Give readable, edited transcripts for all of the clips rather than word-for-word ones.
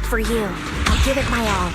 For you, I'll give it my all.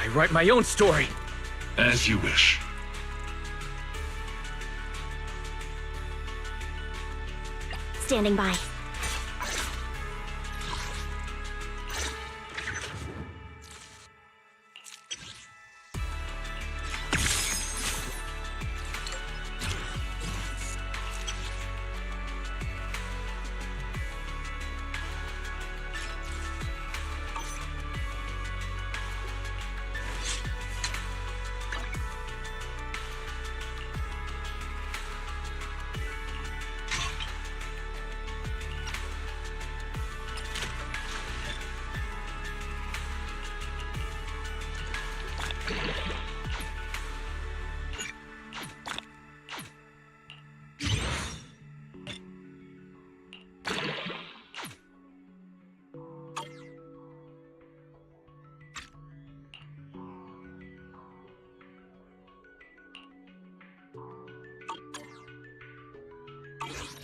I write my own story. As you wish. Standing by.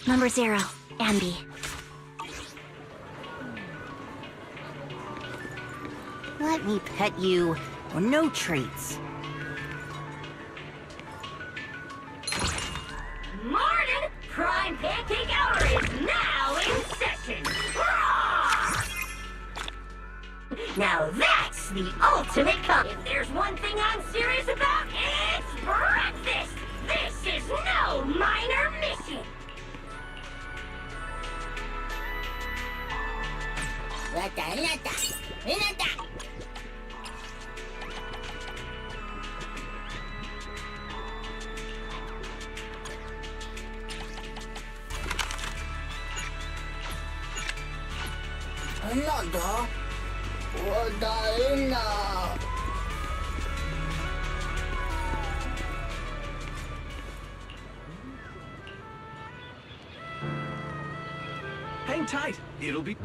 Number 0, Ambi. Let me pet you, or no treats. Morning! Prime Pancake Hour is now in session! Hurrah! Now that's the ultimate cup! If there's one thing I'm serious about, it's breakfast! This is no minor mission! Hang tight. It'll be...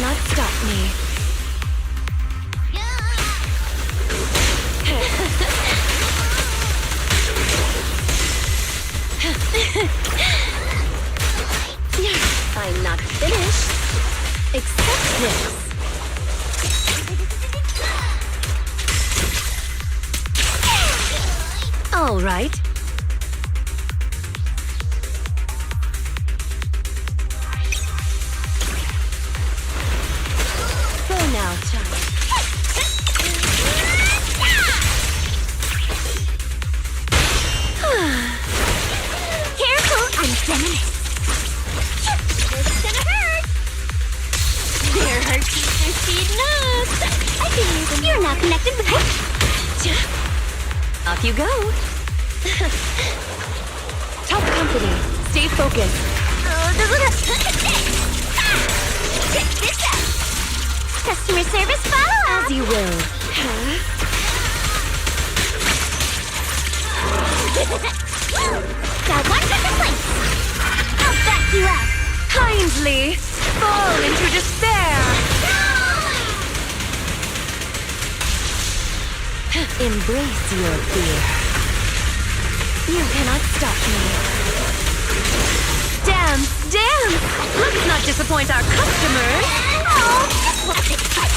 cannot stop me. I'm not finished. Except this. All right. Go now, child. Careful, I'm feminist. It's gonna hurt. There are teachers feed nuts. I can use them. You're not connected with it. Off you go. Tough company. Stay focused. Check this out. Customer service follow-up. As you will. Got one to complaint. I'll back you up. Kindly fall into despair. Embrace your fear. You cannot stop me. Dance, dance! Let's not disappoint our customers. Oh, what's it like?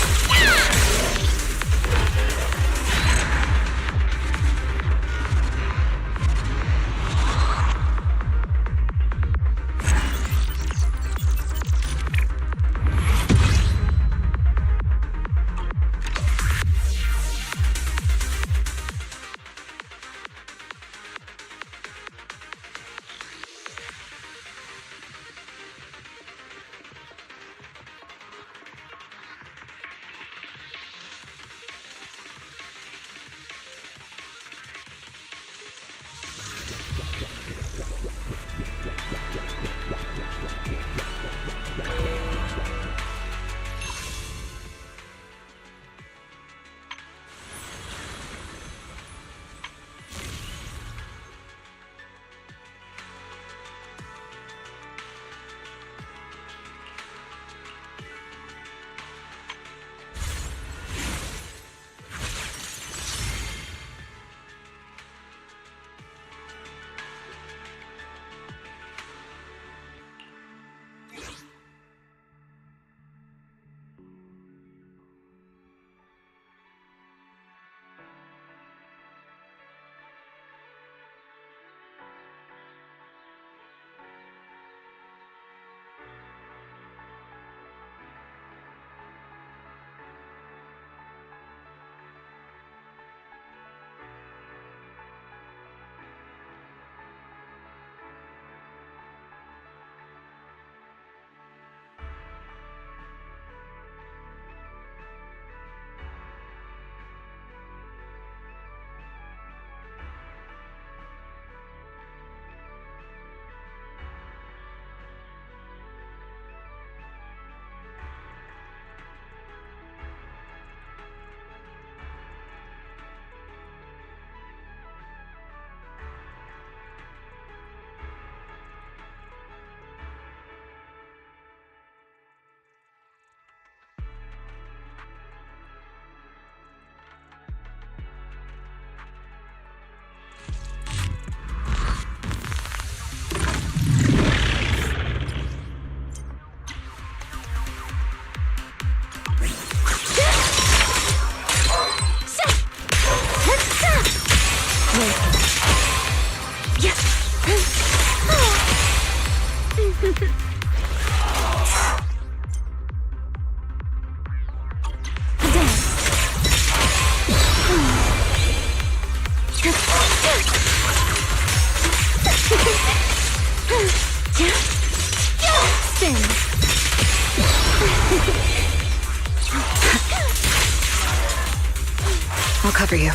I'll cover you. Yeah,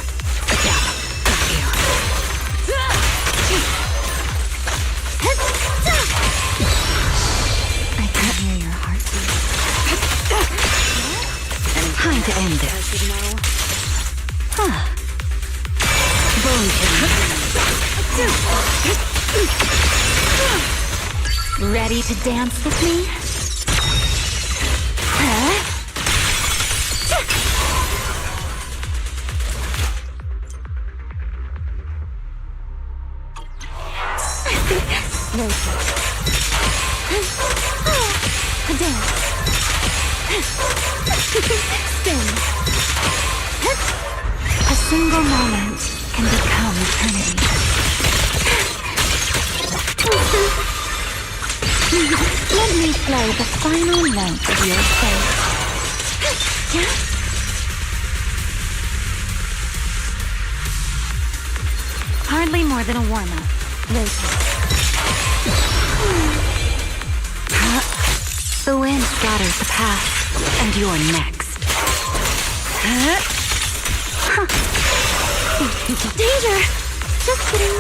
got you. I can hear your heartbeat. And time to end this. Bone king. Ready to dance with me? Huh? Spin. A single moment can become eternity. Let me play the final note of your fate. Hardly more than a warm-up. Rotate. The wind scatters the past, and you're next. Danger! Just kidding.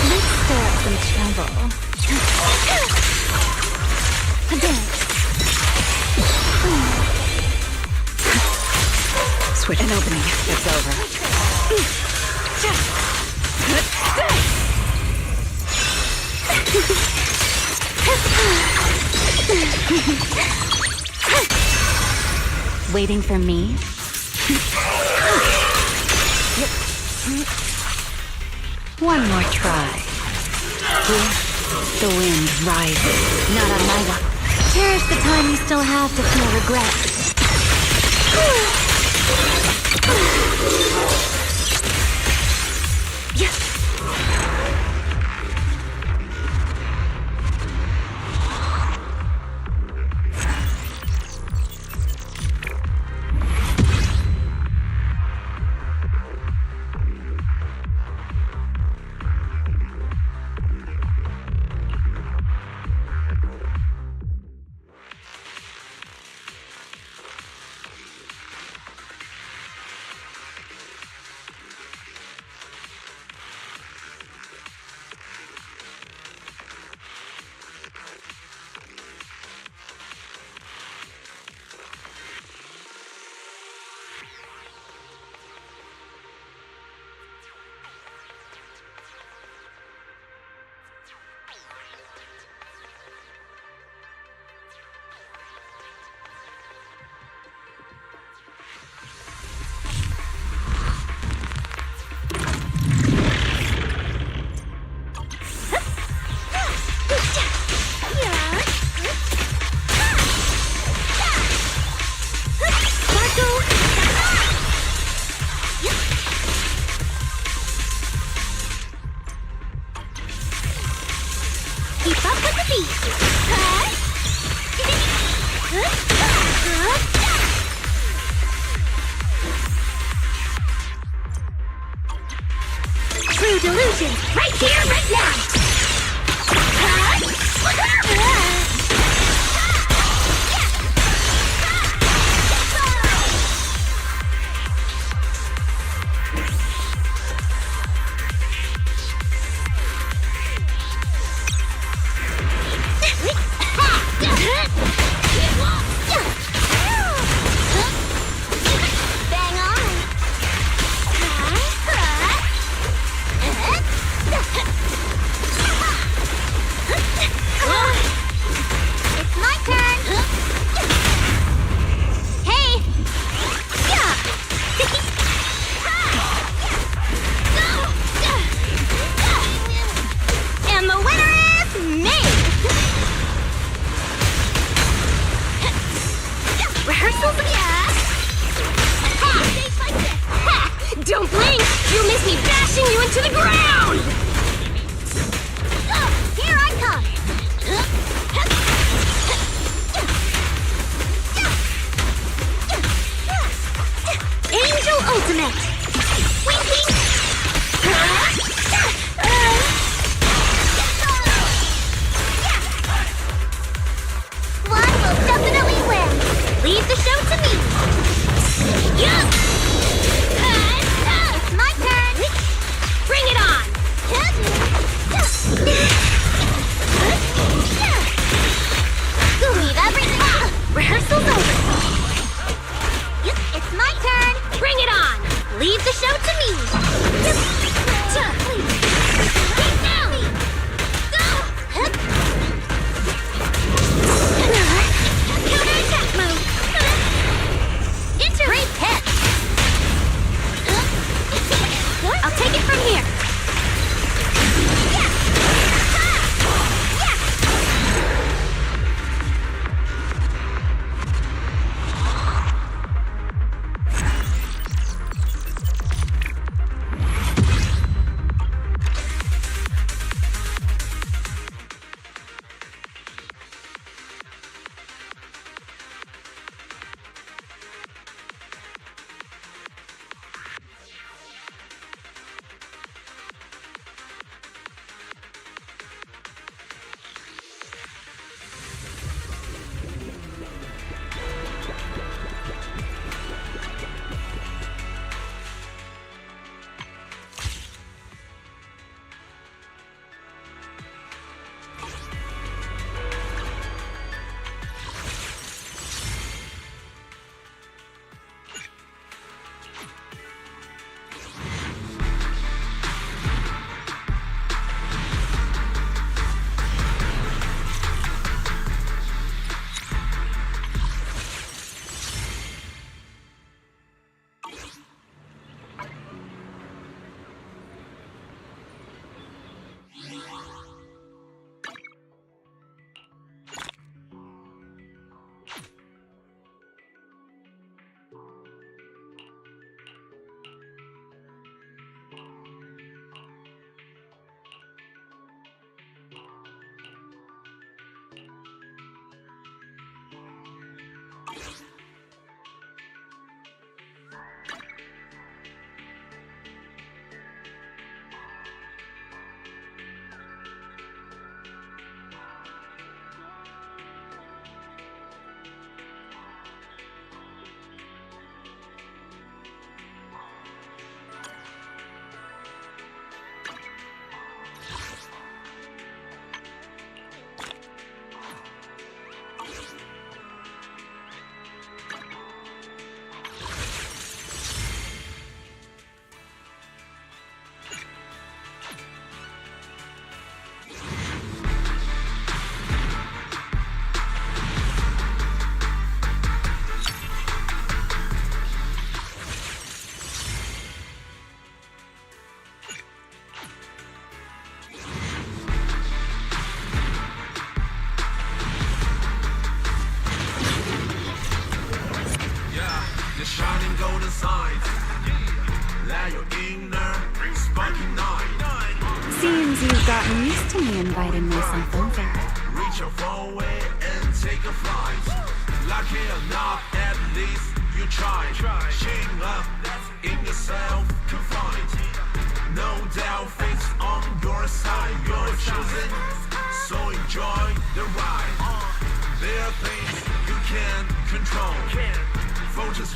Let's stir up some trouble. A dance. Switch an opening. It's over. Waiting for me? One more try. Here, the wind rises. Not on my watch. Cherish the time you still have to feel regret. Keep up with the beat. True delusion, right here, right now. Don't blink! You'll miss me bashing you into the ground! Here I come! Angel Ultimate! Winking! One will definitely win! Leave the show to me! It's my turn! Bring it on! Leave everything! Rehearsal's over! It's my turn! Bring it on! Leave the show to me! Get down! Counter-attack mode! Great hit! I'll take it from here! shining golden signs. Let your inner sparking night. Seems you've gotten used to me inviting myself over. Reach your phone way and take a flight. Lucky or not, at least you try. Shame up in yourself to find. No doubt fate's on your side. You're choosing, so enjoy the ride. There are things you can't control. Focus.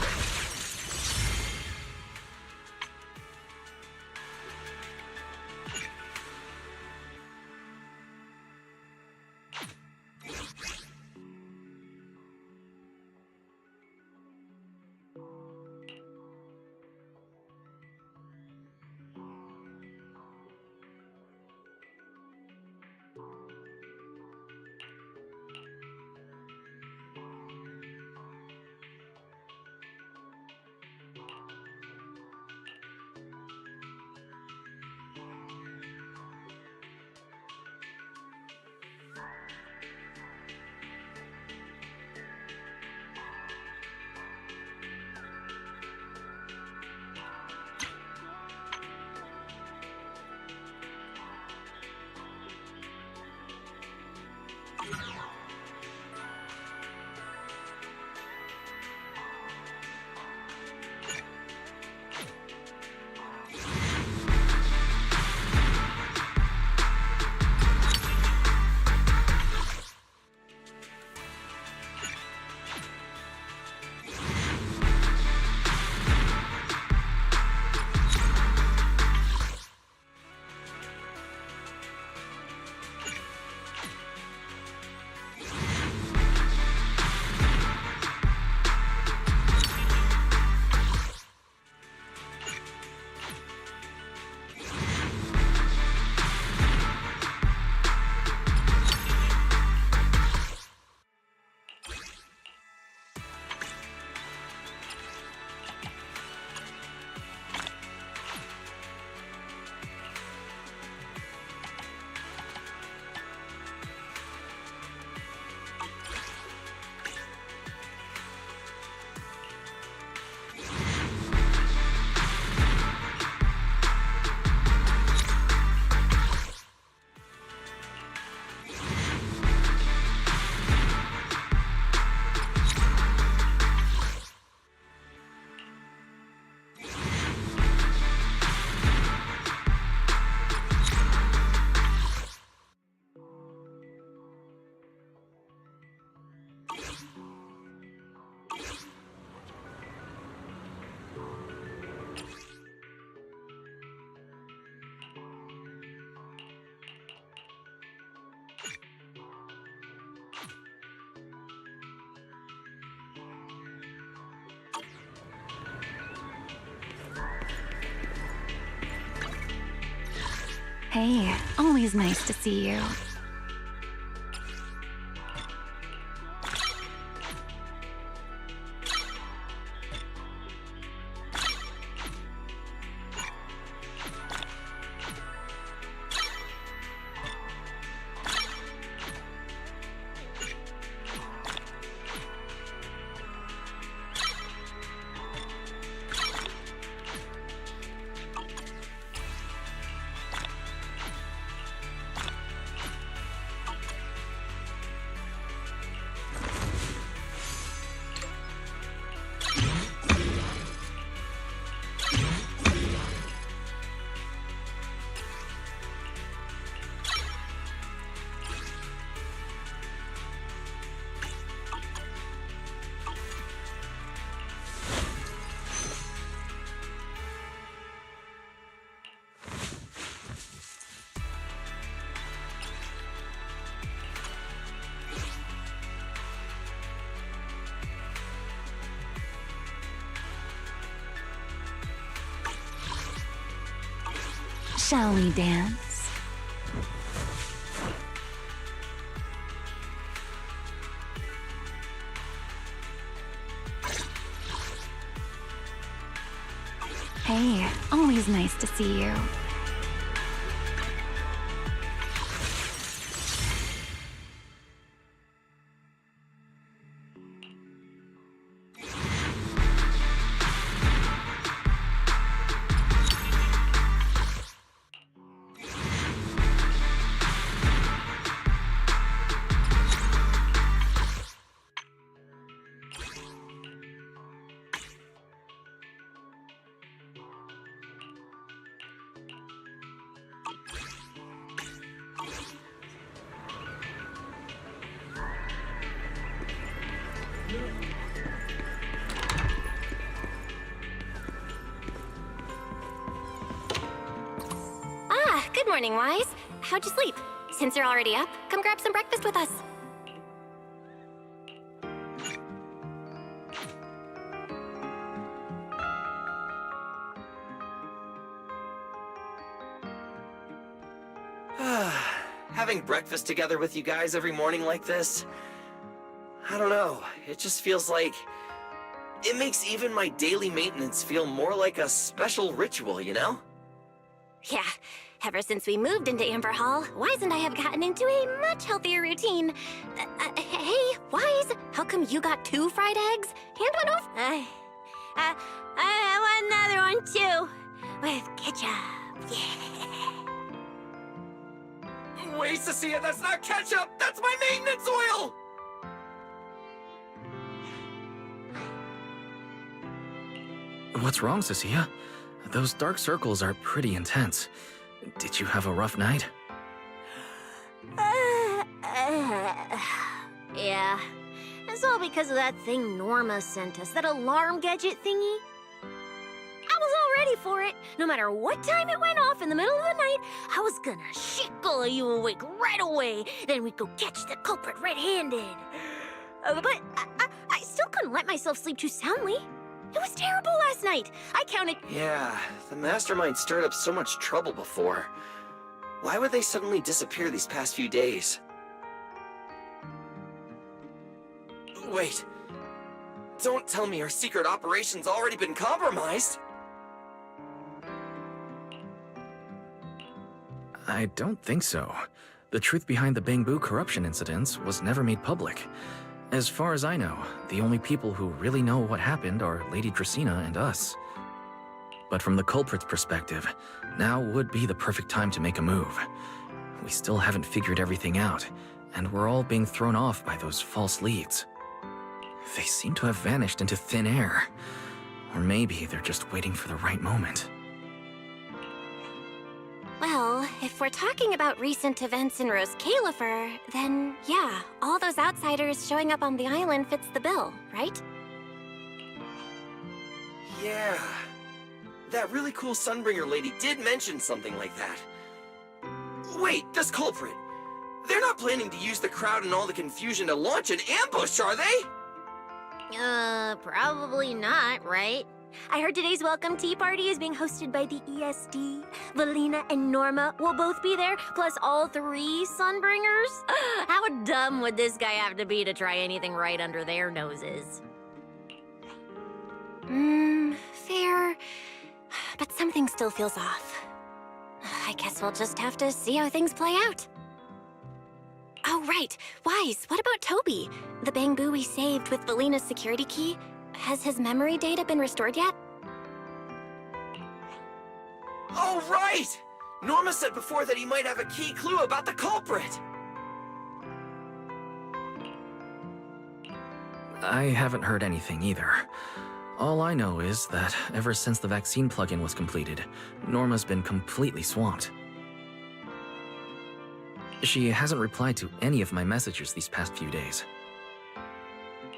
Hey, always nice to see you. Shall we dance? Hey, always nice to see you. morning, Wise. How'd you sleep? Since you're already up, come grab some breakfast with us. Having breakfast together with you guys every morning like this, I don't know, it just feels like it makes even my daily maintenance feel more like a special ritual, you know? Yeah, ever since we moved into Amber Hall, Wise and I have gotten into a much healthier routine. Hey, Wise, how come you got 2 fried eggs? Hand one over. I want another one too, with ketchup. Yeah. Wait, Cecilia, that's not ketchup! That's my maintenance oil! What's wrong, Cecilia? Those dark circles are pretty intense. Did you have a rough night? Yeah. It's all because of that thing Norma sent us, that alarm gadget thingy. I was all ready for it. No matter what time it went off in the middle of the night, I was gonna shake all of you awake right away. Then we'd go catch the culprit red-handed. But I still couldn't let myself sleep too soundly. It was terrible last night. I counted... Yeah, the mastermind stirred up so much trouble before. Why would they suddenly disappear these past few days? Wait. Don't tell me our secret operation's already been compromised! I don't think so. The truth behind the Bangboo corruption incidents was never made public. As far as I know, the only people who really know what happened are Lady Dracaena and us. But from the culprit's perspective, now would be the perfect time to make a move. We still haven't figured everything out, and we're all being thrown off by those false leads. They seem to have vanished into thin air. Or maybe they're just waiting for the right moment. Well, if we're talking about recent events in 𝓩ᵒ, then yeah, all those outsiders showing up on the island fits the bill, right? Yeah. That really cool Sunbringer lady did mention something like that. Wait, this culprit! They're not planning to use the crowd and all the confusion to launch an ambush, are they? Probably not, right? I heard today's welcome tea party is being hosted by the ESD. Valina and Norma will both be there, plus all 3 Sunbringers. How dumb would this guy have to be to try anything right under their noses? Fair. But something still feels off. I guess we'll just have to see how things play out. Oh, right. Wise, what about Toby? The Bangboo we saved with Valina's security key? Has his memory data been restored yet? Oh, right! Norma said before that he might have a key clue about the culprit! I haven't heard anything either. All I know is that ever since the vaccine plugin was completed, Norma's been completely swamped. She hasn't replied to any of my messages these past few days.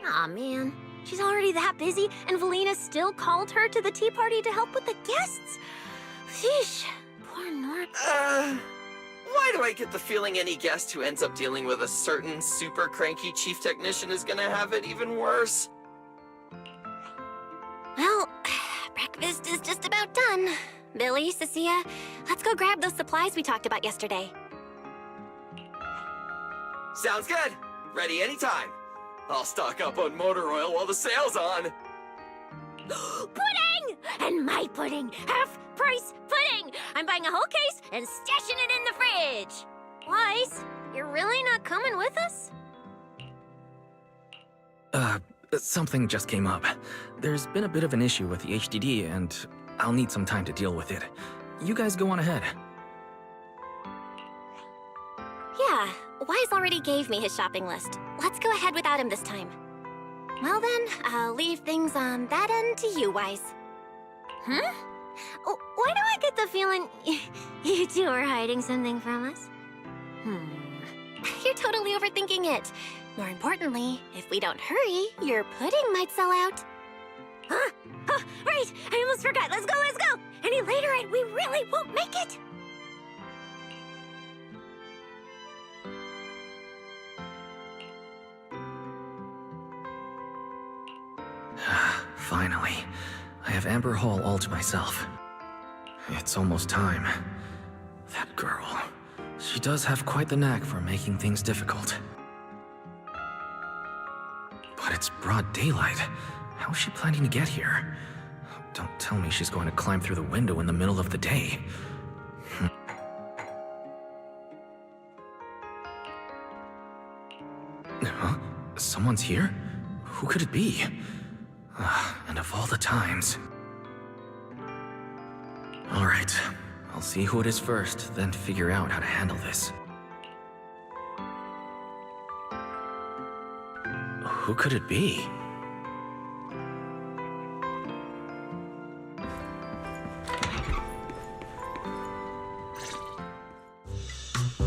Aw, man. She's already that busy, and Valina still called her to the tea party to help with the guests. Sheesh, poor Norma. Why do I get the feeling any guest who ends up dealing with a certain super cranky chief technician is gonna have it even worse? Well, breakfast is just about done. Billy, Cecilia, let's go grab those supplies we talked about yesterday. Sounds good. Ready anytime. I'll stock up on motor oil while the sale's on. Pudding! And my pudding! Half-price pudding! I'm buying a whole case and stashing it in the fridge! Wise, you're really not coming with us? Something just came up. There's been a bit of an issue with the HDD, and I'll need some time to deal with it. You guys go on ahead. Yeah, Wise already gave me his shopping list. Let's go ahead without him this time. Well then, I'll leave things on that end to you, Wise. Huh? Why do I get the feeling you two are hiding something from us? You're totally overthinking it. More importantly, if we don't hurry, your pudding might sell out. Huh? Oh, right! I almost forgot. Let's go, let's go! Any later and we really won't make it! Finally, I have Amber Hall all to myself. It's almost time. That girl. She does have quite the knack for making things difficult. But it's broad daylight. How is she planning to get here? Don't tell me she's going to climb through the window in the middle of the day. Huh? Someone's here? Who could it be? And of all the times... Alright, I'll see who it is first, then figure out how to handle this. Who could it be?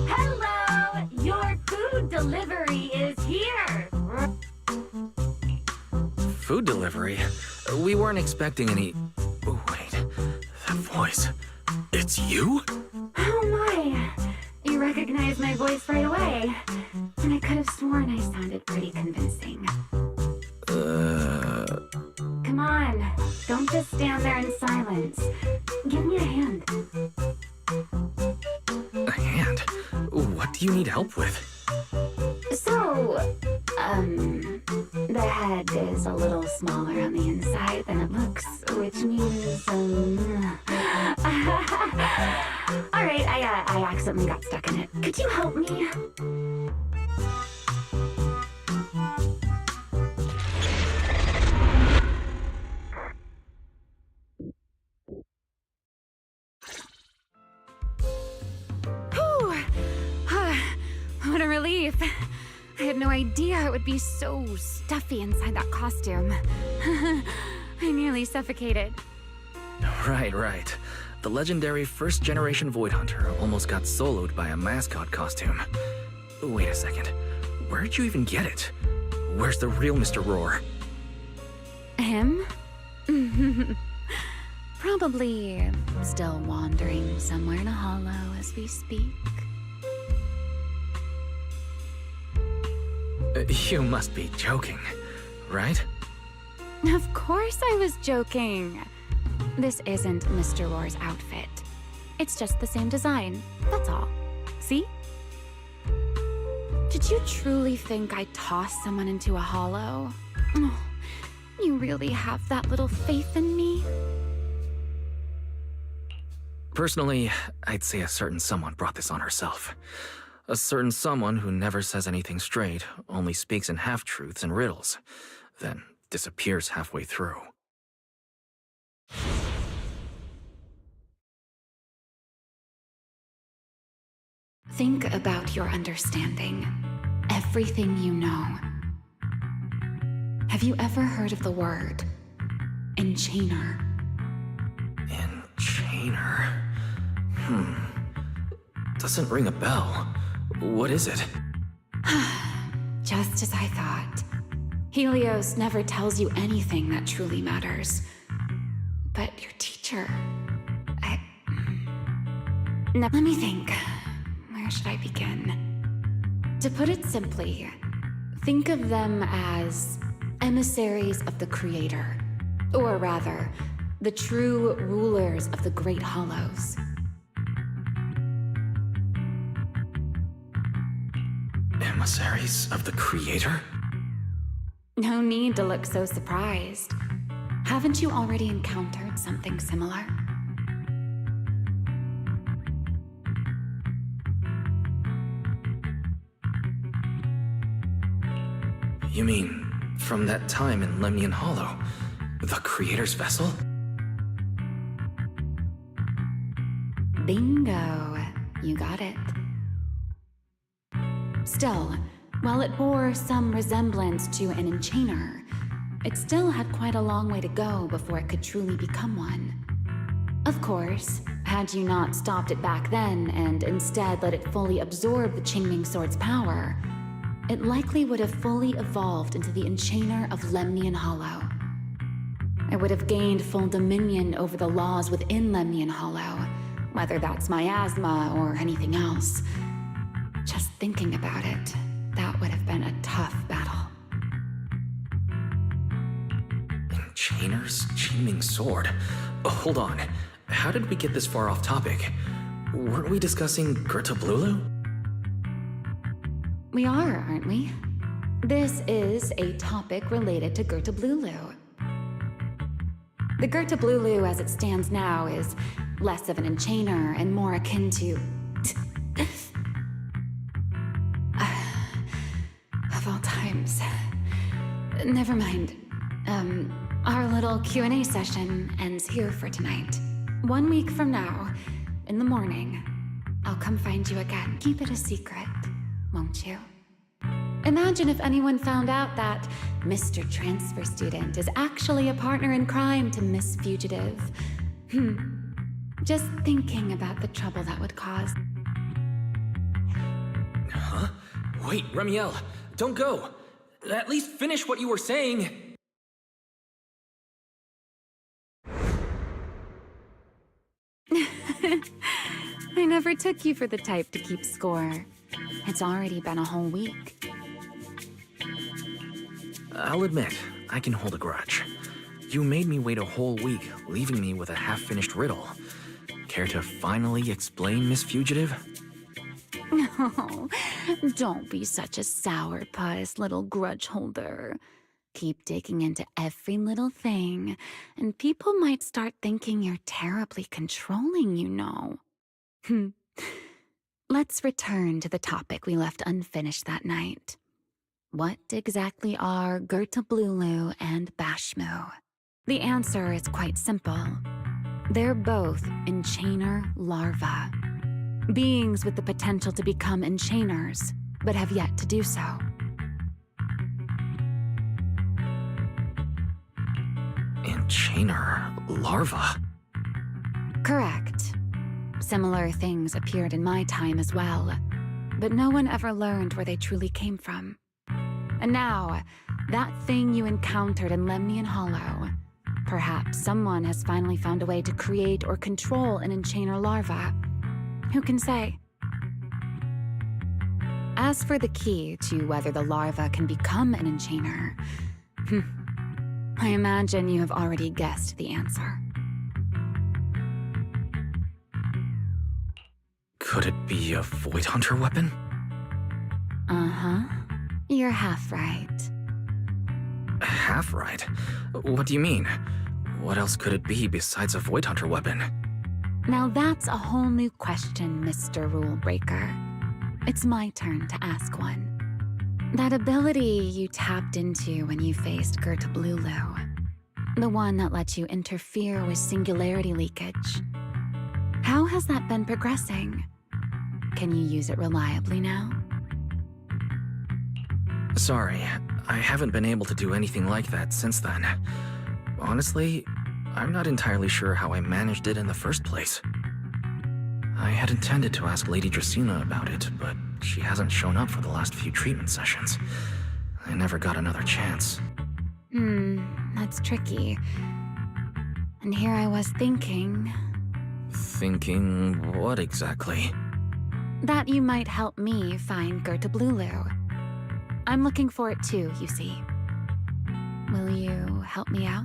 Hello! Your food delivery is here! Food delivery? We weren't expecting any... Oh, wait. That voice... It's you? Oh my! You recognized my voice right away. And I could have sworn I sounded pretty convincing. Come on, don't just stand there in silence. Give me a hand. A hand? What do you need help with? So, the head is a little smaller on the inside than it looks, which means, Alright, I accidentally got stuck in it. Could you help me? What a relief. I had no idea it would be so stuffy inside that costume. I nearly suffocated. Right. The legendary first-generation Void Hunter almost got soloed by a mascot costume. Wait a second. Where'd you even get it? Where's the real Mr. Roar? Him? Probably still wandering somewhere in a hollow as we speak. You must be joking, right? Of course I was joking. This isn't Mr. Roar's outfit. It's just the same design, that's all. See? Did you truly think I'd toss someone into a hollow? Oh, you really have that little faith in me? Personally, I'd say a certain someone brought this on herself. A certain someone who never says anything straight, only speaks in half-truths and riddles, then disappears halfway through. Think about your understanding. Everything you know. Have you ever heard of the word enchainer? Enchainer? Doesn't ring a bell. What is it? Just as I thought. Helios never tells you anything that truly matters. But your teacher... Now, let me think. Where should I begin? To put it simply, think of them as emissaries of the Creator. Or rather, the true rulers of the Great Hollows. Emissaries of the Creator? No need to look so surprised. Haven't you already encountered something similar? You mean, from that time in Lemnian Hollow? The Creator's vessel? Bingo. You got it. Still, while it bore some resemblance to an enchainer, it still had quite a long way to go before it could truly become one. Of course, had you not stopped it back then and instead let it fully absorb the Qingming Sword's power, it likely would have fully evolved into the enchainer of Lemnian Hollow. It would have gained full dominion over the laws within Lemnian Hollow, whether that's miasma or anything else. Just thinking about it, that would have been a tough battle. Enchainers? Chaining sword? Hold on. How did we get this far off topic? Weren't we discussing 𝓱 We are, aren't we? This is a topic related to 괚ᴂ. The 괚ᴂ as it stands now is less of an enchainer and more akin to... of all times. Never mind. Our little Q&A session ends here for tonight. 1 week from now, in the morning, I'll come find you again. Keep it a secret, won't you? Imagine if anyone found out that Mr. Transfer Student is actually a partner in crime to Miss Fugitive. Just thinking about the trouble that would cause. Huh? Wait, 𝓩ᵉ⁄, don't go! At least finish what you were saying! I never took you for the type to keep score. It's already been a whole week. I'll admit, I can hold a grudge. You made me wait a whole week, leaving me with a half-finished riddle. Care to finally explain, Miss Fugitive? No, don't be such a sourpuss, little grudge holder. Keep digging into every little thing, and people might start thinking you're terribly controlling, you know. Let's return to the topic we left unfinished that night. What exactly are 괚ᴂ and ʔᴑ? The answer is quite simple. They're both enchainer larvae. Beings with the potential to become enchainers, but have yet to do so. Enchainer larva? Correct. Similar things appeared in my time as well, but no one ever learned where they truly came from. And now, that thing you encountered in Lemnian Hollow, perhaps someone has finally found a way to create or control an enchainer larva. Who can say? As for the key to whether the larva can become an enchainer, I imagine you have already guessed the answer. Could it be a Void Hunter weapon? Uh-huh. You're half right. Half right? What do you mean? What else could it be besides a Void Hunter weapon? Now that's a whole new question, Mr. Rule Breaker. It's my turn to ask one. That ability you tapped into when you faced 괚ᴂ, the one that lets you interfere with singularity leakage. How has that been progressing? Can you use it reliably now? Sorry, I haven't been able to do anything like that since then. Honestly, I'm not entirely sure how I managed it in the first place. I had intended to ask Lady Drsina about it, but she hasn't shown up for the last few treatment sessions. I never got another chance. That's tricky. And here I was thinking... Thinking what exactly? that you might help me find 괚ᴂ. I'm looking for it too, you see. Will you help me out?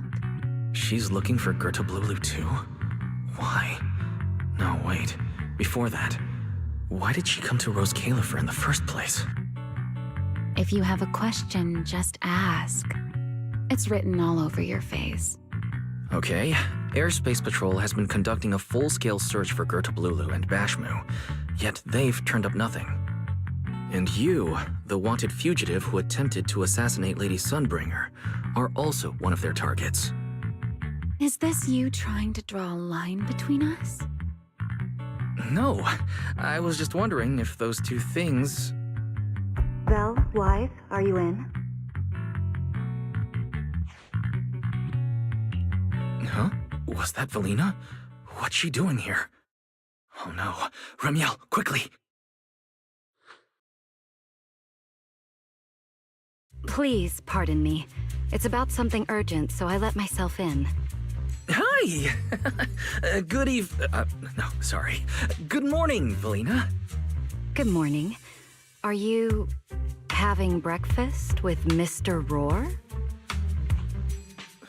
She's looking for 괚ᴂ too? Why? No, wait. Before that, why did she come to Rose 괡ᴜ in the first place? If you have a question, just ask. It's written all over your face. Okay, Airspace Patrol has been conducting a full-scale search for 괚ᴂ and ʔᴑ, yet they've turned up nothing. And you, the wanted fugitive who attempted to assassinate Lady Sunbringer, are also one of their targets. Is this you trying to draw a line between us? No, I was just wondering if those two things... Vel, wife, are you in? Huh? Was that Valina? What's she doing here? Oh no. 𝓩ᵉ⁄, quickly! Please pardon me. It's about something urgent, so I let myself in. Hi! Good morning, Valina. Good morning. Are you having breakfast with Mr. Roar?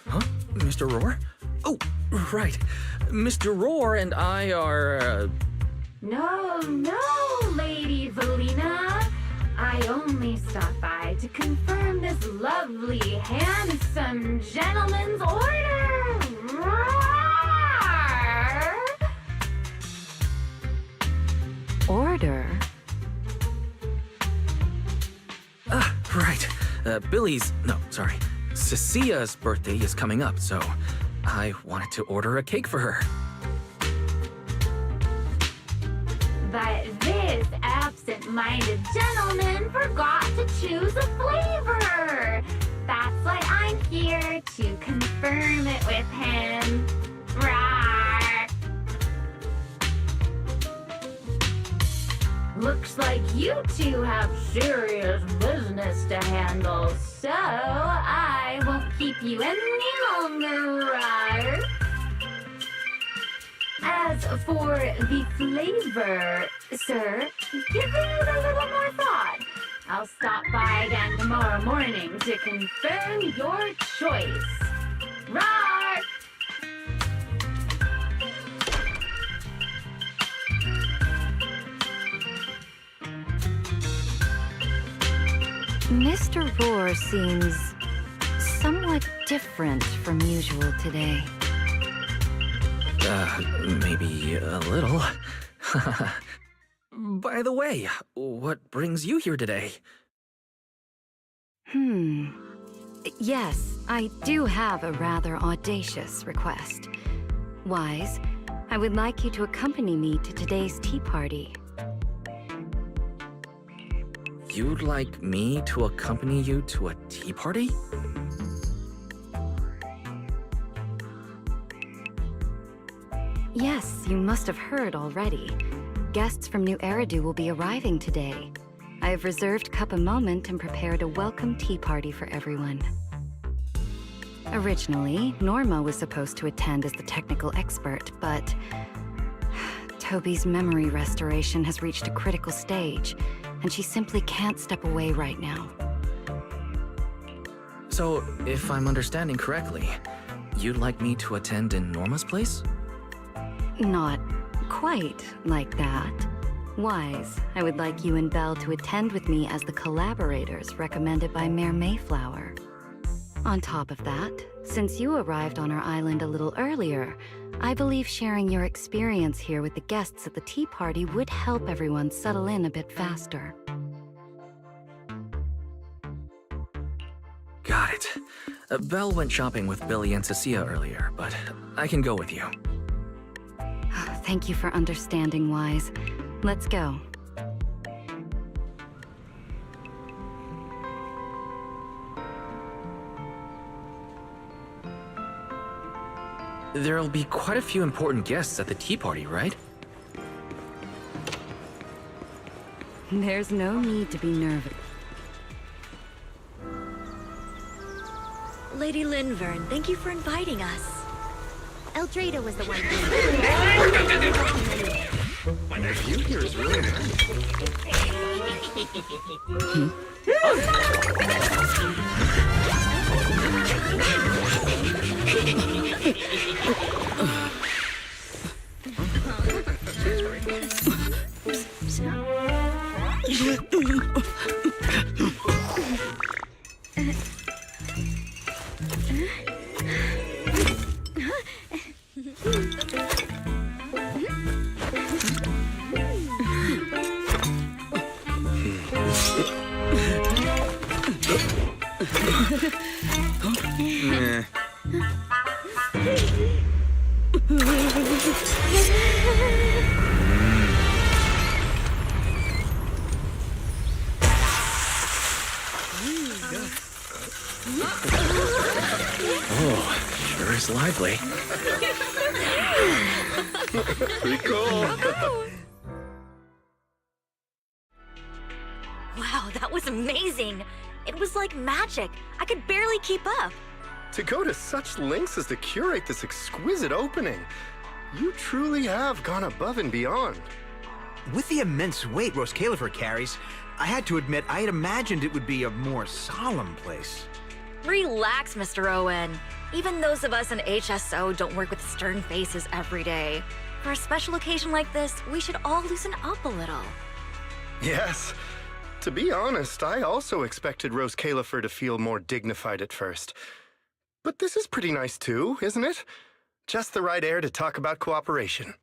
Huh? Mr. Rohr? Oh, right. Mr. Rohr and I are, No, Lady Valina. I only stopped by to confirm this lovely, handsome gentleman's order. Roar! Order? Right. Cecia's birthday is coming up, so I wanted to order a cake for her. But this absent-minded gentleman forgot to choose a flavor. That's why I'm here to confirm it with him. Rawr. Looks like you two have serious business to handle, so I won't keep you any longer, Rawr. As for the flavor, sir, give it a little more thought. I'll stop by again tomorrow morning to confirm your choice. Roar! Mr. Rohr seems somewhat different from usual today. Maybe a little. By the way, what brings you here today? Yes, I do have a rather audacious request. Wise, I would like you to accompany me to today's tea party. You'd like me to accompany you to a tea party? Yes, you must have heard already. Guests from 𝓩ᵒ will be arriving today. I have reserved Cup a Moment and prepared a welcome tea party for everyone. Originally, Norma was supposed to attend as the technical expert, but Toby's memory restoration has reached a critical stage, and she simply can't step away right now. So, if I'm understanding correctly, you'd like me to attend in Norma's place? Not quite like that. Wise, I would like you and Belle to attend with me as the collaborators recommended by Mayor Mayflower. On top of that, since you arrived on our island a little earlier, I believe sharing your experience here with the guests at the tea party would help everyone settle in a bit faster. Got it. Belle went shopping with Billy and Cecilia earlier, but I can go with you. Thank you for understanding, Wise. Let's go. There'll be quite a few important guests at the tea party, right? There's no need to be nervous. Lady Llynn-Vern, thank you for inviting us. Eldrada was the one My nephew here is really nice. Oh, sure is lively. Pretty cool. Wow, that was amazing. It was like magic. I could barely keep up. To go to such lengths as to curate this exquisite opening, you truly have gone above and beyond. With the immense weight 𝓁 carries, I had to admit I had imagined it would be a more solemn place. Relax, Mr. Owen. Even those of us in HSO don't work with stern faces every day. For a special occasion like this, we should all loosen up a little. Yes. To be honest, I also expected 𝓩ᴏ to feel more dignified at first. But this is pretty nice too, isn't it? Just the right air to talk about cooperation.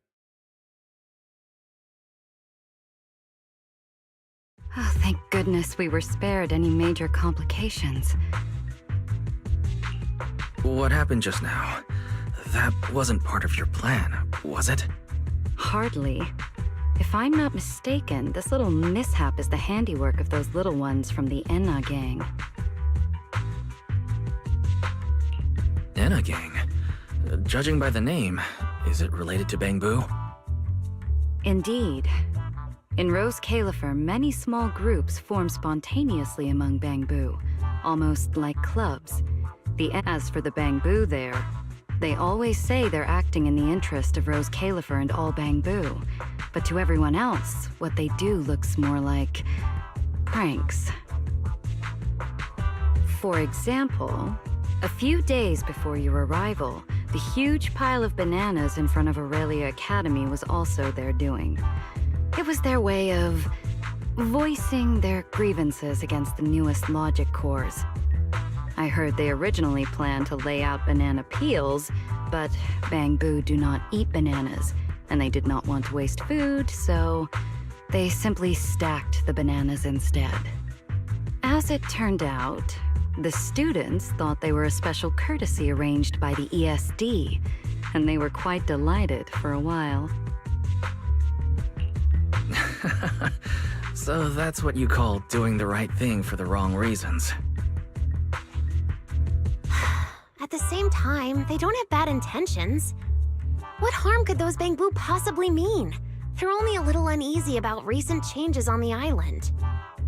Oh, thank goodness we were spared any major complications. What happened just now? That wasn't part of your plan, was it? Hardly. If I'm not mistaken, this little mishap is the handiwork of those little ones from the 𝓩ᴏ gang. 𝓩ᴏ gang? Judging by the name, is it related to 𝓩ⴡ Indeed. In 𝓩ᴏ, many small groups form spontaneously among 𝓩ⴡ, almost like clubs. As for the 𝓩ⴡ there, they always say they're acting in the interest of 𝓩ᴏ and all 𝓩ⴡ, but to everyone else, what they do looks more like pranks. For example, a few days before your arrival, the huge pile of bananas in front of Aurelia Academy was also their doing. It was their way of voicing their grievances against the newest logic cores. I heard they originally planned to lay out banana peels, but 𝓩ⴡ do not eat bananas, and they did not want to waste food, so they simply stacked the bananas instead. As it turned out, the students thought they were a special courtesy arranged by the ESD, and they were quite delighted for a while. So that's what you call doing the right thing for the wrong reasons. At the same time, they don't have bad intentions. What harm could those 𝓩ⴡ possibly mean? They're only a little uneasy about recent changes on the island.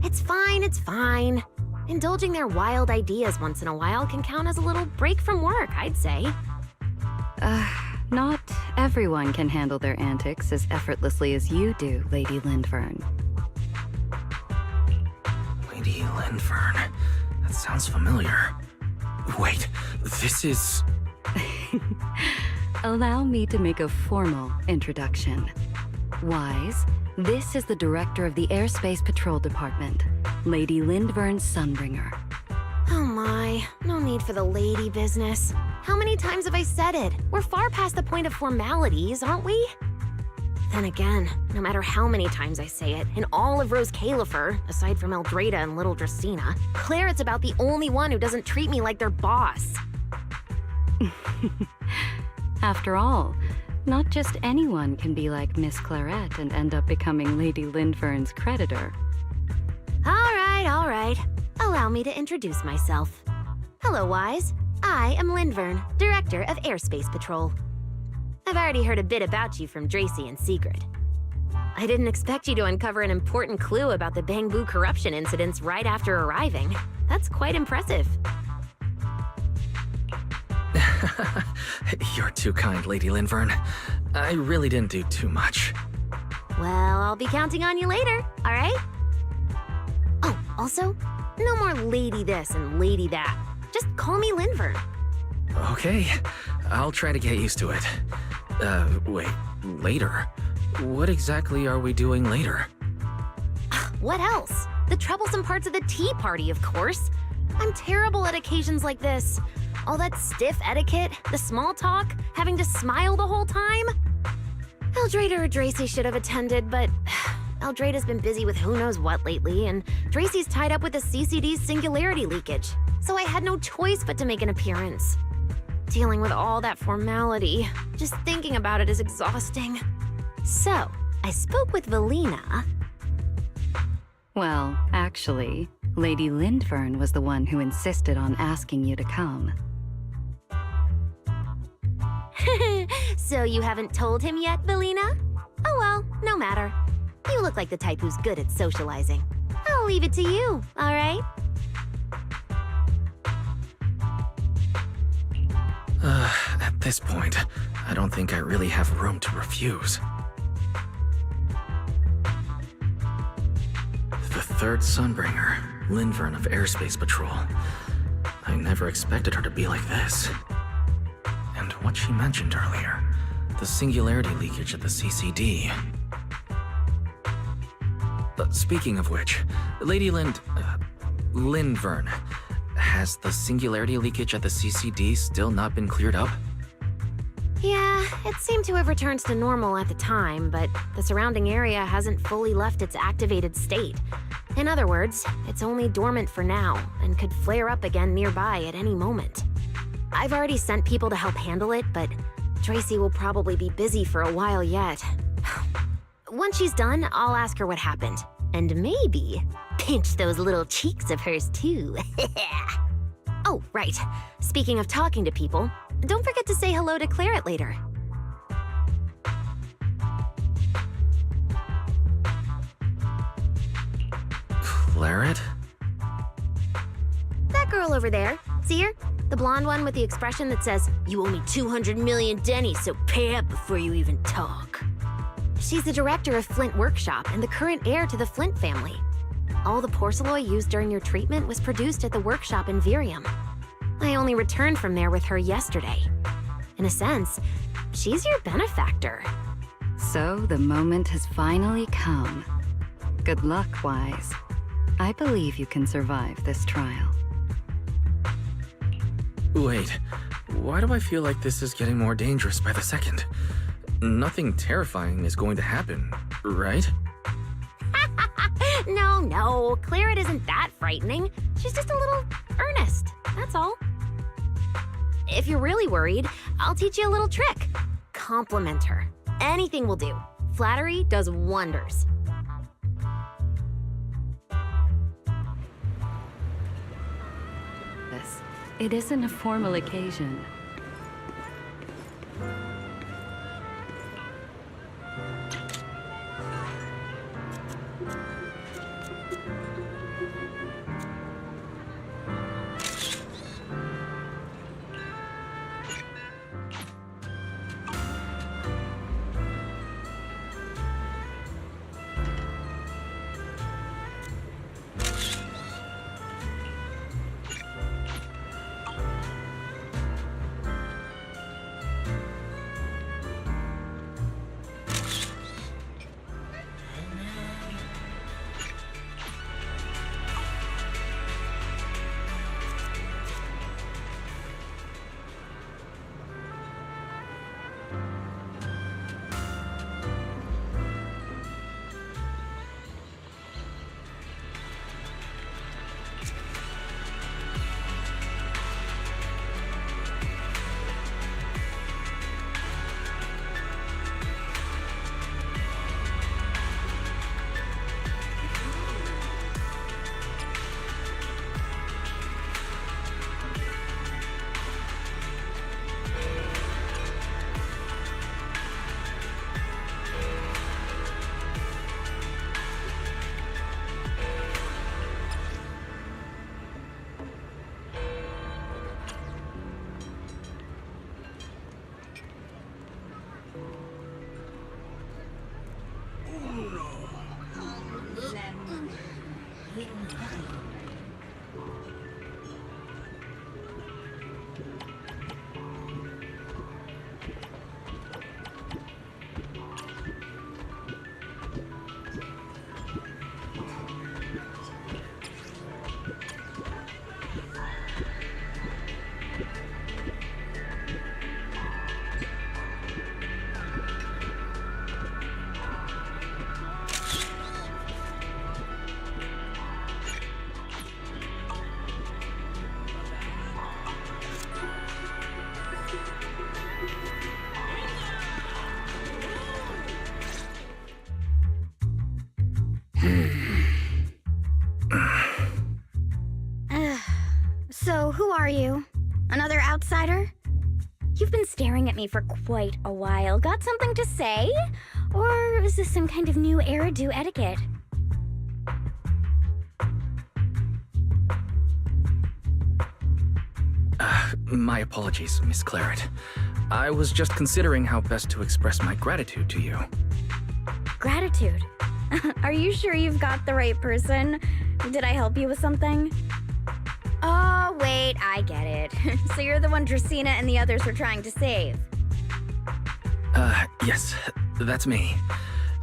It's fine, it's fine. Indulging their wild ideas once in a while can count as a little break from work, I'd say. Not everyone can handle their antics as effortlessly as you do, Lady 𝓠∏. Lady 𝓠∏. That sounds familiar. Wait, this is... Allow me to make a formal introduction. Wise, this is the director of the Airspace Patrol Department, Lady 𝓠∏ Sunbringer. Oh my, no need for the lady business. How many times have I said it? We're far past the point of formalities, aren't we? Then again, no matter how many times I say it, in all of 𝓩ᴏ, aside from ∞ and little Dracaena, Clairette's about the only one who doesn't treat me like their boss. After all, not just anyone can be like Miss Clairette and end up becoming Lady 𝓠∏'s creditor. All right. Allow me to introduce myself. Hello, Wise. I am 𝓠∏, Director of Airspace Patrol. I've already heard a bit about you from Dracy and Secret. I didn't expect you to uncover an important clue about the 𝓩ⴡ corruption incidents right after arriving. That's quite impressive. You're too kind, Lady 𝓠∏. I really didn't do too much. Well, I'll be counting on you later, all right? Oh, also, no more lady this and lady that. Just call me 𝓠∏. Okay, I'll try to get used to it. Wait, later? What exactly are we doing later? What else? The troublesome parts of the tea party, of course. I'm terrible at occasions like this. All that stiff etiquette, the small talk, having to smile the whole time. Eldrade or Dracy should have attended, but Eldrade has been busy with who knows what lately, and Dracy's tied up with the CCD's singularity leakage, so I had no choice but to make an appearance. Dealing with all that formality, just thinking about it is exhausting. So, I spoke with Valina. Well, actually, Lady 𝓠∏ was the one who insisted on asking you to come. So you haven't told him yet, Valina? Oh well, no matter. You look like the type who's good at socializing. I'll leave it to you, all right? At this point, I don't think I really have room to refuse. The third Sunbringer, 𝓠∏ of Airspace Patrol. I never expected her to be like this. what she mentioned earlier. The singularity leakage at the CCD. Speaking of which, Lady 𝓩ᵉⁿ, has the singularity leakage at the CCD still not been cleared up? Yeah, it seemed to have returned to normal at the time, but the surrounding area hasn't fully left its activated state. In other words, it's only dormant for now, and could flare up again nearby at any moment. I've already sent people to help handle it, but Tracy will probably be busy for a while yet. Once she's done, I'll ask her what happened. And maybe pinch those little cheeks of hers too. Oh, right. Speaking of talking to people, don't forget to say hello to ꫰ later. ꫰? That girl over there. See her? The blonde one with the expression that says, "You owe me 200 million dennies, so pay up before you even talk." She's the director of Flint Workshop and the current heir to the Flint family. All the porcelain used during your treatment was produced at the workshop in 𝓩ᵘ. I only returned from there with her yesterday. In a sense, she's your benefactor. So the moment has finally come. Good luck, Wise. I believe you can survive this trial. Wait, why do I feel like this is getting more dangerous by the second? Nothing terrifying is going to happen, right? No, ꫰ isn't that frightening. She's just a little earnest, that's all. If you're really worried, I'll teach you a little trick. Compliment her. Anything will do. Flattery does wonders. It isn't a formal occasion. So, who are you? Another outsider? You've been staring at me for quite a while. Got something to say? Or is this some kind of new ├Ā etiquette? My apologies, Miss ⁻. I was just considering how best to express my gratitude to you. Gratitude? Are you sure you've got the right person? Did I help you with something? Oh, wait, I get it. So you're the one Dracaena and the others were trying to save. Yes, that's me.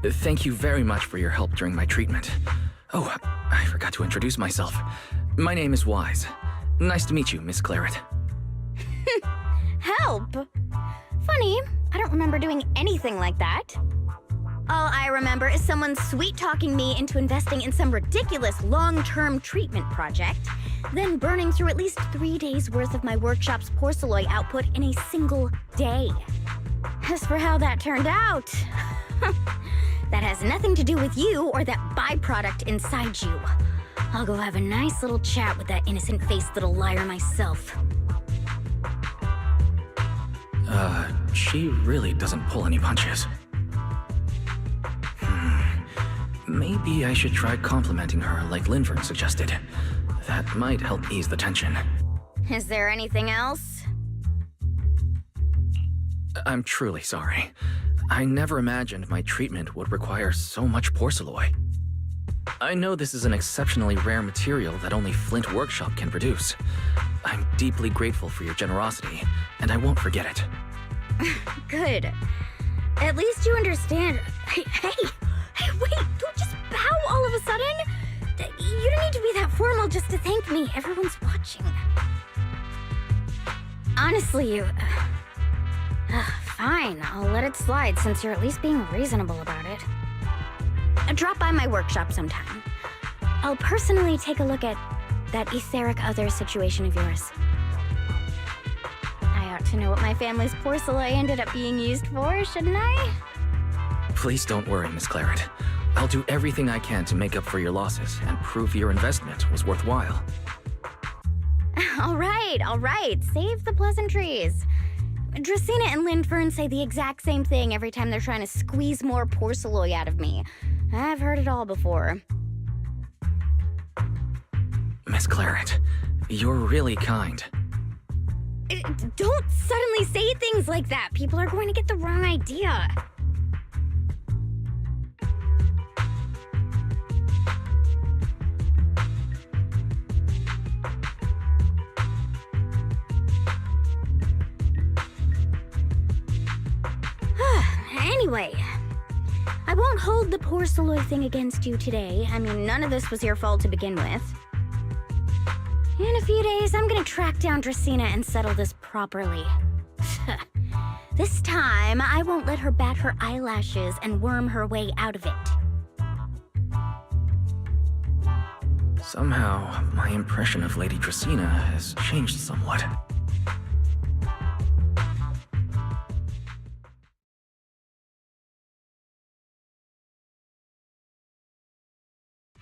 Thank you very much for your help during my treatment. Oh, I forgot to introduce myself. My name is Wise. Nice to meet you, Miss Claret. Help? Funny, I don't remember doing anything like that. All I remember is someone sweet-talking me into investing in some ridiculous long-term treatment project, then burning through at least 3 days' worth of my workshop's porcelain output in a single day. As for how that turned out, that has nothing to do with you or that byproduct inside you. I'll go have a nice little chat with that innocent-faced little liar myself. She really doesn't pull any punches. Maybe I should try complimenting her like 𝓏 suggested. That might help ease the tension. Is there anything else? I'm truly sorry. I never imagined my treatment would require so much porcelain. I know this is an exceptionally rare material that only Flint Workshop can produce. I'm deeply grateful for your generosity, and I won't forget it. Good. At least you understand. Hey, wait, don't just bow all of a sudden. You don't need to be that formal just to thank me. Everyone's watching. Honestly, you... fine, I'll let it slide since you're at least being reasonable about it. Drop by my workshop sometime. I'll personally take a look at that etheric other situation of yours. I ought to know what my family's porcelain ended up being used for, shouldn't I? Please don't worry, Miss Claret. I'll do everything I can to make up for your losses and prove your investment was worthwhile. All right. Save the pleasantries. Dracaena and 𝓏 say the exact same thing every time they're trying to squeeze more porcelain out of me. I've heard it all before. Miss Claret, you're really kind. Don't suddenly say things like that. People are going to get the wrong idea. Anyway, I won't hold the porcelain thing against you today. I mean, none of this was your fault to begin with. In a few days, I'm gonna track down Dracaena and settle this properly. This time, I won't let her bat her eyelashes and worm her way out of it. Somehow, my impression of Lady Dracaena has changed somewhat.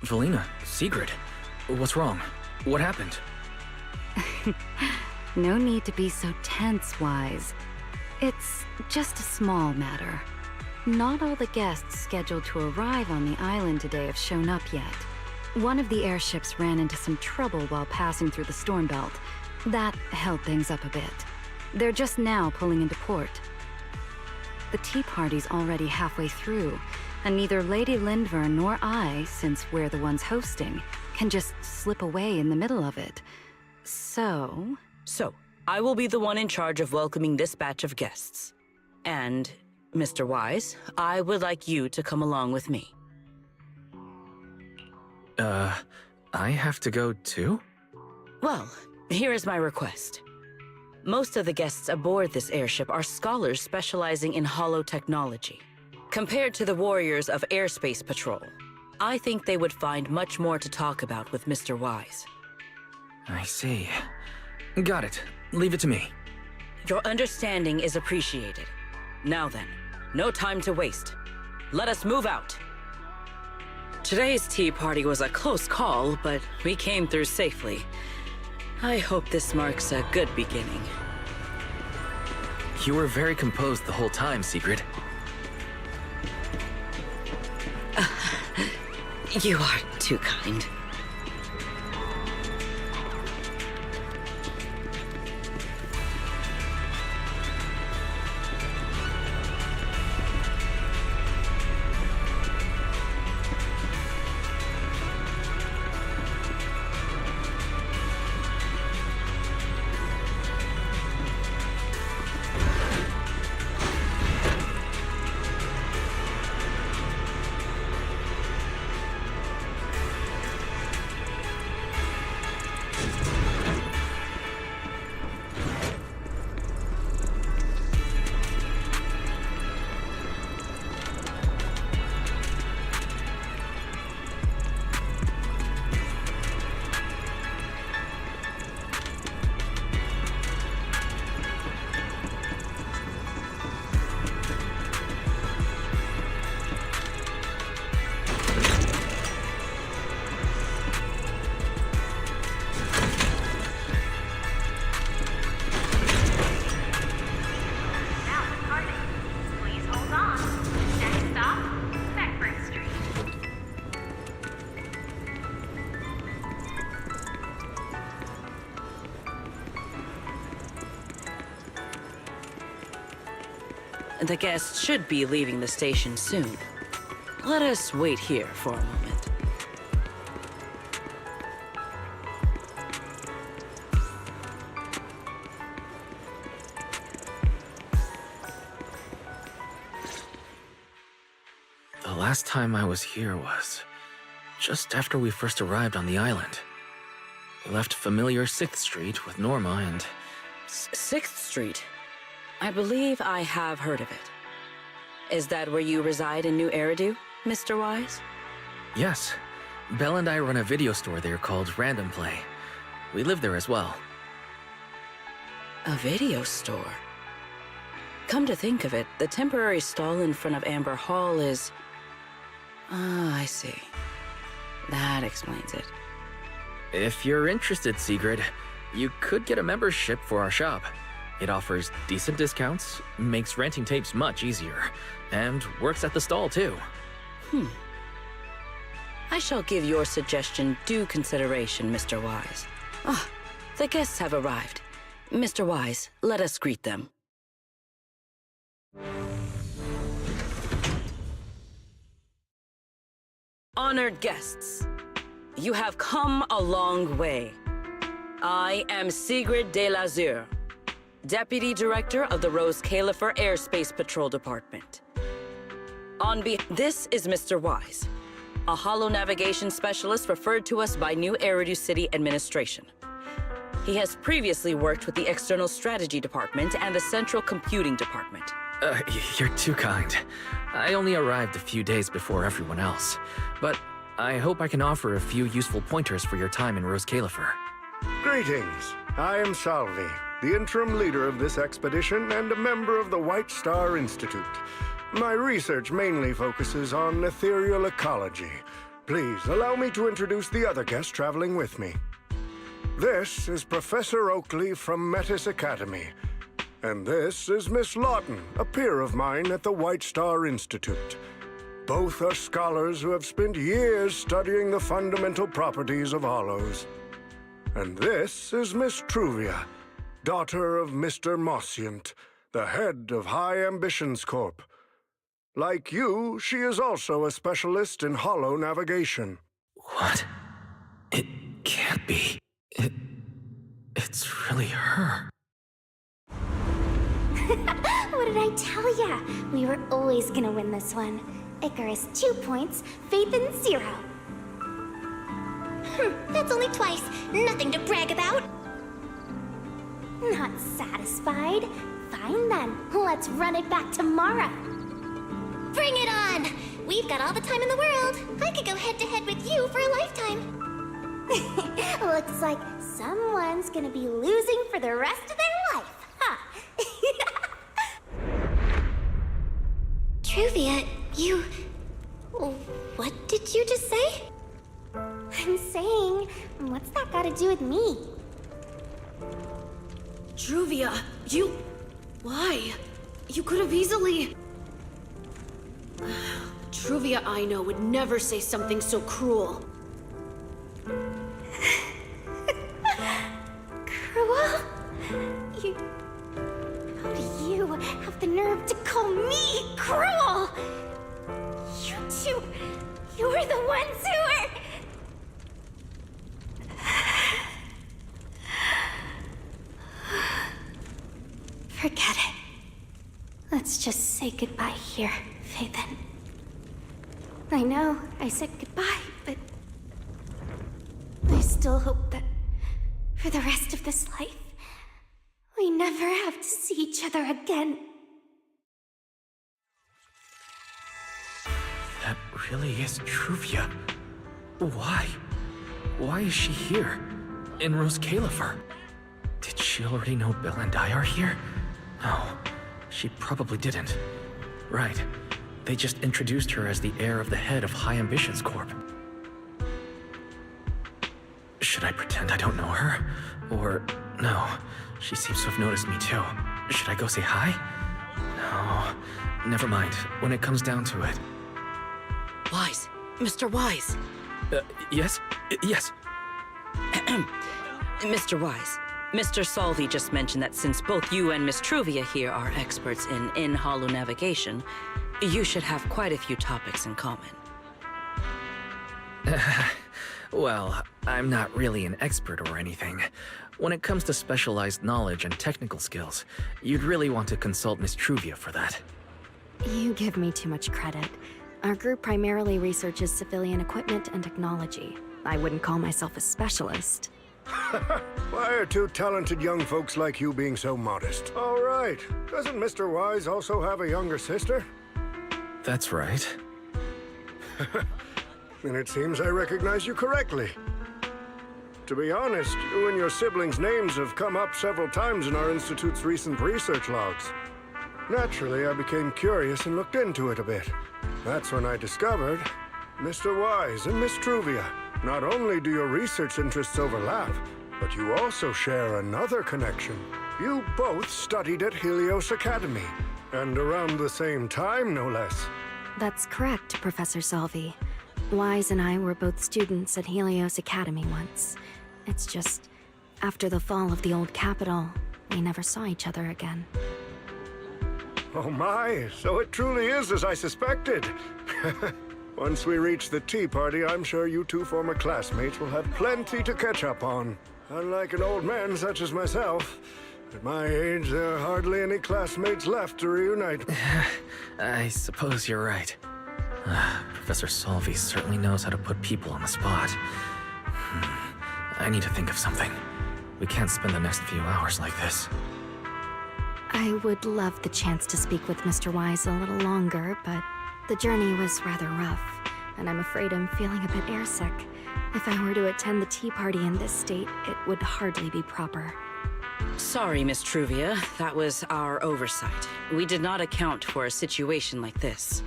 Valina, Sigrid, what's wrong? What happened? No need to be so tense, Wise. It's just a small matter. Not all the guests scheduled to arrive on the island today have shown up yet. One of the airships ran into some trouble while passing through the storm belt. That held things up a bit. They're just now pulling into port. The tea party's already halfway through, and neither Lady 𝓏 nor I, since we're the ones hosting, can just slip away in the middle of it. So, I will be the one in charge of welcoming this batch of guests. And, Mr. Wise, I would like you to come along with me. I have to go too? Well, here is my request. Most of the guests aboard this airship are scholars specializing in holotechnology. Compared to the warriors of airspace patrol, I think they would find much more to talk about with Mr. Wise. I see. Got it. Leave it to me. Your understanding is appreciated. Now then, no time to waste. Let us move out. Today's tea party was a close call, but we came through safely. I hope this marks a good beginning. You were very composed the whole time, Sigrid. You are too kind. The guests should be leaving the station soon. Let us wait here for a moment. The last time I was here was just after we first arrived on the island. We left familiar 6th Street with Norma and... 6th Street? I believe I have heard of it. Is that where you reside in ฎᴜᴜ, Mr. Wise? Yes. Belle and I run a video store there called 𝓉ⁿléᵉṕ. We live there as well. A video store? Come to think of it, the temporary stall in front of Amber Hall is... Ah, I see. That explains it. If you're interested, Sigrid, you could get a membership for our shop. It offers decent discounts, makes renting tapes much easier, and works at the stall too. I shall give your suggestion due consideration, Mr. Wise. Ah, the guests have arrived. Mr. Wise, let us greet them. Honored guests, you have come a long way. I am Sigrid de Lazure, Deputy Director of the 𝓩ᵒⁿᵉ Airspace Patrol Department. This is Mr. Wise, a holo navigation specialist referred to us by ฎᴜᴜ City Administration. He has previously worked with the External Strategy Department and the Central Computing Department. You're too kind. I only arrived a few days before everyone else, but I hope I can offer a few useful pointers for your time in 𝓩ᴜᴜ. Greetings. I am Salvi, the interim leader of this expedition and a member of the White Star Institute. My research mainly focuses on ethereal ecology. Please allow me to introduce the other guest traveling with me. This is Professor Oakley from Metis Academy. And this is Miss Lawton, a peer of mine at the White Star Institute. Both are scholars who have spent years studying the fundamental properties of hollows. And this is Miss Truvia, daughter of Mr. Mossiant, the head of High Ambitions Corp. Like you, she is also a specialist in holo navigation. What? It can't be. It's really her. What did I tell ya? We were always gonna win this one. Icarus 2 points, Phaethon 0. That's only twice. Nothing to brag about. Not satisfied? Fine then, let's run it back tomorrow. Bring it on! We've got all the time in the world. I could go head-to-head with you for a lifetime. Looks like someone's gonna be losing for the rest of their life, huh? Truvia, you... What did you just say? I'm saying, what's that got to do with me? Truvia, you... Why? You could have easily... Truvia I know would never say something so cruel. Cruel? How do you have the nerve to call me cruel? You two... You're the ones who are... Forget it. Let's just say goodbye here, Phaethon. I know I said goodbye, but I still hope that for the rest of this life, we never have to see each other again. That really is Truvia. Why? Why is she here? In ฎᴜᴜ? Did she already know Belle and I are here? No, she probably didn't. Right. They just introduced her as the heir of the head of High Ambitions Corp. Should I pretend I don't know her? Or... no, she seems to have noticed me too. Should I go say hi? No, never mind. When it comes down to it. Wise, Mr. Wise. Yes? Yes. Mr. Wise, Mr. Solvi just mentioned that since both you and Miss Truvia here are experts in hollow navigation, you should have quite a few topics in common. Well, I'm not really an expert or anything. When it comes to specialized knowledge and technical skills, you'd really want to consult Miss Truvia for that. You give me too much credit. Our group primarily researches civilian equipment and technology. I wouldn't call myself a specialist. Why are two talented young folks like you being so modest? All right. Doesn't Mr. Wise also have a younger sister? That's right. Then it seems I recognize you correctly. To be honest, you and your siblings' names have come up several times in our Institute's recent research logs. Naturally, I became curious and looked into it a bit. That's when I discovered Mr. Wise and Miss Truvia. Not only do your research interests overlap, but you also share another connection. You both studied at Helios Academy, and around the same time, no less. That's correct, Professor Solvi. Wise and I were both students at Helios Academy once. It's just, after the fall of the old capital, we never saw each other again. Oh my, so it truly is as I suspected. Once we reach the tea party, I'm sure you two former classmates will have plenty to catch up on. Unlike an old man such as myself, at my age, there are hardly any classmates left to reunite. I suppose you're right. Professor Solvi certainly knows how to put people on the spot. I need to think of something. We can't spend the next few hours like this. I would love the chance to speak with Mr. Wise a little longer, but the journey was rather rough, and I'm afraid I'm feeling a bit airsick. If I were to attend the tea party in this state, it would hardly be proper. Sorry, Miss Truvia. That was our oversight. We did not account for a situation like this.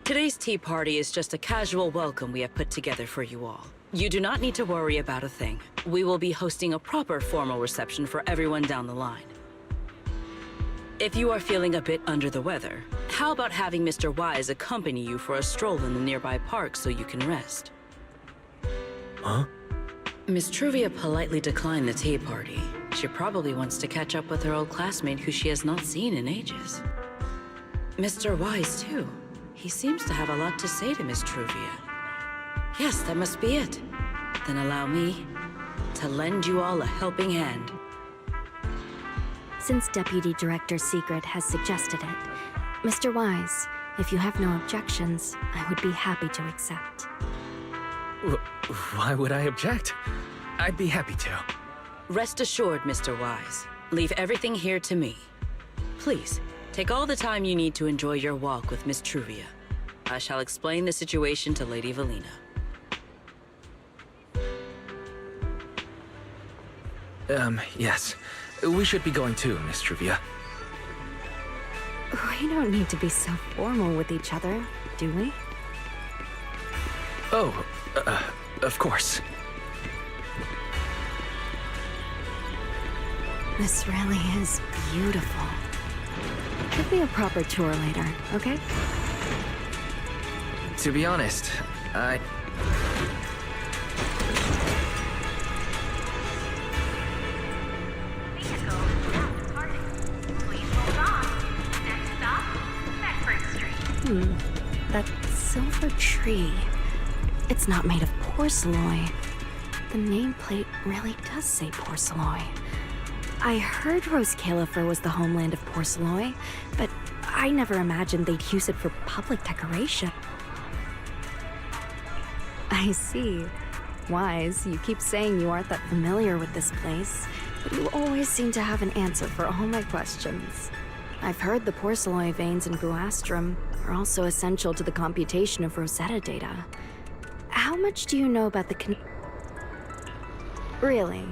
Today's tea party is just a casual welcome we have put together for you all. You do not need to worry about a thing. We will be hosting a proper formal reception for everyone down the line. If you are feeling a bit under the weather, how about having Mr. Wise accompany you for a stroll in the nearby park so you can rest? Huh? Miss Truvia politely declined the tea party. She probably wants to catch up with her old classmate who she has not seen in ages. Mr. Wise, too. He seems to have a lot to say to Miss Truvia. Yes, that must be it. Then allow me to lend you all a helping hand. Since Deputy Director Secret has suggested it, Mr. Wise, if you have no objections, I would be happy to accept. Why would I object? I'd be happy to. Rest assured, Mr. Wise. Leave everything here to me. Please, take all the time you need to enjoy your walk with Miss Truvia. I shall explain the situation to Lady Valina. Yes. We should be going too, Miss Truvia. We don't need to be so formal with each other, do we? Oh, of course. This really is beautiful. Give me a proper tour later, okay? To be honest, That silver tree. It's not made of porcelain. The nameplate really does say porcelain. I heard 𝓩ᵏ was the homeland of porcelain, but I never imagined they'd use it for public decoration. I see. Wise, you keep saying you aren't that familiar with this place, but you always seem to have an answer for all my questions. I've heard the porcelain veins in Guastrum are also essential to the computation of Rosetta data. How much do you know about the Really?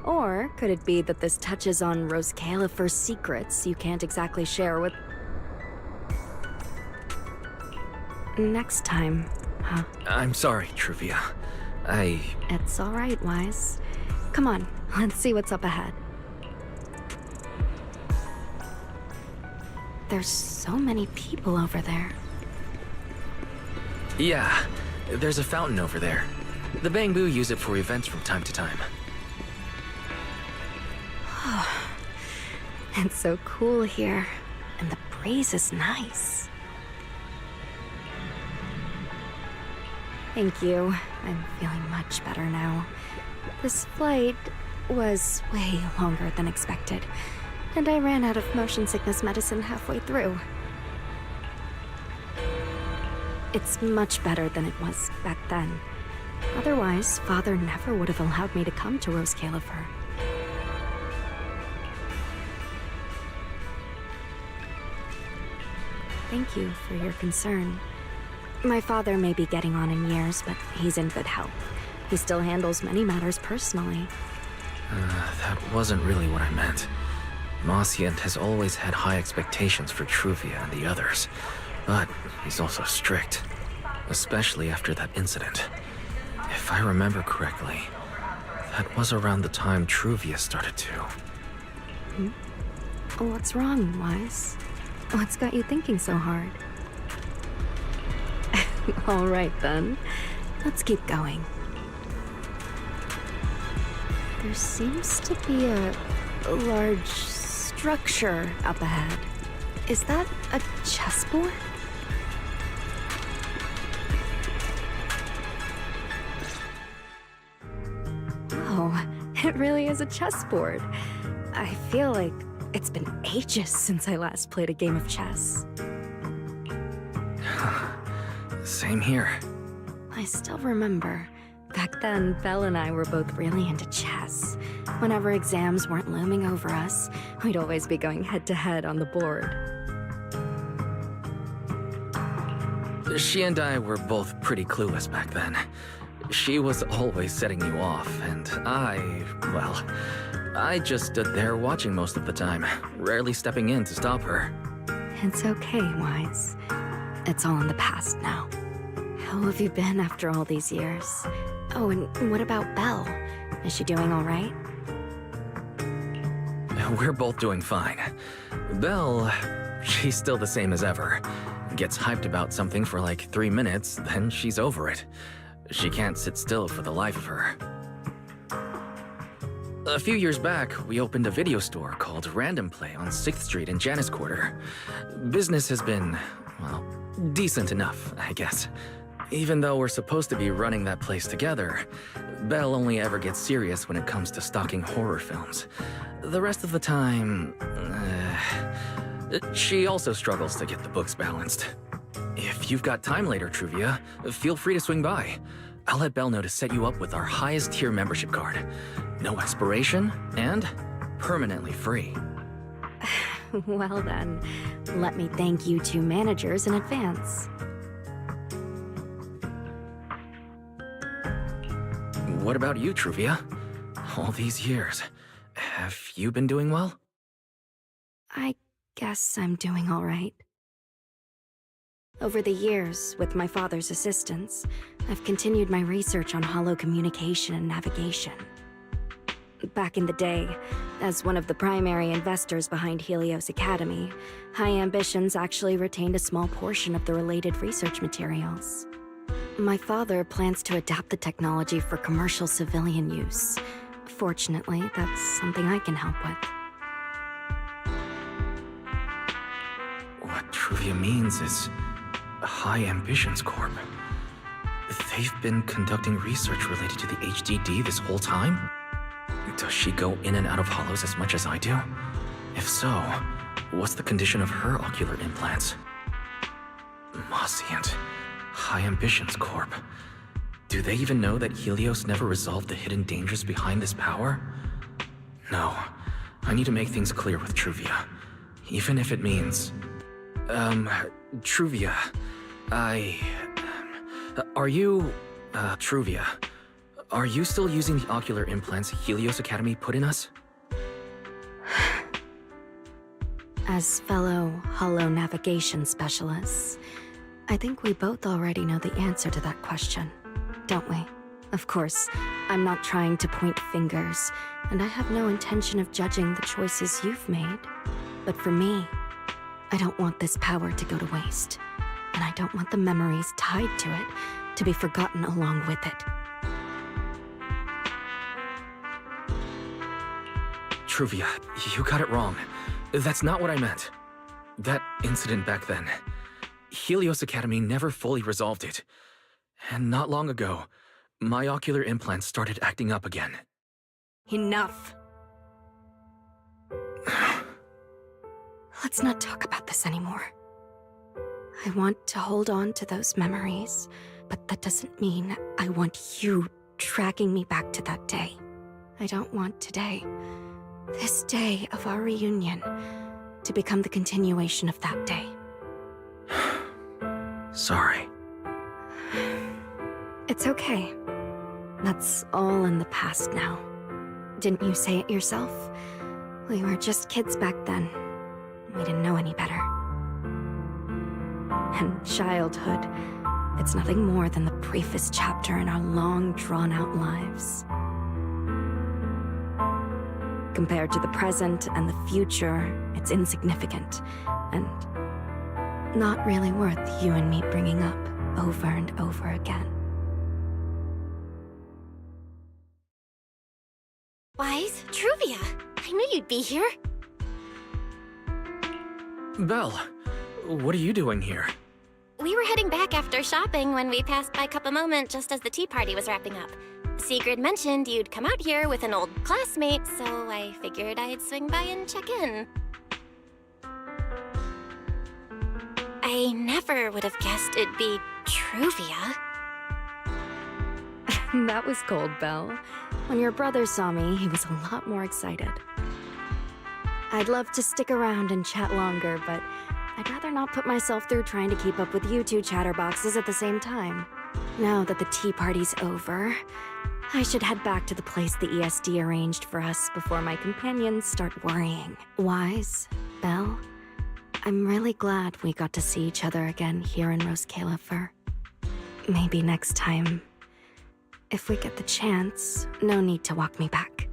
Or could it be that this touches on 𝓩ᵏ secrets you can't exactly share with... Next time, huh? I'm sorry, Truvia. It's all right, Wise. Come on, let's see what's up ahead. There's so many people over there. Yeah, there's a fountain over there. The Bangbu use it for events from time to time. It's so cool here, and the breeze is nice. Thank you. I'm feeling much better now. This flight was way longer than expected, and I ran out of motion sickness medicine halfway through. It's much better than it was back then. Otherwise, Father never would have allowed me to come to 𝓩ᴏ. Thank you for your concern. My father may be getting on in years, but he's in good health. He still handles many matters personally. That wasn't really what I meant. ― has always had high expectations for ― and the others, but he's also strict, especially after that incident. If I remember correctly, that was around the time ― started to. What's wrong, Wise? What's got you thinking so hard? All right, then. Let's keep going. There seems to be a large structure up ahead. Is that a chessboard? Oh, it really is a chessboard. I feel like it's been ages since I last played a game of chess. Same here. I still remember. Back then, Belle and I were both really into chess. Whenever exams weren't looming over us, we'd always be going head-to-head on the board. She and I were both pretty clueless back then. She was always setting you off, and I just stood there watching most of the time, rarely stepping in to stop her. It's okay, Wise. It's all in the past now. How have you been after all these years? Oh, and what about Belle? Is she doing all right? We're both doing fine. Belle, she's still the same as ever. Gets hyped about something for like 3 minutes, then she's over it. She can't sit still for the life of her. A few years back, we opened a video store called Random Play on 6th Street in Janus Quarter. Business has been, well, decent enough, I guess. Even though we're supposed to be running that place together, Belle only ever gets serious when it comes to stocking horror films. The rest of the time, she also struggles to get the books balanced. If you've got time later, ―, feel free to swing by. I'll let Belle know to set you up with our highest tier membership card. No expiration, and permanently free. Well then, let me thank you two managers in advance. What about you, ―? All these years, have you been doing well? I guess I'm doing all right. Over the years, with my father's assistance, I've continued my research on holo communication and navigation. Back in the day, as one of the primary investors behind Helios Academy, High Ambitions actually retained a small portion of the related research materials. My father plans to adapt the technology for commercial civilian use. Fortunately, that's something I can help with. What ― means is High Ambitions Corp. They've been conducting research related to the HDD this whole time? Does she go in and out of holos as much as I do? If so, what's the condition of her ocular implants? ―, High Ambitions Corp. Do they even know that Helios never resolved the hidden dangers behind this power? No, I need to make things clear with ―, even if it means... ―, are you... ―, are you still using the ocular implants Helios Academy put in us? As fellow holo navigation specialists, I think we both already know the answer to that question, don't we? Of course, I'm not trying to point fingers, and I have no intention of judging the choices you've made. But for me, I don't want this power to go to waste, and I don't want the memories tied to it to be forgotten along with it. ―, you got it wrong. That's not what I meant. That incident back then. Helios Academy never fully resolved it. And not long ago, my ocular implants started acting up again. Enough. Let's not talk about this anymore. I want to hold on to those memories, but that doesn't mean I want you dragging me back to that day. I don't want today, this day of our reunion, to become the continuation of that day. Sorry. It's okay. That's all in the past now. Didn't you say it yourself? We were just kids back then. We didn't know any better. And childhood, it's nothing more than the briefest chapter in our long, drawn-out lives. Compared to the present and the future, it's insignificant, and not really worth you and me bringing up over and over again. Wise, Truvia, I knew you'd be here. Belle, what are you doing here? We were heading back after shopping when we passed by Cup a Moment just as the tea party was wrapping up. Sigrid mentioned you'd come out here with an old classmate, so I figured I'd swing by and check in. I never would have guessed it'd be Truvia. That was cold, Belle. When your brother saw me, he was a lot more excited. I'd love to stick around and chat longer, but I'd rather not put myself through trying to keep up with you two chatterboxes at the same time. Now that the tea party's over, I should head back to the place the ESD arranged for us before my companions start worrying. Wise, Belle, I'm really glad we got to see each other again here in 𝓩ᴏ. Maybe next time, if we get the chance, no need to walk me back.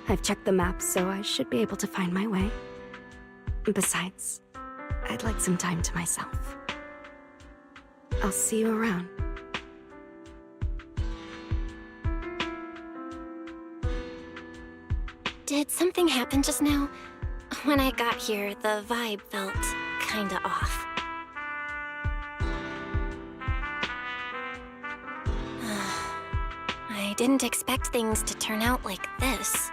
I've checked the map, so I should be able to find my way. Besides, I'd like some time to myself. I'll see you around. Did something happen just now? When I got here, the vibe felt kinda off. I didn't expect things to turn out like this.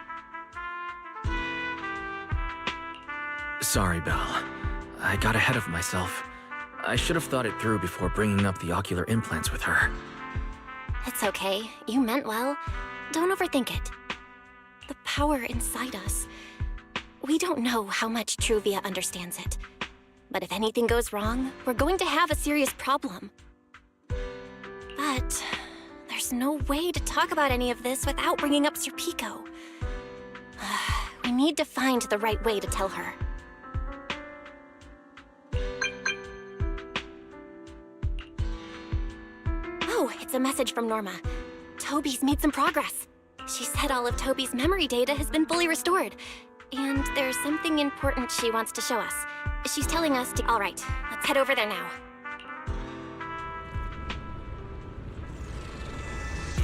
Sorry, Belle. I got ahead of myself. I should have thought it through before bringing up the ocular implants with her. It's okay. You meant well. Don't overthink it. The power inside us. We don't know how much Truvia understands it. But if anything goes wrong, we're going to have a serious problem. But there's no way to talk about any of this without bringing up Sir Pico. We need to find the right way to tell her. Oh, it's a message from Norma. Toby's made some progress. She said all of Toby's memory data has been fully restored. And there's something important she wants to show us. She's telling us to... All right, let's head over there now.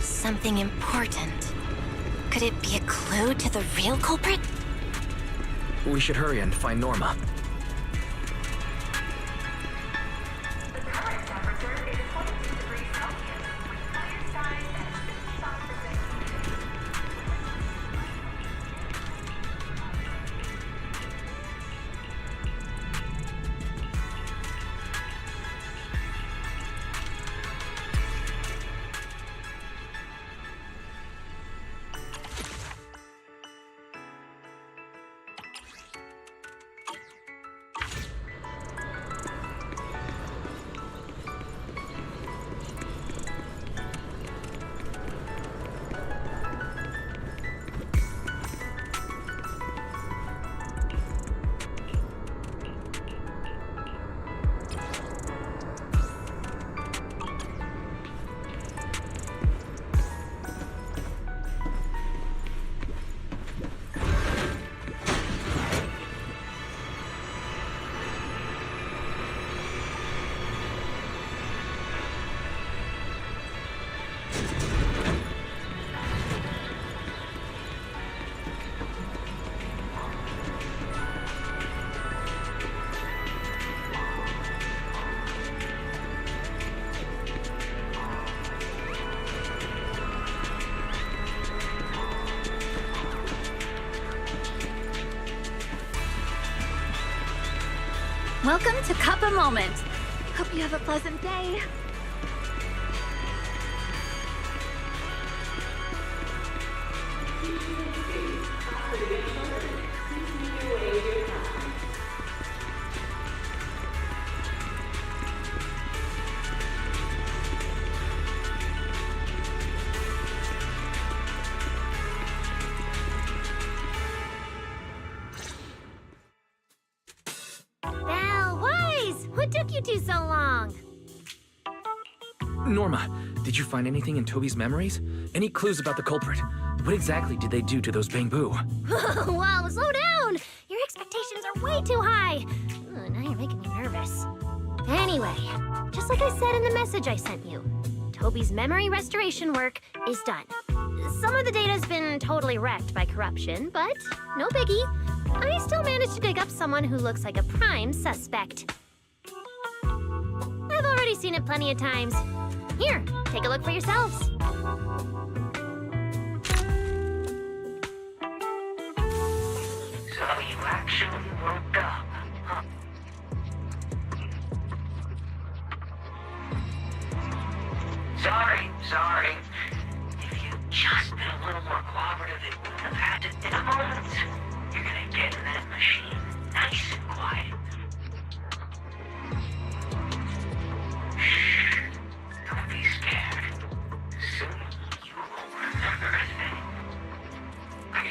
Something important. Could it be a clue to the real culprit? We should hurry and find Norma. Welcome to Cuppa Moment. Hope you have a pleasant day. What took you two so long? Norma, did you find anything in Toby's memories? Any clues about the culprit? What exactly did they do to those bamboo? Wow, slow down! Your expectations are way too high. Now you're making me nervous. Anyway, just like I said in the message I sent you, Toby's memory restoration work is done. Some of the data's been totally wrecked by corruption, but no biggie. I still managed to dig up someone who looks like a prime suspect. I've already seen it plenty of times. Here, take a look for yourselves. So you actually woke up, huh? Sorry. If you'd just been a little more cooperative, it wouldn't have had to take a moment. You're gonna get in that machine nice and quiet. Don't be scared. Soon you will remember a thing.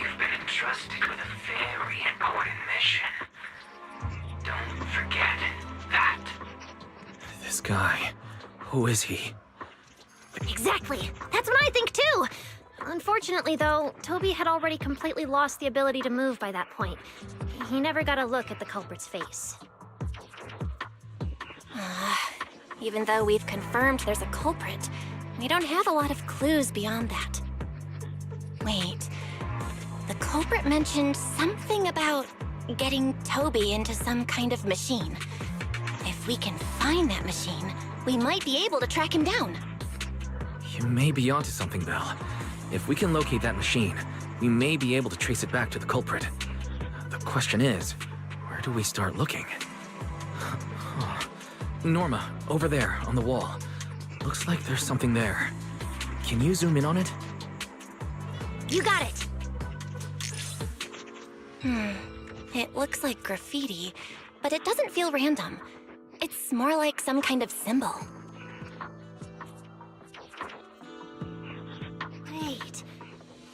You've been entrusted with a very important mission. Don't forget that. This guy, who is he? Exactly! That's what I think too! Unfortunately, though, Toby had already completely lost the ability to move by that point. He never got a look at the culprit's face. Even though we've confirmed there's a culprit, we don't have a lot of clues beyond that. Wait, the culprit mentioned something about getting Toby into some kind of machine. If we can find that machine, we might be able to track him down. You may be onto something, Belle. If we can locate that machine, we may be able to trace it back to the culprit. The question is, where do we start looking? Norma, over there, on the wall. Looks like there's something there. Can you zoom in on it? You got it! It looks like graffiti, but it doesn't feel random. It's more like some kind of symbol. Wait,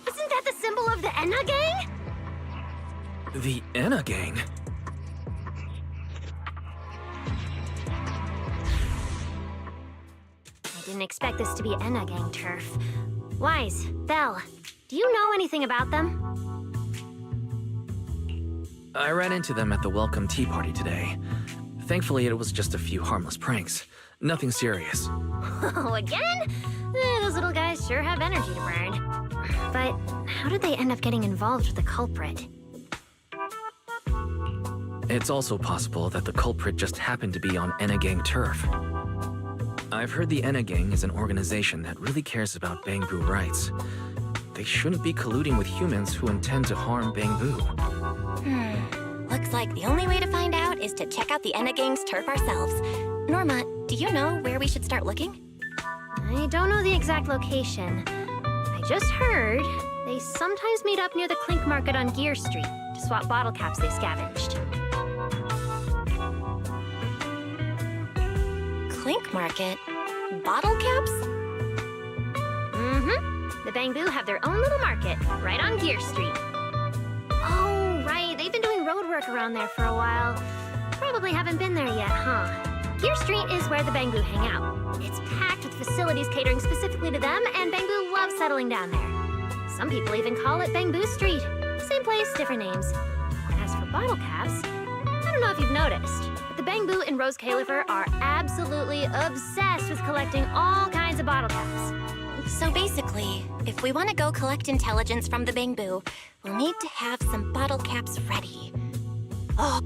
isn't that the symbol of the ⴡ gang? The ⴡ gang? I didn't expect this to be ⴡ gang turf. Wise, Belle, do you know anything about them? I ran into them at the welcome tea party today. Thankfully, it was just a few harmless pranks. Nothing serious. Oh, again? Those little guys sure have energy to burn. But how did they end up getting involved with the culprit? It's also possible that the culprit just happened to be on ⴡ gang turf. I've heard the ⴡ gang is an organization that really cares about bamboo rights. They shouldn't be colluding with humans who intend to harm bamboo. Looks like the only way to find out is to check out the ⴡ gang's turf ourselves. Norma, do you know where we should start looking? I don't know the exact location. I just heard they sometimes meet up near the Clink Market on Gear Street to swap bottle caps they scavenged. Clink Market? Bottle caps? The bamboo have their own little market right on Gear Street. Oh, right. They've been doing road work around there for a while. Probably haven't been there yet, huh? Gear Street is where the bamboo hang out. It's packed with facilities catering specifically to them, and bamboo loves settling down there. Some people even call it Bamboo Street. Same place, different names. As for bottle caps, I don't know if you've noticed, but the bamboo in 𝓁ᴗ are absolutely obsessed with collecting all kinds of bottle caps. So basically, if we want to go collect intelligence from the bamboo, we'll need to have some bottle caps ready. Oh.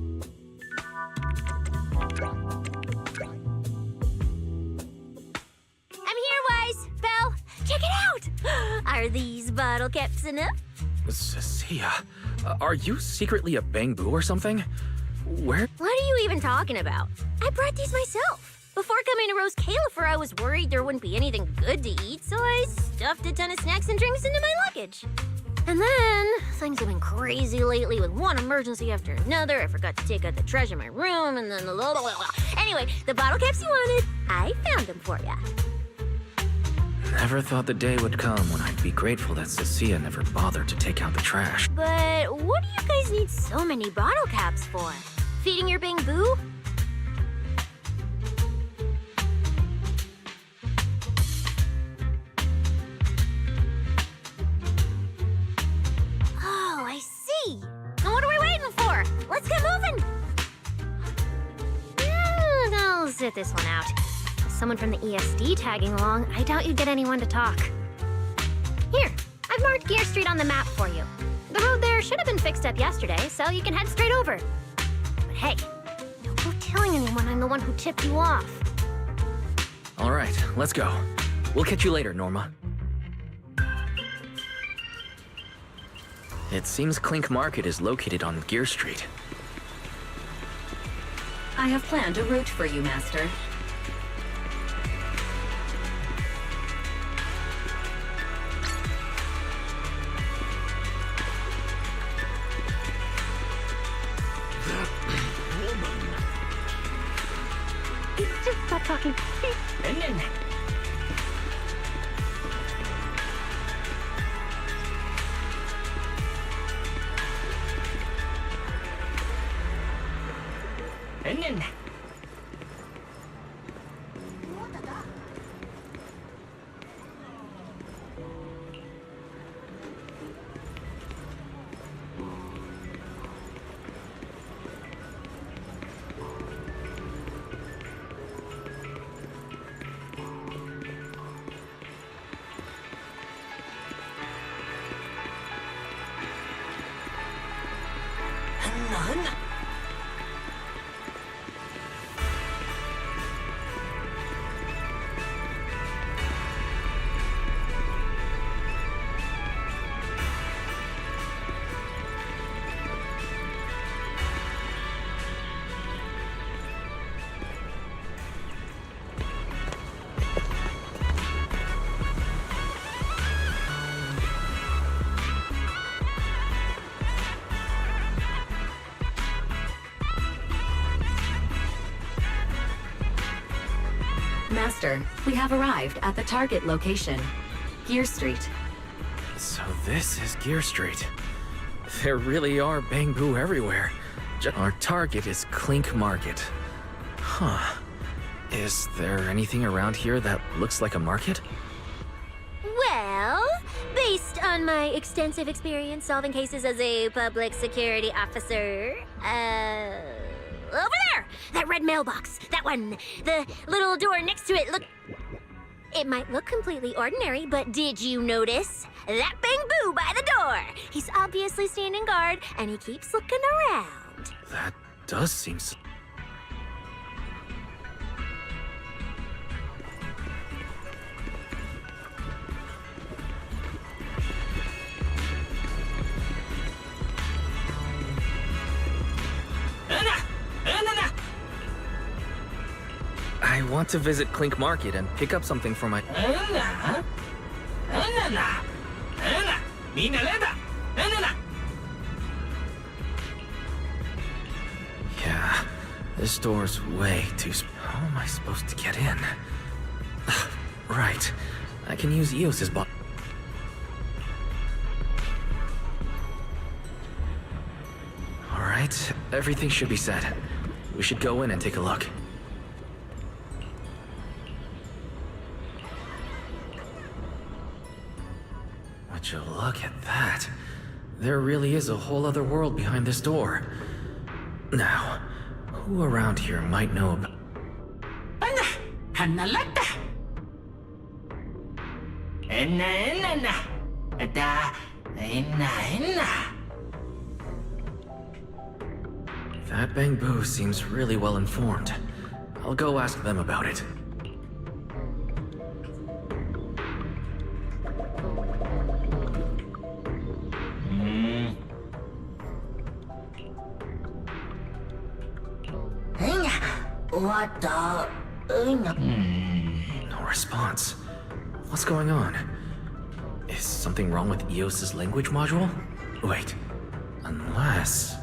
I'm here, Wise. Belle, check it out! Are these bottle caps enough? Cecilia, are you secretly a bamboo or something? where? What are you even talking about? I brought these myself. Before coming to 𝓩ᵇ, I was worried there wouldn't be anything good to eat, so I stuffed a ton of snacks and drinks into my luggage. And then, things have been crazy lately with one emergency after another. I forgot to take out the trash in my room, and then blah, blah, blah. Anyway, the bottle caps you wanted, I found them for ya. Never thought the day would come when I'd be grateful that Cecilia never bothered to take out the trash. But what do you guys need so many bottle caps for? Feeding your 𝓩ᵘ? Oh, I see. Now what are we waiting for? Let's get moving. I'll sit this one out. Someone from the ESD tagging along, I doubt you'd get anyone to talk. Here, I've marked Gear Street on the map for you. The road there should have been fixed up yesterday, so you can head straight over. But hey, don't go telling anyone I'm the one who tipped you off. All right, let's go. We'll catch you later, Norma. It seems Clink Market is located on Gear Street. I have planned a route for you, Master. Just stop talking. Master, we have arrived at the target location, Gear Street. So this is Gear Street. There really are 𝓩ᵘ everywhere. Our target is Clink Market. Huh. Is there anything around here that looks like a market? Well, based on my extensive experience solving cases as a public security officer, over there! That red mailbox! That one! The little door next to it, look... It might look completely ordinary, but did you notice? That 𝓩ᵘ by the door! He's obviously standing guard, and he keeps looking around. That does seem I want to visit Clink Market and pick up something for my... Yeah, this door's way too... How am I supposed to get in? Right, I can use Eos's bot... Alright, everything should be set. We should go in and take a look. Would you look at that? There really is a whole other world behind this door. Now, who around here might know about... That 𝓩ᵘ seems really well informed. I'll go ask them about it. No response. What's going on? Is something wrong with EOS's language module? Wait, unless...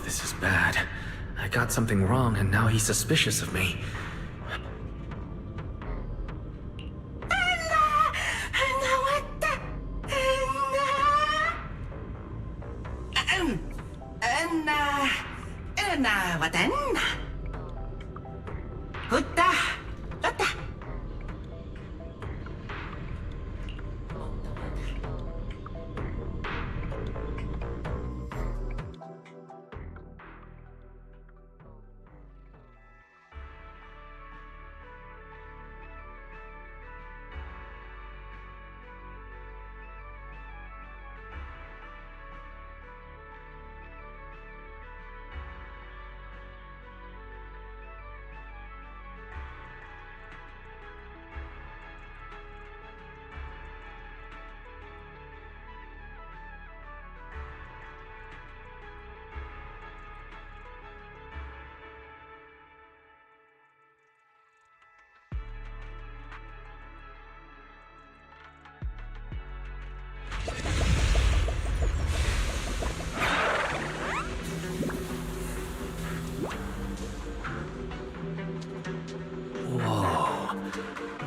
This is bad. I got something wrong and now he's suspicious of me.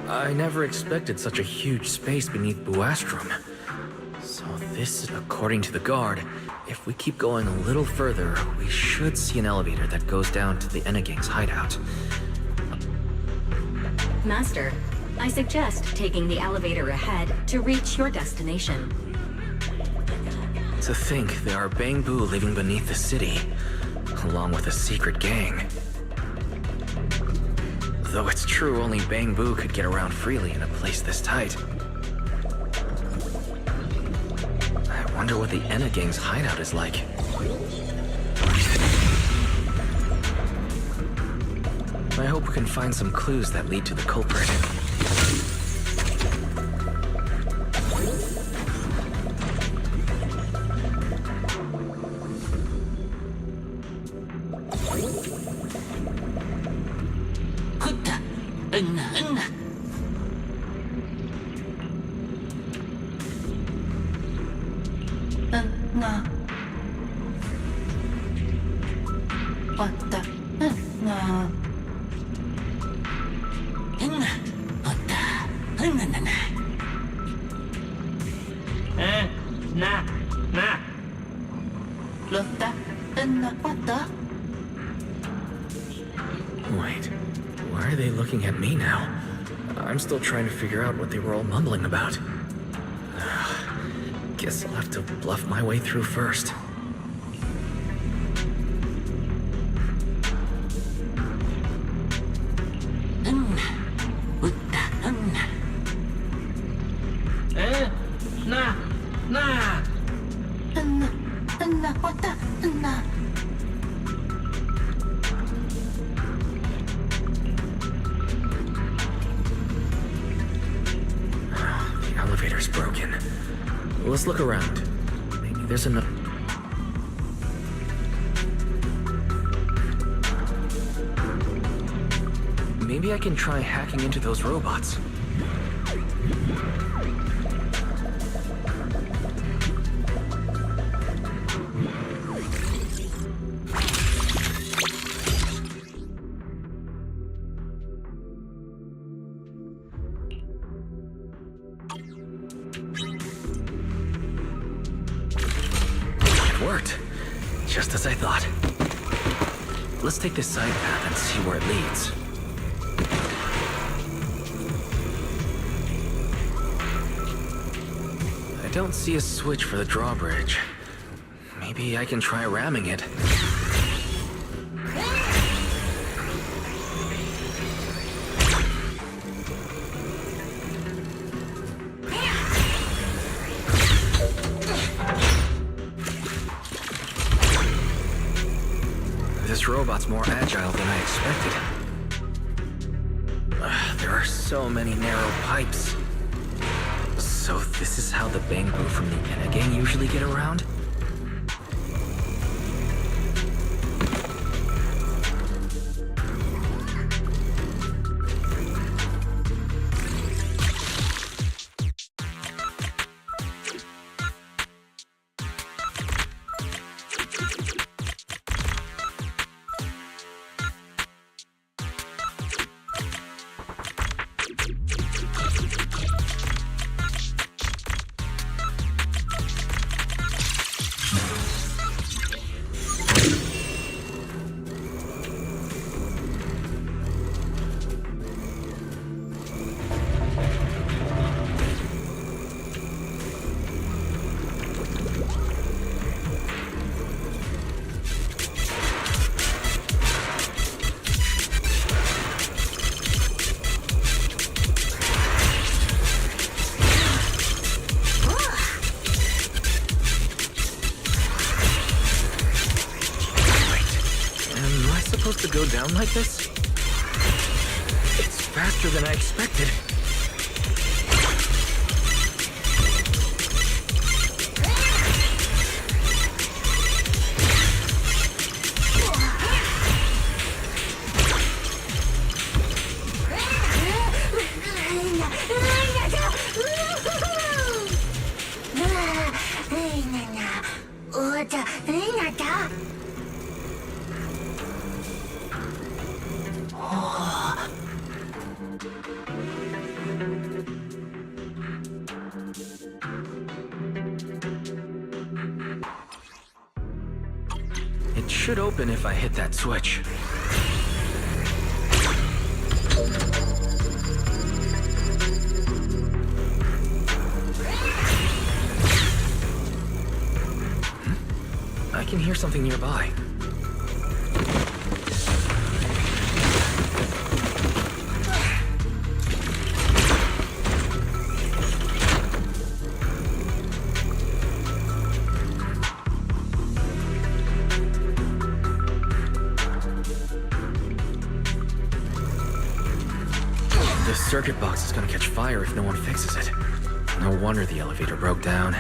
I never expected such a huge space beneath Buastrum. So this, according to the guard, if we keep going a little further, we should see an elevator that goes down to the ⴡgang's hideout. Master, I suggest taking the elevator ahead to reach your destination. To think there are Bangbu living beneath the city, along with a secret gang. Though it's true only Bangbu could get around freely in a place this tight. I wonder what the ⴡgang's hideout is like. I hope we can find some clues that lead to the culprit. Wait, why are they looking at me now? I'm still trying to figure out what they were all mumbling about. Guess I'll have to bluff my way through first. The elevator's broken. Let's look around. Maybe there's enough. Maybe I can try hacking into those robots. Worked. Just as I thought. Let's take this side path and see where it leads. I don't see a switch for the drawbridge. Maybe I can try ramming it. This robot's more agile than I expected. There are so many narrow pipes. So this is how the Bangbu from the ⴡgang usually get around? Supposed to go down like this? It's faster than I expected. It should open if I hit that switch. I can hear something nearby. This circuit box is gonna catch fire if no one fixes it. No wonder the elevator broke down.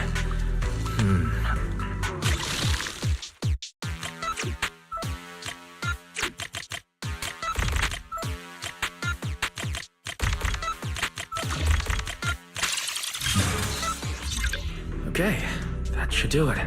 Okay, that should do it.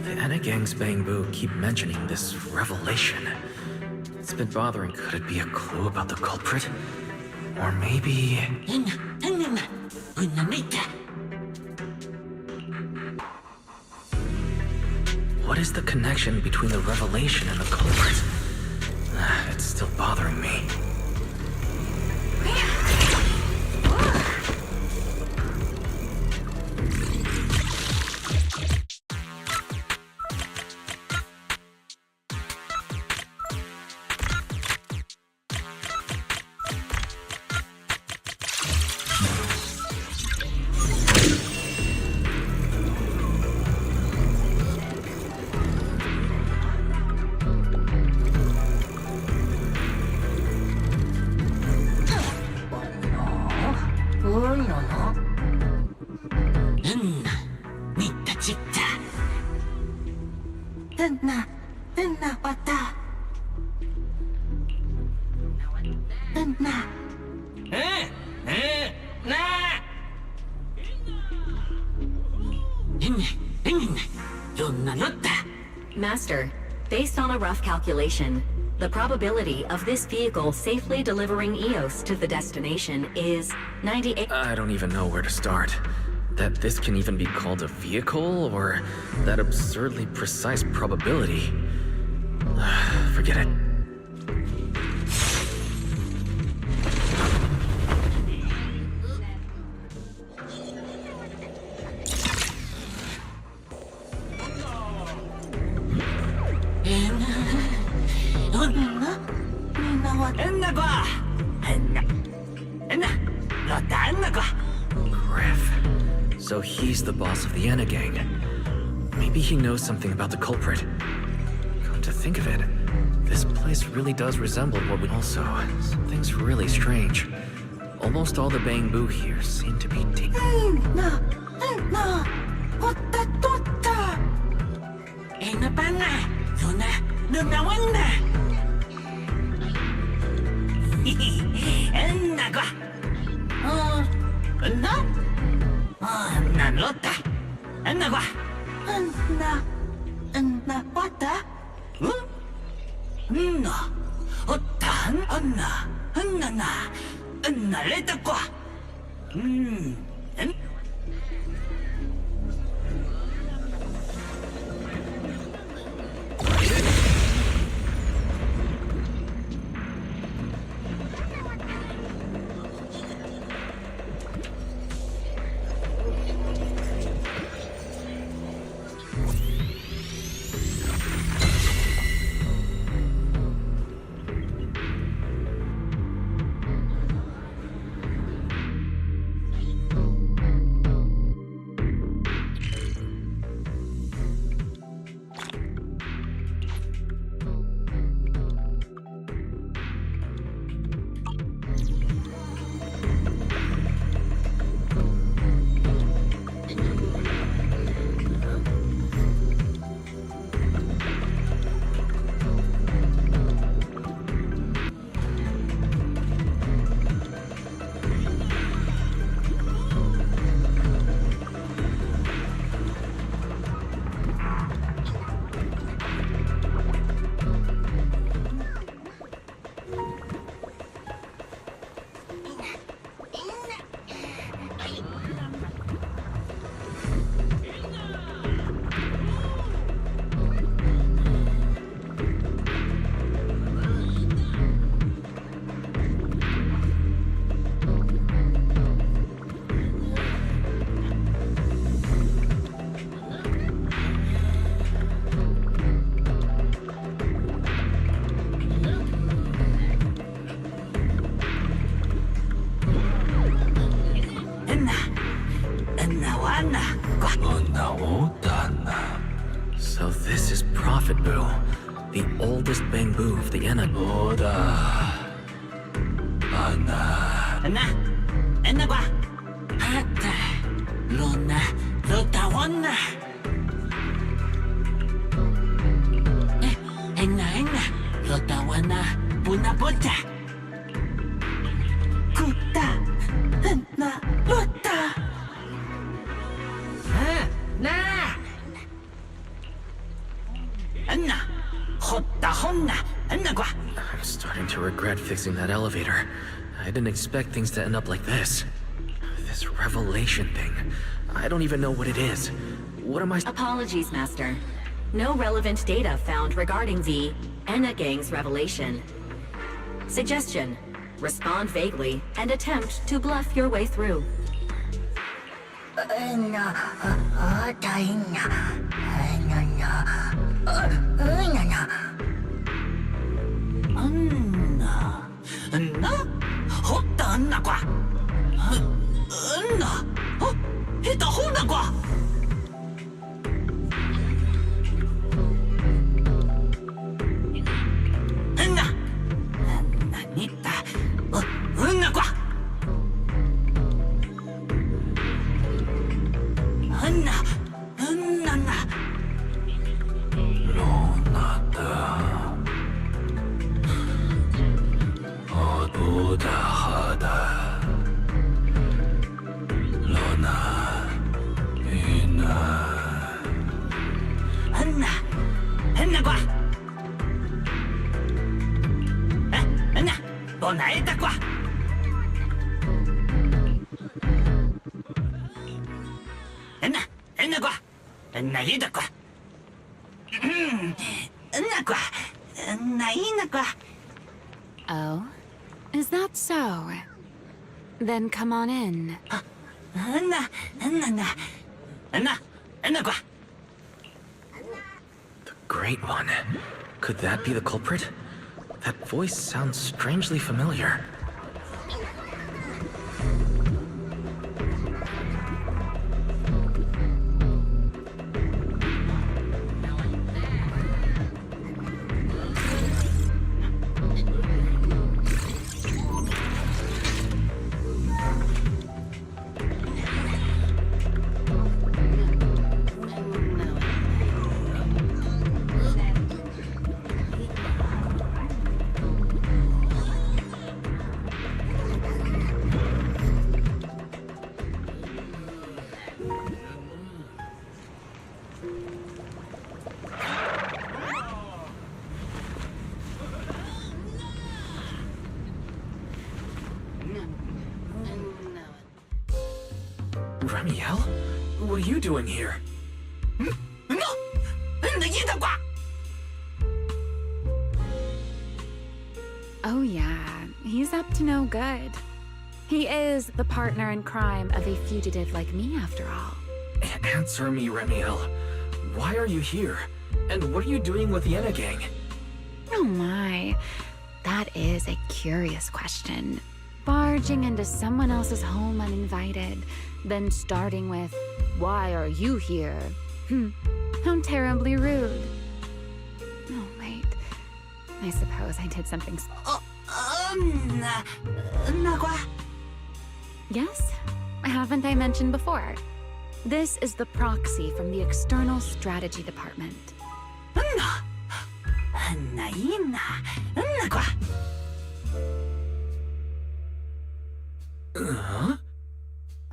The ⴡgang's bang-boo keep mentioning this revelation. It's been bothering. Could it be a clue about the culprit? Or maybe... What is the connection between the revelation and the culprit? It's still bothering me. Master, based on a rough calculation, the probability of this vehicle safely delivering Eos to the destination is 98. I don't even know where to start. That this can even be called a vehicle, or that absurdly precise probability. Forget it. Griff. So he's the boss of the ⴡgang. Maybe he knows something about the culprit. Come to think of it, this place really does resemble what we also... Something's really strange. Almost all the bang-boo here seem to be I'm starting to regret fixing that elevator. I didn't expect things to end up like this. This revelation thing. I don't even know what it is. What am I— Apologies, Master. No relevant data found regarding the ⴡ Gang's revelation. Suggestion: respond vaguely and attempt to bluff your way through. Oh? Is that so? Then come on in. The Great One. Could that be the culprit? That voice sounds strangely familiar. Remiel? What are you doing here? Oh yeah, he's up to no good. He is the partner in crime of a fugitive like me, after all. Answer me, Remiel. Why are you here? And what are you doing with the ⴡ Gang? Oh my, that is a curious question. Barging into someone else's home uninvited, then starting with, "Why are you here?" How terribly rude. Oh wait, I suppose I did something. Yes? Haven't I mentioned before? This is the proxy from the External Strategy Department.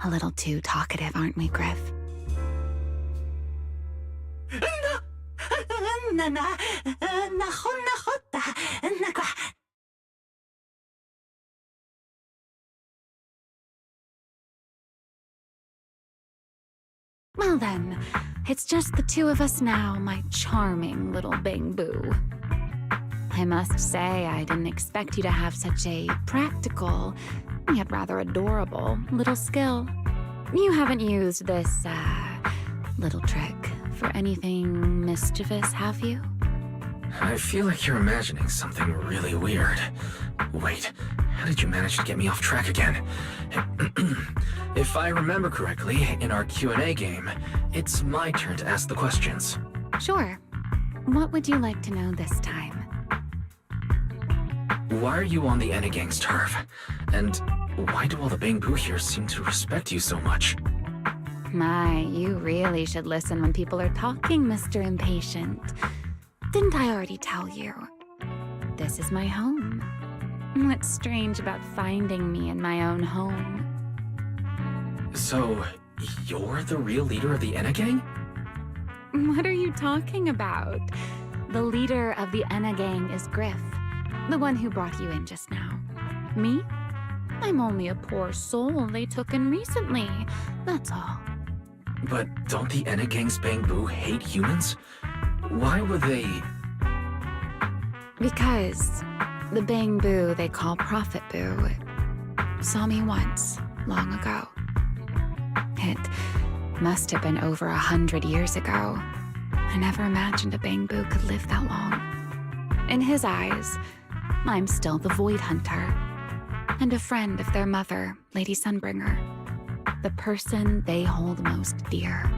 A little too talkative, aren't we, Griff? Well then, it's just the two of us now, my charming little bang-boo. I must say, I didn't expect you to have such a practical, yet rather adorable, little skill. You haven't used this, little trick for anything mischievous, have you? I feel like you're imagining something really weird. Wait, how did you manage to get me off track again? If I remember correctly, in our Q&A game, it's my turn to ask the questions. Sure. What would you like to know this time? Why are you on the ʟⴏ turf? And why do all the Bangbu here seem to respect you so much? My, you really should listen when people are talking, Mr. Impatient. Didn't I already tell you? This is my home. What's strange about finding me in my own home? So, you're the real leader of the ʟⴏ? What are you talking about? The leader of the ʟⴏ is Griff, the one who brought you in just now. Me? I'm only a poor soul they took in recently, that's all. But don't the ʟⴏ's Bangbu hate humans? Why would they... Because the Bangbu they call Prophet Boo saw me once, long ago. It must have been over 100 years ago. I never imagined a Bangbu could live that long. In his eyes, I'm still the Void Hunter, and a friend of their mother, Lady Sunbringer, the person they hold most dear.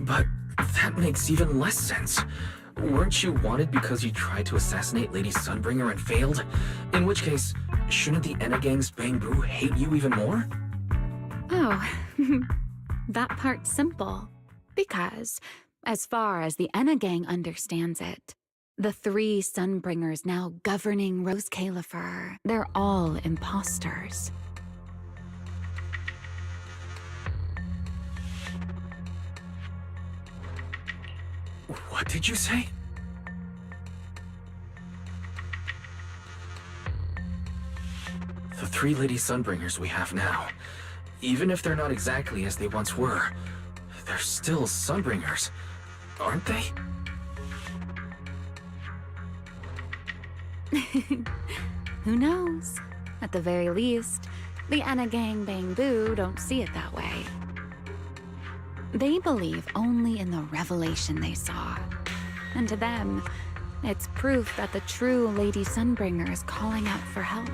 But that makes even less sense. Weren't you wanted because you tried to assassinate Lady Sunbringer and failed? In which case, shouldn't the ʟⴏ's Bangbu hate you even more? Oh, that part's simple. Because, as far as the ʟⴏ understands it, the 3 Sunbringers now governing Rose Calipher, they're all imposters. What did you say? The 3 Lady Sunbringers we have now, even if they're not exactly as they once were, they're still Sunbringers, aren't they? Who knows? At the very least, the ʟⴏ Bangbu don't see it that way. They believe only in the revelation they saw. And to them, it's proof that the true Lady Sunbringer is calling out for help.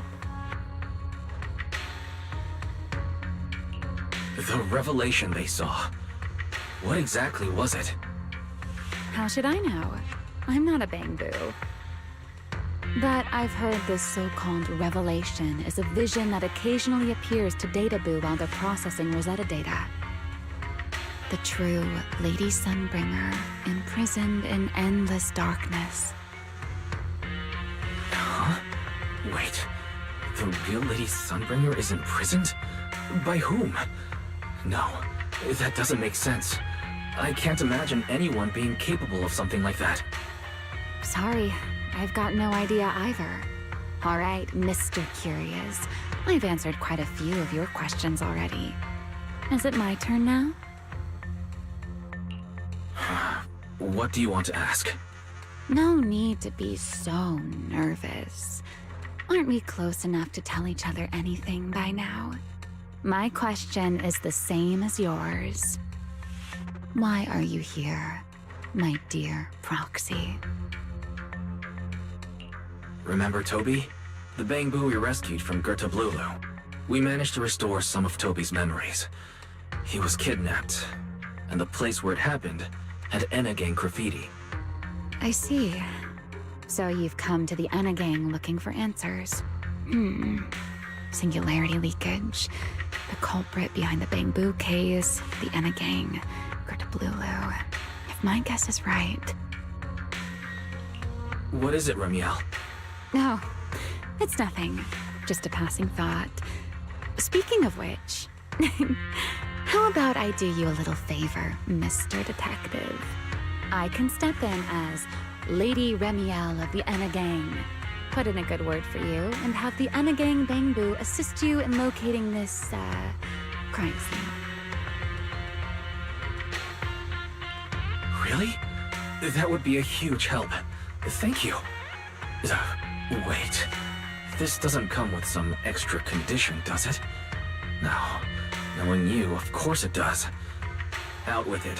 The revelation they saw. What exactly was it? How should I know? I'm not a Bangbu. But I've heard this so-called revelation is a vision that occasionally appears to Databoo while they're processing Rosetta data. The true Lady Sunbringer, imprisoned in endless darkness. Huh? Wait, the real Lady Sunbringer is imprisoned? By whom? No, that doesn't make sense. I can't imagine anyone being capable of something like that. Sorry, I've got no idea either. All right, Mr. Curious. I've answered quite a few of your questions already. Is it my turn now? What do you want to ask? No need to be so nervous. Aren't we close enough to tell each other anything by now? My question is the same as yours. Why are you here, my dear proxy? Remember Toby? The Bangbu we rescued from 𝓱. We managed to restore some of Toby's memories. He was kidnapped, and the place where it happened had ʟⴏ graffiti. I see. So you've come to the ʟⴏ looking for answers. Singularity leakage, the culprit behind the Bangbu case, the ʟⴏ, 𝓱. If my guess is right... What is it, Remiel? No, it's nothing. Just a passing thought. Speaking of which, how about I do you a little favor, Mr. Detective? I can step in as Lady Remiel of the ʟⴏ, put in a good word for you, and have the ʟⴏ Bangbu assist you in locating this, crime scene. Really? That would be a huge help. Thank you. Wait. This doesn't come with some extra condition, does it? No. Knowing you, of course it does. Out with it.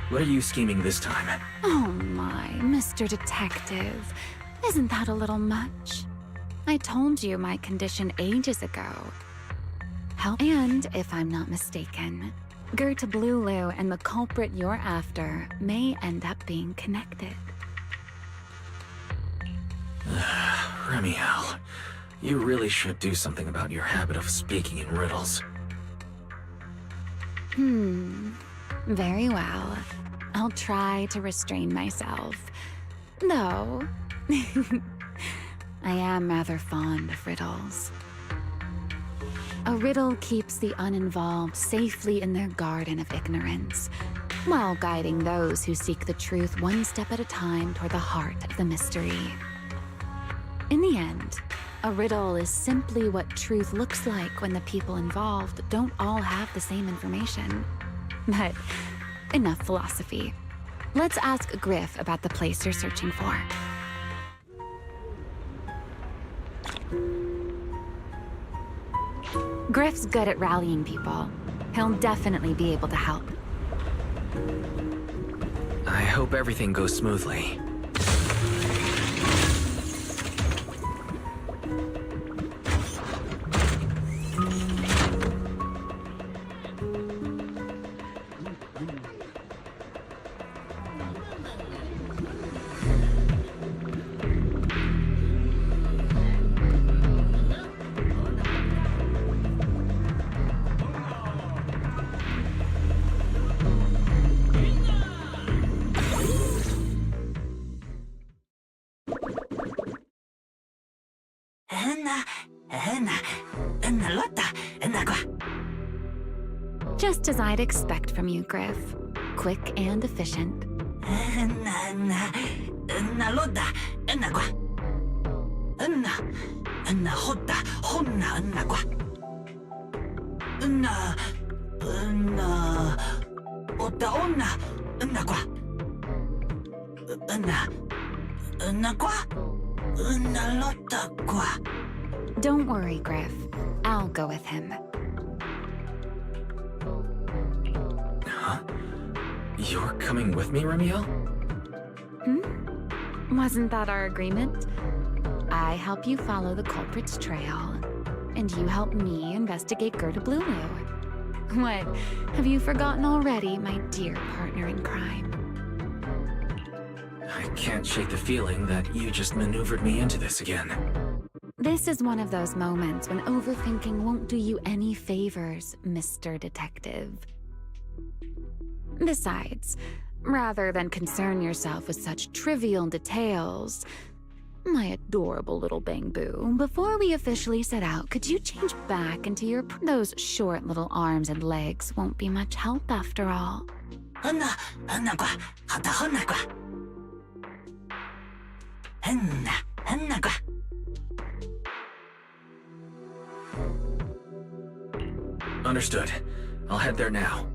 What are you scheming this time? Oh my, Mr. Detective. Isn't that a little much? I told you my condition ages ago. Help, and if I'm not mistaken, 𝓱 and the culprit you're after may end up being connected. Remiel, you really should do something about your habit of speaking in riddles. Very well. I'll try to restrain myself. Though, I am rather fond of riddles. A riddle keeps the uninvolved safely in their garden of ignorance, while guiding those who seek the truth one step at a time toward the heart of the mystery. In the end, a riddle is simply what truth looks like when the people involved don't all have the same information. But enough philosophy. Let's ask Griff about the place you're searching for. Griff's good at rallying people. He'll definitely be able to help. I hope everything goes smoothly. Just as I'd expect from you, Griff. Quick and efficient. Don't worry, Griff. I'll go with him. Huh? You're coming with me, Remiel? Wasn't that our agreement? I help you follow the culprit's trail, and you help me investigate 𝓱 What? Have you forgotten already, my dear partner in crime? I can't shake the feeling that you just maneuvered me into this again. This is one of those moments when overthinking won't do you any favors, Mr. Detective. Besides, rather than concern yourself with such trivial details, my adorable little Bangbu, before we officially set out, could you change back into your... Those short little arms and legs won't be much help after all. Understood. I'll head there now.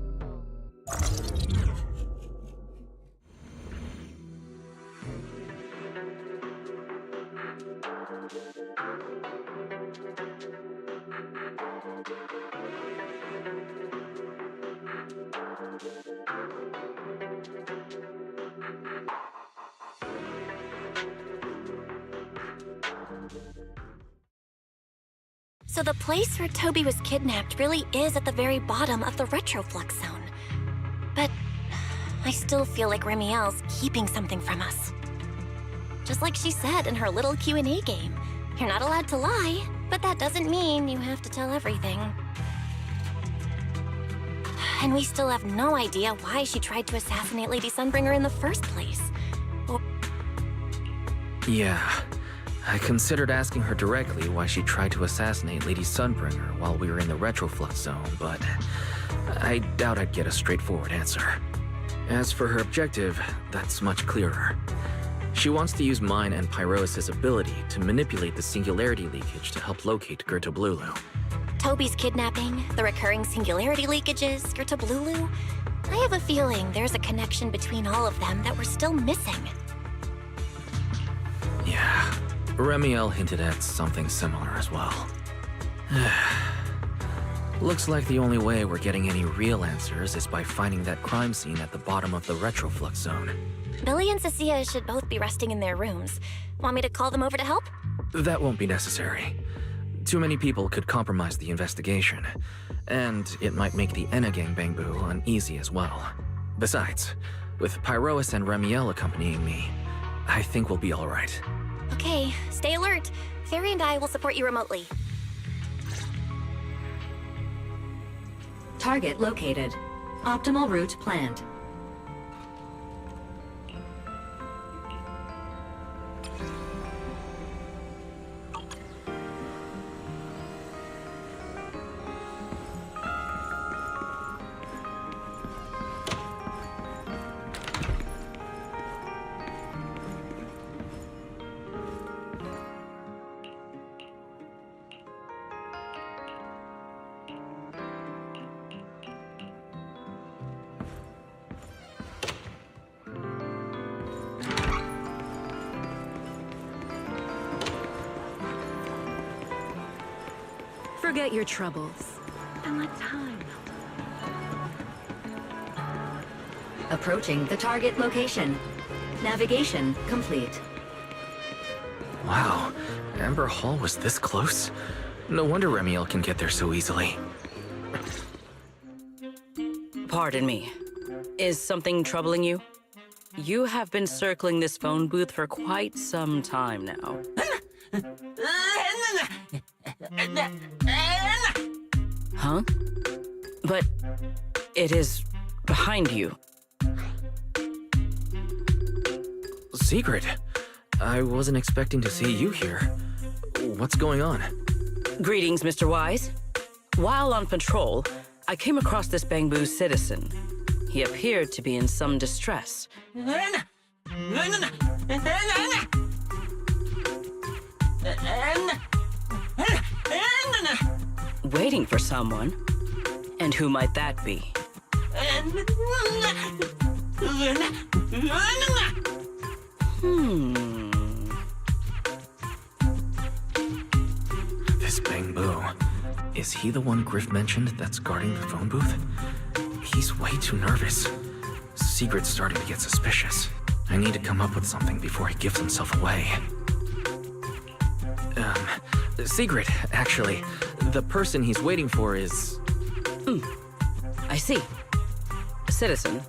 So the place where Toby was kidnapped really is at the very bottom of the retroflux zone. But I still feel like Remiel's keeping something from us. Just like she said in her little Q&A game, you're not allowed to lie, but that doesn't mean you have to tell everything. And we still have no idea why she tried to assassinate Lady Sunbringer in the first place. Yeah. I considered asking her directly why she tried to assassinate Lady Sunbringer while we were in the retroflux zone, but I doubt I'd get a straightforward answer. As for her objective, that's much clearer. She wants to use mine and Pyrois' ability to manipulate the singularity leakage to help locate 𝓱. Toby's kidnapping, the recurring singularity leakages, 𝓱. I have a feeling there's a connection between all of them that we're still missing. Yeah. Remiel hinted at something similar as well. Looks like the only way we're getting any real answers is by finding that crime scene at the bottom of the retroflux zone. Billy and Cecilia should both be resting in their rooms. Want me to call them over to help? That won't be necessary. Too many people could compromise the investigation, and it might make the ⴡ Bangbu uneasy as well. Besides, with Pyrois and Remiel accompanying me, I think we'll be all right. Okay, stay alert. Fairy and I will support you remotely. Target located. Optimal route planned. Forget your troubles and let time. Approaching the target location. Navigation complete. Wow, Amber Hall was this close? No wonder ഡᴏᴆ can get there so easily. Pardon me. Is something troubling you? You have been circling this phone booth for quite some time now. Huh? But it is behind you. Secret. I wasn't expecting to see you here. What's going on? Greetings, Mr. Wise. While on patrol, I came across this Bangbu citizen. He appeared to be in some distress. Waiting for someone? And who might that be? This Bangbu. Is he the one Griff mentioned that's guarding the phone booth? He's way too nervous. Secret's starting to get suspicious. I need to come up with something before he gives himself away. Secret, actually. The person he's waiting for is... I see. Citizen,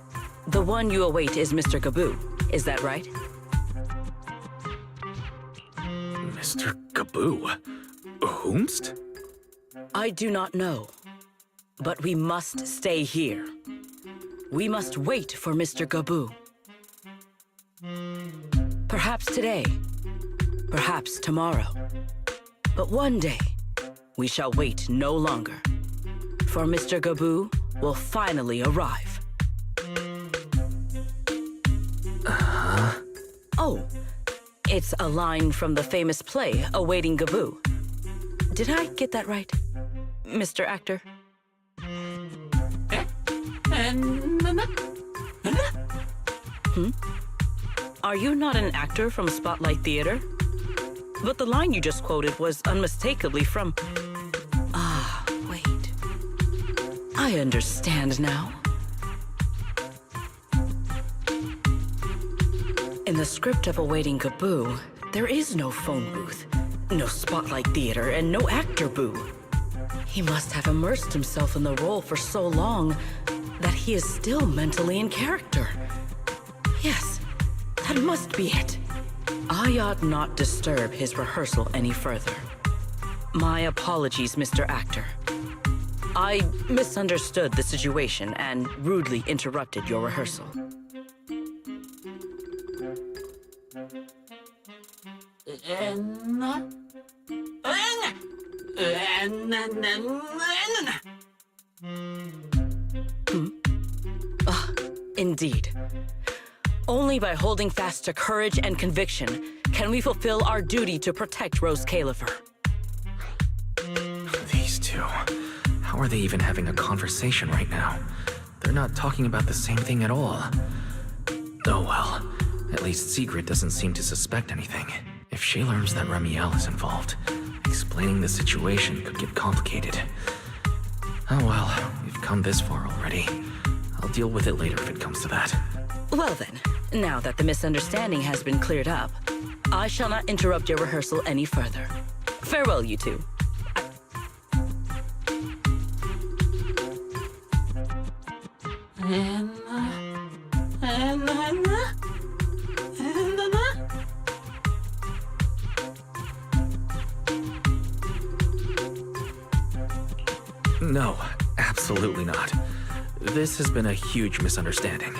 the one you await is Mr. Gaboo. Is that right? Mr. Gaboo? Whomst? I do not know. But we must stay here. We must wait for Mr. Gaboo. Perhaps today. Perhaps tomorrow. But one day, we shall wait no longer. For Mr. Gaboo will finally arrive. Oh, it's a line from the famous play, Awaiting Gaboo. Did I get that right, Mr. Actor? Are you not an actor from Spotlight Theater? But the line you just quoted was unmistakably from... Ah, wait. I understand now. In the script of Awaiting Gaboo, there is no phone booth, no Spotlight Theater, and no actor boo. He must have immersed himself in the role for so long that he is still mentally in character. Yes, that must be it. I ought not disturb his rehearsal any further. My apologies, Mr. Actor. I misunderstood the situation and rudely interrupted your rehearsal. Indeed. Only by holding fast to courage and conviction can we fulfill our duty to protect Rose Ǩaylefer. These two. How are they even having a conversation right now? They're not talking about the same thing at all. Oh well. At least Secret doesn't seem to suspect anything. If she learns that ഡᴏ is involved, explaining the situation could get complicated. Oh well, we've come this far already. I'll deal with it later if it comes to that. Well then, now that the misunderstanding has been cleared up, I shall not interrupt your rehearsal any further. Farewell, you two. No, absolutely not. This has been a huge misunderstanding.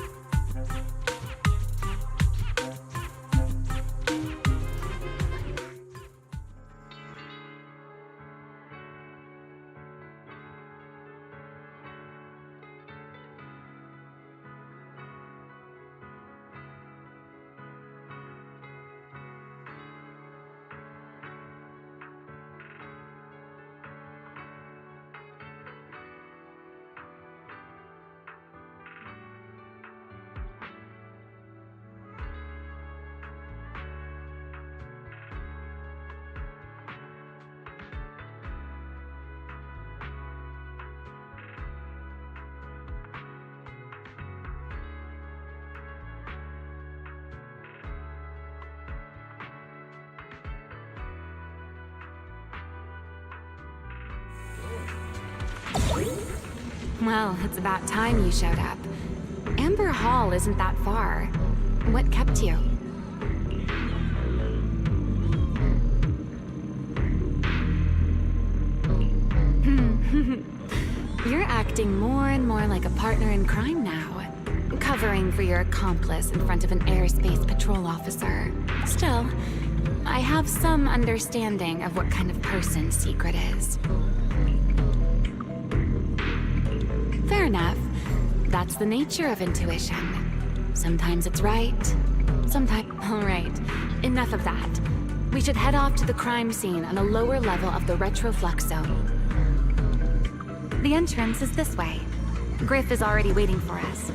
Well, it's about time you showed up. Amber Hall isn't that far. What kept you? You're acting more and more like a partner in crime now. Covering for your accomplice in front of an airspace patrol officer. Still, I have some understanding of what kind of person Secret is. Fair enough. That's the nature of intuition. Sometimes it's right, sometimes... All right, enough of that. We should head off to the crime scene on a lower level of the retroflux zone. The entrance is this way. Griff is already waiting for us.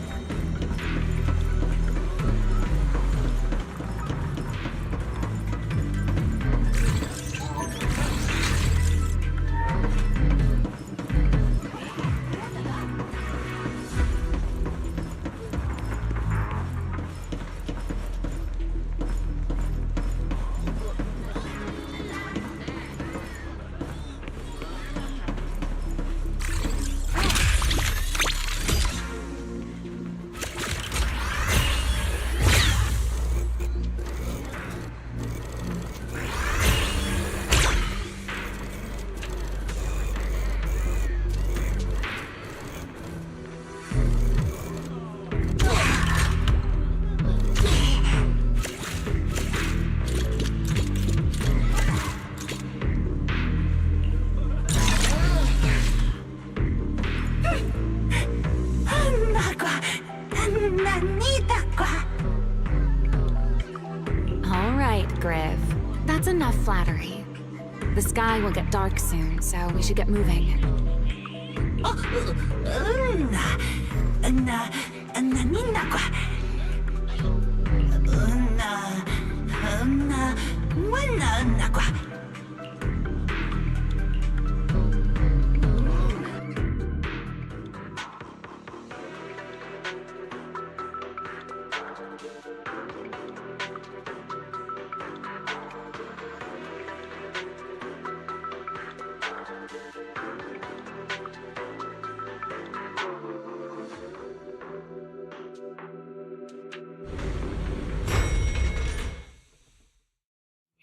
Flattery. The sky will get dark soon, so we should get moving.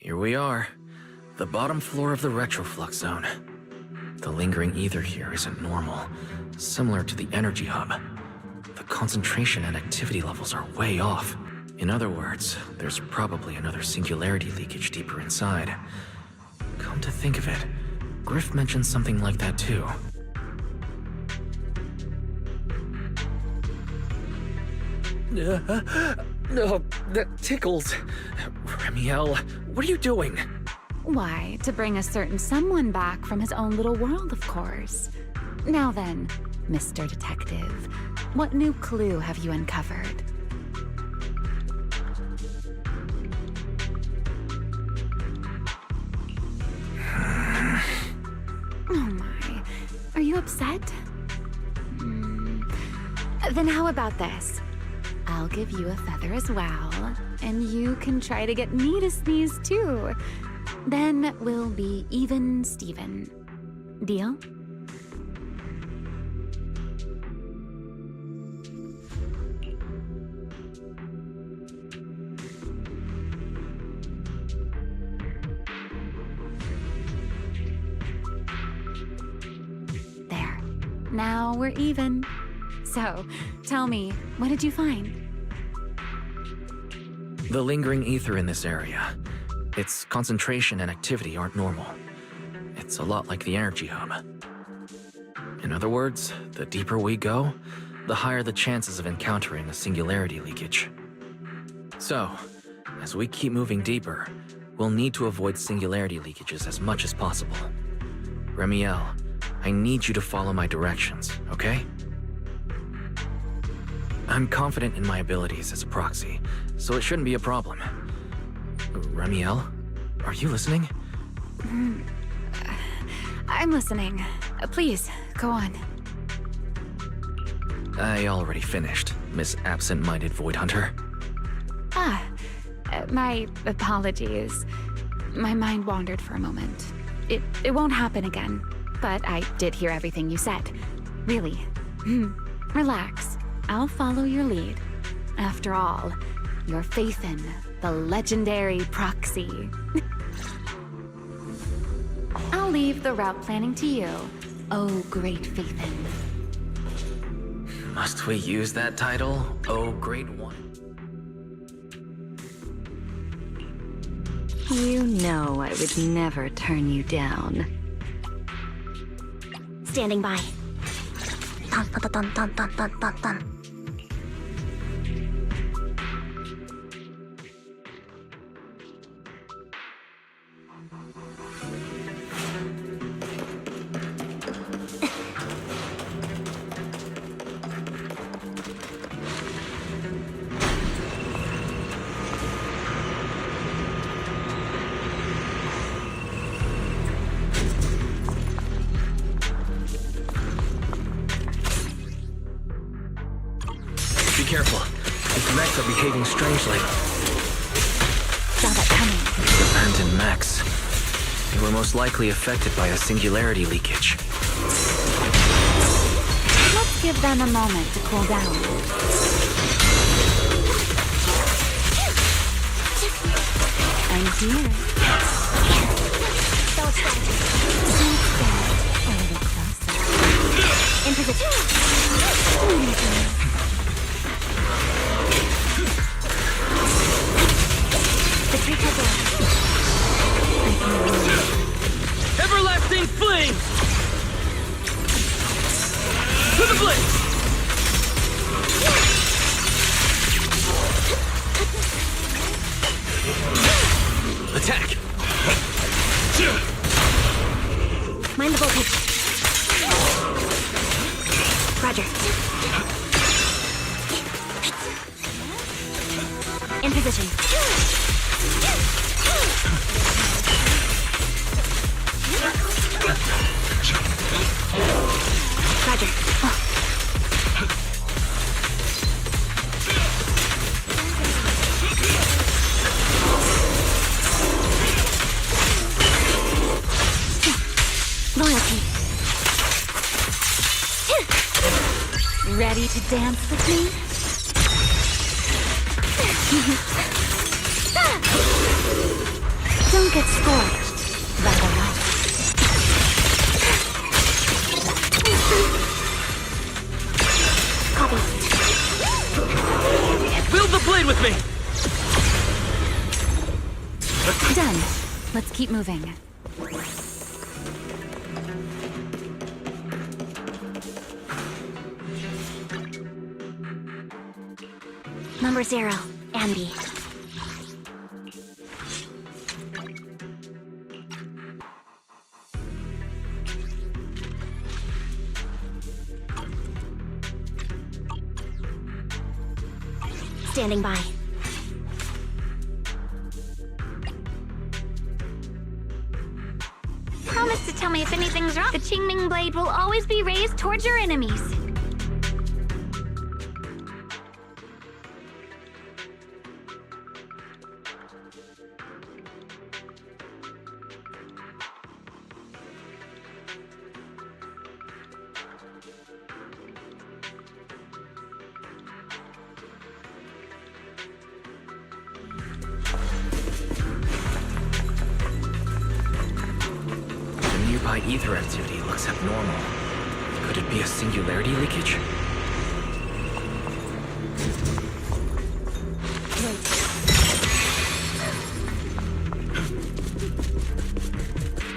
Here we are, the bottom floor of the retroflux zone. The lingering ether here isn't normal, similar to the energy hub. The concentration and activity levels are way off. In other words, there's probably another singularity leakage deeper inside. Come to think of it, Griff mentioned something like that too. No, that tickles. Remiel, what are you doing? Why, to bring a certain someone back from his own little world, of course. Now then, Mr. Detective, what new clue have you uncovered? Oh my, are you upset? Then how about this? I'll give you a feather as well, and you can try to get me to sneeze too. Then we'll be even Steven. Deal? There. Now we're even. So, tell me, what did you find? The lingering ether in this area. Its concentration and activity aren't normal. It's a lot like the energy hub. In other words, the deeper we go, the higher the chances of encountering a singularity leakage. So, as we keep moving deeper, we'll need to avoid singularity leakages as much as possible. Remiel, I need you to follow my directions, okay? I'm confident in my abilities as a proxy, so it shouldn't be a problem. Remiel, are you listening? I'm listening. Please, go on. I already finished, Miss Absent-Minded Void Hunter. My apologies. My mind wandered for a moment. It won't happen again, but I did hear everything you said. Really. Relax. I'll follow your lead. After all, your 𝓩ᵒⁿ, the legendary proxy. I'll leave the route planning to you, oh great 𝓩ᵒⁿ. Must we use that title, oh great one? You know I would never turn you down. Standing by. Dun, dun, dun, dun, dun, dun, dun, dun. Be careful. These mechs are behaving strangely. Saw that coming. Abandoned mechs. They were most likely affected by a singularity leakage. Let's give them a moment to cool down. I'm here. Don't stand. A little closer. In position. The tree has Everlasting flame! To the blade! Attack! Mind the voltage. Roger. In position. Roger. Loyalty. Ready to dance with me? Don't get scorched, Valorant. Copy. Wield the blade with me! Done. Let's keep moving. Number 0, Ambi. Standing by. Promise to tell me if anything's wrong. The Qingming blade will always be raised towards your enemies. Nearby ether activity looks abnormal. Could it be a singularity leakage?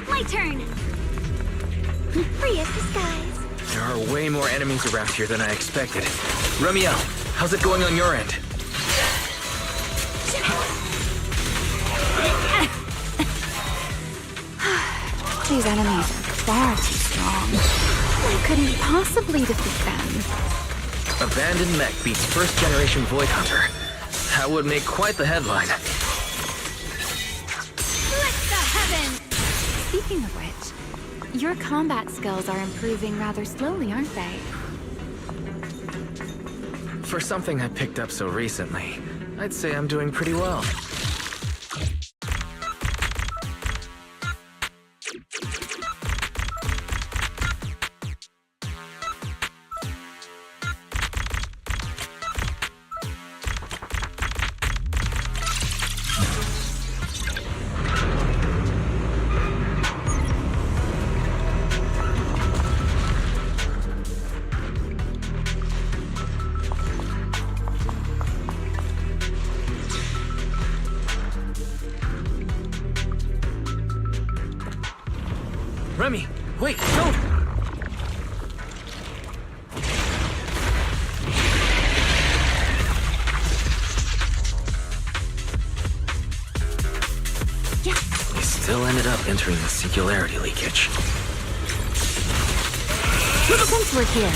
My turn! Free as the skies. There are way more enemies around here than I expected. Remiel, how's it going on your end? These enemies are far too strong. I couldn't possibly defeat them. Abandoned mech beats first-generation Void Hunter. That would make quite the headline. Let the heavens! Speaking of which, your combat skills are improving rather slowly, aren't they? For something I picked up so recently, I'd say I'm doing pretty well. Remy, wait, don't! Yes! We still ended up entering the singularity leakage. Since we're here,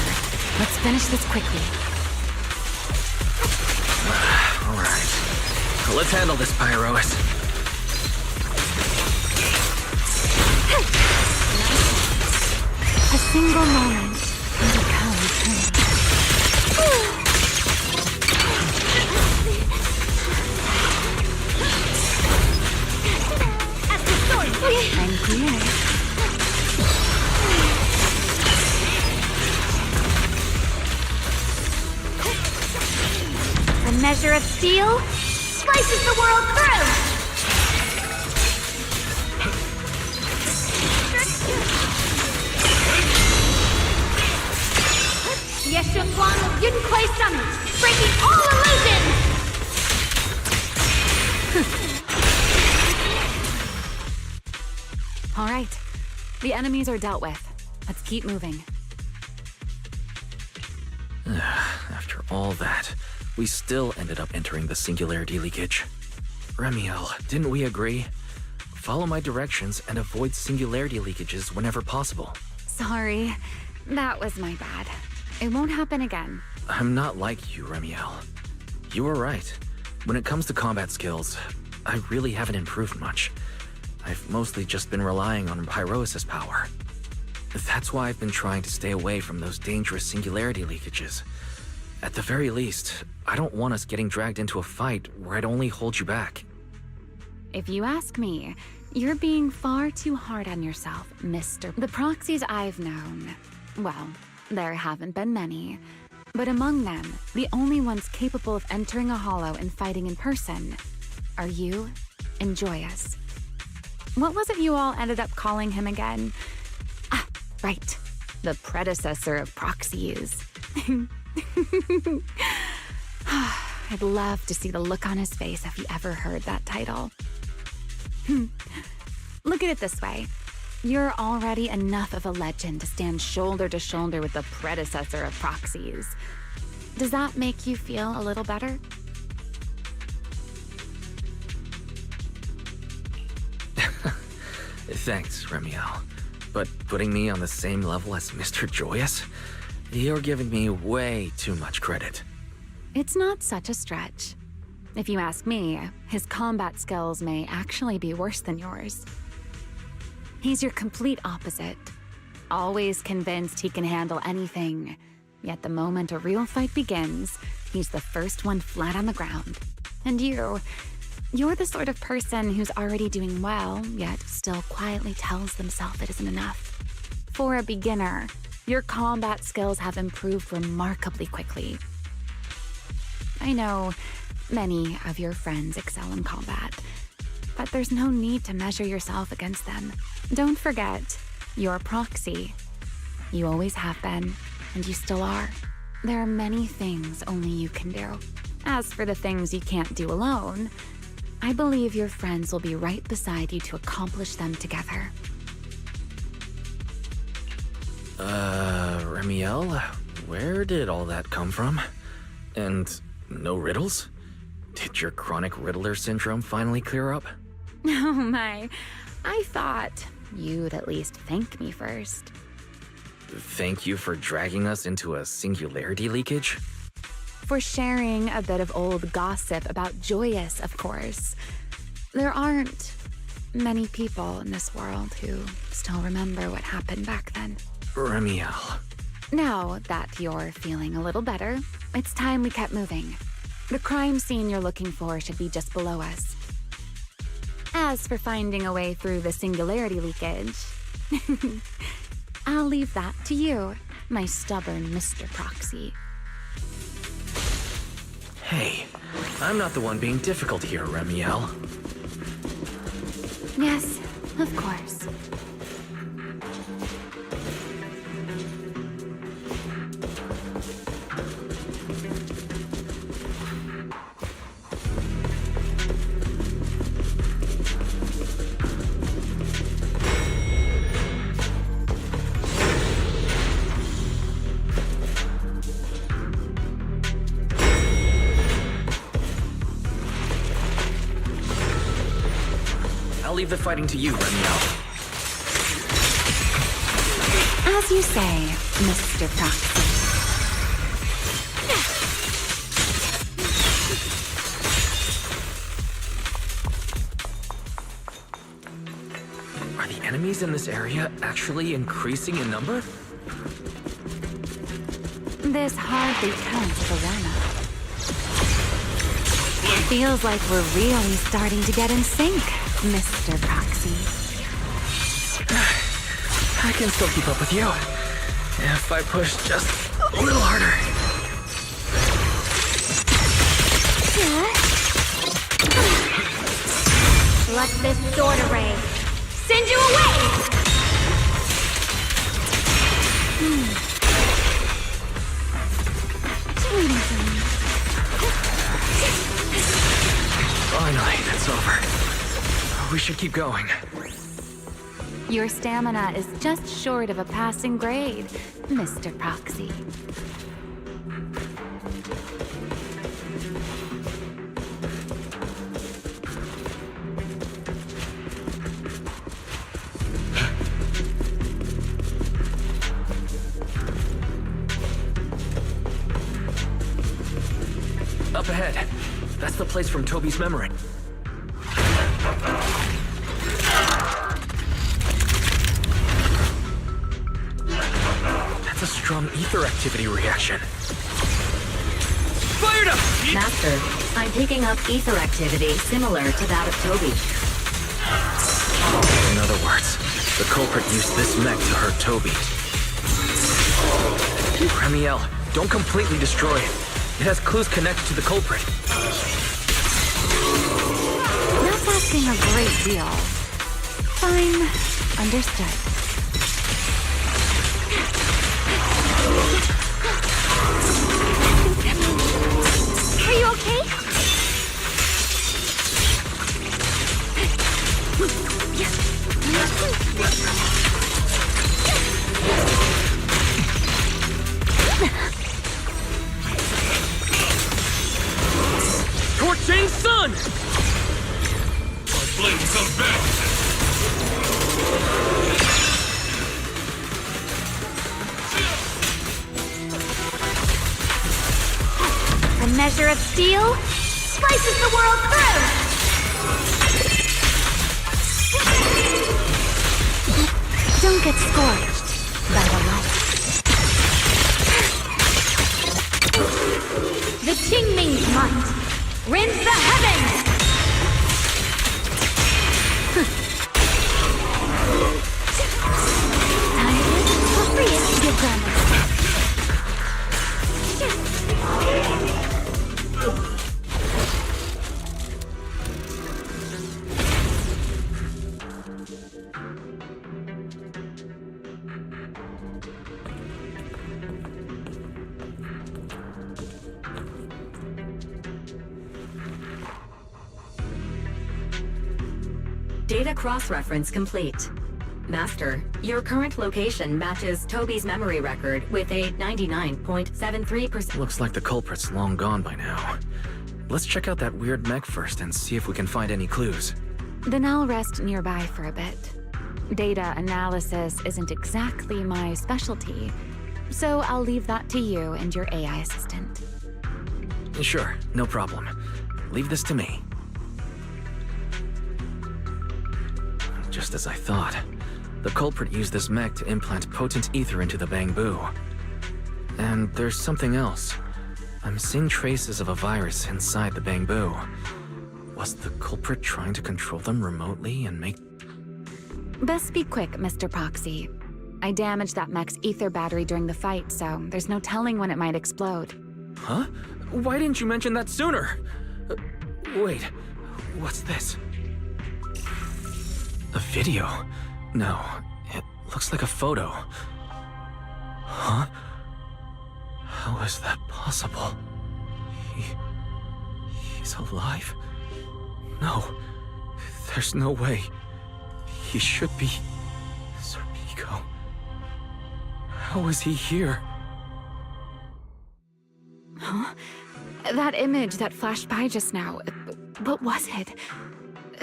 let's finish this quickly. Alright. Let's handle this, Pyrois. A single moment can become eternity. I'm here. A measure of steel slices the world through! ⴩ⴛ breaking all illusions! All right, the enemies are dealt with. Let's keep moving. After all that, we still ended up entering the singularity leakage. Remiel, didn't we agree? Follow my directions and avoid singularity leakages whenever possible. Sorry, that was my bad. It won't happen again. I'm not like you, Remiel. You were right. When it comes to combat skills, I really haven't improved much. I've mostly just been relying on Pyrois' power. That's why I've been trying to stay away from those dangerous singularity leakages. At the very least, I don't want us getting dragged into a fight where I'd only hold you back. If you ask me, you're being far too hard on yourself, Mr. The proxies I've known, well, there haven't been many. But among them, the only ones capable of entering a hollow and fighting in person are you and Joyous. What was it you all ended up calling him again? Ah, right. The predecessor of proxies. I'd love to see the look on his face if he ever heard that title. Look at it this way. You're already enough of a legend to stand shoulder to shoulder with the predecessor of proxies. Does that make you feel a little better? Thanks, Remiel. But putting me on the same level as Mr. Joyous? You're giving me way too much credit. It's not such a stretch. If you ask me, his combat skills may actually be worse than yours. He's your complete opposite. Always convinced he can handle anything. Yet the moment a real fight begins, he's the first one flat on the ground. And you're the sort of person who's already doing well, yet still quietly tells themselves it isn't enough. For a beginner, your combat skills have improved remarkably quickly. I know many of your friends excel in combat, but there's no need to measure yourself against them. Don't forget, you're proxy. You always have been, and you still are. There are many things only you can do. As for the things you can't do alone, I believe your friends will be right beside you to accomplish them together. Remiel, where did all that come from? And no riddles? Did your chronic Riddler syndrome finally clear up? Oh my, I thought you'd at least thank me first. Thank you for dragging us into a singularity leakage? For sharing a bit of old gossip about Joyous, of course. There aren't many people in this world who still remember what happened back then. Remiel. Now that you're feeling a little better, it's time we kept moving. The crime scene you're looking for should be just below us. As for finding a way through the singularity leakage, I'll leave that to you, my stubborn Mr. Proxy. Hey, I'm not the one being difficult here, Remiel. Yes, of course. I'll leave the fighting to you, Remiel. As you say, Mr. Proxy. Are the enemies in this area actually increasing in number? This hardly counts as a warm-up. Feels like we're really starting to get in sync, Mr. Proxy. I can still keep up with you. If I push just a little harder. Let this sword array send you away! Finally, it's over. We should keep going. Your stamina is just short of a passing grade, Mr. Proxy. Up ahead. That's the place from Toby's memory. That's a strong ether activity reaction. Fired up! Master, I'm picking up ether activity similar to that of Toby. In other words, the culprit used this mech to hurt Toby. Remiel, don't completely destroy it. It has clues connected to the culprit. That's asking a great deal. Fine. Understood. Are you okay? Torching sun! My blade comes back! A measure of steel slices the world through! Don't get scorched by the light. The Qingming's might rends the heavens! Time for free to give them. Data cross-reference complete. Master, your current location matches Toby's memory record with a 99.73%. Looks like the culprit's long gone by now. Let's check out that weird mech first and see if we can find any clues. Then I'll rest nearby for a bit. Data analysis isn't exactly my specialty, so I'll leave that to you and your AI assistant. Sure, no problem. Leave this to me. Just as I thought. The culprit used this mech to implant potent ether into the bamboo. And there's something else. I'm seeing traces of a virus inside the bamboo. Was the culprit trying to control them remotely and make... Best be quick, Mr. Proxy. I damaged that mech's ether battery during the fight, so there's no telling when it might explode. Huh? Why didn't you mention that sooner? Wait, what's this? A video? No, it looks like a photo. Huh? How is that possible? He's alive? No, there's no way. He should be... Serpico. How is he here? Huh? That image that flashed by just now, what was it?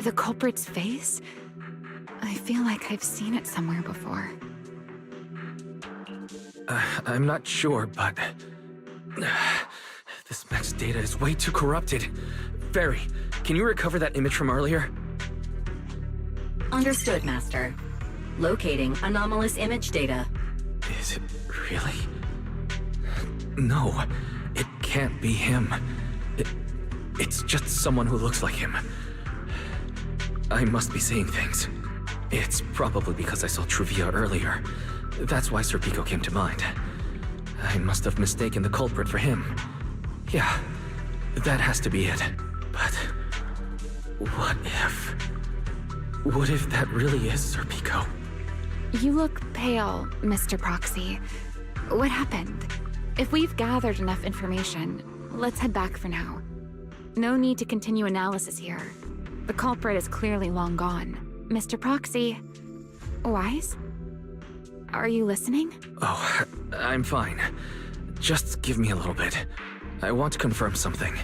The culprit's face? I feel like I've seen it somewhere before. I'm not sure, but... this mech's data is way too corrupted. Barry, can you recover that image from earlier? Understood, Master. Locating anomalous image data. Is it really? No, it can't be him. It's just someone who looks like him. I must be seeing things. It's probably because I saw Truvia earlier. That's why Serpico came to mind. I must have mistaken the culprit for him. Yeah, that has to be it. But what if... What if that really is Serpico? You look pale, Mr. Proxy. What happened? If we've gathered enough information, let's head back for now. No need to continue analysis here. The culprit is clearly long gone. Mr. Proxy... Wise? Are you listening? Oh, I'm fine. Just give me a little bit. I want to confirm something.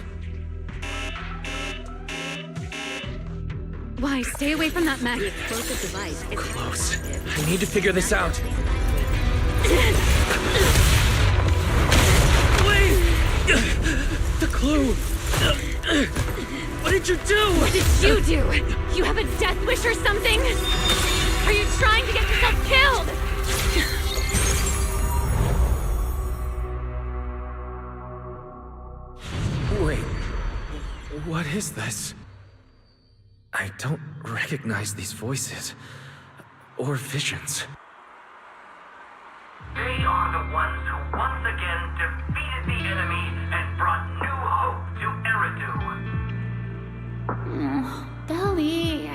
Wise, stay away from that mech. Close. I need to figure this out. Please! The clue! What did you do? What did you do? You have a death wish or something? Are you trying to get yourself killed? Wait, what is this? I don't recognize these voices or visions. They are the ones who once again defeated the enemy and brought new hope to Eridu. Belly,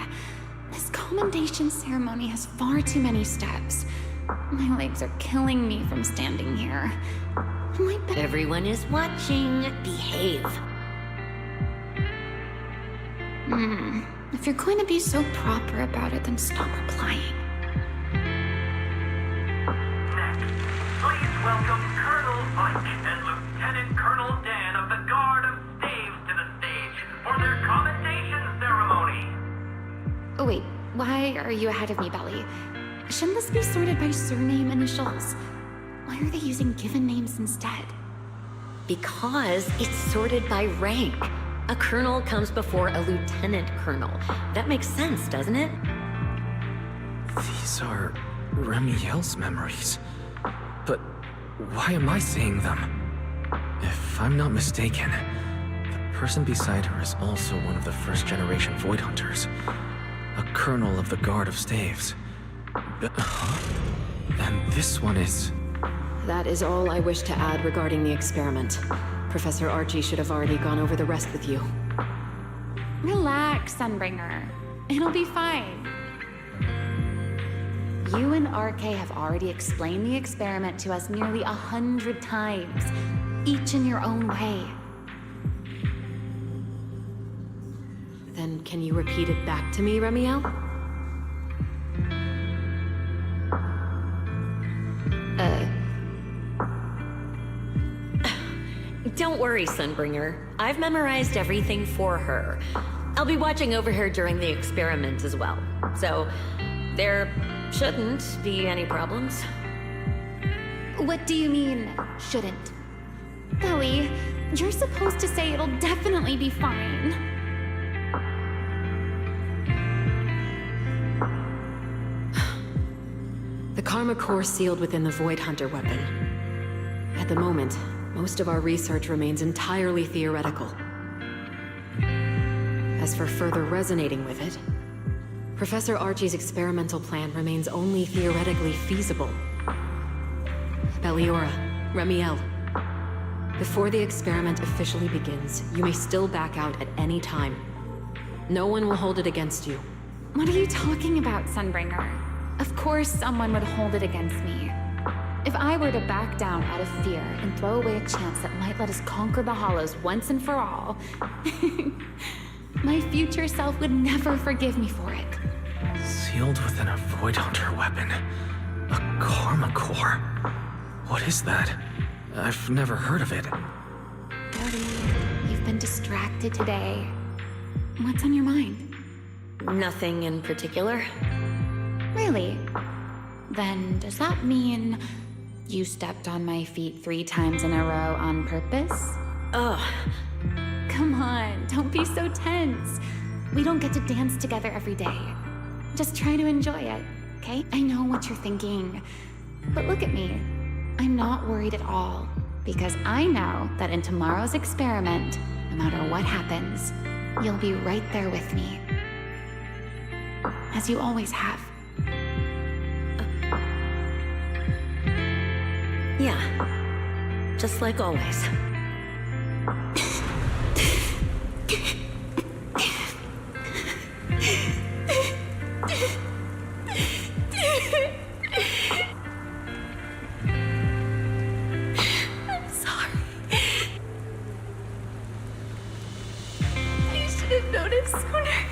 this commendation ceremony has far too many steps. My legs are killing me from standing here. Everyone is watching. Behave. If you're going to be so proper about it, then stop replying. Next, please welcome Colonel Mike and Lieutenant Colonel Dan of the Guard of Staves to the stage for their commendation ceremony. Oh wait, why are you ahead of me, Belly? Shouldn't this be sorted by surname initials? Why are they using given names instead? Because it's sorted by rank. A colonel comes before a lieutenant colonel. That makes sense, doesn't it? These are Remiel's memories. But why am I seeing them? If I'm not mistaken, the person beside her is also one of the first-generation Void Hunters. A colonel of the Guard of Staves. And this one is... That is all I wish to add regarding the experiment. Professor Archie should have already gone over the rest with you. Relax, Sunbringer. It'll be fine. You and RK have already explained the experiment to us nearly 100 times, each in your own way. Then can you repeat it back to me, Remiel? Don't worry, Sunbringer. I've memorized everything for her. I'll be watching over her during the experiment as well. So, there shouldn't be any problems. What do you mean, shouldn't? Belly, you're supposed to say it'll definitely be fine. The Karma Core sealed within the Void Hunter weapon. At the moment, most of our research remains entirely theoretical. As for further resonating with it, Professor Archie's experimental plan remains only theoretically feasible. Belliora, Remiel, before the experiment officially begins, you may still back out at any time. No one will hold it against you. What are you talking about, Sunbringer? Of course someone would hold it against me. If I were to back down out of fear and throw away a chance that might let us conquer the Hollows once and for all, my future self would never forgive me for it. Sealed within a Void Hunter weapon. A Karma Core. What is that? I've never heard of it. Buddy, you've been distracted today. What's on your mind? Nothing in particular. Really? Then does that mean you stepped on my feet 3 times in a row on purpose? Ugh. Come on, don't be so tense. We don't get to dance together every day. Just try to enjoy it, okay? I know what you're thinking, but look at me. I'm not worried at all, because I know that in tomorrow's experiment, no matter what happens, you'll be right there with me. As you always have. Yeah, just like always. I'm sorry. I should have noticed sooner.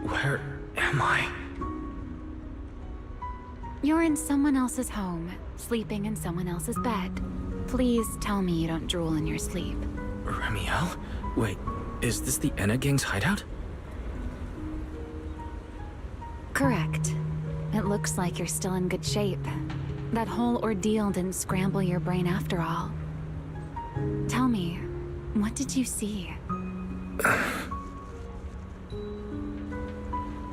Where am I? You're in someone else's home, sleeping in someone else's bed. Please tell me you don't drool in your sleep. Remiel? Wait, is this the Enna Gang's hideout? Correct. It looks like you're still in good shape. That whole ordeal didn't scramble your brain after all. Tell me, what did you see?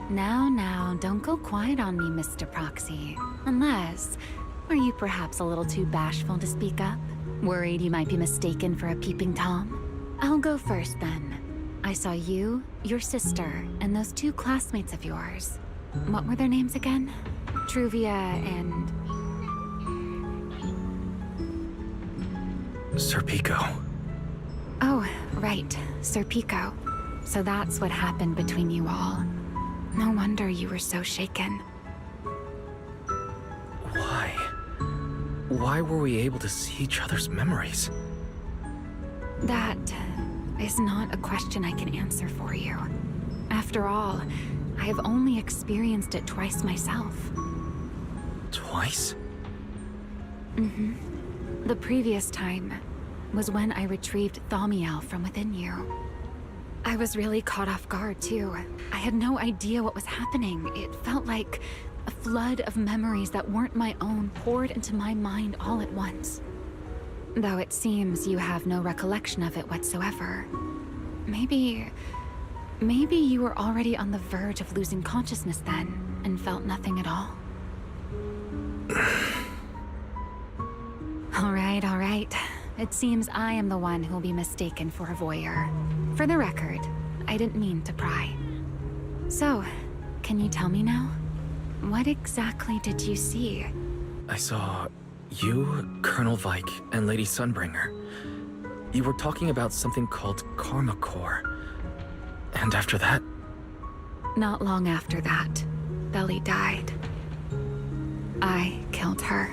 Now, don't go quiet on me, Mr. Proxy. Unless, are you perhaps a little too bashful to speak up? Worried you might be mistaken for a peeping Tom? I'll go first then. I saw you, your sister, and those 2 classmates of yours. What were their names again? Truvia and... Serpico. Oh, right, Serpico. So that's what happened between you all. No wonder you were so shaken. Why? Why were we able to see each other's memories? That is not a question I can answer for you. After all, I have only experienced it twice myself. Twice? Mm-hmm. The previous time was when I retrieved Thaumiel from within you. I was really caught off guard, too. I had no idea what was happening. It felt like a flood of memories that weren't my own poured into my mind all at once. Though it seems you have no recollection of it whatsoever. Maybe you were already on the verge of losing consciousness then, and felt nothing at all. All right. It seems I am the one who'll be mistaken for a voyeur. For the record, I didn't mean to pry. So, can you tell me now? What exactly did you see? I saw you, Colonel Vike, and Lady Sunbringer. You were talking about something called Karma Core. And after that? Not long after that, Belly died. I killed her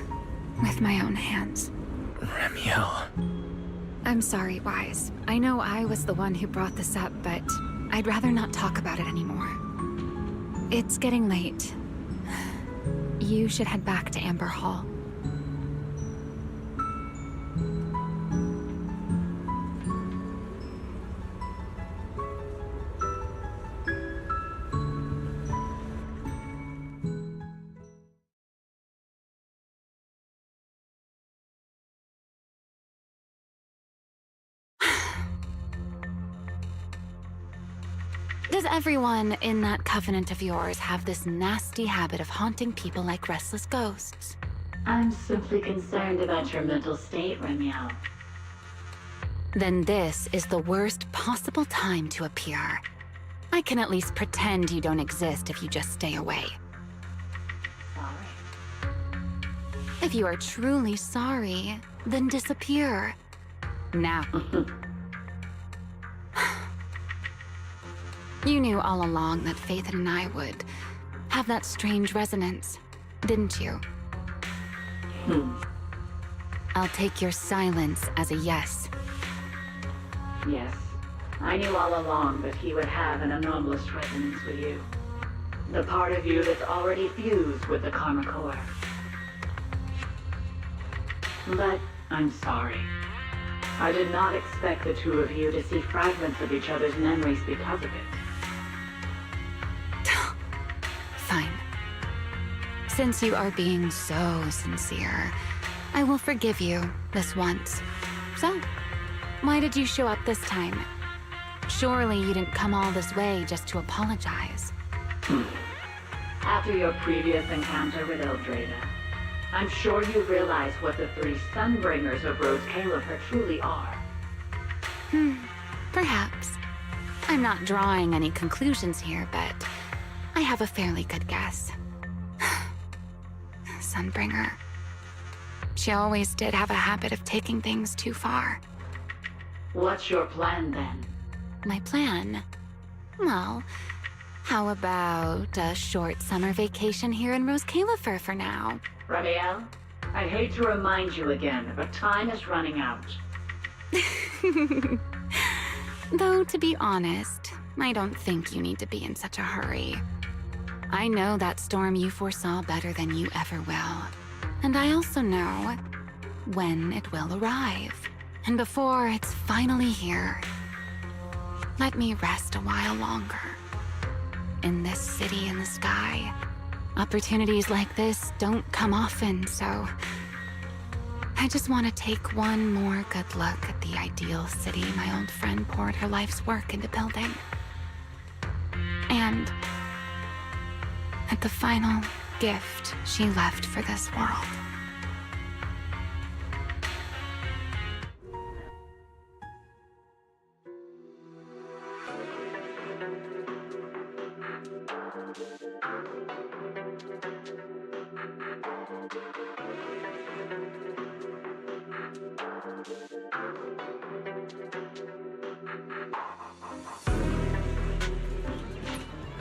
with my own hands. Ramiel. I'm sorry, Wise. I know I was the one who brought this up, but I'd rather not talk about it anymore. It's getting late. You should head back to Amber Hall. Does everyone in that covenant of yours have this nasty habit of haunting people like restless ghosts? I'm simply concerned about your mental state, Ramiel. Then this is the worst possible time to appear. I can at least pretend you don't exist if you just stay away. Sorry. If you are truly sorry, then disappear. Now. You knew all along that Faith and I would have that strange resonance, didn't you? I'll take your silence as a yes. Yes. I knew all along that he would have an anomalous resonance with you. The part of you that's already fused with the Karma Core. But I'm sorry. I did not expect the two of you to see fragments of each other's memories because of it. Fine. Since you are being so sincere, I will forgive you this once. So, why did you show up this time? Surely you didn't come all this way just to apologize. After your previous encounter with 𝓱, I'm sure you realize what the three Sunbringers of 𝓱 truly are. Perhaps. I'm not drawing any conclusions here, but I have a fairly good guess. Sunbringer. She always did have a habit of taking things too far. What's your plan, then? My plan? Well, how about a short summer vacation here in 𝓩ᴇľ for now? Ramiel, I hate to remind you again, but time is running out. Though, to be honest, I don't think you need to be in such a hurry. I know that storm you foresaw better than you ever will. And I also know when it will arrive. And before it's finally here, let me rest a while longer. In this city in the sky, opportunities like this don't come often, so I just want to take one more good look at the ideal city my old friend poured her life's work into building. And at the final gift she left for this world.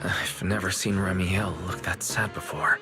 I've never seen Ramiel look that sad before.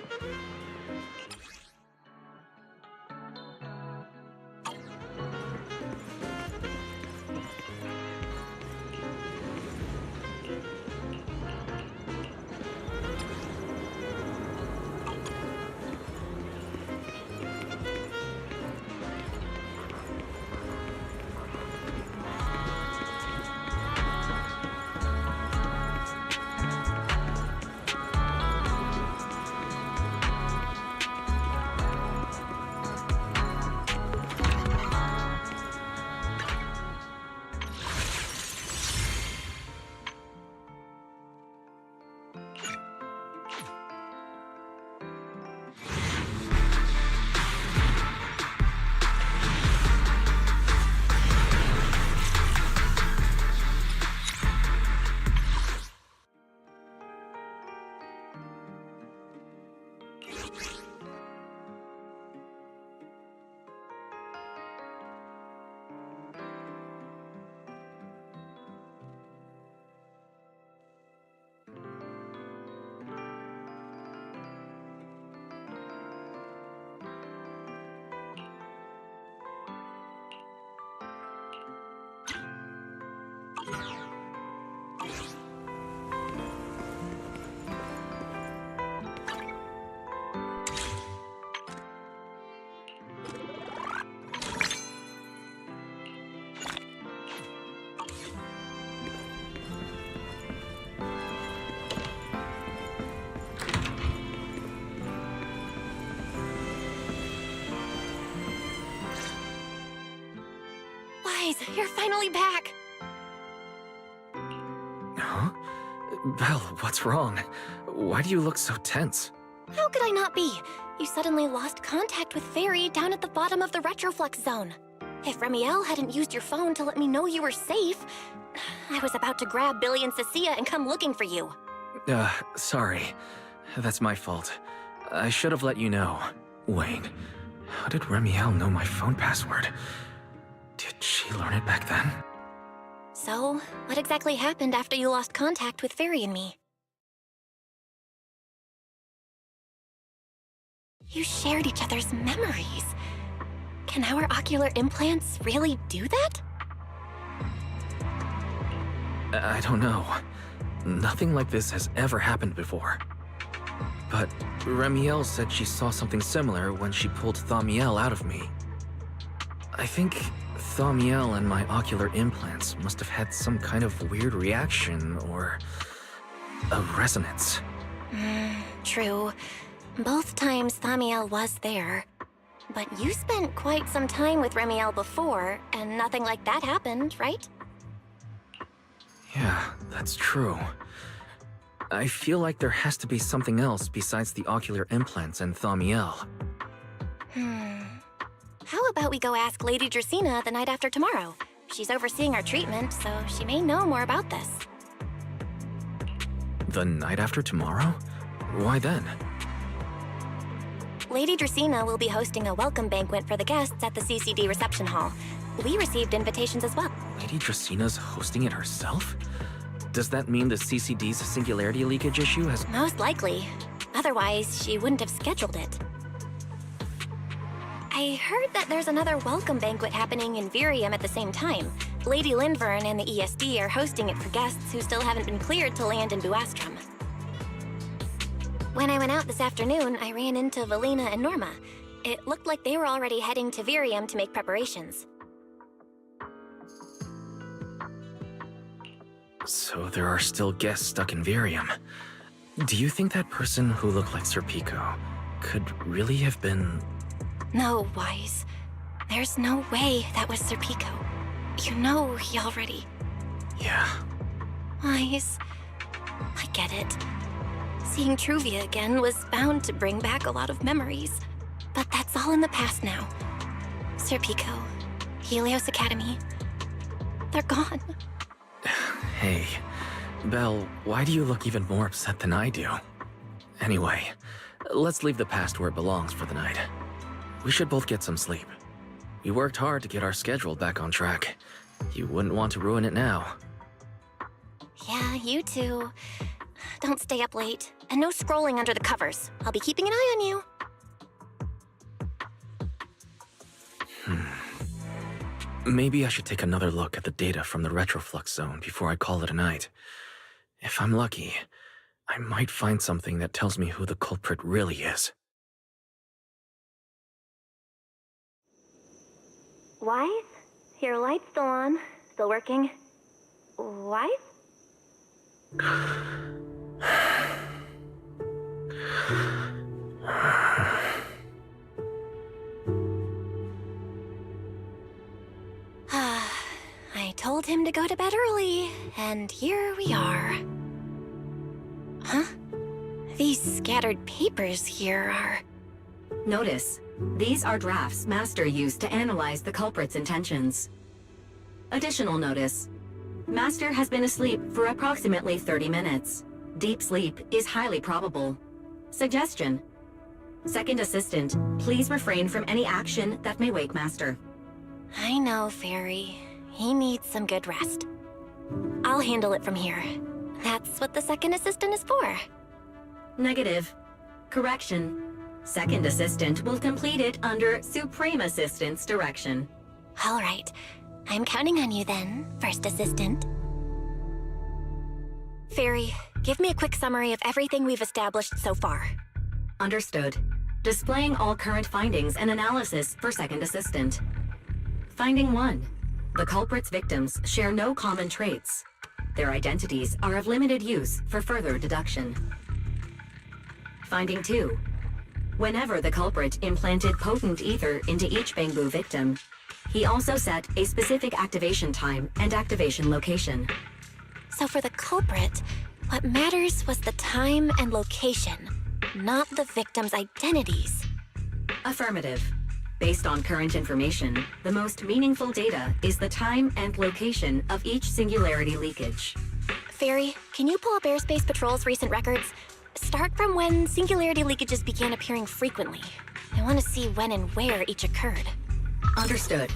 Wise, you're finally back! Huh? Belle, what's wrong? Why do you look so tense? How could I not be? You suddenly lost contact with Fairy down at the bottom of the retroflux zone. If Remiel hadn't used your phone to let me know you were safe, I was about to grab Billy and Cecilia and come looking for you. Sorry. That's my fault. I should have let you know. Wait, how did Remiel know my phone password? Did she learn it back then? So, what exactly happened after you lost contact with Fairy and me? You shared each other's memories. Can our ocular implants really do that? I don't know. Nothing like this has ever happened before. But Remiel said she saw something similar when she pulled Thamiel out of me. I think Thamiel and my ocular implants must have had some kind of weird reaction or a resonance. True. Both times Thamiel was there. But you spent quite some time with Remiel before, and nothing like that happened, right? Yeah, that's true. I feel like there has to be something else besides the ocular implants and Thamiel. How about we go ask Lady Dracaena the night after tomorrow? She's overseeing our treatment, so she may know more about this. The night after tomorrow? Why then? Lady Dracaena will be hosting a welcome banquet for the guests at the CCD reception hall. We received invitations as well. Lady Dracena's hosting it herself? Does that mean the CCD's singularity leakage issue has— Most likely. Otherwise, she wouldn't have scheduled it. I heard that there's another welcome banquet happening in 𝑩𝑒𝑟ium at the same time. Lady Lindvern and the ESD are hosting it for guests who still haven't been cleared to land in Buastrom. When I went out this afternoon, I ran into Valina and Norma. It looked like they were already heading to 𝑩𝑒𝑟ium to make preparations. So there are still guests stuck in 𝑩𝑒‌rium. Do you think that person who looked like Sir Pico could really have been— No, Wise. There's no way that was Sir Pico. You know he already— Yeah. Wise, I get it. Seeing Truvia again was bound to bring back a lot of memories. But that's all in the past now. Sir Pico, Helios Academy, they're gone. Hey, Belle, why do you look even more upset than I do? Anyway, let's leave the past where it belongs for the night. We should both get some sleep. We worked hard to get our schedule back on track. You wouldn't want to ruin it now. Yeah, you too. Don't stay up late. And no scrolling under the covers. I'll be keeping an eye on you. Maybe I should take another look at the data from the retroflux zone before I call it a night. If I'm lucky, I might find something that tells me who the culprit really is. Wise? Your light's still on. Still working. Wise? I told him to go to bed early, and here we are. Huh? These scattered papers here are— Notice, these are drafts Master used to analyze the culprit's intentions. Additional notice, Master has been asleep for approximately 30 minutes. Deep sleep is highly probable. Suggestion: Second Assistant, please refrain from any action that may wake Master. I know, Fairy. He needs some good rest. I'll handle it from here. That's what the Second Assistant is for. Negative. Correction. Second Assistant will complete it under Supreme Assistant's direction. All right. I'm counting on you then, First Assistant. Fairy, give me a quick summary of everything we've established so far. Understood. Displaying all current findings and analysis for Second Assistant. Finding 1. The culprit's victims share no common traits. Their identities are of limited use for further deduction. Finding 2. Whenever the culprit implanted potent ether into each Bangbu victim, He also set a specific activation time and activation location. So for the culprit, what matters was the time and location, not the victims' identities. Affirmative. Based on current information, the most meaningful data is the time and location of each singularity leakage. Fairy, can you pull up Airspace Patrol's recent records? Start from when singularity leakages began appearing frequently. I want to see when and where each occurred. Understood.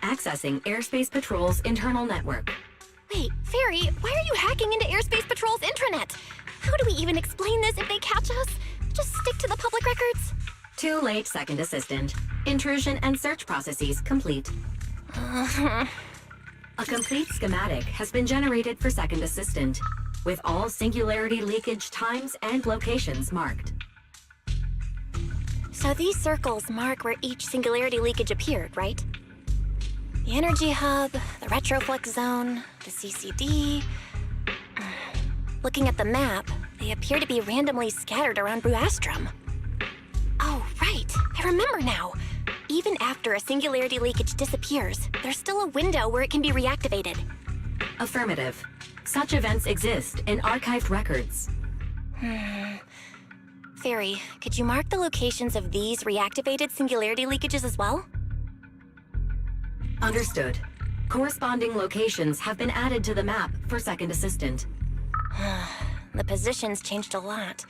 Accessing Airspace Patrol's internal network. Wait, Fairy, why are you hacking into Airspace Patrol's intranet? How do we even explain this if they catch us? Just stick to the public records? Too late, Second Assistant. Intrusion and search processes complete. A complete schematic has been generated for Second Assistant, with all singularity leakage times and locations marked. So these circles mark where each singularity leakage appeared, right? The energy hub, the retroflex zone, the CCD. Looking at the map, they appear to be randomly scattered around Buastrum. Oh, right. I remember now. Even after a singularity leakage disappears, there's still a window where it can be reactivated. Affirmative. Such events exist in archived records. Fairy, could you mark the locations of these reactivated singularity leakages as well? Understood. Corresponding locations have been added to the map for Second Assistant. The positions changed a lot.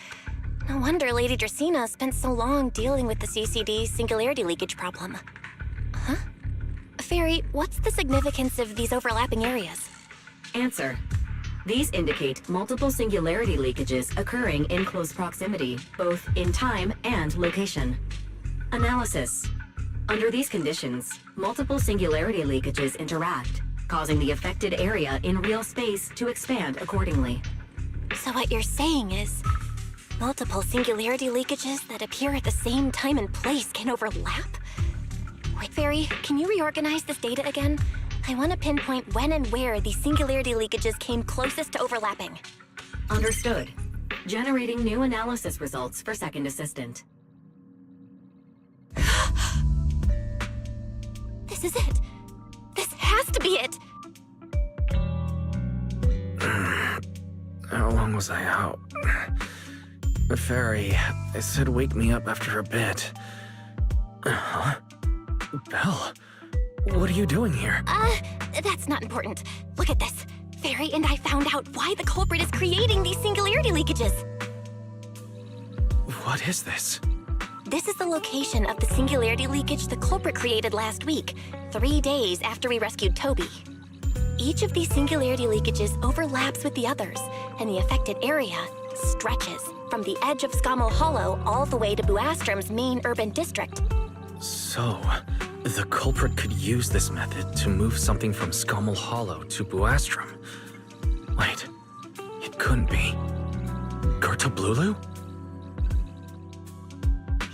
No wonder Lady Дрacena spent so long dealing with the CCD singularity leakage problem. Huh? Fairy, what's the significance of these overlapping areas? Answer. These indicate multiple singularity leakages occurring in close proximity, both in time and location. Analysis. Under these conditions, multiple singularity leakages interact, causing the affected area in real space to expand accordingly. So what you're saying is, multiple singularity leakages that appear at the same time and place can overlap? Wait, Fairy, can you reorganize this data again? I want to pinpoint when and where these singularity leakages came closest to overlapping. Understood. Generating new analysis results for Second Assistant. This is it. This has to be it. How long was I out? Fairy, I said wake me up after a bit. Huh? Belle, what are you doing here? That's not important. Look at this. Fairy and I found out why the culprit is creating these singularity leakages. What is this? This is the location of the singularity leakage the culprit created last week, 3 days after we rescued Toby. Each of these singularity leakages overlaps with the others, and the affected area stretches from the edge of Scommel Hollow all the way to Buastrum's main urban district. So, the culprit could use this method to move something from Scommel Hollow to Buastrum. Wait, it couldn't be. 𝓱⁻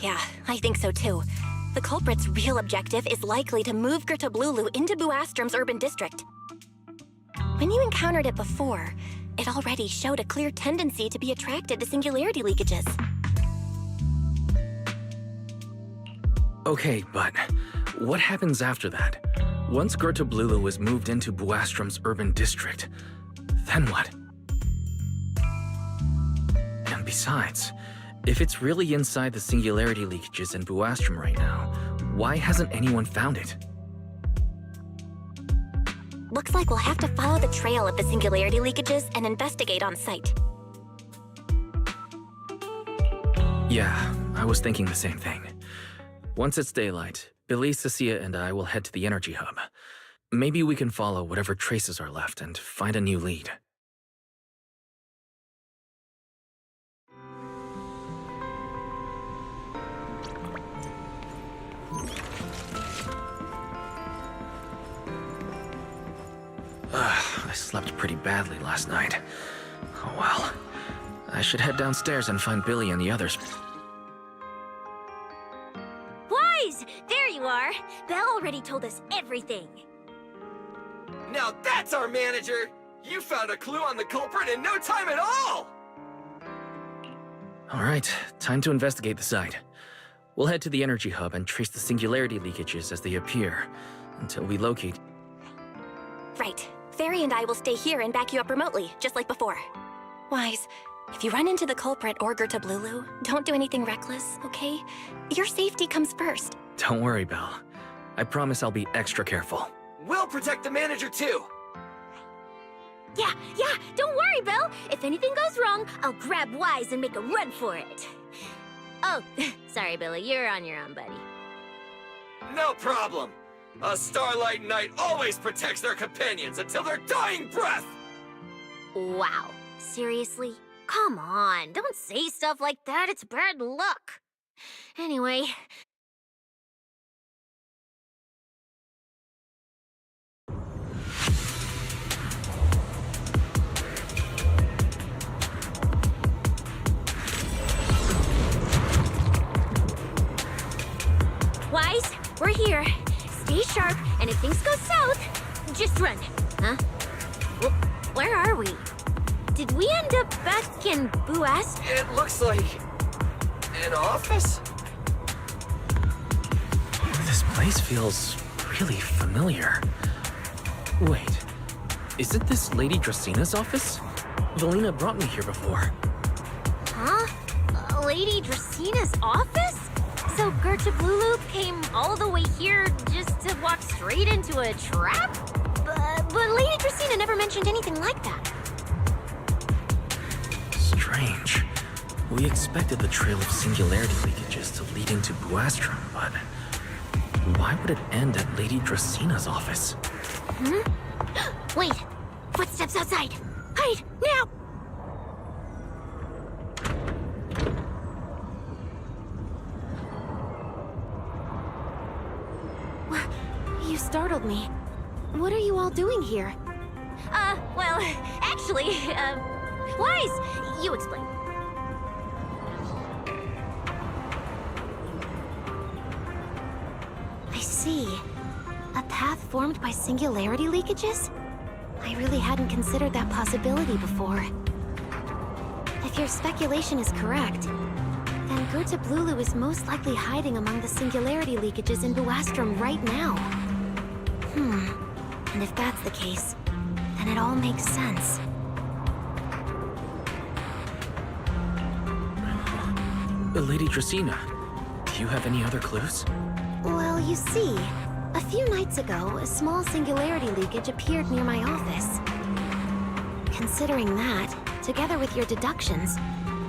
Yeah, I think so too. The culprit's real objective is likely to move 𝓱⁻ into Buastrum's urban district. When you encountered it before, it already showed a clear tendency to be attracted to singularity leakages. Okay, but what happens after that? Once 𝓱⁻ is moved into Buastrum's urban district, then what? And besides, if it's really inside the singularity leakages in Buastrum right now, why hasn't anyone found it? Looks like we'll have to follow the trail of the singularity leakages and investigate on site. Yeah, I was thinking the same thing. Once it's daylight, Billy, Cecilia, and I will head to the energy hub. Maybe we can follow whatever traces are left and find a new lead. I slept pretty badly last night. Oh well. I should head downstairs and find Billy and the others. Wise! There you are! Belle already told us everything. Now that's our manager! You found a clue on the culprit in no time at all! Alright, time to investigate the site. We'll head to the energy hub and trace the singularity leakages as they appear. until we locate... Right. Fairy and I will stay here and back you up remotely, just like before. Wise, if you run into the culprit or 𝓱 don't do anything reckless, okay? Your safety comes first. Don't worry, Belle. I promise I'll be extra careful. We'll protect the manager too! Yeah, don't worry, Belle. If anything goes wrong, I'll grab Wise and make a run for it. Oh, sorry, Billy. You're on your own, buddy. No problem! A Starlight Knight always protects their companions until their dying breath! Wow. Seriously? Come on, don't say stuff like that. It's bad luck. Anyway... Wise, we're here. Stay sharp, and if things go south, just run. Huh? Where are we? Did we end up back in Buast? It looks like... an office? This place feels really familiar. Wait, isn't this Lady Dracena's office? Valina brought me here before. Huh? Lady Dracena's office? So 𝓱 came all the way here just to walk straight into a trap? But Lady Dracena never mentioned anything like that. Strange. We expected the trail of singularity leakages to lead into Buastrum, but why would it end at Lady Dracena's office? Wait! Footsteps outside! Hide! Now! You startled me. What are you all doing here? Well, actually, Wise, you explain. I see. A path formed by singularity leakages? I really hadn't considered that possibility before. If your speculation is correct, then 𝓱 is most likely hiding among the singularity leakages in Buastrum right now. And if that's the case, then it all makes sense. Lady Dracena, do you have any other clues? Well, you see, a few nights ago, a small singularity leakage appeared near my office. Considering that, together with your deductions,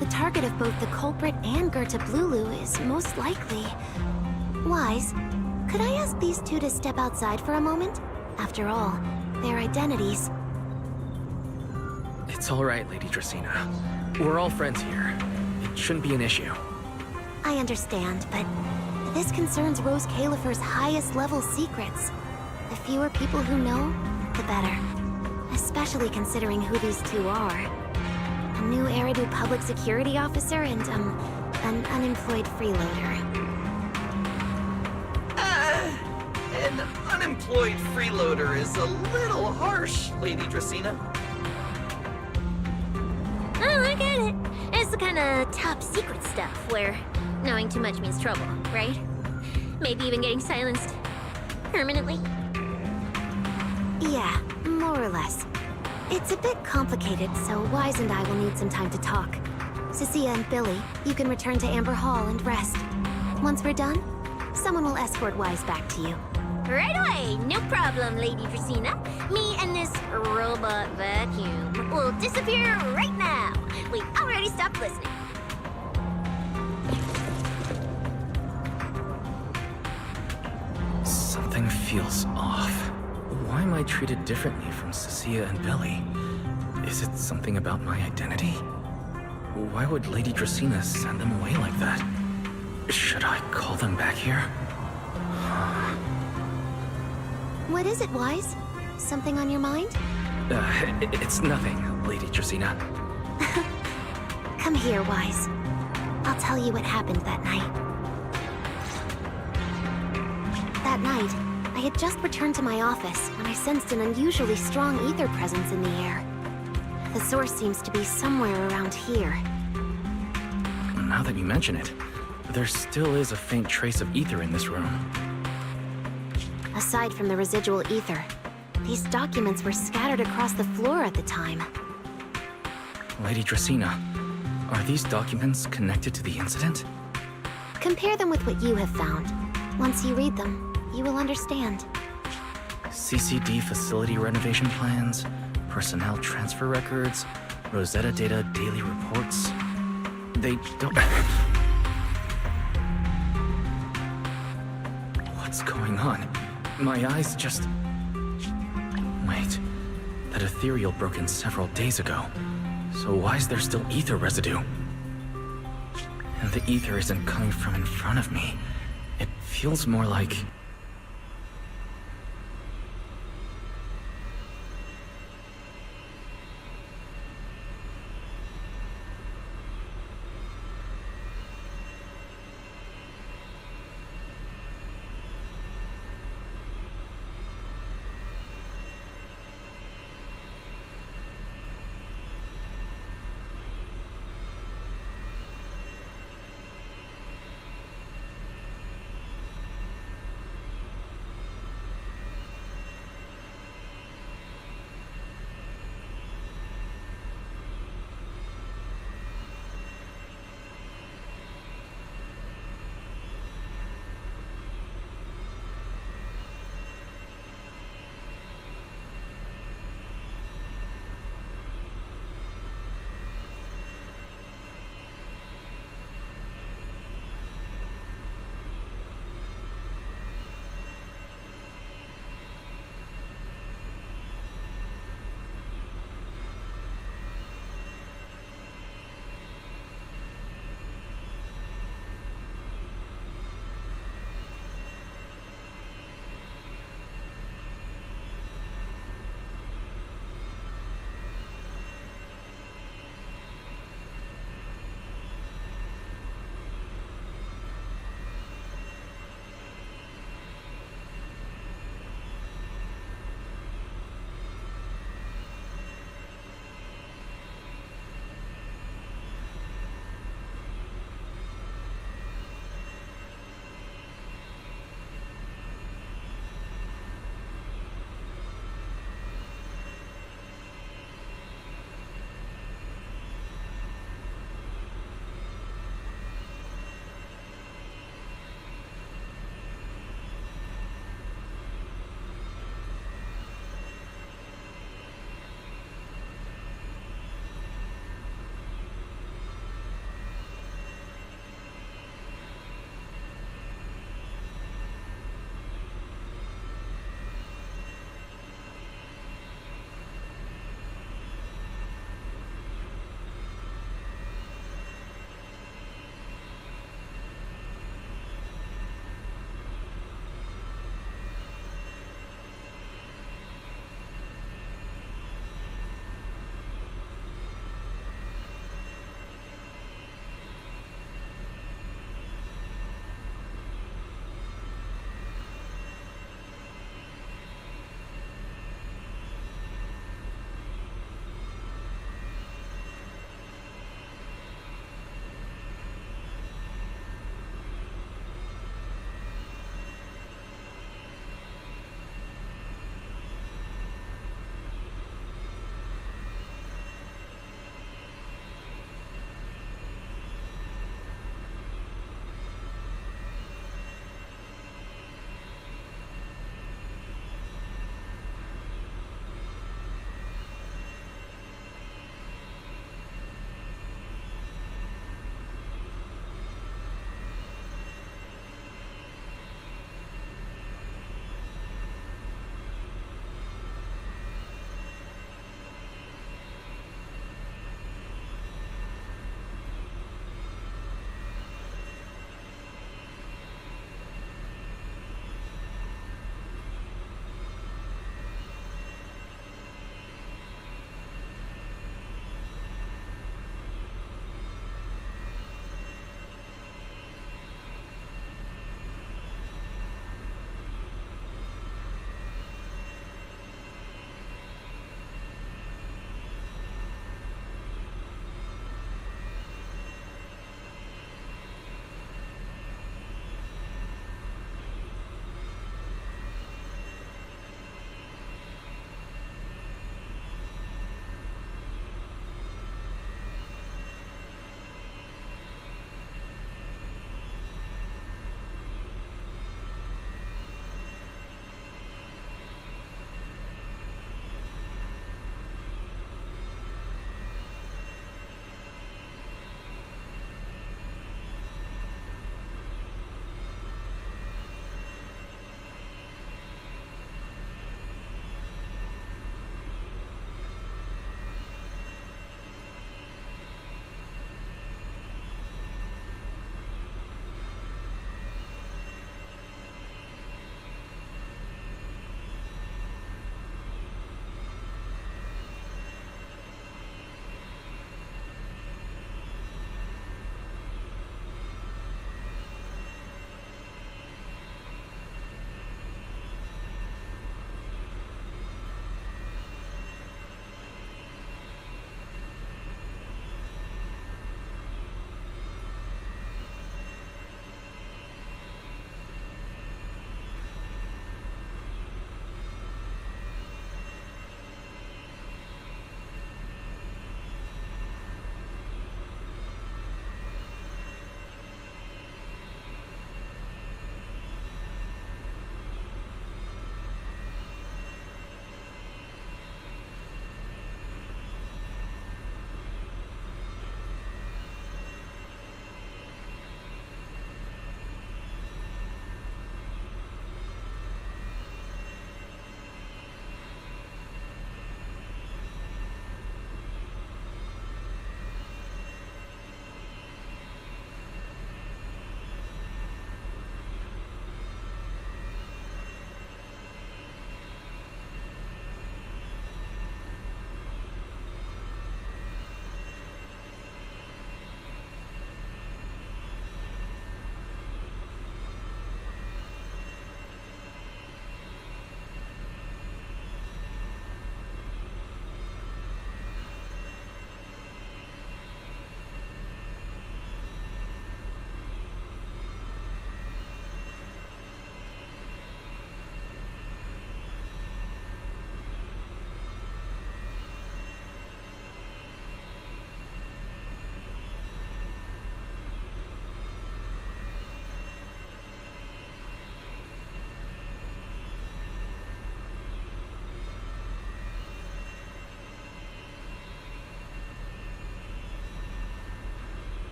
the target of both the culprit and 𝓱 is most likely... Wise, could I ask these two to step outside for a moment? After all, their identities... It's all right, Lady Dracena. We're all friends here. It shouldn't be an issue. I understand, but this concerns 𝓩ᴏ highest level secrets. The fewer people who know, the better. Especially considering who these two are. A new Eridu public security officer and, an unemployed freeloader. An unemployed freeloader is a little harsh, Lady Dracena. Oh, I get it. It's the kind of top secret stuff where knowing too much means trouble, right? Maybe even getting silenced permanently. Yeah, more or less. It's a bit complicated, so Wise and I will need some time to talk. Cecilia and Billy, you can return to Amber Hall and rest. Once we're done, someone will escort Wise back to you. Right away, no problem, Lady Dracena. Me and this robot vacuum will disappear right now. We've already stopped listening. Something feels off. Why am I treated differently from Cecilia and Billy? Is it something about my identity? Why would Lady Dracena send them away like that? Should I call them back here? What is it, Wise? Something on your mind? It's nothing, Lady Dracena. Come here, Wise. I'll tell you what happened that night. That night, I had just returned to my office when I sensed an unusually strong ether presence in the air. The source seems to be somewhere around here. Now that you mention it, there still is a faint trace of ether in this room. aside from the residual ether. These documents were scattered across the floor at the time. Lady Dracaena, are these documents connected to the incident? Compare them with what you have found. Once you read them, you will understand. CCD facility renovation plans, personnel transfer records, Rosetta Data daily reports. They don't... What's going on? My eyes just... Wait, that ethereal broke in several days ago. So why is there still ether residue? And the ether isn't coming from in front of me. It feels more like...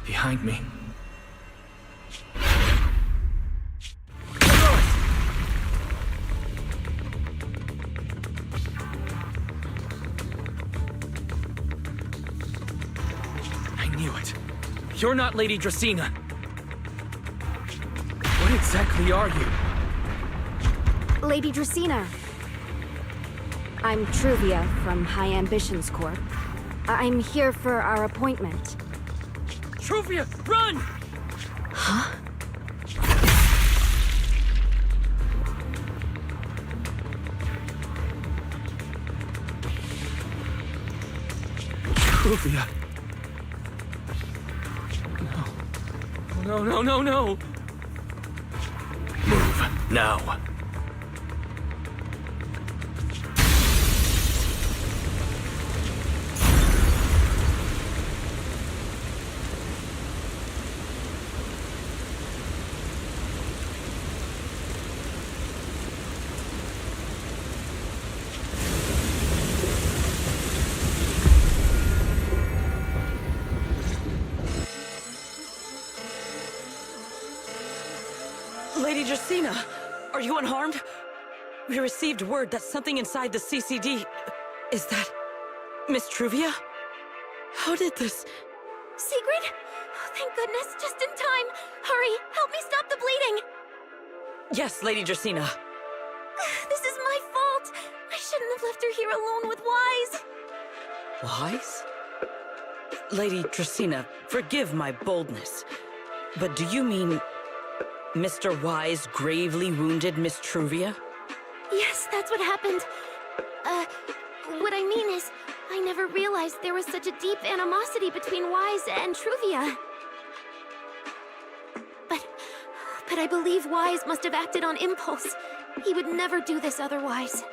Behind me. I knew it. You're not Lady Dracaena. What exactly are you? Lady Dracaena. I'm 𝓩ᵒⁿ from High Ambitions Corp. I'm here for our appointment. 𝓩ᵒⁿ, run! Huh? 𝓩ᵒⁿ. No. No. Move, now. Lady Dracaena, are you unharmed? We received word that something inside the CCD... Is that... Miss 𝓩ᵒⁿ? How did this... Sigrid? Oh, thank goodness, just in time. Hurry, help me stop the bleeding. Yes, Lady Dracaena. This is my fault. I shouldn't have left her here alone with Wise. Wise? Lady Dracaena, forgive my boldness. But do you mean... Mr. Wise gravely wounded Miss 𝓩ᵒⁿ? Yes, that's what happened. What I mean is, I never realized there was such a deep animosity between Wise and 𝓩ᵒⁿ. But I believe Wise must have acted on impulse. He would never do this otherwise.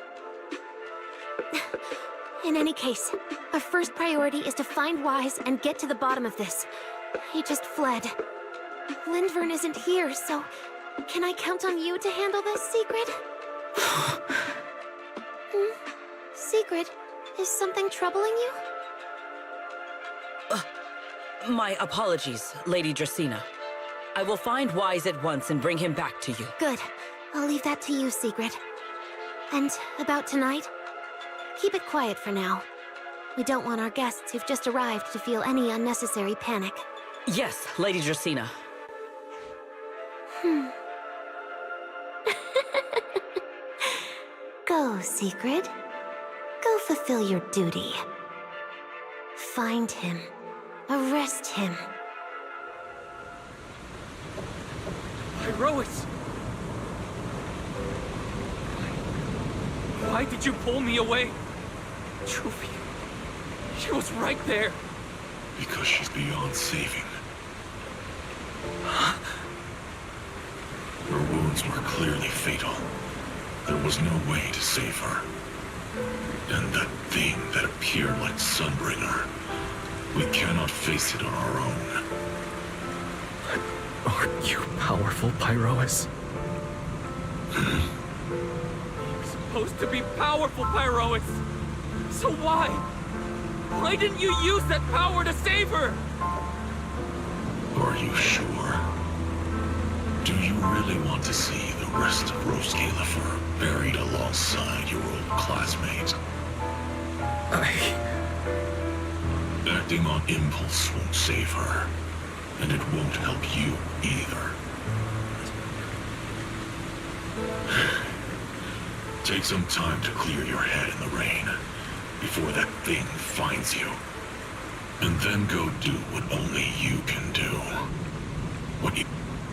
In any case, our first priority is to find Wise and get to the bottom of this. He just fled. Lindvern isn't here, so can I count on you to handle this, Sigrid? Sigrid, is something troubling you? My apologies, Lady Dracaena. I will find Wise at once and bring him back to you. Good. I'll leave that to you, Sigrid. And about tonight? Keep it quiet for now. We don't want our guests who've just arrived to feel any unnecessary panic. Yes, Lady Dracaena. Go, Sigrid. Go fulfill your duty. Find him. Arrest him. Pyrrhoes! Why did you pull me away? 𝓩ᵒⁿ, she was right there. Because she's beyond saving. Her wounds were clearly fatal. There was no way to save her. And that thing that appeared like Sunbringer, we cannot face it on our own. Aren't you powerful, Pyrrhoes? You're supposed to be powerful, Pyrrhoes! So why? Why didn't you use that power to save her? Are you sure? Do you really want to see the rest of Rose Calyfer buried alongside your old classmate? Acting on impulse won't save her, and it won't help you either. Take some time to clear your head in the rain, before that thing finds you. And then go do what only you can do.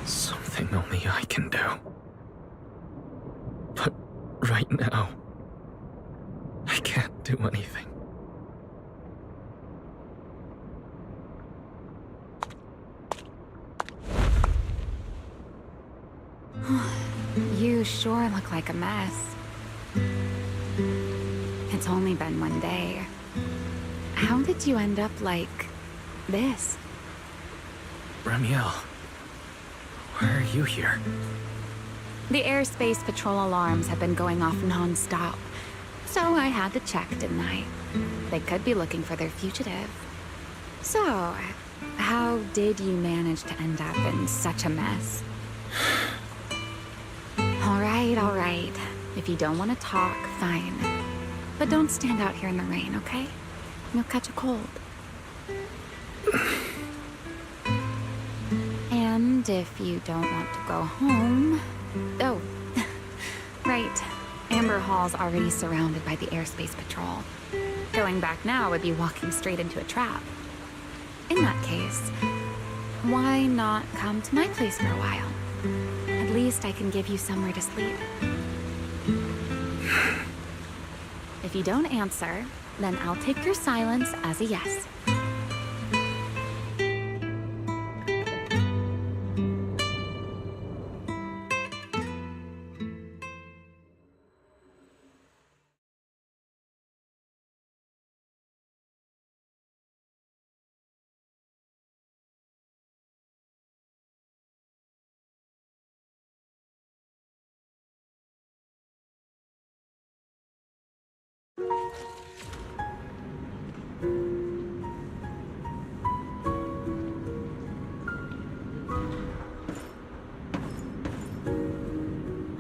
Something only I can do. But right now, I can't do anything. You sure look like a mess. It's only been one day. How did you end up like this? Ramiel, why are you here? The airspace patrol alarms have been going off non-stop, so I had to check, didn't I? They could be looking for their fugitive. So, how did you manage to end up in such a mess? All right. If you don't want to talk, fine. But don't stand out here in the rain, okay? You'll catch a cold. And if you don't want to go home... Oh, right. Amber Hall's already surrounded by the airspace patrol. Going back now would be walking straight into a trap. In that case, why not come to my place for a while? At least I can give you somewhere to sleep. If you don't answer, then I'll take your silence as a yes.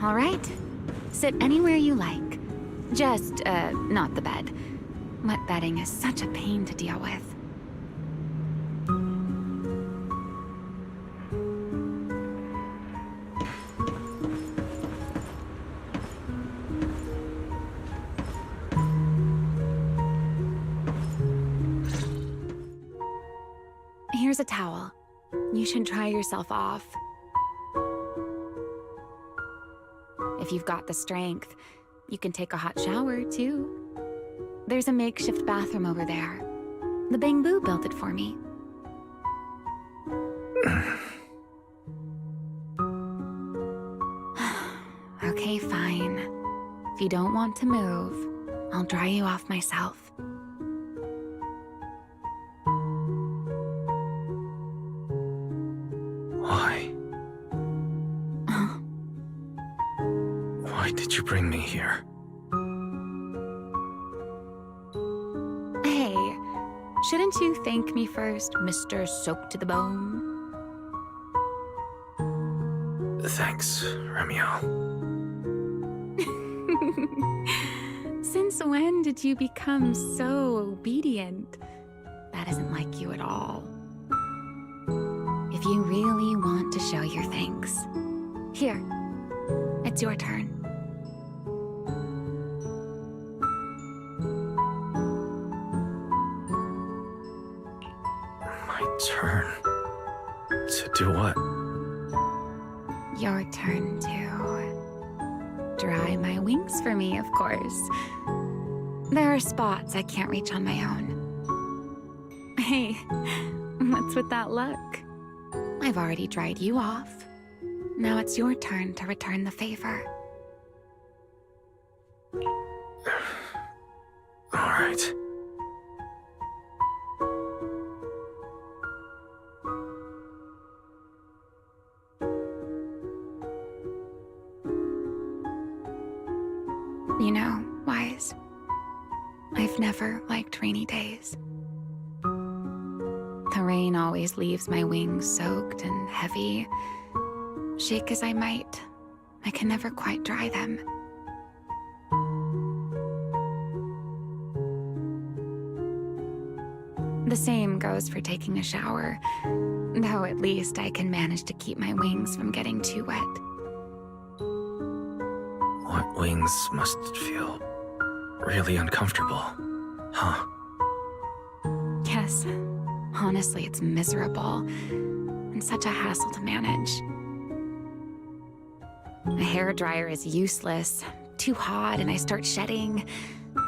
All right. Sit anywhere you like. Just, not the bed. Wet bedding is such a pain to deal with. Here's a towel. You should dry yourself off. If you've got the strength, you can take a hot shower, too. There's a makeshift bathroom over there. The Bang-Boo built it for me. Okay, fine. If you don't want to move, I'll dry you off myself. Why? Why did you bring me here? Hey, shouldn't you thank me first, Mr. Soaked to the Bone? Thanks, Romeo. Since when did you become so obedient? That isn't like you at all. If you really want to show your thanks, here, it's your turn. My turn? To do what? Your turn to dry my wings for me, of course. There are spots I can't reach on my own. Hey, what's with that look? I've already dried you off. Now it's your turn to return the favor. All right. You know, Wise, I've never liked rainy days. The rain always leaves my wings soaked and heavy. Shake as I might, I can never quite dry them. The same goes for taking a shower, though at least I can manage to keep my wings from getting too wet. Wet wings must feel really uncomfortable, huh? Yes, honestly, it's miserable and such a hassle to manage. A hairdryer is useless, too hot and I start shedding,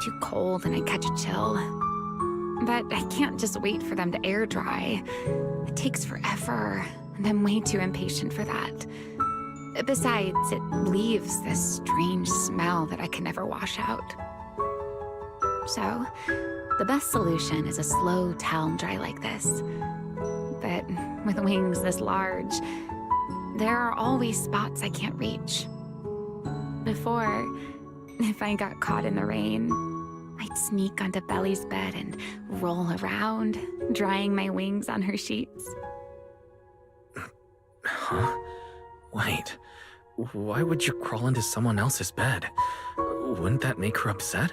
too cold and I catch a chill. But I can't just wait for them to air dry. It takes forever, and I'm way too impatient for that. Besides, it leaves this strange smell that I can never wash out. So, the best solution is a slow towel dry like this. But with wings this large, there are always spots I can't reach. Before, if I got caught in the rain, I'd sneak onto Belly's bed and roll around, drying my wings on her sheets. Huh? Wait, why would you crawl into someone else's bed? Wouldn't that make her upset?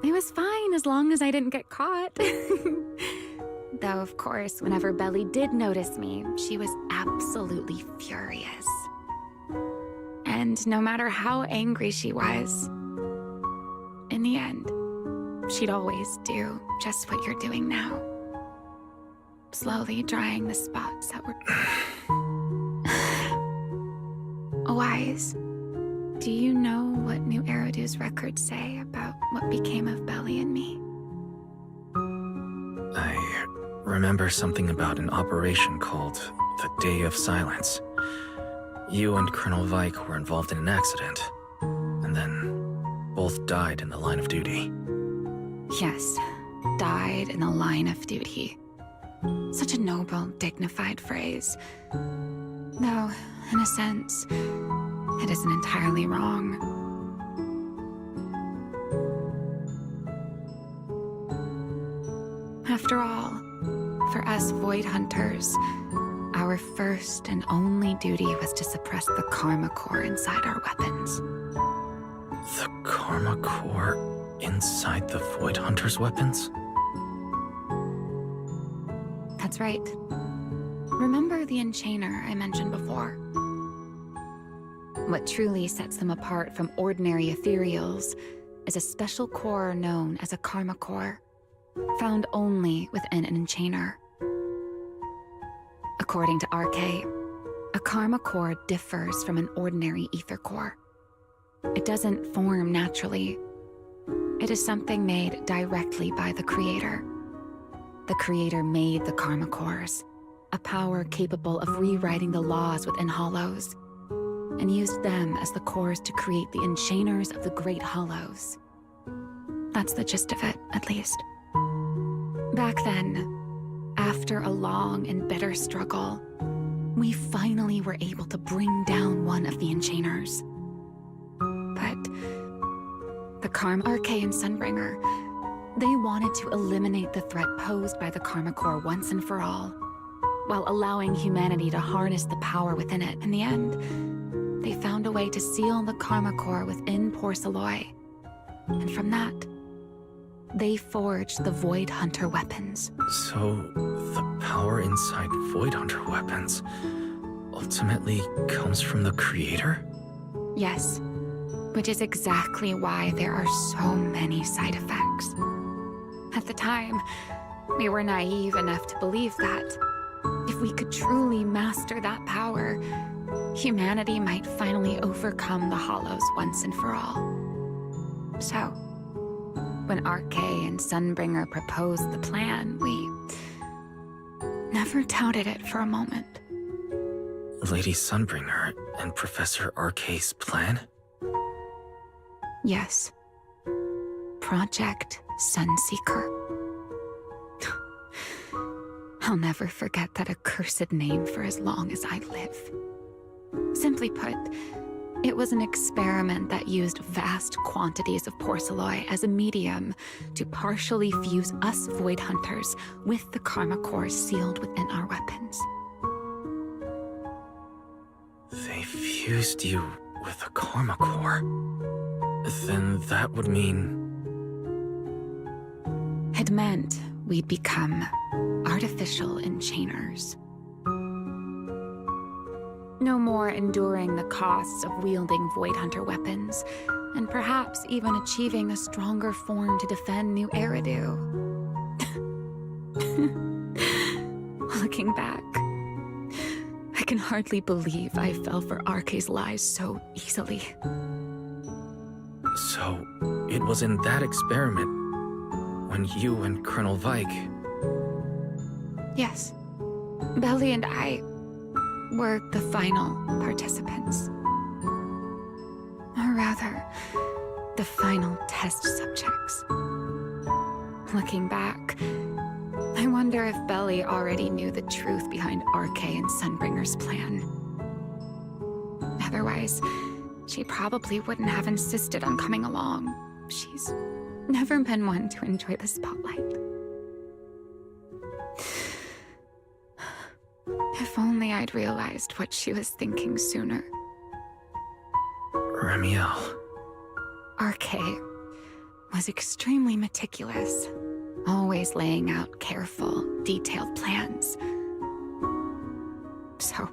It was fine as long as I didn't get caught. Though, of course, whenever Belly did notice me, she was absolutely furious. And no matter how angry she was, in the end, she'd always do just what you're doing now. Slowly drying the spots that were... Wise, do you know what 𝓩ᵒ's records say about what became of Belly and me? I remember something about an operation called the Day of Silence. You and Colonel Vike were involved in an accident, and then both died in the line of duty. Yes, died in the line of duty. Such a noble, dignified phrase. Though, in a sense, it isn't entirely wrong. After all, for us Void Hunters, our first and only duty was to suppress the Karma Core inside our weapons. The Karma Core inside the Void Hunter's weapons? That's right. Remember the Enchainer I mentioned before? What truly sets them apart from ordinary ethereals is a special core known as a Karma Core, found only within an Enchainer. According to 𝓷, a Karma Core differs from an ordinary ether core. It doesn't form naturally. It is something made directly by the Creator. The Creator made the Karma Cores, a power capable of rewriting the laws within hollows, and used them as the cores to create the Enchainers of the Great Hollows. That's the gist of it, at least. Back then, after a long and bitter struggle, we finally were able to bring down one of the Enchainers. But the Karma 𝓷 and Sunbringer, they wanted to eliminate the threat posed by the Karma Core once and for all, while allowing humanity to harness the power within it. In the end, they found a way to seal the Karma Core within 𝓩ᴏ. And from that, they forged the Void Hunter weapons. So, the power inside Void Hunter weapons ultimately comes from the Creator? Yes, which is exactly why there are so many side effects. At the time, we were naive enough to believe that if we could truly master that power, humanity might finally overcome the Hollows once and for all. So, when 𝓷 and Sunbringer proposed the plan, we never doubted it for a moment. Lady Sunbringer and Professor 𝓷's plan? Yes. Project Sunseeker. I'll never forget that accursed name for as long as I live. Simply put, it was an experiment that used vast quantities of 𝓩ᴏ as a medium to partially fuse us Void Hunters with the Karma Cores sealed within our weapons. They fused you with a Karma Core. Then that would mean... It meant we'd become artificial Enchainers. No more enduring the costs of wielding Void Hunter weapons, and perhaps even achieving a stronger form to defend 𝓩ᵒ. Looking back, I can hardly believe I fell for 𝓷's lies so easily. So, it was in that experiment when you and Colonel Vike... Yes. Belly and I were the final participants. Or rather, the final test subjects. Looking back, I wonder if Belly already knew the truth behind 𝓷 and Sunbringer's plan. Otherwise, she probably wouldn't have insisted on coming along. She's never been one to enjoy the spotlight. If only I'd realized what she was thinking sooner. Ramiel. RK was extremely meticulous, always laying out careful, detailed plans. So,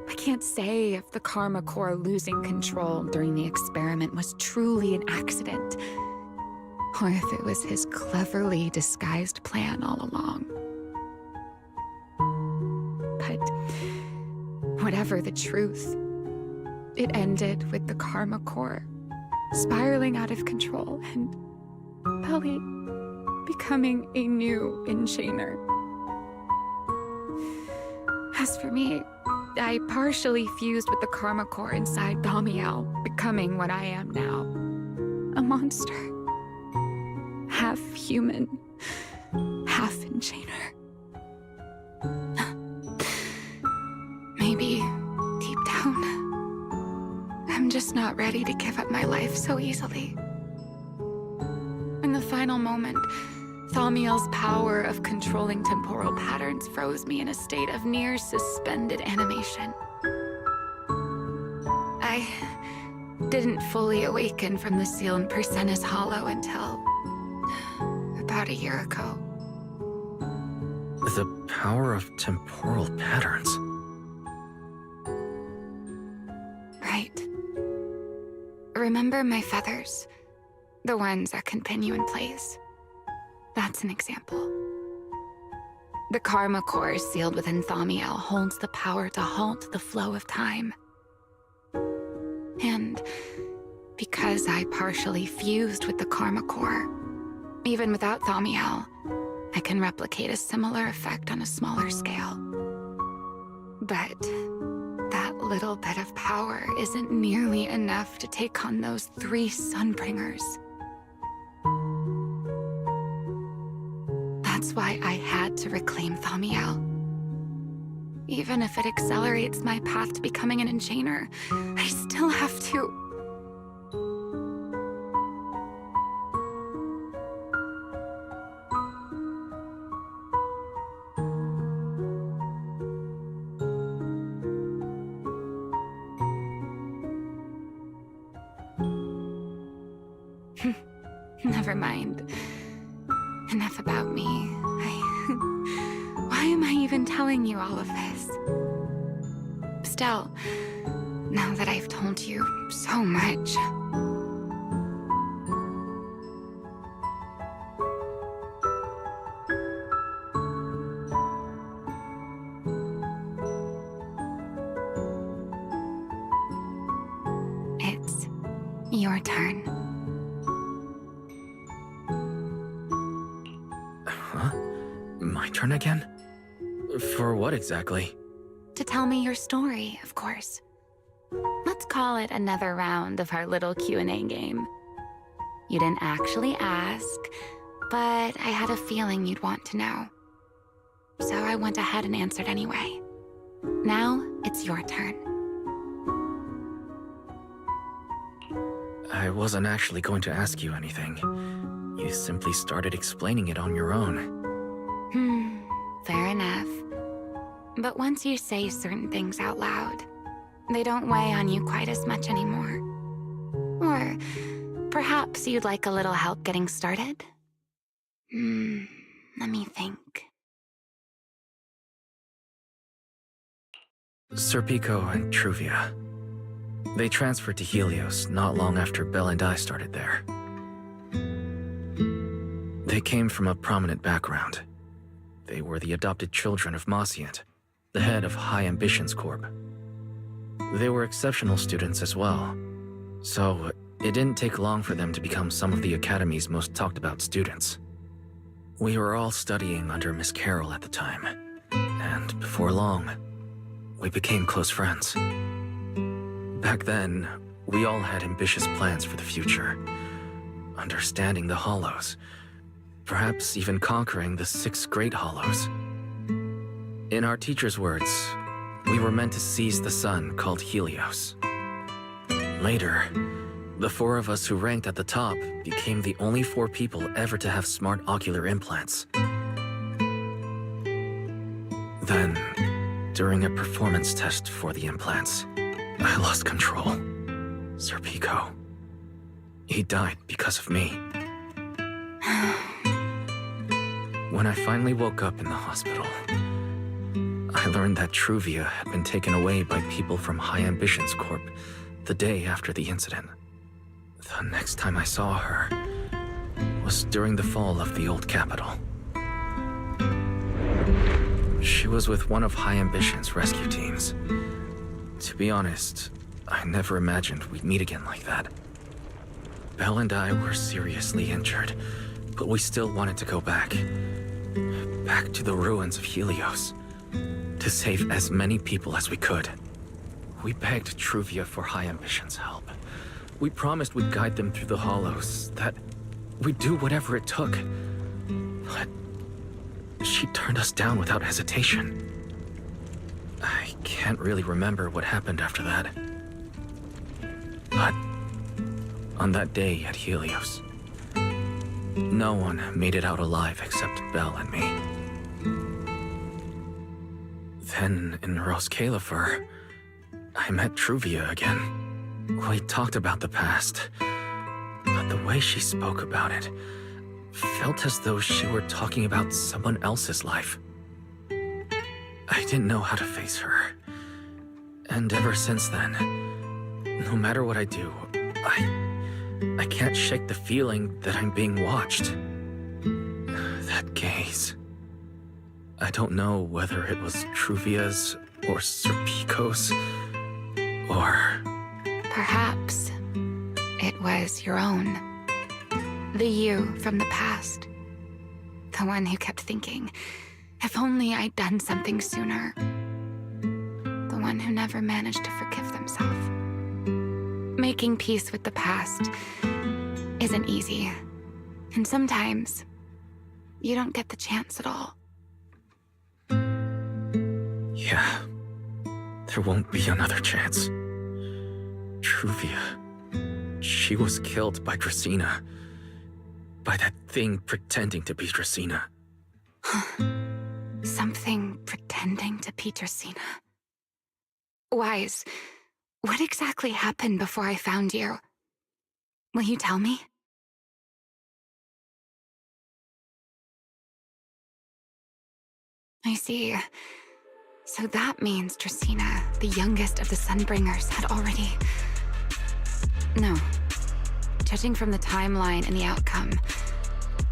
I can't say if the Karma Corps losing control during the experiment was truly an accident, or if it was his cleverly disguised plan all along. But whatever the truth, it ended with the Karma Corps spiraling out of control and Belly becoming a new Enchainer. As for me, I partially fused with the Karma Corps inside 𝓱ᴏ, becoming what I am now. A monster. Half human, half Enchainer. Maybe, deep down, I'm just not ready to give up my life so easily. In the final moment, 𝓱ᴏ's power of controlling temporal patterns froze me in a state of near suspended animation. I didn't fully awaken from the sealed Persenis hollow until about a year ago. The power of temporal patterns. Right. Remember my feathers? The ones that can pin you in place. That's an example. The Karma Core sealed within 𝓱ᴏ holds the power to halt the flow of time. And because I partially fused with the Karma Core, even without 𝓱ᴏ, I can replicate a similar effect on a smaller scale. But that little bit of power isn't nearly enough to take on those 3 Sunbringers. That's why I had to reclaim 𝓱ᴏ. Even if it accelerates my path to becoming an Enchainer, I still have to... Never mind. Enough about me. Why am I even telling you all of this? Still, now that I've told you so much... It's your turn. My turn again? For what exactly? To tell me your story, of course. Let's call it another round of our little Q&A game. You didn't actually ask, but I had a feeling you'd want to know. So I went ahead and answered anyway. Now, it's your turn. I wasn't actually going to ask you anything. You simply started explaining it on your own. Fair enough. But once you say certain things out loud, they don't weigh on you quite as much anymore. Or perhaps you'd like a little help getting started? Let me think. Serpico and Truvia. They transferred to Helios not long after Belle and I started there. They came from a prominent background. They were the adopted children of Mosient, the head of High Ambitions Corp. They were exceptional students as well, so it didn't take long for them to become some of the Academy's most talked about students. We were all studying under Miss Carroll at the time, and before long, we became close friends. Back then, we all had ambitious plans for the future, understanding the Hollows, perhaps even conquering the 6 Great Hollows. In our teacher's words, we were meant to seize the sun called Helios. Later, The 4 of us who ranked at the top became the only 4 people ever to have smart ocular implants. Then, during a performance test for the implants, I lost control. Sir Pico. He died because of me. When I finally woke up in the hospital, I learned that 𝓩ᵒⁿ had been taken away by people from High Ambitions Corp the day after the incident. The next time I saw her was during the fall of the old capital. She was with one of High Ambition's rescue teams. To be honest, I never imagined we'd meet again like that. Belle and I were seriously injured, but we still wanted to go back to the ruins of Helios, to save as many people as we could. We begged 𝓩ᵒⁿ for High Ambition's help. We promised we'd guide them through the hollows, that we'd do whatever it took. But she turned us down without hesitation. I can't really remember what happened after that. But on that day at Helios, no one made it out alive except Belle and me. Then in 𝓩ᵒⁿ, I met 𝓩ᵒⁿ again. We talked about the past, but the way she spoke about it felt as though she were talking about someone else's life. I didn't know how to face her. And ever since then, no matter what I do, I can't shake the feeling that I'm being watched. That gaze. I don't know whether it was 𝓩ᵒⁿ's or Sir Pico's, or... Perhaps it was your own. The you from the past. The one who kept thinking, if only I'd done something sooner. The one who never managed to forgive themselves. Making peace with the past isn't easy. And sometimes, you don't get the chance at all. Yeah, there won't be another chance. 𝓩ᵒⁿ, she was killed by Dracaena. By that thing pretending to be Dracaena. Something pretending to be Dracaena. Wise, what exactly happened before I found you? Will you tell me? I see. So that means Dracaena, the youngest of the Sunbringers, had already... No. Judging from the timeline and the outcome,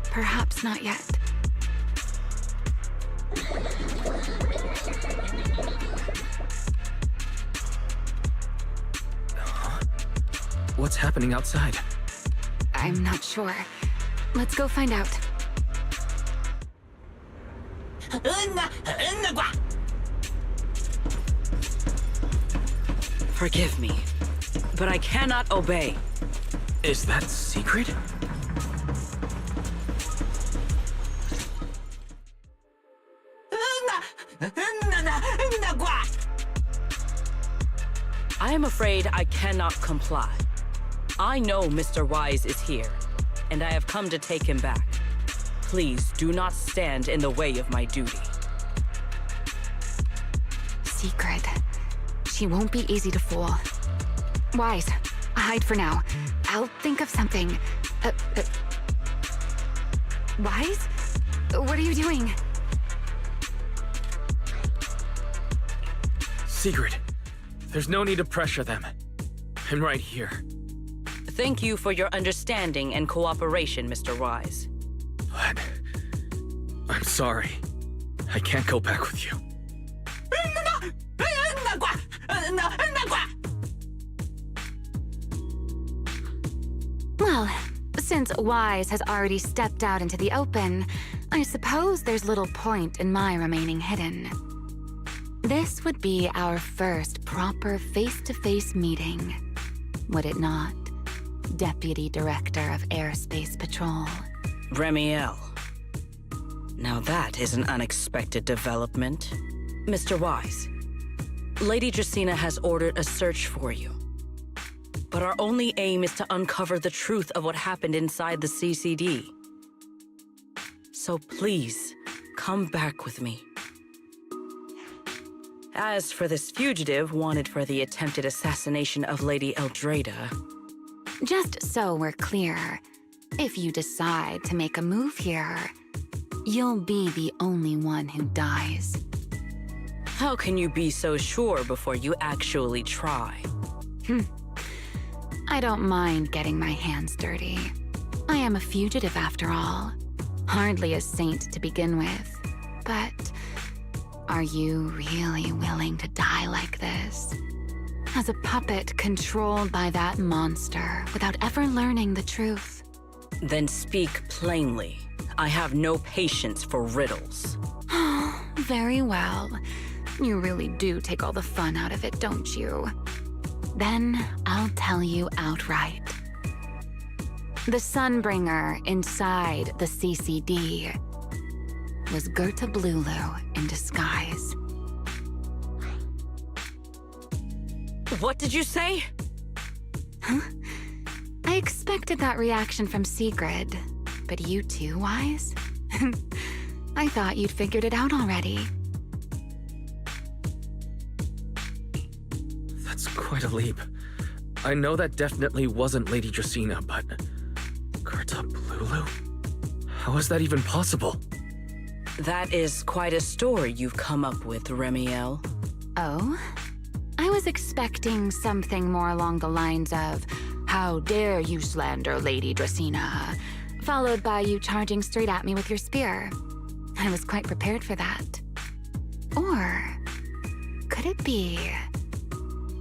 perhaps not yet. What's happening outside? I'm not sure. Let's go find out. Forgive me, but I cannot obey. Is that secret? I am afraid I cannot comply. I know Mr. Wise is here, and I have come to take him back. Please do not stand in the way of my duty. Secret. She won't be easy to fool. Wise, hide for now. I'll think of something. Wise? What are you doing? Secret. There's no need to pressure them. I'm right here. Thank you for your understanding and cooperation, Mr. Wise. But... I'm sorry. I can't go back with you. Well, since Wise has already stepped out into the open, I suppose there's little point in my remaining hidden. This would be our first proper face-to-face meeting, would it not, Deputy Director of Airspace Patrol? Remiel. Now that is an unexpected development. Mr. Wise, Lady Dracaena has ordered a search for you. but our only aim is to uncover the truth of what happened inside the CCD. So please, come back with me. As for this fugitive wanted for the attempted assassination of Lady Eldreda... Just so we're clear, if you decide to make a move here, you'll be the only one who dies. How can you be so sure before you actually try? I don't mind getting my hands dirty. I am a fugitive after all. Hardly a saint to begin with. But are you really willing to die like this? As a puppet controlled by that monster without ever learning the truth? Then speak plainly. I have no patience for riddles. Very well. You really do take all the fun out of it, don't you? Then I'll tell you outright. The Sunbringer inside the CCD was 𝓱┬ in disguise. What did you say? Huh? I expected that reaction from Sigrid, but you too, Wise? I thought you'd figured it out already. That's quite a leap. I know that definitely wasn't Lady Dracaena, but... 𝓱┬? How is that even possible? That is quite a story you've come up with, Remiel. Oh? I was expecting something more along the lines of, "How dare you slander Lady Dracaena?" followed by you charging straight at me with your spear. I was quite prepared for that. Or could it be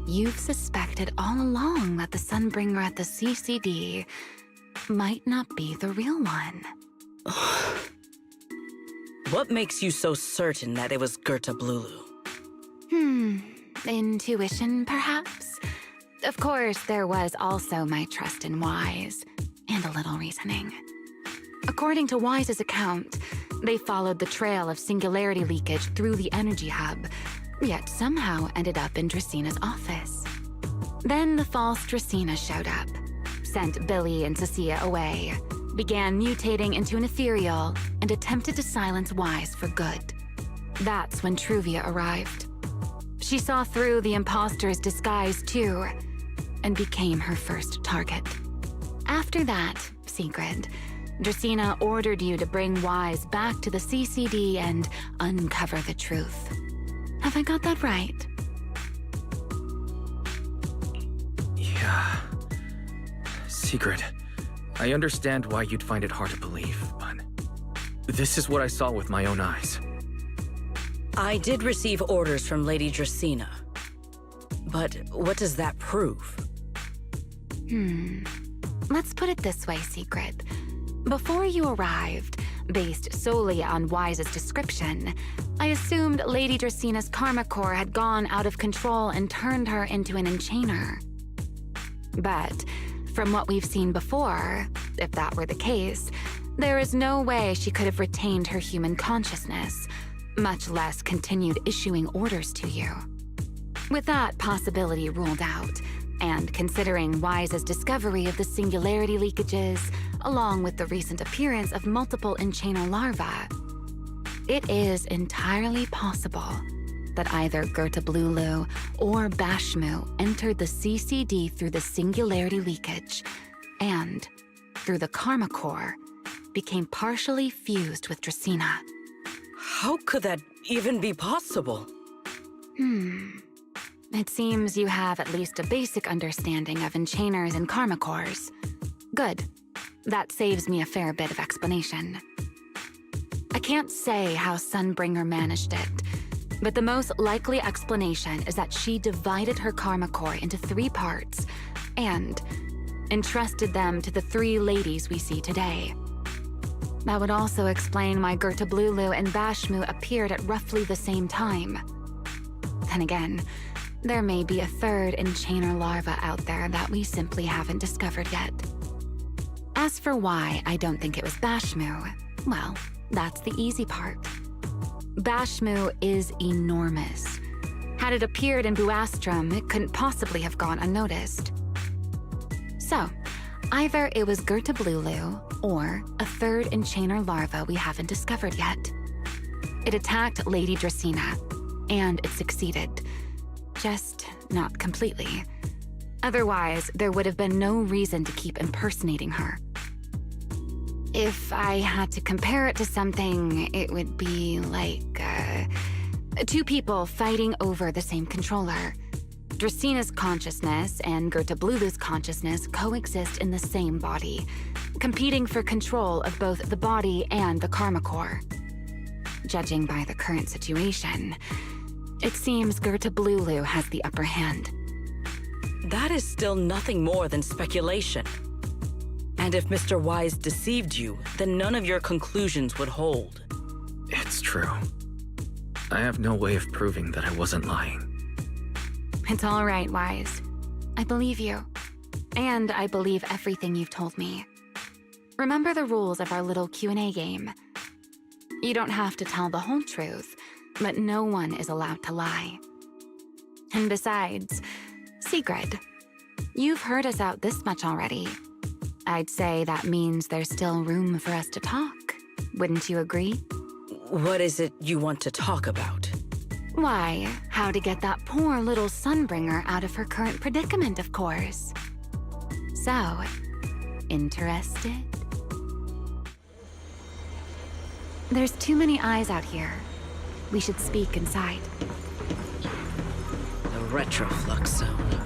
you've suspected all along that the Sunbringer at the CCD might not be the real one? What makes you so certain that it was 𝓱┬? Intuition, perhaps? Of course, there was also my trust in Wise, and a little reasoning. According to Wise's account, they followed the trail of singularity leakage through the energy hub, yet somehow ended up in Draceena's office. Then the false Dracaena showed up, sent Billy and Cecilia away, began mutating into an ethereal, and attempted to silence Wise for good. That's when Truvia arrived. She saw through the imposter's disguise too, and became her first target. After that, Sigrid, Dracaena ordered you to bring Wise back to the CCD and uncover the truth. Have I got that right? Yeah. Sigrid, I understand why you'd find it hard to believe, but this is what I saw with my own eyes. I did receive orders from Lady Dracaena. But what does that prove? Let's put it this way, Sigrid. Before you arrived, based solely on Wise's description, I assumed Lady Draceena's karma core had gone out of control and turned her into an enchainer. But from what we've seen before, if that were the case, there is no way she could have retained her human consciousness, much less continued issuing orders to you. With that possibility ruled out, and considering Wise's discovery of the singularity leakages, along with the recent appearance of multiple enchainer larvae, it is entirely possible that either 𝓱┬ or Bashmu entered the CCD through the singularity leakage, and, through the karma core, became partially fused with Dracaena. How could that even be possible? It seems you have at least a basic understanding of enchainers and karma cores. Good. That saves me a fair bit of explanation. I can't say how Sunbringer managed it, but the most likely explanation is that she divided her karma core into 3 parts and entrusted them to the 3 ladies we see today. That would also explain why 𝓱┬ and Bashmu appeared at roughly the same time. Then again, there may be a 3rd enchainer larva out there that we simply haven't discovered yet. As for why I don't think it was Bashmu, well, that's the easy part. Bashmu is enormous. Had it appeared in Buastrum, it couldn't possibly have gone unnoticed. So, either it was 괰ᴛᵏ or a third enchainer larva we haven't discovered yet. It attacked Lady Dracaena, and it succeeded. Just not completely. Otherwise, there would have been no reason to keep impersonating her. If I had to compare it to something, it would be like, two people fighting over the same controller. Draceena's consciousness and 괰ᴛᵏ's consciousness coexist in the same body, competing for control of both the body and the karma core. Judging by the current situation, it seems 괰ᴛᵏ has the upper hand. That is still nothing more than speculation. And if Mr. Wise deceived you, then none of your conclusions would hold. It's true. I have no way of proving that I wasn't lying. It's all right, Wise. I believe you. And I believe everything you've told me. Remember the rules of our little Q&A game. You don't have to tell the whole truth, but no one is allowed to lie. And besides, Sigrid, you've heard us out this much already. I'd say that means there's still room for us to talk. Wouldn't you agree? What is it you want to talk about? Why, how to get that poor little Sunbringer out of her current predicament, of course. So, interested? There's too many eyes out here. We should speak inside. The retroflux zone.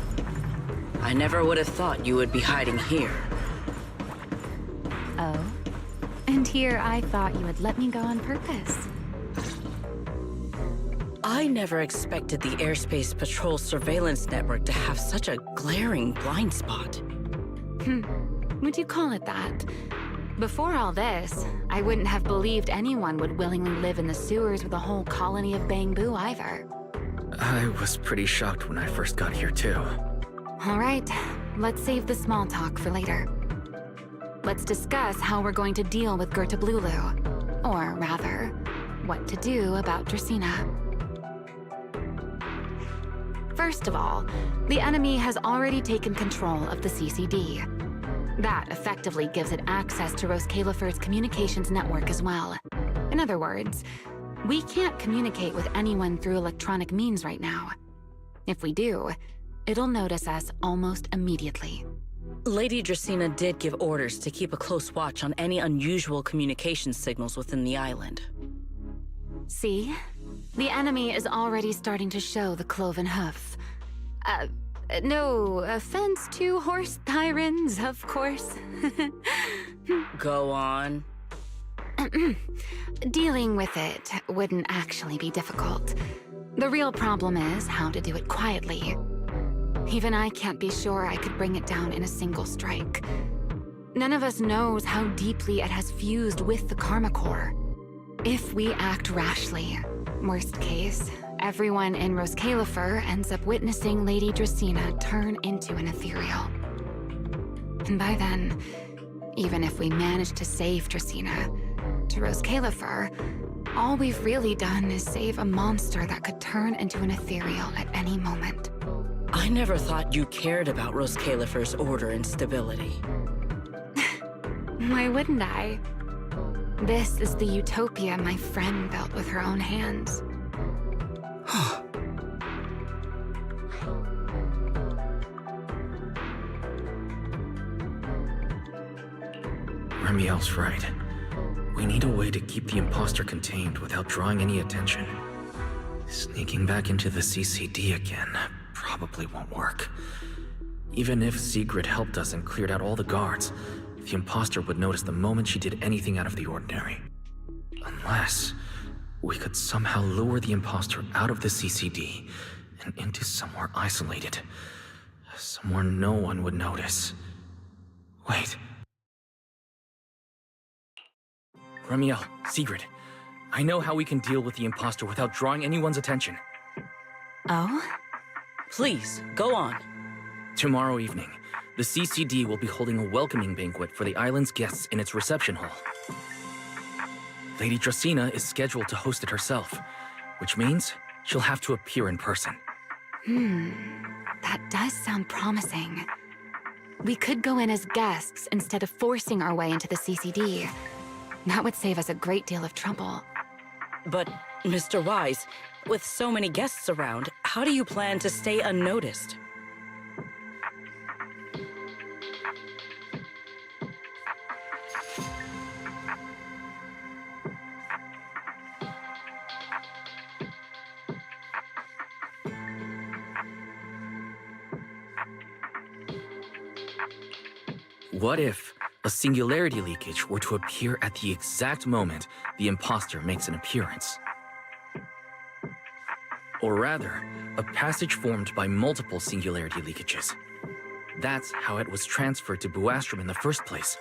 I never would have thought you would be hiding here. Oh? And here I thought you would let me go on purpose. I never expected the Airspace Patrol surveillance network to have such a glaring blind spot. Would you call it that? Before all this, I wouldn't have believed anyone would willingly live in the sewers with a whole colony of bamboo either. I was pretty shocked when I first got here too. All right, let's save the small talk for later. Let's discuss how we're going to deal with 괰ᴛᵏ, or rather, what to do about Dracaena. First of all, the enemy has already taken control of the CCD. That effectively gives it access to 𝓩ᴏ's communications network as well. In other words, we can't communicate with anyone through electronic means right now. If we do, it'll notice us almost immediately. Lady Dracaena did give orders to keep a close watch on any unusual communication signals within the island. See? The enemy is already starting to show the cloven hoof. No offense to horse tyrants, of course. Go on. Dealing with it wouldn't actually be difficult. The real problem is how to do it quietly. Even I can't be sure I could bring it down in a single strike. None of us knows how deeply it has fused with the Karma Core. If we act rashly, worst case, everyone in ⴡⴁ ends up witnessing Lady Dracaena turn into an ethereal. And by then, even if we manage to save Dracaena, to ⴡⴁ all we've really done is save a monster that could turn into an ethereal at any moment. I never thought you cared about ⴡⴁ's order and stability. Why wouldn't I? This is the utopia my friend built with her own hands. Remiel's right. We need a way to keep the imposter contained without drawing any attention. Sneaking back into the CCD again probably won't work. Even if Sigrid helped us and cleared out all the guards, the imposter would notice the moment she did anything out of the ordinary. Unless we could somehow lure the imposter out of the CCD and into somewhere isolated. Somewhere no one would notice. Wait. Remiel, Sigrid, I know how we can deal with the imposter without drawing anyone's attention. Oh? Please, go on. Tomorrow evening, the CCD will be holding a welcoming banquet for the island's guests in its reception hall. Lady Dracaena is scheduled to host it herself, which means she'll have to appear in person. That does sound promising. We could go in as guests instead of forcing our way into the CCD. That would save us a great deal of trouble. But, Mr. Wise, with so many guests around, how do you plan to stay unnoticed? What if a singularity leakage were to appear at the exact moment the imposter makes an appearance? Or rather, a passage formed by multiple singularity leakages. That's how it was transferred to 𝑩𝑡𝐻𝑟𝑒m in the first place.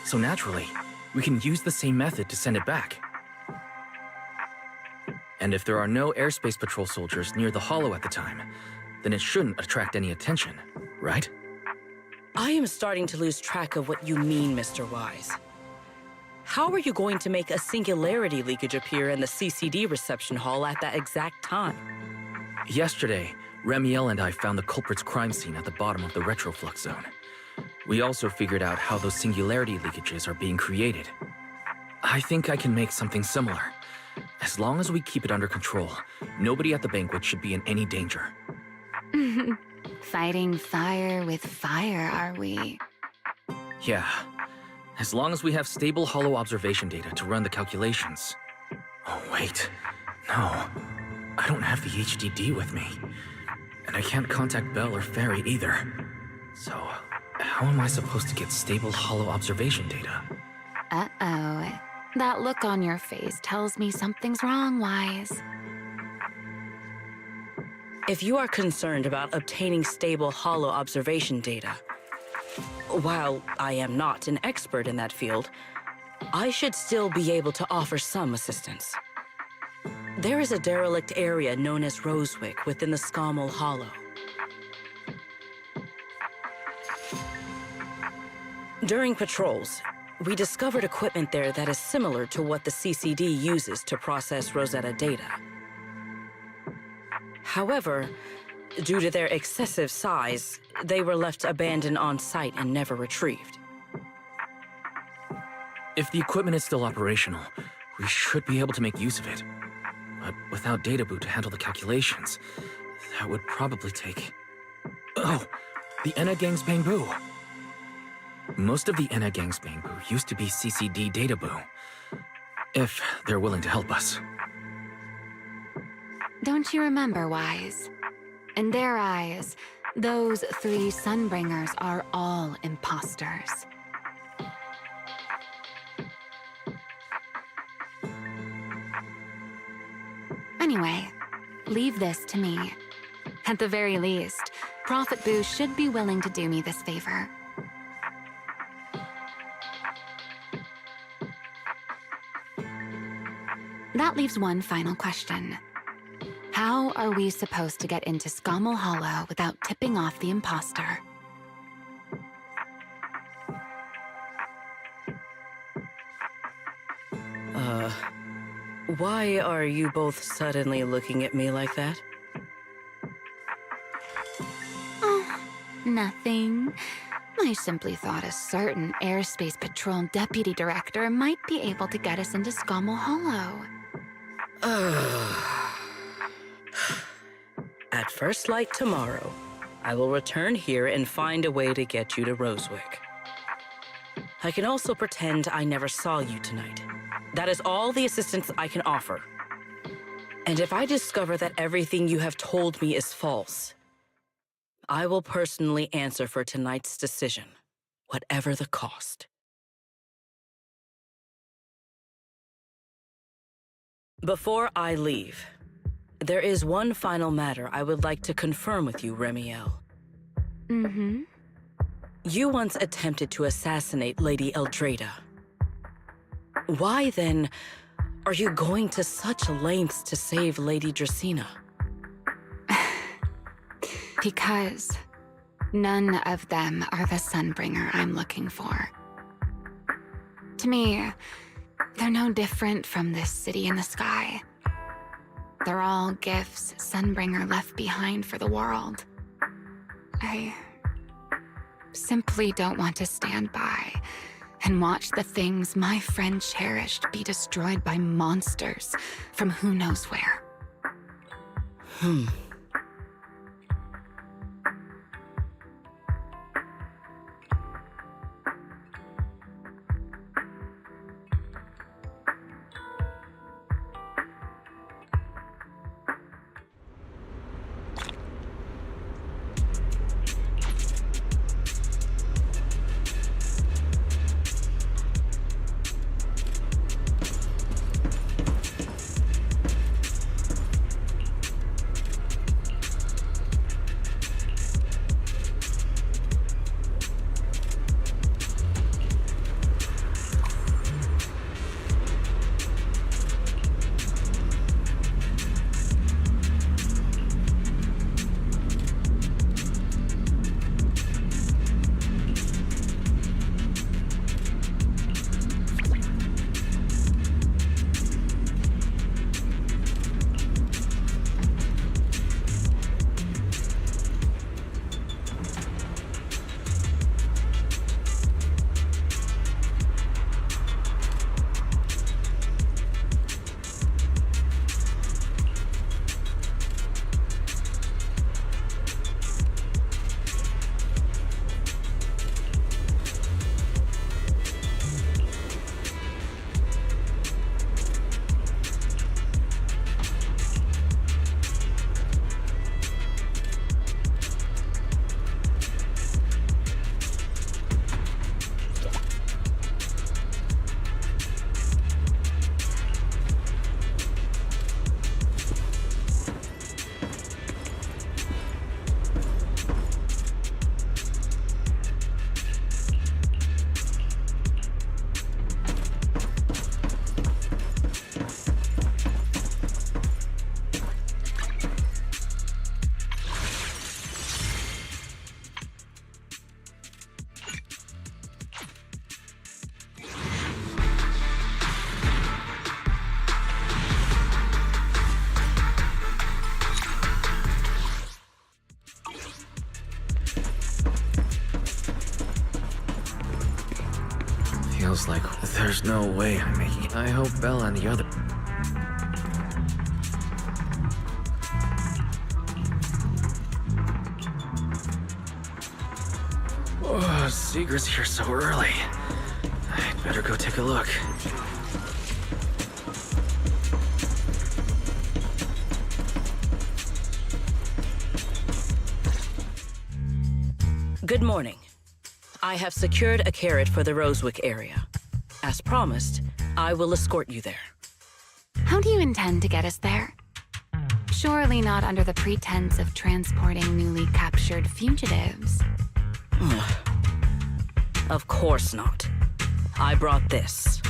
So naturally, we can use the same method to send it back. And if there are no airspace patrol soldiers near the hollow at the time, then it shouldn't attract any attention, right? I am starting to lose track of what you mean, Mr. Wise. How are you going to make a singularity leakage appear in the CCD reception hall at that exact time? Yesterday, Remiel and I found the culprit's crime scene at the bottom of the retroflux zone. We also figured out how those singularity leakages are being created. I think I can make something similar. As long as we keep it under control, nobody at the banquet should be in any danger. Fighting fire with fire, are we? Yeah. As long as we have stable hollow observation data to run the calculations. Oh, wait. No. I don't have the HDD with me. And I can't contact Belle or Ferry either. So, how am I supposed to get stable hollow observation data? Uh-oh. That look on your face tells me something's wrong, Wise. If you are concerned about obtaining stable hollow observation data, while I am not an expert in that field, I should still be able to offer some assistance. There is a derelict area known as Rosewick within the Scommel Hollow. During patrols, we discovered equipment there that is similar to what the CCD uses to process Rosetta data. However, due to their excessive size, they were left abandoned on site and never retrieved. If the equipment is still operational, we should be able to make use of it. But without data boot to handle the calculations, that would probably take... Oh, the 𝓩 Gang's Bamboo. Most of the 𝓩 Gang's Bamboo used to be CCD data boo. If they're willing to help us. Don't you remember, Wise? In their eyes, those 3 Sunbringers are all imposters. Anyway, leave this to me. At the very least, Prophet Boo should be willing to do me this favor. That leaves one final question. How are we supposed to get into Scommel Hollow without tipping off the imposter? Why are you both suddenly looking at me like that? Oh, nothing. I simply thought a certain airspace patrol deputy director might be able to get us into Scommel Hollow. At first light tomorrow, I will return here and find a way to get you to Rosewick. I can also pretend I never saw you tonight. That is all the assistance I can offer. And if I discover that everything you have told me is false, I will personally answer for tonight's decision, whatever the cost. Before I leave, there is one final matter I would like to confirm with you, Remiel. Mm-hmm. You once attempted to assassinate Lady Eldreda. Why, then, are you going to such lengths to save Lady Dresina? Because none of them are the Sunbringer I'm looking for. To me, they're no different from this city in the sky. They're all gifts Sunbringer left behind for the world. I simply don't want to stand by and watch the things my friend cherished be destroyed by monsters from who knows where. Feels like there's no way I'm making it. I hope Bella and the other... Oh, Sigrid's here so early. I'd better go take a look. Good morning. I have secured a carrot for the Rosewick area. As promised, I will escort you there. How do you intend to get us there? Surely not under the pretense of transporting newly captured fugitives. Of course not. I brought this.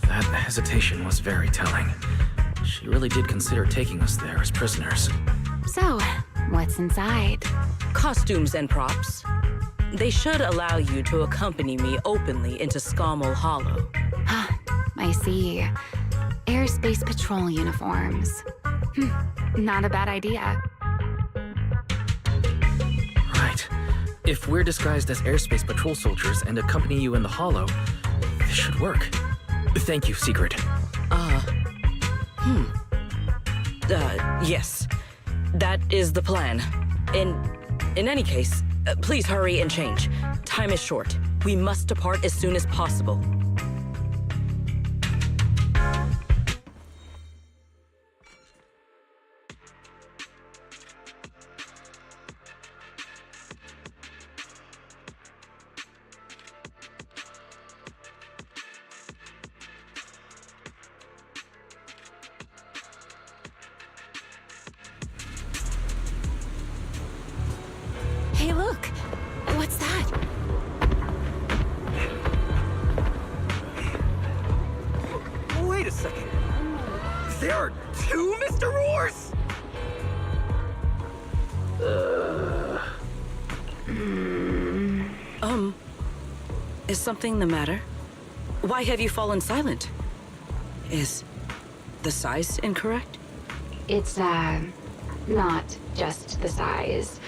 That hesitation was very telling. She really did consider taking us there as prisoners. So, what's inside? Costumes and props. They should allow you to accompany me openly into Scommel Hollow. I see. Airspace patrol uniforms. Not a bad idea. Right. If we're disguised as airspace patrol soldiers and accompany you in the Hollow, this should work. Thank you, Sigrid. Yes. That is the plan. In any case, please hurry and change. Time is short. We must depart as soon as possible. Hey, look! What's that? Wait a second. There are two Mr. Roars? Is something the matter? Why have you fallen silent? Is the size incorrect? It's, not just the size.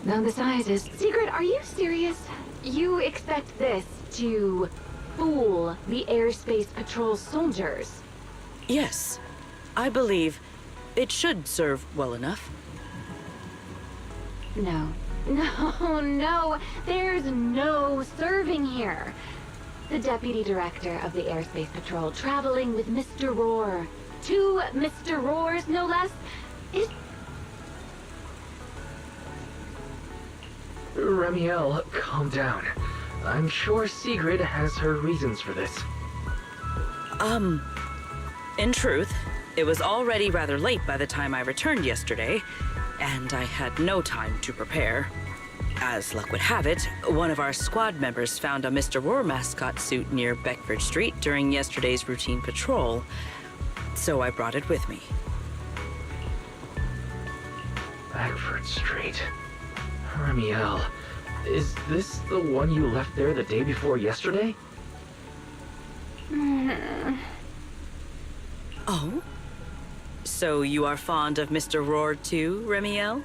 Though the size is... Sigrid, are you serious? You expect this to fool the airspace patrol soldiers? Yes. I believe it should serve well enough. No. No, there's no serving here. The deputy director of the airspace patrol traveling with Mr. Rohr. 2 Mr. Rohrs, no less, is... Remiel, calm down. I'm sure Sigrid has her reasons for this. In truth, it was already rather late by the time I returned yesterday, and I had no time to prepare. As luck would have it, one of our squad members found a Mr. Rohr mascot suit near Beckford Street during yesterday's routine patrol, so I brought it with me. Beckford Street. Remiel, is this the one you left there the day before yesterday? Oh? So you are fond of Mr. Rohr too, Remiel?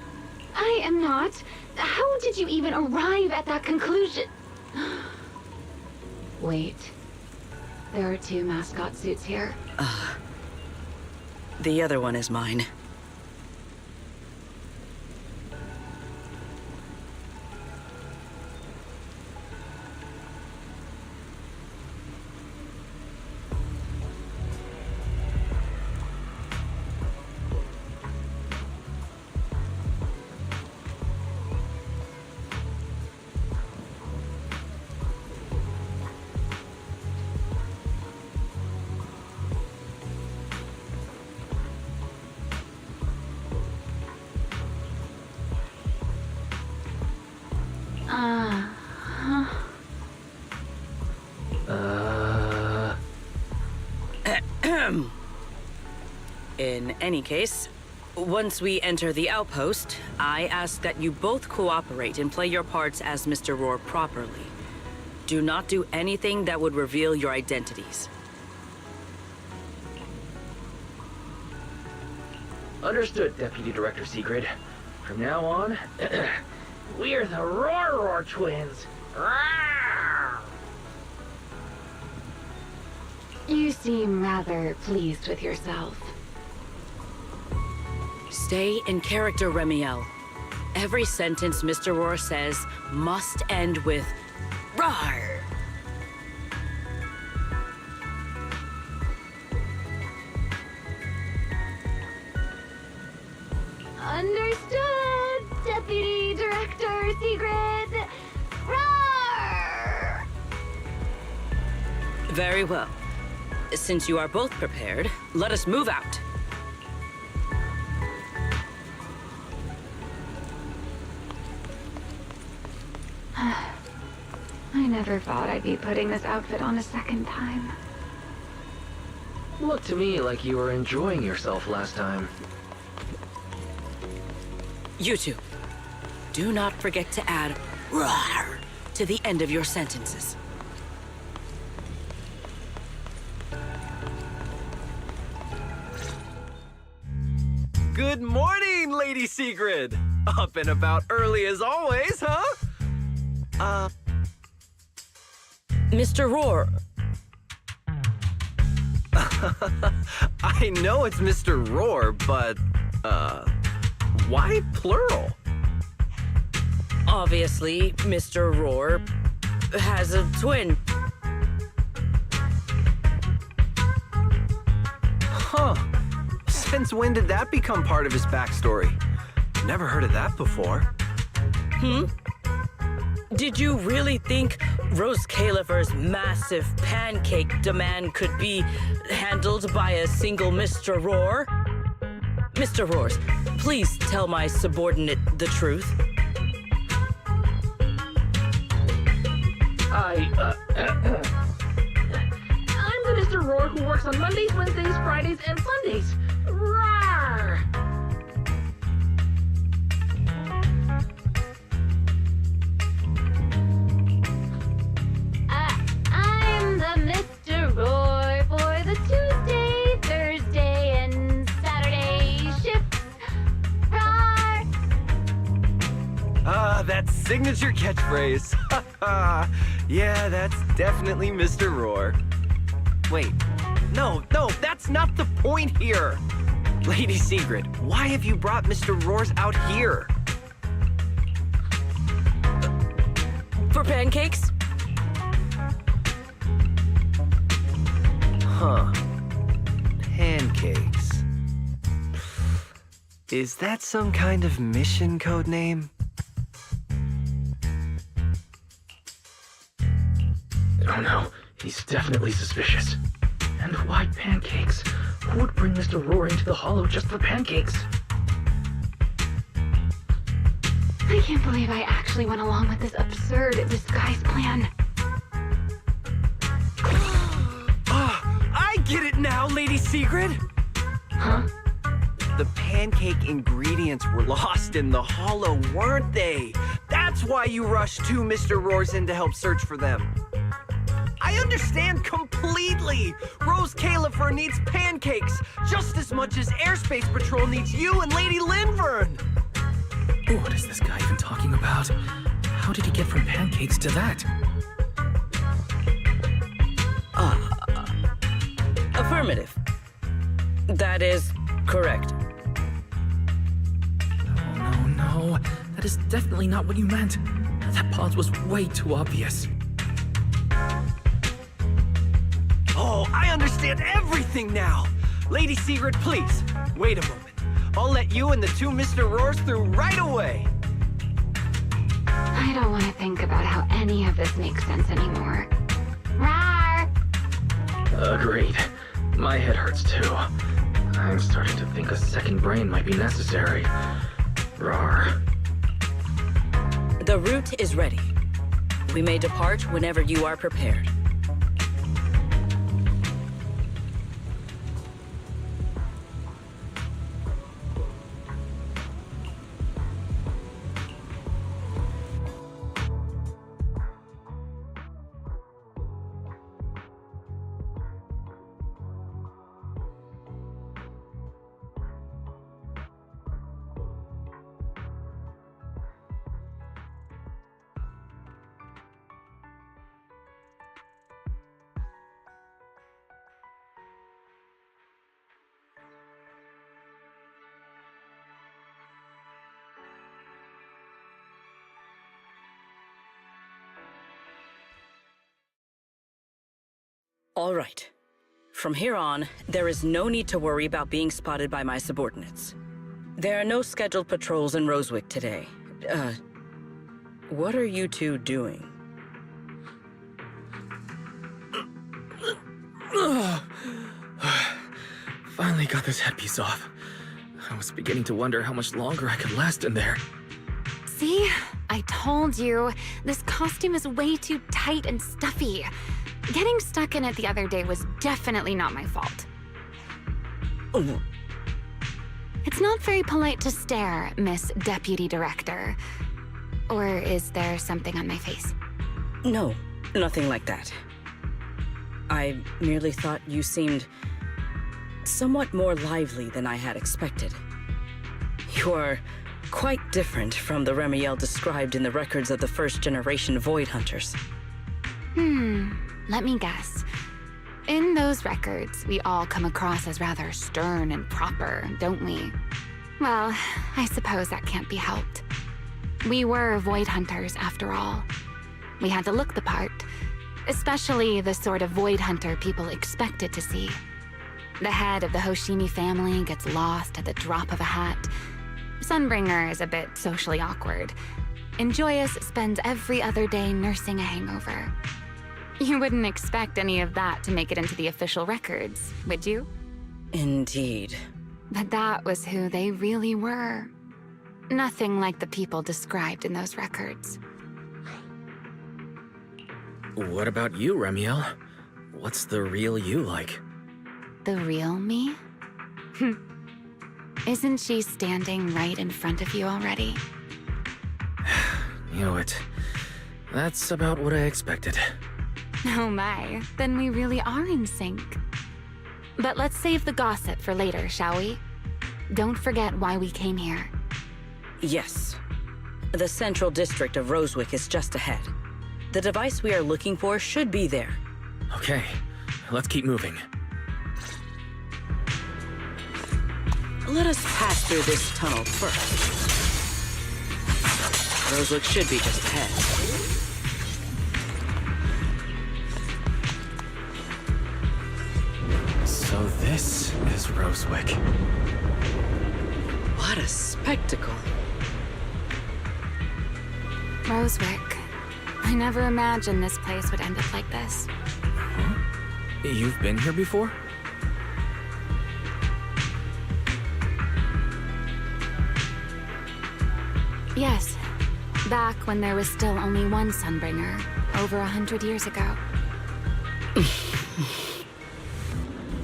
I am not. How did you even arrive at that conclusion? Wait. There are 2 mascot suits here. The other one is mine. In any case, once we enter the outpost, I ask that you both cooperate and play your parts as Mr. Rohr properly. Do not do anything that would reveal your identities. Understood, Deputy Director Sigrid. From now on, we're the Rohr twins. You seem rather pleased with yourself. Stay in character, Remiel. Every sentence Mr. Rohr says must end with "Rawr." Understood, Deputy Director Sigrid. Roar! Very well. Since you are both prepared, let us move out. I never thought I'd be putting this outfit on a second time. Looked to me like you were enjoying yourself last time. You two, do not forget to add "rawr" to the end of your sentences. Good morning, Lady Sigrid! Up and about early as always, huh? Mr. Rohr. I know it's Mr. Rohr, but, why plural? Obviously, Mr. Rohr has a twin. Huh. Since when did that become part of his backstory? Never heard of that before. Did you really think 𝓩ᵗ⁵ massive pancake demand could be handled by a single Mr. Rohr? Mr. Rohrs, please tell my subordinate the truth. I'm the Mr. Rohr who works on Mondays, Wednesdays, Fridays, and Sundays. Rawr! I'm the Mr. Rohr for the Tuesday, Thursday, and Saturday shifts. Rawr! that signature catchphrase. Yeah, that's definitely Mr. Roar. Wait, no, that's not the point here. Lady Sigrid, why have you brought Mr. Roars out here? For pancakes? Huh. Pancakes. Is that some kind of mission code name? Oh no, he's definitely suspicious. And why pancakes? Who would bring Mr. Roar into the hollow just for pancakes? I can't believe I actually went along with this absurd disguise plan. I get it now, Lady Sigrid! Huh? The pancake ingredients were lost in the hollow, weren't they? That's why you rushed two Mr. Roars in to help search for them. I understand completely! 𝓩ᴏ_𝐾𝐿𝐹 needs pancakes just as much as Airspace Patrol needs you and Lady Linvern! What is this guy even talking about? How did he get from pancakes to that? Affirmative. That is correct. Oh, no. That is definitely not what you meant. That pause was way too obvious. Oh, I understand everything now! Lady Sigrid, please, wait a moment. I'll let you and the two Mr. Roars through right away! I don't want to think about how any of this makes sense anymore. Rawr! Agreed. My head hurts too. I'm starting to think a second brain might be necessary. Rawr. The route is ready. We may depart whenever you are prepared. All right. From here on, there is no need to worry about being spotted by my subordinates. There are no scheduled patrols in Rosewick today. What are you two doing? Finally got this headpiece off. I was beginning to wonder how much longer I could last in there. See? I told you. This costume is way too tight and stuffy. Getting stuck in it the other day was definitely not my fault. Oh. It's not very polite to stare, Miss Deputy Director. Or is there something on my face? No, nothing like that. I merely thought you seemed somewhat more lively than I had expected. You are quite different from the 𝓩ᵉⁿléᵉṕ described in the records of the first-generation Void Hunters. Let me guess. In those records, we all come across as rather stern and proper, don't we? Well, I suppose that can't be helped. We were Void Hunters, after all. We had to look the part, especially the sort of Void Hunter people expected to see. The head of the Hoshimi family gets lost at the drop of a hat. Sunbringer is a bit socially awkward. And Joyous spends every other day nursing a hangover. You wouldn't expect any of that to make it into the official records, would you? Indeed. But that was who they really were. Nothing like the people described in those records. What about you, 𝓩ᵉ⁄? What's the real you like? The real me? Isn't she standing right in front of you already? Knew it. That's about what I expected. Oh my, then we really are in sync. But let's save the gossip for later, shall we? Don't forget why we came here. Yes. The central district of Rosewick is just ahead. The device we are looking for should be there. Okay, let's keep moving. Let us pass through this tunnel first. Rosewick should be just ahead. So this is Rosewick. What a spectacle. Rosewick. I never imagined this place would end up like this. Huh? You've been here before? Yes. Back when there was still only one Sunbringer, over 100 years ago.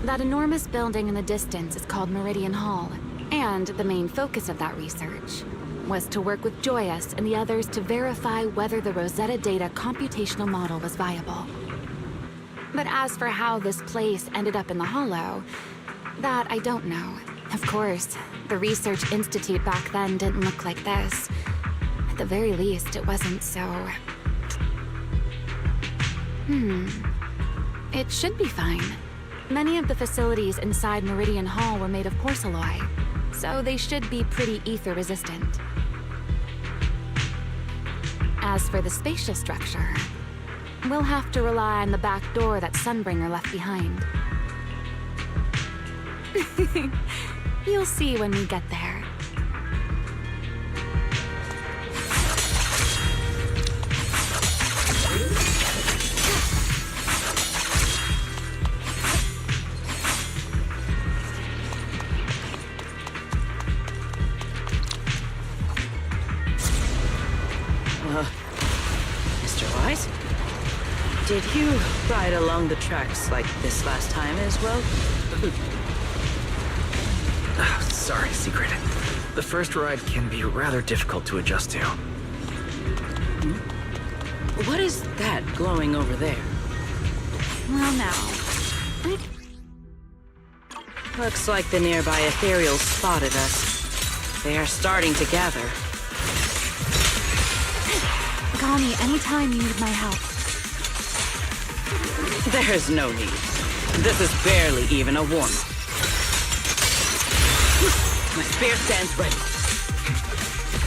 That enormous building in the distance is called Meridian Hall, and the main focus of that research was to work with Joyous and the others to verify whether the Rosetta Data computational model was viable. But as for how this place ended up in the Hollow, that I don't know. Of course, the Research Institute back then didn't look like this. At the very least, it wasn't so... It should be fine. Many of the facilities inside Meridian Hall were made of porcelain, so they should be pretty ether-resistant. As for the spatial structure, we'll have to rely on the back door that Sunbringer left behind. You'll see when we get there. Mr. Wise? Did you ride along the tracks like this last time as well? Oh, sorry, Secret. The first ride can be rather difficult to adjust to. What is that glowing over there? Well, now... Looks like the nearby ethereals spotted us. They are starting to gather. Call me anytime you need my help. There's no need. This is barely even a warm-up. My spear stands ready.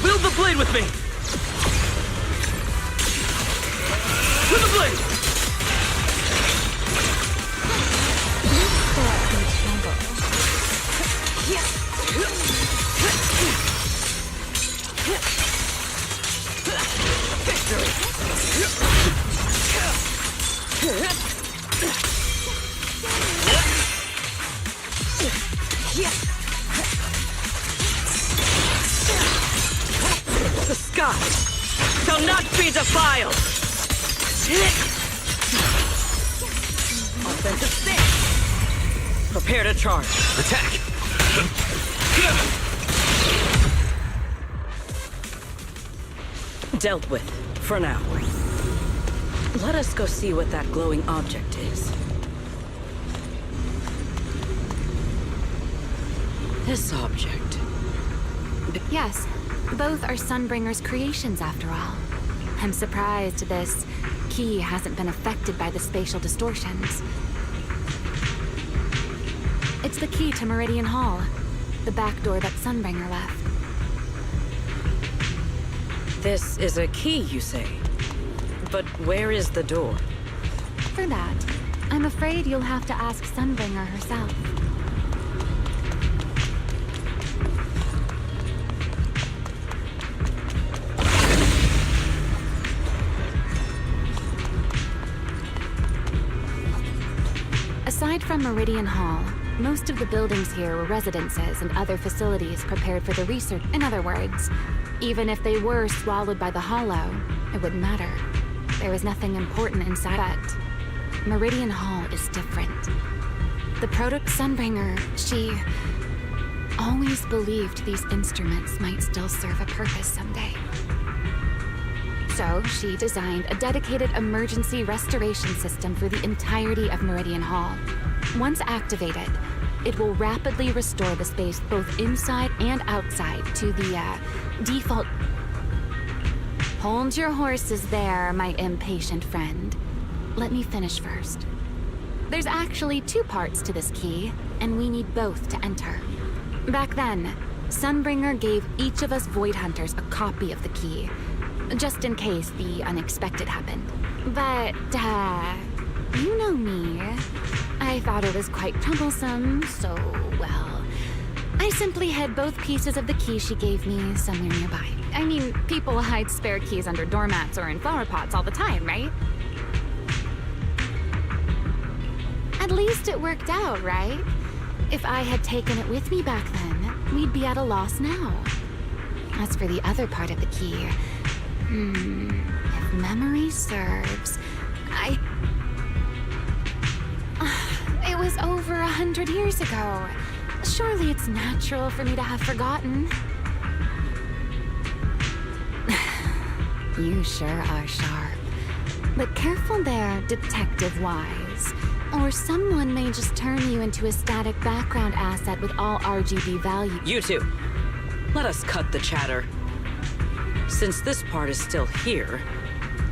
Wield the blade with me! With the blade! The sky shall not be defiled! Offensive stance! Prepare to charge. Attack! Dealt with, for now. Let us go see what that glowing object is. This object. Yes, both are Sunbringer's creations after all. I'm surprised this key hasn't been affected by the spatial distortions. It's the key to Meridian Hall, the back door that Sunbringer left. This is a key, you say? But where is the door? For that, I'm afraid you'll have to ask Sunbringer herself. Aside from Meridian Hall, most of the buildings here were residences and other facilities prepared for the research. In other words, even if they were swallowed by the Hollow, it wouldn't matter. There was nothing important inside it. Meridian Hall is different. The Sunbringer, she always believed these instruments might still serve a purpose someday. So she designed a dedicated emergency restoration system for the entirety of Meridian Hall. Once activated, it will rapidly restore the space both inside and outside to the default Hold your horses there, my impatient friend. Let me finish first. There's actually 2 parts to this key, and we need both to enter. Back then, Sunbringer gave each of us Void Hunters a copy of the key, just in case the unexpected happened. But, you know me. I thought it was quite troublesome, so, well, I simply hid both pieces of the key she gave me somewhere nearby. I mean, people hide spare keys under doormats or in flower pots all the time, right? At least it worked out, right? If I had taken it with me back then, we'd be at a loss now. As for the other part of the key, if memory serves, it was over 100 years ago. Surely it's natural for me to have forgotten. You sure are sharp. But careful there, Detective Wise. Or someone may just turn you into a static background asset with all RGB value. You two, let us cut the chatter. Since this part is still here,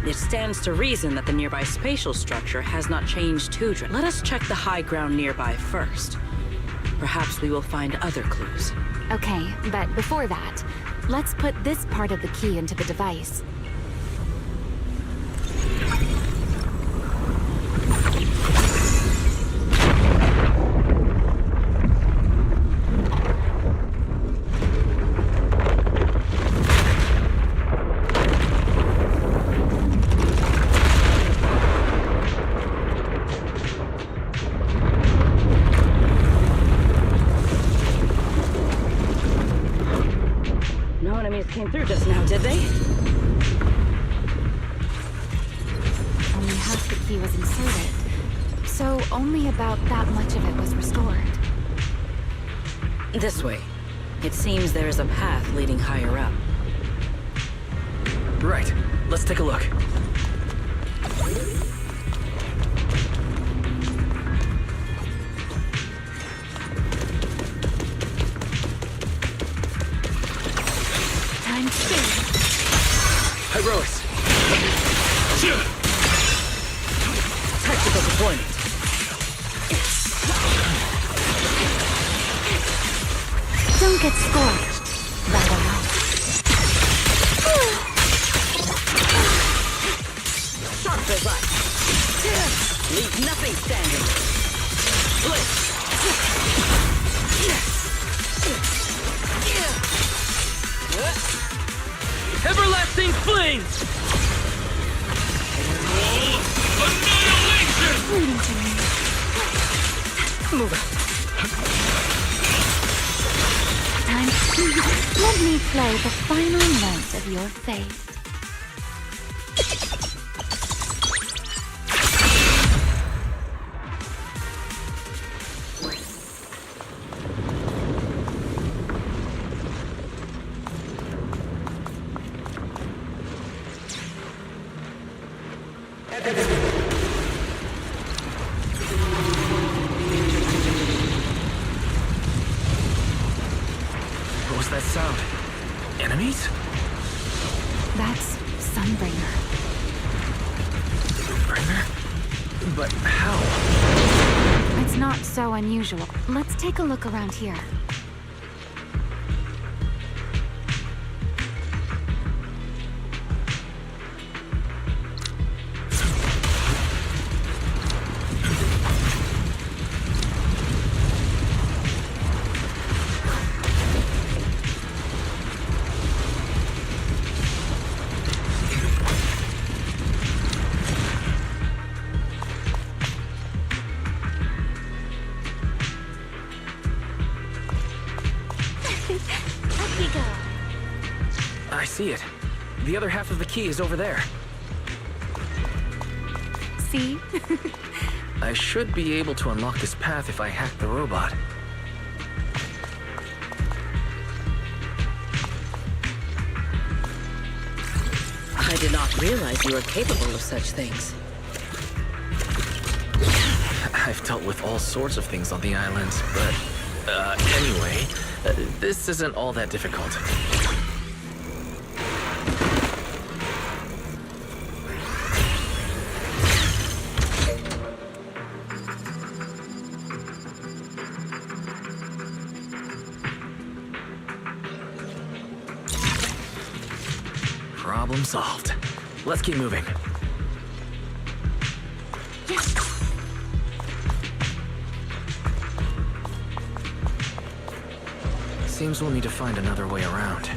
it stands to reason that the nearby spatial structure has not changed too dramatically. Let us check the high ground nearby first. Perhaps we will find other clues. Okay, but before that, let's put this part of the key into the device. Came through just now, did they? Only half the key was inserted, so only about that much of it was restored. This way. It seems there is a path leading higher up. Right. Let's take a look. Heroics. Tactical deployment. Don't get scorched. Rather light. Sharp as ice. Leave nothing standing. Blitz. Everlasting flames! Annihilation! Move out. Time to let me play the final note of your fate. What was that sound? Enemies? That's Sunbringer. Sunbringer? But how? It's not so unusual. Let's take a look around here. I see it. The other half of the key is over there. See? I should be able to unlock this path if I hack the robot. I did not realize you were capable of such things. I've dealt with all sorts of things on the islands, but anyway, this isn't all that difficult. Problem solved. Let's keep moving. Seems we'll need to find another way around.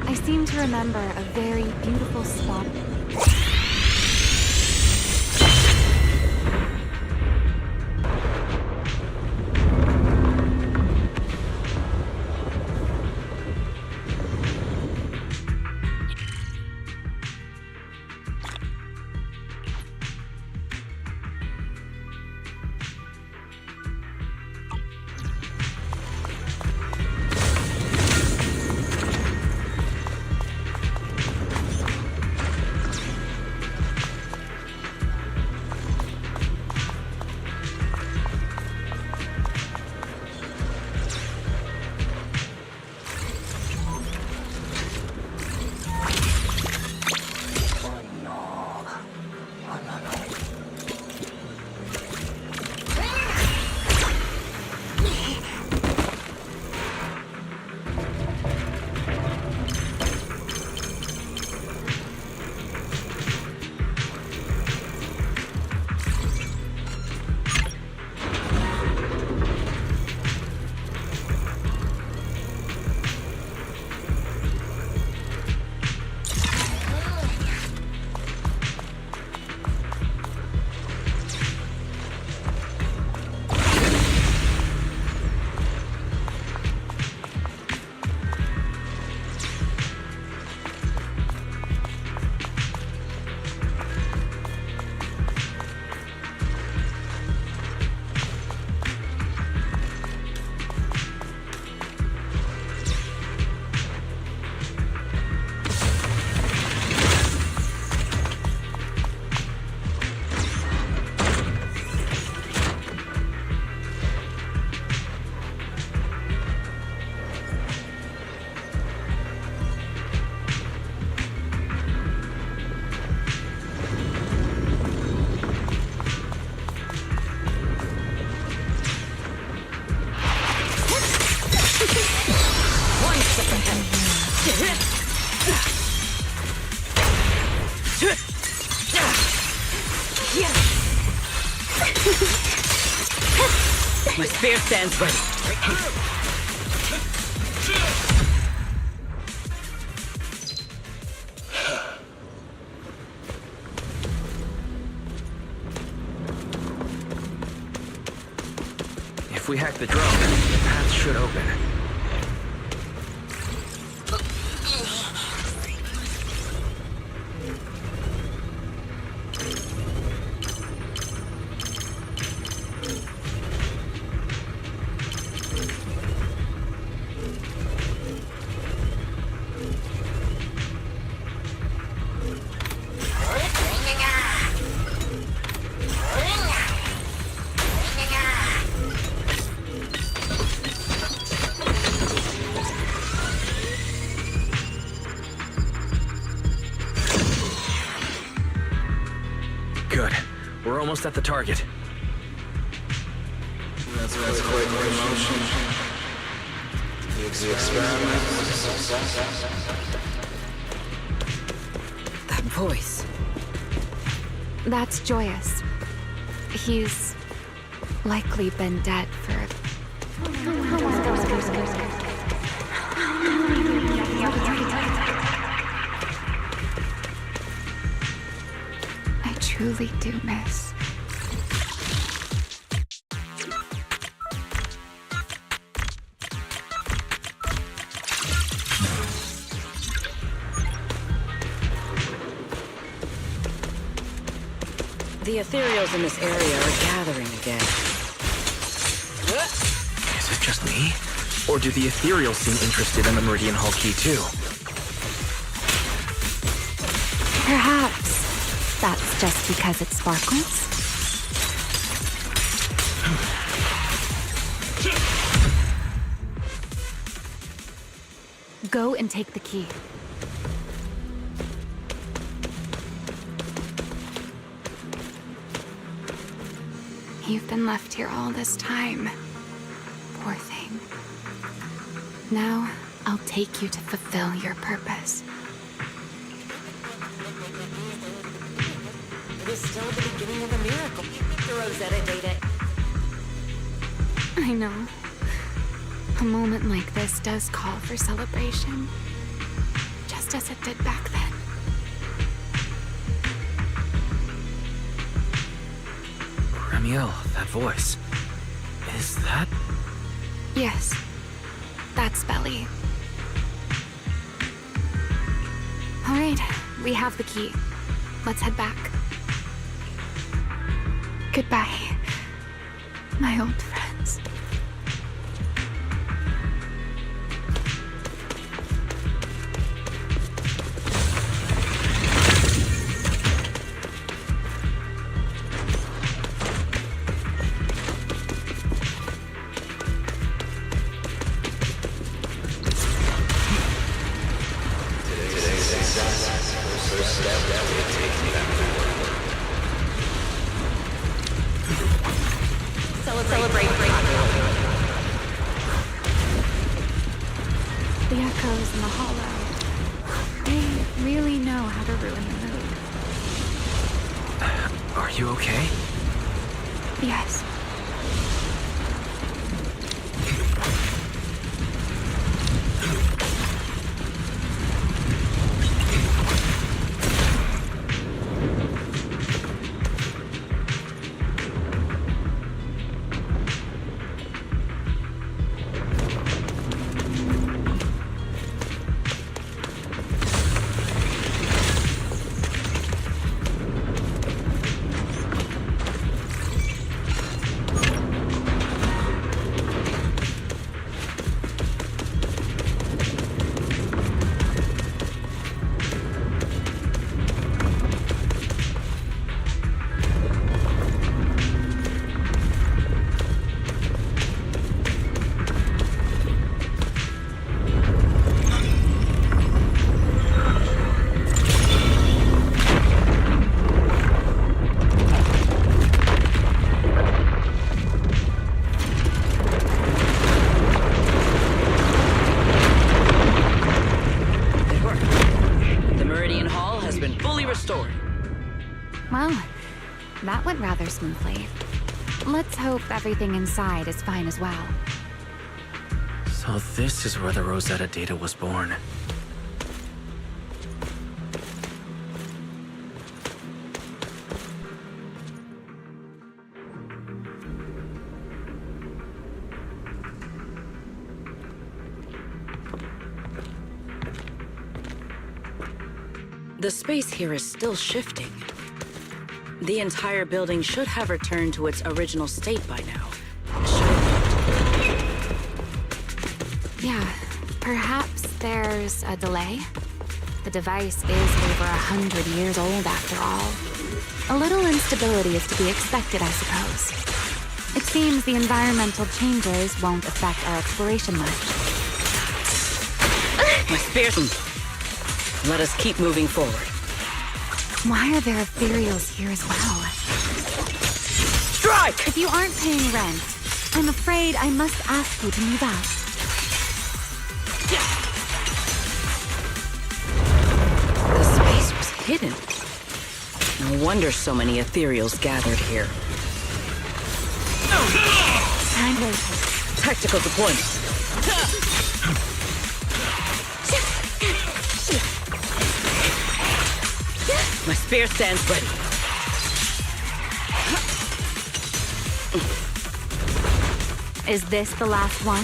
I seem to remember a very beautiful spot. My spear stands ready. If we hack the drone, the path should open. Good. We're almost at the target. That's quite the emotion. The experiment was a success. That voice. That's Joyous. He's likely been dead for... I truly do miss. The ethereals in this area are gathering again. Is it just me? Or do the ethereals seem interested in the Meridian Hull Key too? Perhaps that's just because it sparkles. Go and take the key. You've been left here all this time. Poor thing. Now, I'll take you to fulfill your purpose. It is still the beginning of a miracle. The Rosetta data. I know. A moment like this does call for celebration. Just as it did back then. Ramiel, that voice. Is that... Yes. That's Belly. All right, we have the key. Let's head back. Goodbye, my old friends. The echoes in the hollow. They really know how to ruin the mood. Are you okay? Yes. Well, that went rather smoothly. Let's hope everything inside is fine as well. So this is where the Rosetta data was born. The space here is still shifting. The entire building should have returned to its original state by now. Yeah, perhaps there's a delay. The device is over 100 years old after all. A little instability is to be expected, I suppose. It seems the environmental changes won't affect our exploration much. My spears. Let us keep moving forward. Why are there ethereals here as well? Strike! If you aren't paying rent, I'm afraid I must ask you to move out. The space was hidden. No wonder so many ethereals gathered here. Time waiting. Tactical deployment. My spear stands ready. Is this the last one?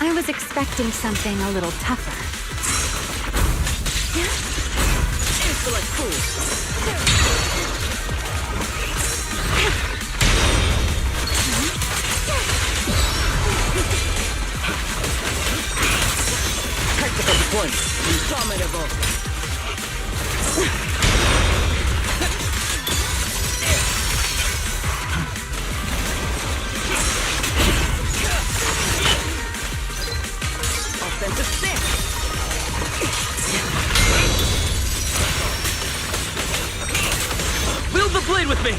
I was expecting something a little tougher. Insolent fool. Tactical deployment. Indomitable. Offensive stance. Wield the blade with me.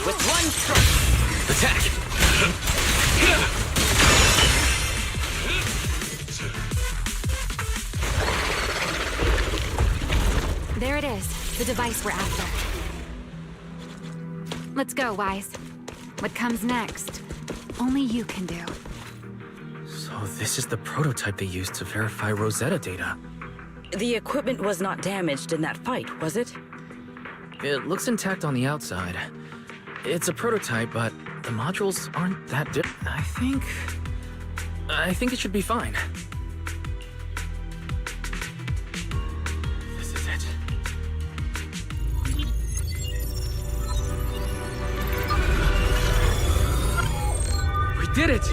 With one strike! Attack! There it is, the device we're after. Let's go, Wise. What comes next? Only you can do. So this is the prototype they used to verify Rosetta data. The equipment was not damaged in that fight, was it? It looks intact on the outside. It's a prototype, but the modules aren't that I think it should be fine. This is it. We did it!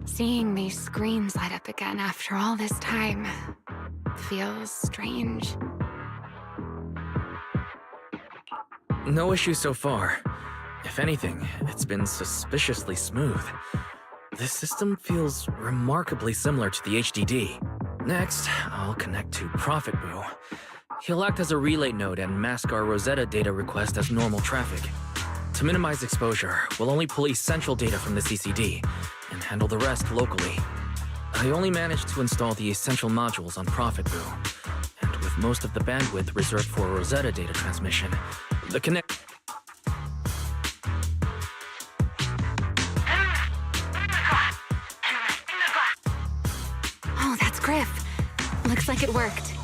Seeing these screens light up again after all this time feels strange. No issues so far. If anything, it's been suspiciously smooth. This system feels remarkably similar to the HDD. Next, I'll connect to ProfitBoo. He'll act as a relay node and mask our Rosetta data request as normal traffic. To minimize exposure, we'll only pull essential data from the CCD and handle the rest locally. I only managed to install the essential modules on ProfitBoo, and with most of the bandwidth reserved for Rosetta data transmission, the connect... Oh, that's Griff. Looks like it worked.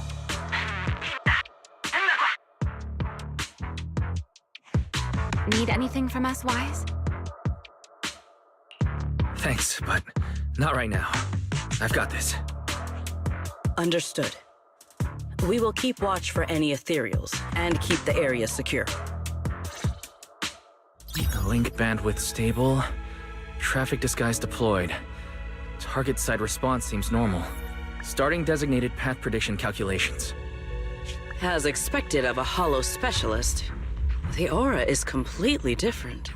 Need anything from us, Wise? Thanks, but not right now. I've got this. Understood. We will keep watch for any ethereals and keep the area secure. Link bandwidth stable. Traffic disguise deployed. Target side response seems normal. Starting designated path prediction calculations. As expected of a holo specialist, the aura is completely different.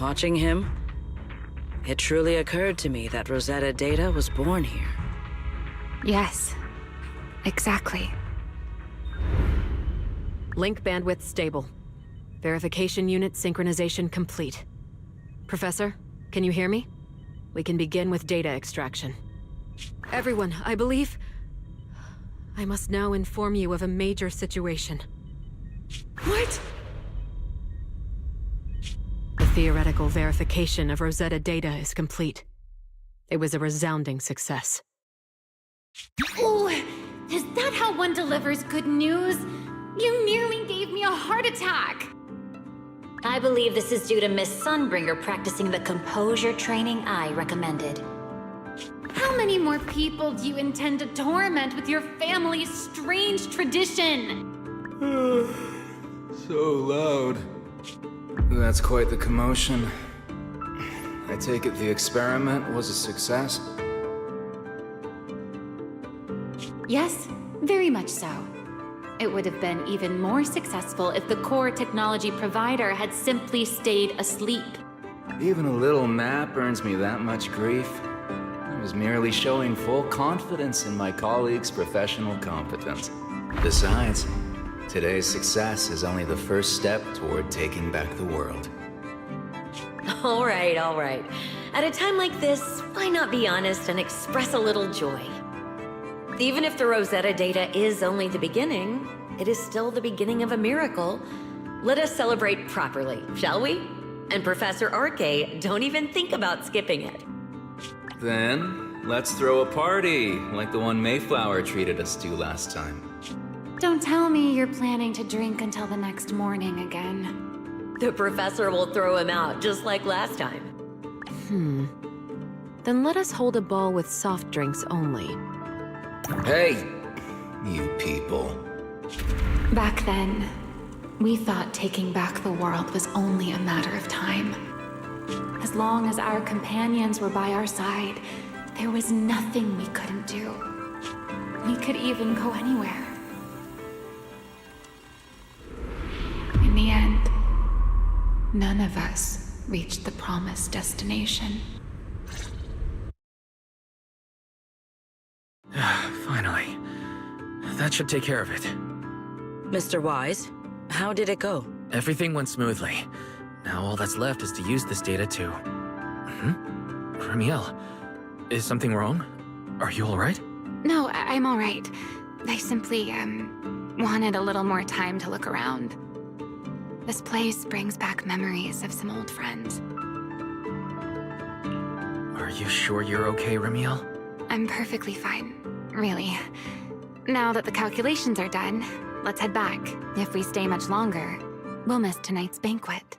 Watching him, it truly occurred to me that Rosetta data was born here. Yes, exactly. Link bandwidth stable. Verification unit synchronization complete. Professor, can you hear me? We can begin with data extraction. Everyone, I believe... I must now inform you of a major situation. What? The theoretical verification of Rosetta data is complete. It was a resounding success. Oh, is that how one delivers good news? You nearly gave me a heart attack! I believe this is due to Miss Sunbringer practicing the composure training I recommended. How many more people do you intend to torment with your family's strange tradition? So loud. That's quite the commotion. I take it the experiment was a success? Yes, very much so. It would have been even more successful if the core technology provider had simply stayed asleep. Even a little nap earns me that much grief. I was merely showing full confidence in my colleagues' professional competence. Besides, today's success is only the first step toward taking back the world. All right, all right. At a time like this, why not be honest and express a little joy? Even if the Rosetta data is only the beginning, it is still the beginning of a miracle. Let us celebrate properly, shall we? And Professor 괡ᴇ, don't even think about skipping it. Then, let's throw a party, like the one Mayflower treated us to last time. Don't tell me you're planning to drink until the next morning again. The professor will throw him out, just like last time. Then let us hold a ball with soft drinks only. Hey, you people. Back then, we thought taking back the world was only a matter of time. As long as our companions were by our side, there was nothing we couldn't do. We could even go anywhere. In the end, none of us reached the promised destination. Finally. That should take care of it. Mr. Wise, how did it go? Everything went smoothly. Now all that's left is to use this data to... Remiel, is something wrong? Are you alright? No, I'm all right. I simply, wanted a little more time to look around. This place brings back memories of some old friends. Are you sure you're okay, Remiel? I'm perfectly fine, really. Now that the calculations are done, let's head back. If we stay much longer, we'll miss tonight's banquet.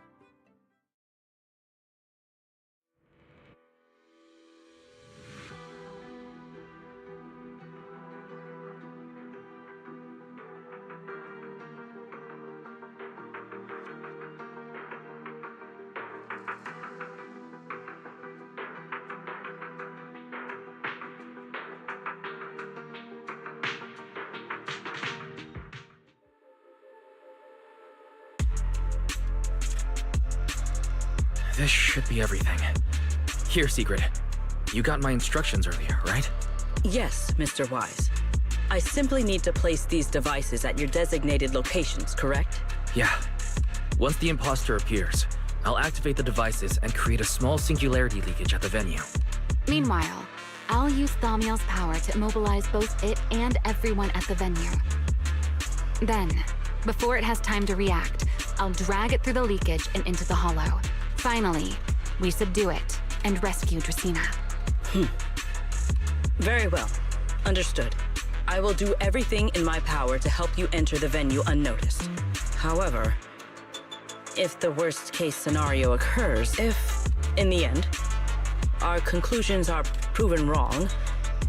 This should be everything. Here, 𝓩ᵗ. You got my instructions earlier, right? Yes, Mr. Wise. I simply need to place these devices at your designated locations, correct? Yeah. Once the imposter appears, I'll activate the devices and create a small singularity leakage at the venue. Meanwhile, I'll use Thaumiel's power to immobilize both it and everyone at the venue. Then, before it has time to react, I'll drag it through the leakage and into the hollow. Finally, we subdue it and rescue Dracaena. Very well. Understood. I will do everything in my power to help you enter the venue unnoticed. However, if the worst-case scenario occurs, if, in the end, our conclusions are proven wrong,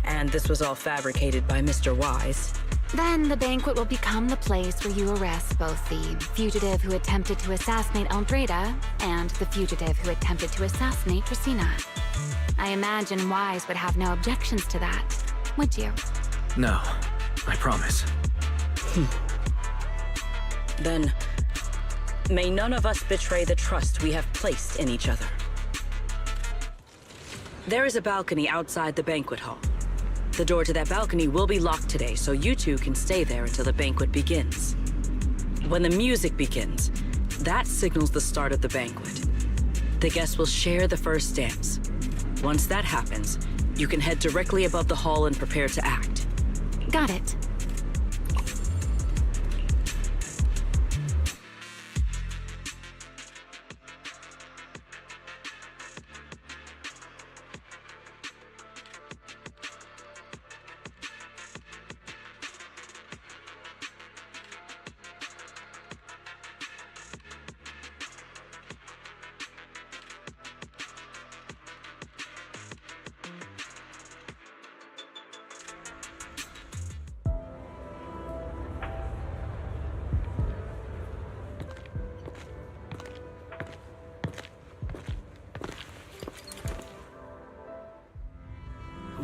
and this was all fabricated by Mr. Wise, then the banquet will become the place where you arrest both the fugitive who attempted to assassinate Aldreda and the fugitive who attempted to assassinate Dracaena. I imagine Wise would have no objections to that, would you? No, I promise. Then, may none of us betray the trust we have placed in each other. There is a balcony outside the banquet hall. The door to that balcony will be locked today, so you two can stay there until the banquet begins. When the music begins, that signals the start of the banquet. The guests will share the first dance. Once that happens, you can head directly above the hall and prepare to act. Got it.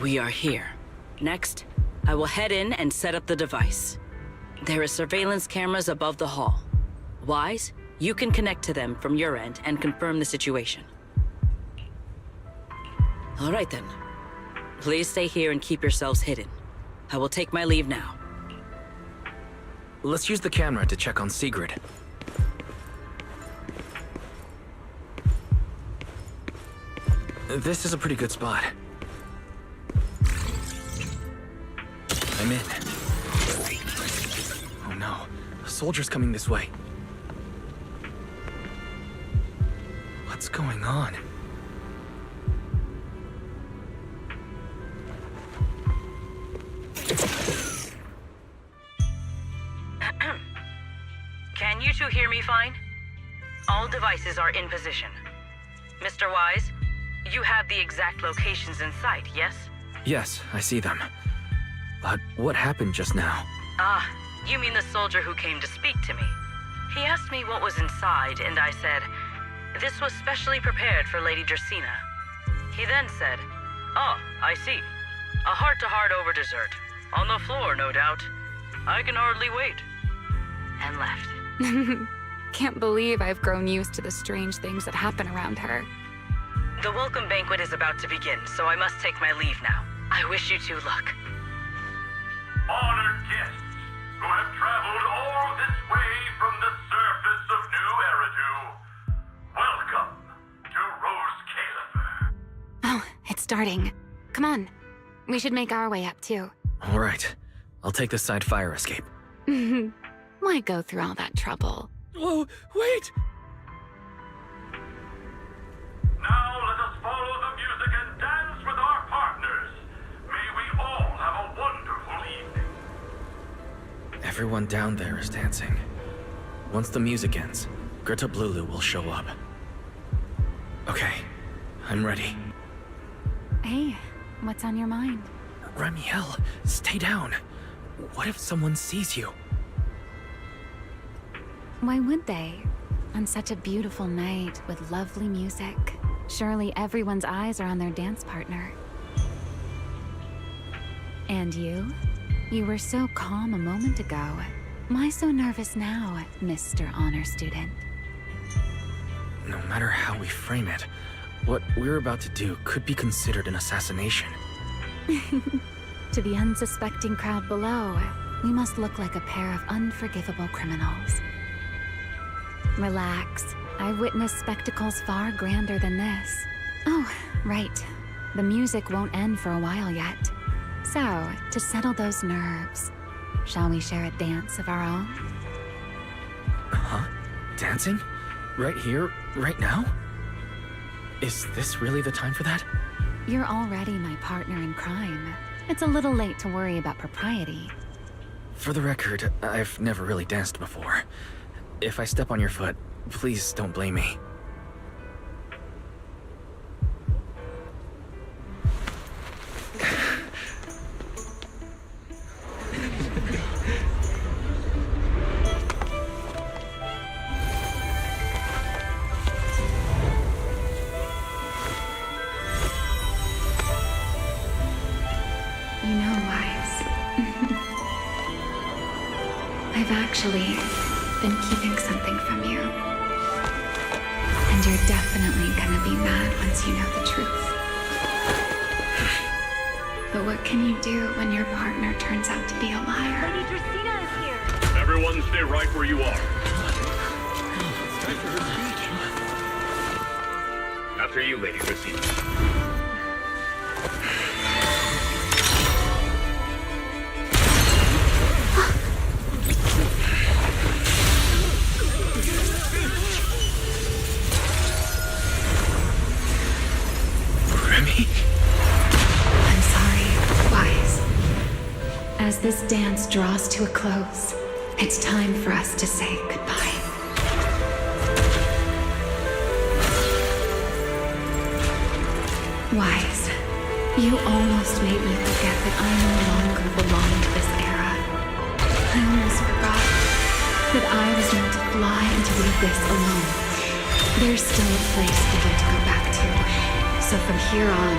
We are here. Next, I will head in and set up the device. There are surveillance cameras above the hall. Wise, you can connect to them from your end and confirm the situation. All right then. Please stay here and keep yourselves hidden. I will take my leave now. Let's use the camera to check on 𝓩ᵗ. This is a pretty good spot. I'm in. Oh no, a soldier's coming this way. What's going on? Can you two hear me fine? All devices are in position. Mr. Wise, you have the exact locations in sight, yes? Yes, I see them. But what happened just now? Ah, you mean the soldier who came to speak to me. He asked me what was inside, and I said, this was specially prepared for Lady Dracaena. He then said, oh, I see. A heart-to-heart over dessert. On the floor, no doubt. I can hardly wait. And left. Can't believe I've grown used to the strange things that happen around her. The welcome banquet is about to begin, so I must take my leave now. I wish you two luck. Honored guests, who have traveled all this way from the surface of New Eridu. Welcome to Rose Ǩaylefer. Oh, it's starting. Come on. We should make our way up, too. All right. I'll take the side fire escape. Why go through all that trouble? Whoa, wait! Now let us follow the music and dance with our partners. May we all have a wonderful evening. Everyone down there is dancing. Once the music ends, 𝓱 will show up. Okay, I'm ready. Hey, what's on your mind? Remiel, stay down. What if someone sees you? Why would they? On such a beautiful night with lovely music, surely everyone's eyes are on their dance partner. And you? You were so calm a moment ago. Why so nervous now, Mr. Honor Student? No matter how we frame it, what we're about to do could be considered an assassination. To the unsuspecting crowd below, we must look like a pair of unforgivable criminals. Relax. I've witnessed spectacles far grander than this. Oh, right. The music won't end for a while yet. So, to settle those nerves, shall we share a dance of our own? Huh? Dancing? Right here, right now? Is this really the time for that? You're already my partner in crime. It's a little late to worry about propriety. For the record, I've never really danced before. If I step on your foot, please don't blame me. You know, Wise, I've actually been keeping something from you. And you're definitely gonna be mad once you know the truth. But what can you do when your partner turns out to be a liar? Lady Dracaena is here. Everyone stay right where you are. After you, Lady Dracaena. I'm sorry, Wise. As this dance draws to a close, it's time for us to say goodbye. Wise, you almost made me forget that I no longer belong to this era. I almost forgot that I was meant to fly into the abyss alone. There's still a place for you to go back to. So from here on,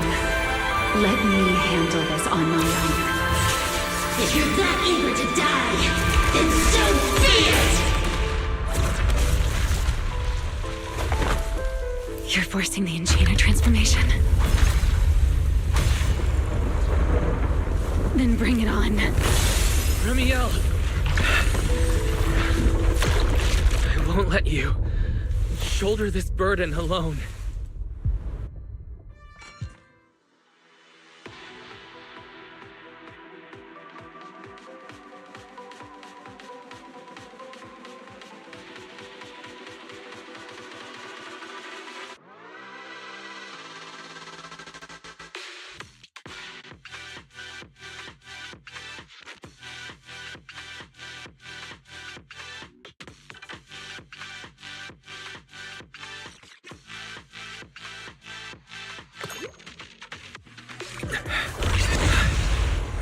let me handle this on my own. If you're that eager to die, then so be it! You're forcing the 𝓩ᵃ transformation. Then bring it on. Remiel! I won't let you shoulder this burden alone.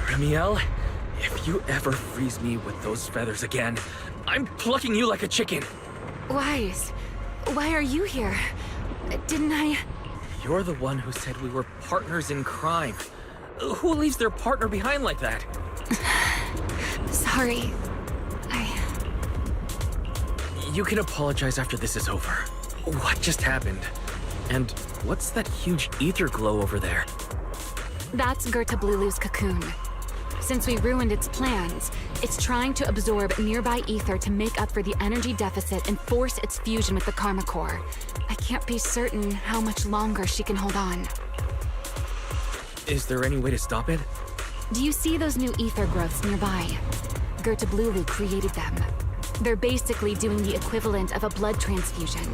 Remiel, if you ever freeze me with those feathers again, I'm plucking you like a chicken. Wise, why are you here? Didn't I... You're the one who said we were partners in crime. Who leaves their partner behind like that? Sorry. You can apologize after this is over. What just happened? And what's that huge ether glow over there? That's 𝓱 cocoon. Since we ruined its plans, it's trying to absorb nearby ether to make up for the energy deficit and force its fusion with the Karma Core. I can't be certain how much longer she can hold on. Is there any way to stop it? Do you see those new ether growths nearby? 괡ᴜᴜ created them. They're basically doing the equivalent of a blood transfusion,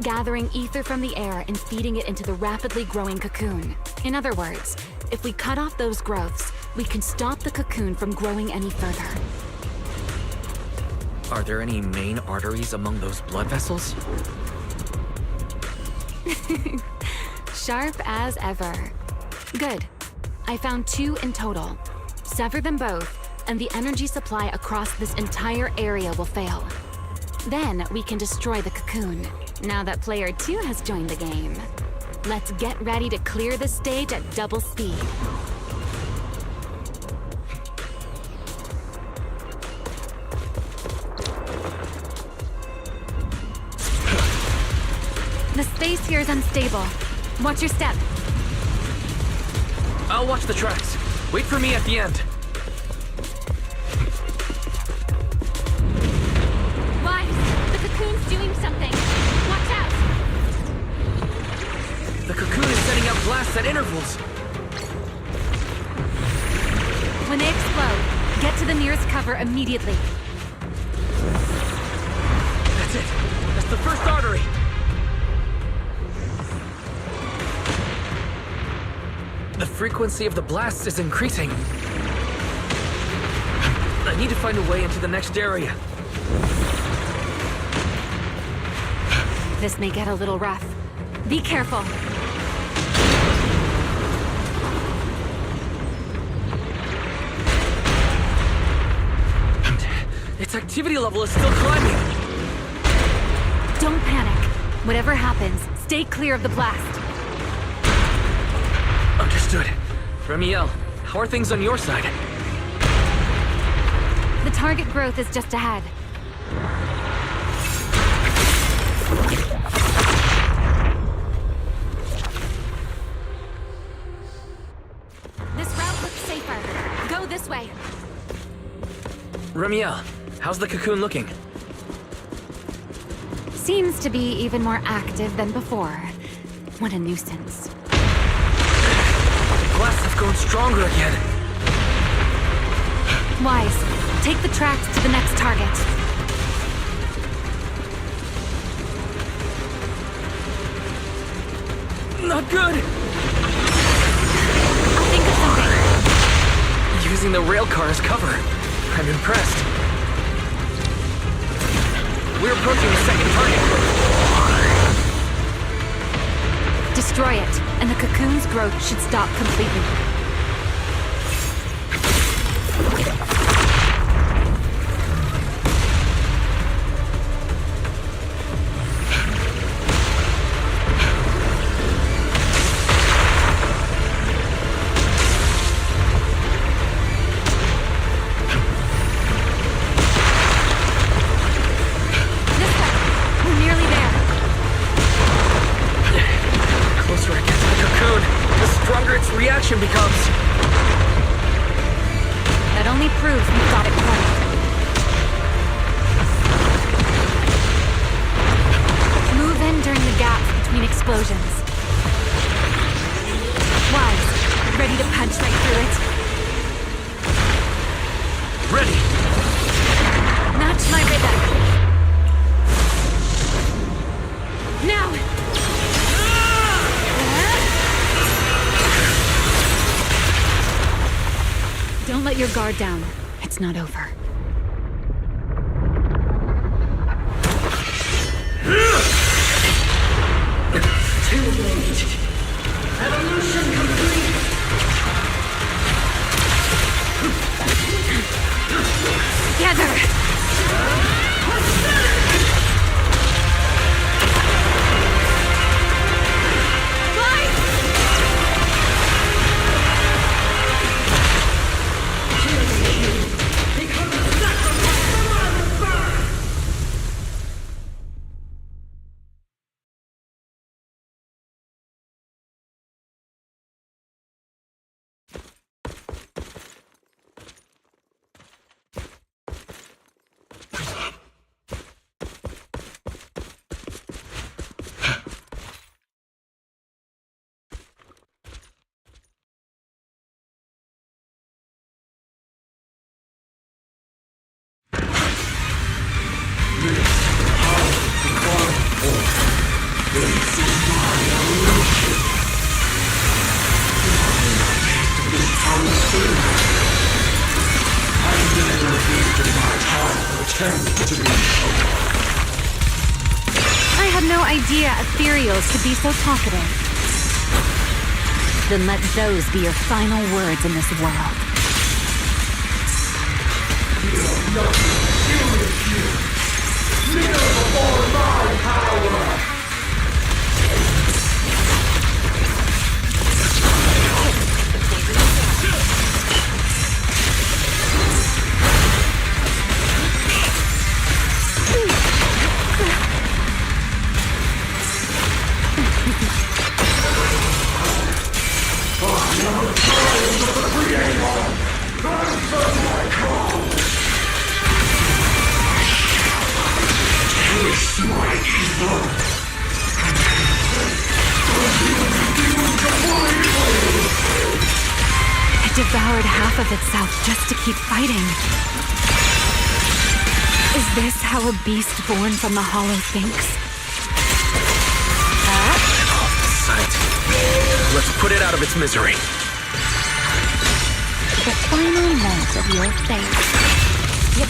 gathering ether from the air and feeding it into the rapidly growing cocoon. In other words, if we cut off those growths, we can stop the cocoon from growing any further. Are there any main arteries among those blood vessels? Sharp as ever. Good. I found 2 in total. Sever them both, and the energy supply across this entire area will fail. Then we can destroy the cocoon. Now that player 2 has joined the game, let's get ready to clear the stage at double speed. The space here is unstable. Watch your step. I'll watch the tracks. Wait for me at the end. Wise, the cocoon's doing something. Watch out! The cocoon is sending out blasts at intervals. When they explode, get to the nearest cover immediately. That's it. That's the first artery. The frequency of the blasts is increasing. I need to find a way into the next area. This may get a little rough. Be careful. Its activity level is still climbing. Don't panic. Whatever happens, stay clear of the blast. Understood. Remiel, how are things on your side? The target growth is just ahead. This route looks safer. Go this way. Remiel, how's the cocoon looking? Seems to be even more active than before. What a nuisance. Blasts have grown stronger again. Wise, take the tracks to the next target. Not good! I'll think of something. Using the rail car as cover. I'm impressed. We're approaching the second target. Destroy it, and the cocoon's growth should stop completely. Reaction becomes. That only proves we've got it right. Move in during the gaps between explosions. Wise, ready to punch right through it? Ready. Match my rhythm. Now! Don't let your guard down. It's not over. Too late. Evolution complete. Together! I had no idea ethereals could be so talkative. Then let those be your final words in this world. It devoured half of itself just to keep fighting. Is this how a beast born from the hollow thinks? Sight. Let's put it out of its misery. The final note of your fate. Yep.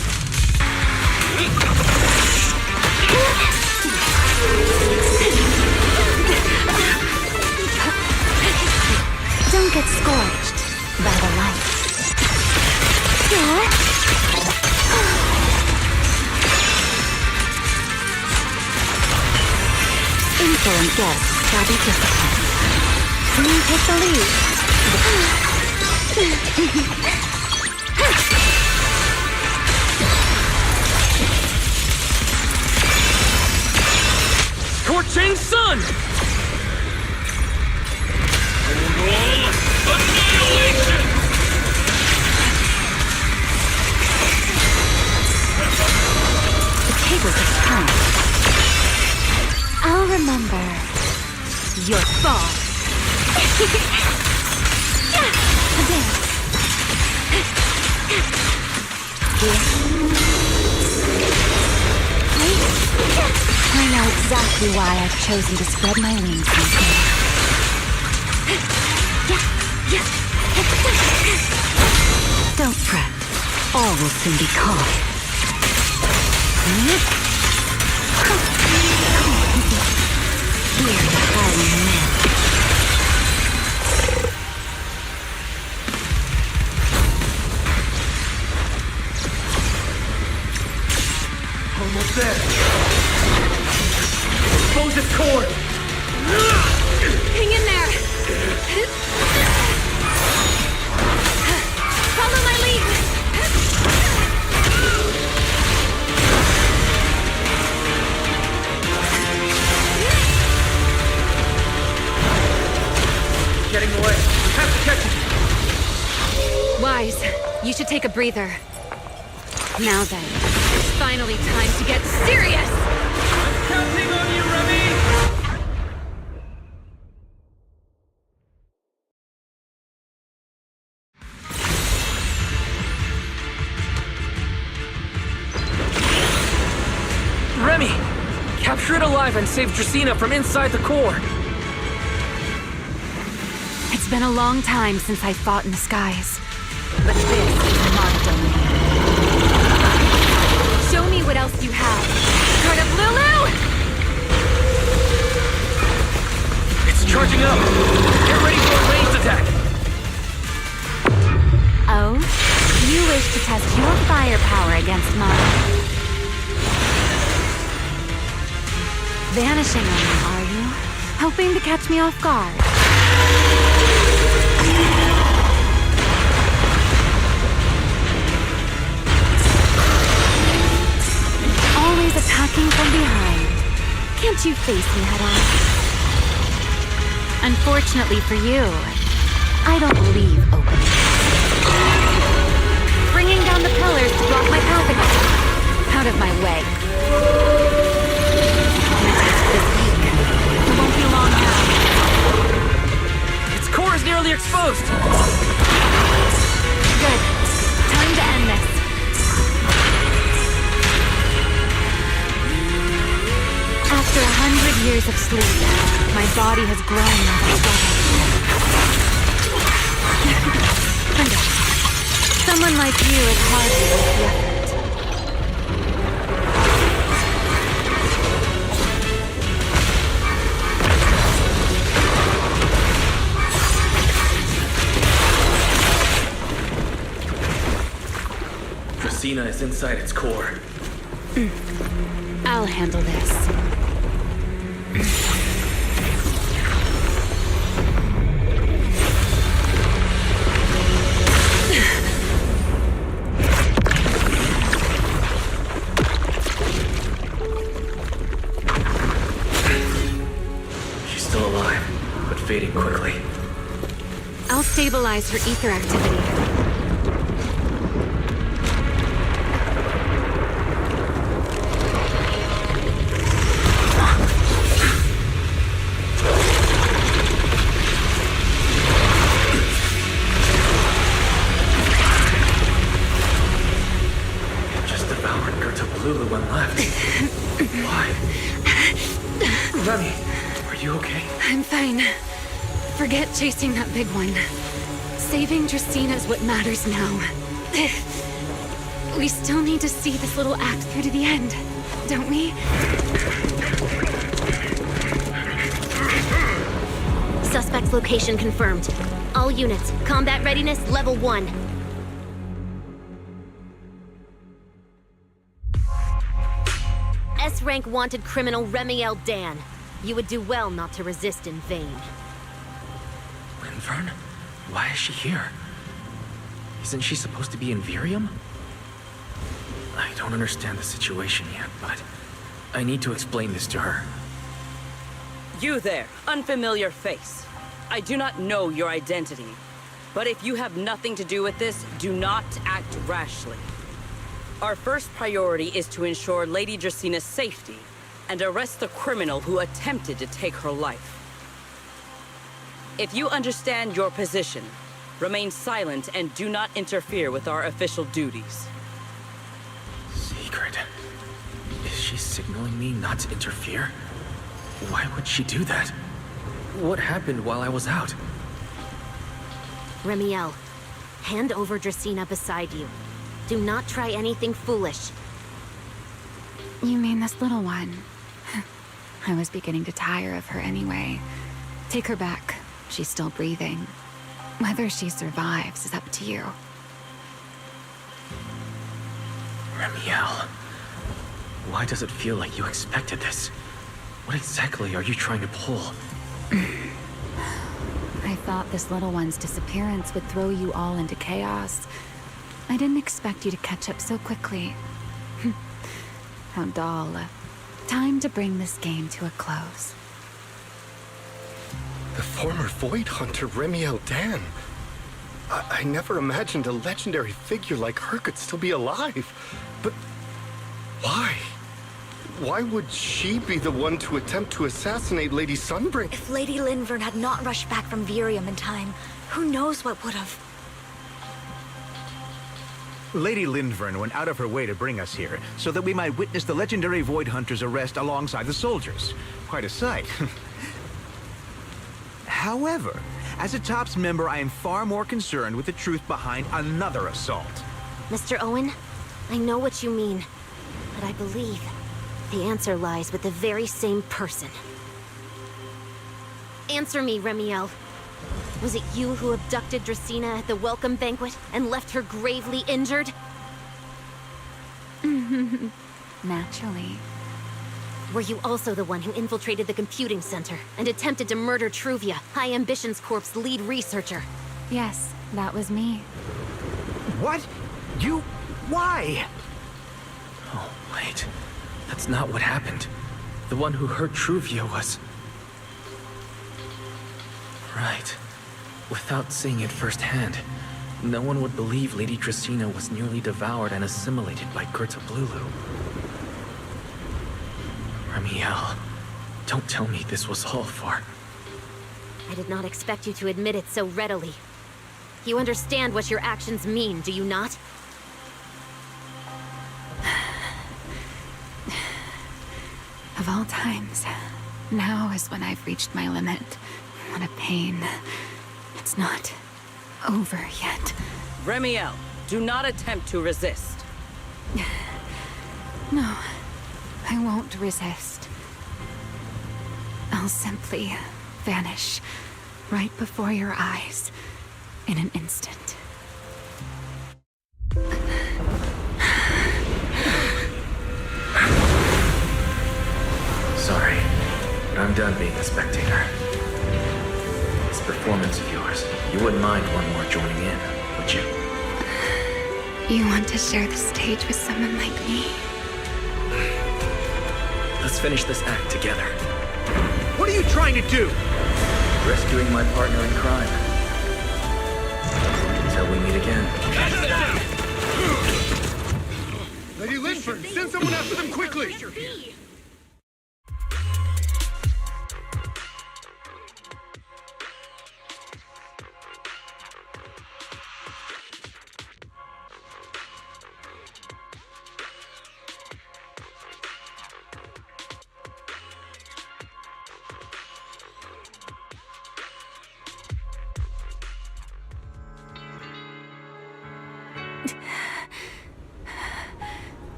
Don't get scorched by the light. Insolent guests shall be disciplined. You take the lead. Scorching sun! Annihilation! The tables have turned. I'll remember your fall. I know exactly why I've chosen to spread my wings these days. Don't fret. All will soon be calm. We're the howling wind. Almost there. Expose its cord. Hang in there. Follow my lead. Getting away. We have to catch it. Wise, you should take a breather. Now then, it's finally time to get serious! Counting on you, Remy! Remy! Capture it alive and save Dracaena from inside the core! It's been a long time since I fought in the skies. But this is my domain. Show me what else you have. Card of Lulu! It's charging up! Get ready for a ranged attack! Oh? You wish to test your firepower against mine? Vanishing on me, are you? Hoping to catch me off guard? Always attacking from behind. Can't you face me head on? Unfortunately for you, I don't leave open. Bringing down the pillars to block my path again. Out of my way. This week. It won't be long now. Its core is nearly exposed! Good. Time to end this. After 100 years of sleep, my body has grown like a someone like you is hardly worth the effort. Dracaena is inside its core. I'll handle this. She's still alive, but fading quickly. I'll stabilize her ether activity. Just devoured 괚 and left. Why? Remy, are you okay? I'm fine. Forget chasing that big one. Saving Dracaena's what matters now. We still need to see this little act through to the end, don't we? Suspect's location confirmed. All units, combat readiness level 1. S-rank wanted criminal 𝓩ᵉⁿléᵉṕ. You would do well not to resist in vain. Linvern? Why is she here? Isn't she supposed to be in Virium? I don't understand the situation yet, but I need to explain this to her. You there, unfamiliar face. I do not know your identity, but if you have nothing to do with this, do not act rashly. Our first priority is to ensure Lady Dracaena's safety and arrest the criminal who attempted to take her life. If you understand your position, remain silent and do not interfere with our official duties. Secret? Is she signaling me not to interfere? Why would she do that? What happened while I was out? Remiel, hand over Dracaena beside you. Do not try anything foolish. You mean this little one? I was beginning to tire of her anyway. Take her back. She's still breathing. Whether she survives is up to you. Remiel, why does it feel like you expected this? What exactly are you trying to pull? I thought this little one's disappearance would throw you all into chaos. I didn't expect you to catch up so quickly. How dull. Time to bring this game to a close. The former Void Hunter 𝓩ᵉⁿléᵉṕ. I never imagined a legendary figure like her could still be alive. But why? Why would she be the one to attempt to assassinate Lady Sunbreak? If Lady Linvern had not rushed back from Virium in time, who knows what would have. Lady Linvern went out of her way to bring us here, so that we might witness the legendary Void Hunter's arrest alongside the soldiers. Quite a sight. However, as a TOPS member, I am far more concerned with the truth behind another assault. Mr. Owen, I know what you mean, but I believe the answer lies with the very same person. Answer me, Remiel. Was it you who abducted Dracaena at the welcome banquet and left her gravely injured? Naturally. Were you also the one who infiltrated the computing center and attempted to murder Truvia, High Ambitions Corp's lead researcher? Yes, that was me. What? You? Why? Oh, wait. That's not what happened. The one who hurt Truvia was... Right. Without seeing it firsthand, no one would believe Lady Dracaena was nearly devoured and assimilated by 괚. Remiel, don't tell me this was all for... I did not expect you to admit it so readily. You understand what your actions mean, do you not? Of all times, now is when I've reached my limit. What a pain. It's not over yet. Remiel, do not attempt to resist. No, I won't resist. I'll simply vanish right before your eyes in an instant. done being a spectator. This performance of yours, you wouldn't mind one more joining in, would you? You want to share the stage with someone like me? Let's finish this act together. What are you trying to do? Rescuing my partner in crime. Until we meet again. Lady Linford, send someone after them quickly!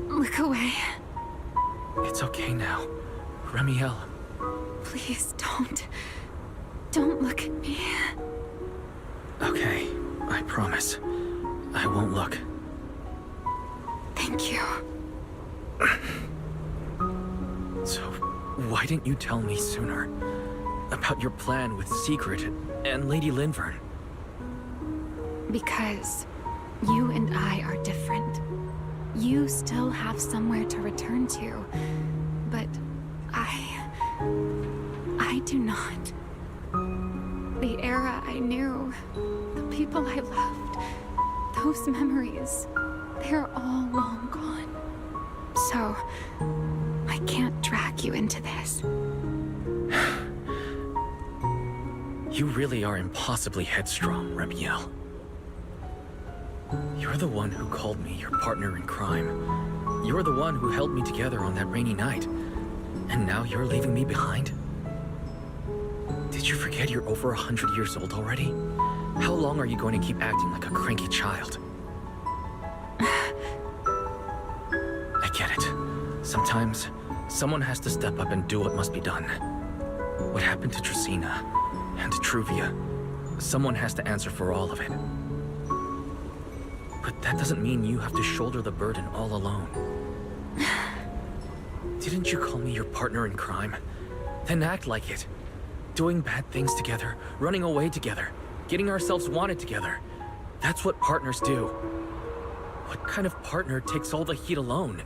Look away. It's okay now. Remiel. Please don't. Don't look at me. Okay, I promise. I won't look. Thank you. So, why didn't you tell me sooner? About your plan with Secret and Lady Linvern? Because you and I are different. You still have somewhere to return to, but I do not. The era I knew, the people I loved, those memories, they're all long gone. So, I can't drag you into this. You really are impossibly headstrong, Remiel. You're the one who called me your partner in crime. You're the one who held me together on that rainy night. And now you're leaving me behind? Did you forget you're over 100 years old already? How long are you going to keep acting like a cranky child? I get it. Sometimes, someone has to step up and do what must be done. What happened to Dracaena and to Truvia? Someone has to answer for all of it. But that doesn't mean you have to shoulder the burden all alone. Didn't you call me your partner in crime? Then act like it. Doing bad things together, running away together, getting ourselves wanted together. That's what partners do. What kind of partner takes all the heat alone?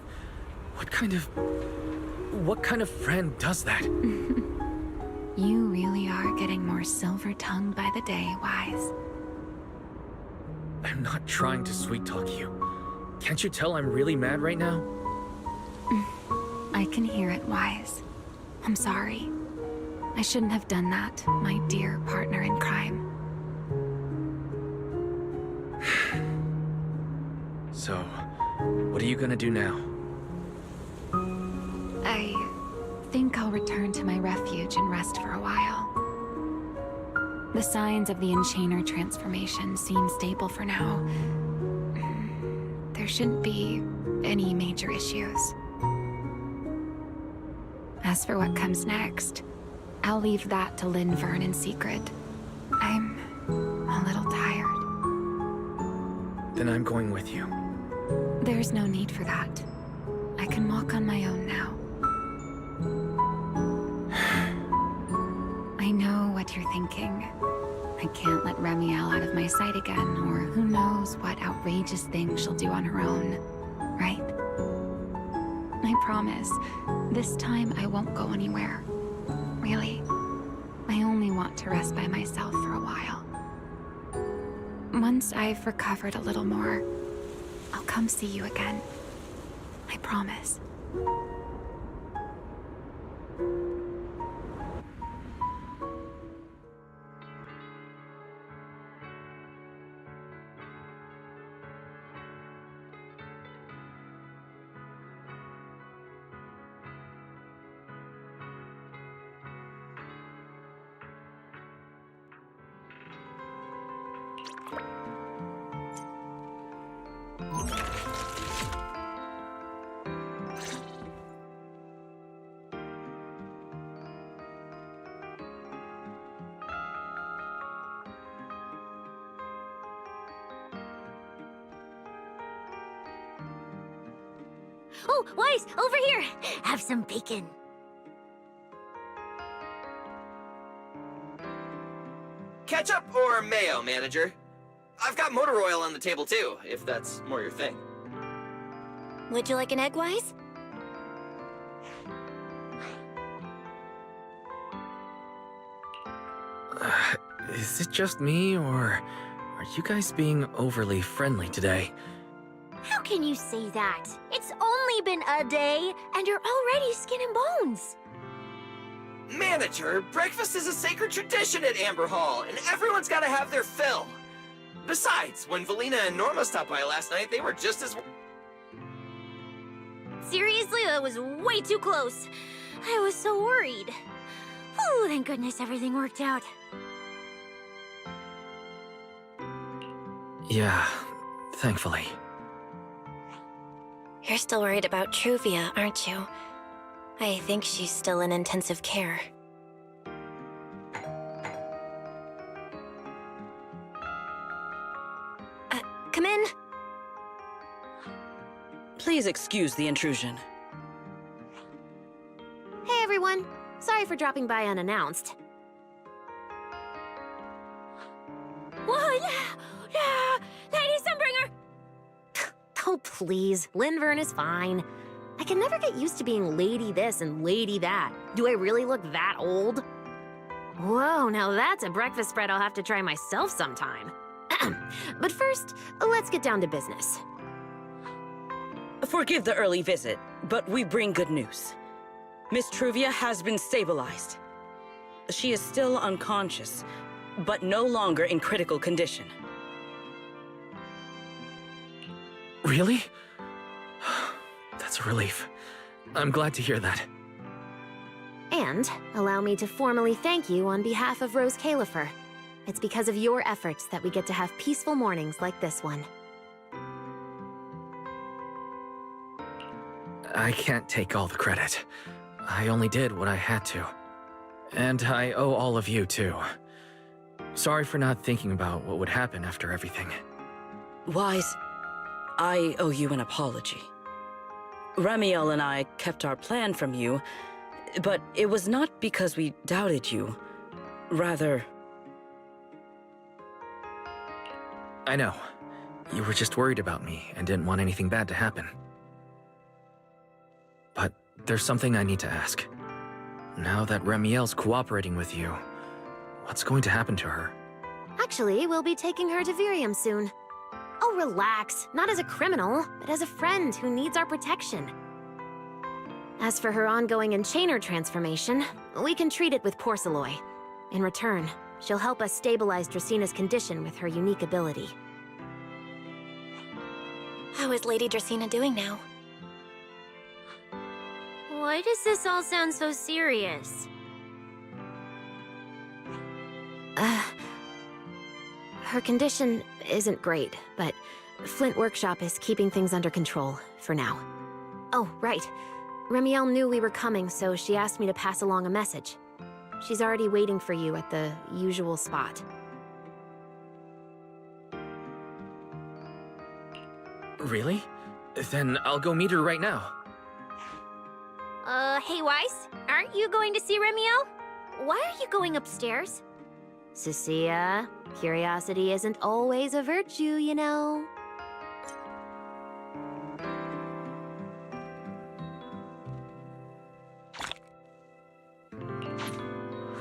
What kind of friend does that? You really are getting more silver-tongued by the day, Wise. I'm not trying to sweet-talk you. Can't you tell I'm really mad right now? I can hear it, Wise. I'm sorry. I shouldn't have done that, my dear partner in crime. So, what are you gonna do now? I think I'll return to my refuge and rest for a while. The signs of the Enchainer transformation seem stable for now. There shouldn't be any major issues. As for what comes next, I'll leave that to Linvern and Secret. I'm a little tired. Then I'm going with you. There's no need for that. I can walk on my own now. I know what you're thinking. I can't let Remiel out of my sight again, or who knows what outrageous thing she'll do on her own, right? I promise, this time I won't go anywhere. Really. I only want to rest by myself for a while. Once I've recovered a little more, I'll come see you again. I promise. Oh, Wise, over here! Have some bacon. Ketchup or mayo, manager? I've got motor oil on the table too, if that's more your thing. Would you like an egg, Wise? Is it just me, or are you guys being overly friendly today? How can you say that? It's only been a day, and you're already skin and bones. Manager, breakfast is a sacred tradition at Amber Hall, and everyone's gotta have their fill. Besides, when Valina and Norma stopped by last night, they were just as... Seriously, that was way too close. I was so worried. Whew, thank goodness everything worked out. Yeah, thankfully. You're still worried about Truvia, aren't you? I think she's still in intensive care. Come in. Please excuse the intrusion. Hey everyone, sorry for dropping by unannounced. Lady Sunbringer! Oh please, 𝓩ᵉ is fine. I can never get used to being lady this and lady that. Do I really look that old? Whoa, now that's a breakfast spread I'll have to try myself sometime. But first, let's get down to business. Forgive the early visit, but we bring good news. Miss Truvia has been stabilized. She is still unconscious, but no longer in critical condition. Really? That's a relief. I'm glad to hear that. And allow me to formally thank you on behalf of Rose 𝓃. It's because of your efforts that we get to have peaceful mornings like this one. I can't take all the credit. I only did what I had to. And I owe all of you, too. Sorry for not thinking about what would happen after everything. Wise, I owe you an apology. Remiel and I kept our plan from you, but it was not because we doubted you. Rather... I know. You were just worried about me and didn't want anything bad to happen. But there's something I need to ask. Now that Remiel's cooperating with you, what's going to happen to her? Actually, we'll be taking her to 𝓩ᵘ soon. Oh, relax. Not as a criminal, but as a friend who needs our protection. As for her ongoing enchainer transformation, we can treat it with 𝓃. In return, she'll help us stabilize Dracaena's condition with her unique ability. How is Lady Dracaena doing now? Why does this all sound so serious? Her condition isn't great, but Flint Workshop is keeping things under control, for now. Oh, right. Remiel knew we were coming, so she asked me to pass along a message. She's already waiting for you at the usual spot. Really? Then I'll go meet her right now. Hey Wise, aren't you going to see Remiel? Why are you going upstairs? Cecilia, curiosity isn't always a virtue, you know.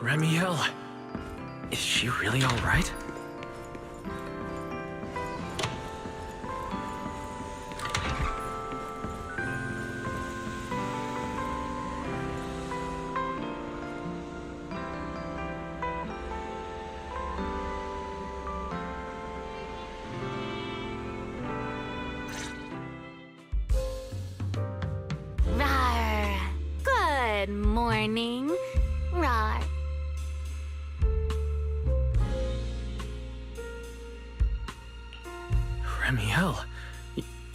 Remiel, is she really all right? Good morning. Rawr. Remiel,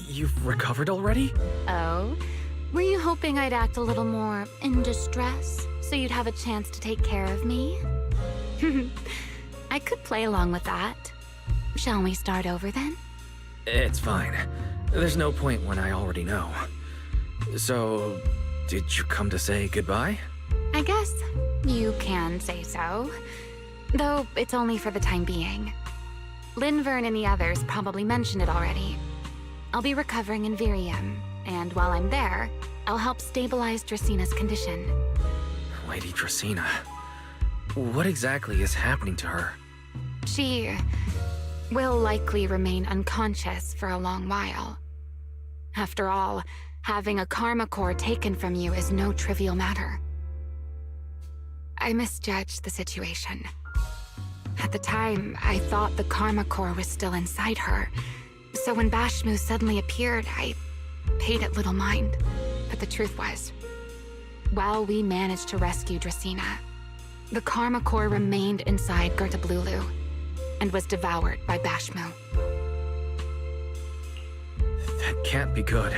you've recovered already? Oh? Were you hoping I'd act a little more in distress, so you'd have a chance to take care of me? I could play along with that. Shall we start over then? It's fine. There's no point when I already know. So, did you come to say goodbye? I guess you can say so. Though it's only for the time being. 𝓩ᵉ and the others probably mentioned it already. I'll be recovering in Virium, and while I'm there, I'll help stabilize Dracena's condition. Lady Dracena. What exactly is happening to her? She will likely remain unconscious for a long while. After all, having a karma core taken from you is no trivial matter. I misjudged the situation. At the time, I thought the karma core was still inside her. So when 𝓩ᴆ suddenly appeared, I paid it little mind. But the truth was, while we managed to rescue Dracena, the karma core remained inside 괳ᴱ and was devoured by 𝓩ᴆ. That can't be good.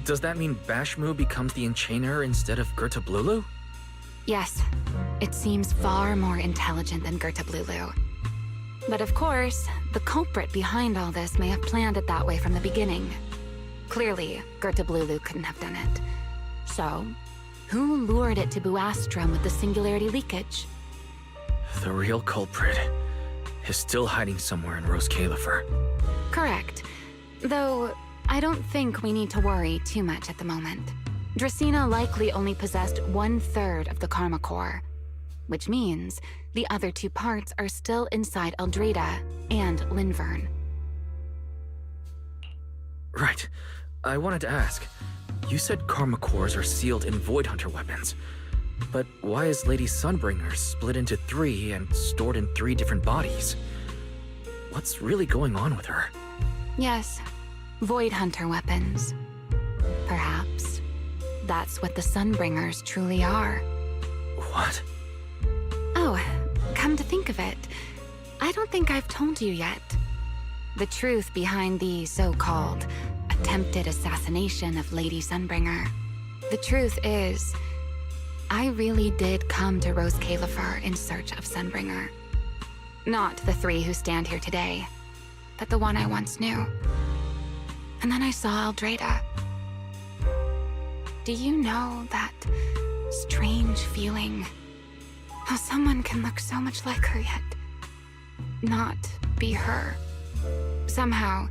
Does that mean 𝓩ᴆ becomes the enchainer instead of 괳ᴱ? Yes, it seems far more intelligent than 괳ᴱ. But of course, the culprit behind all this may have planned it that way from the beginning. Clearly, 괳ᴱ couldn't have done it. So, who lured it to Buastrum with the singularity leakage? The real culprit is still hiding somewhere in ⴡ Correct. Though, I don't think we need to worry too much at the moment. Dracena likely only possessed 1/3 of the karma core, which means the other 2 parts are still inside Eldreda and 𝓩ᵘ. Right. I wanted to ask. You said karma cores are sealed in Void Hunter weapons. But why is Lady Sunbringer split into 3 and stored in 3 different bodies? What's really going on with her? Yes, Void Hunter weapons. Perhaps that's what the Sunbringers truly are. What? Oh, come to think of it, I don't think I've told you yet. The truth behind the so-called attempted assassination of Lady Sunbringer. The truth is, I really did come to ⴡ in search of Sunbringer. Not the 3 who stand here today, but the one I once knew. And then I saw Eldreda. Do you know that strange feeling? How someone can look so much like her yet not be her. Somehow,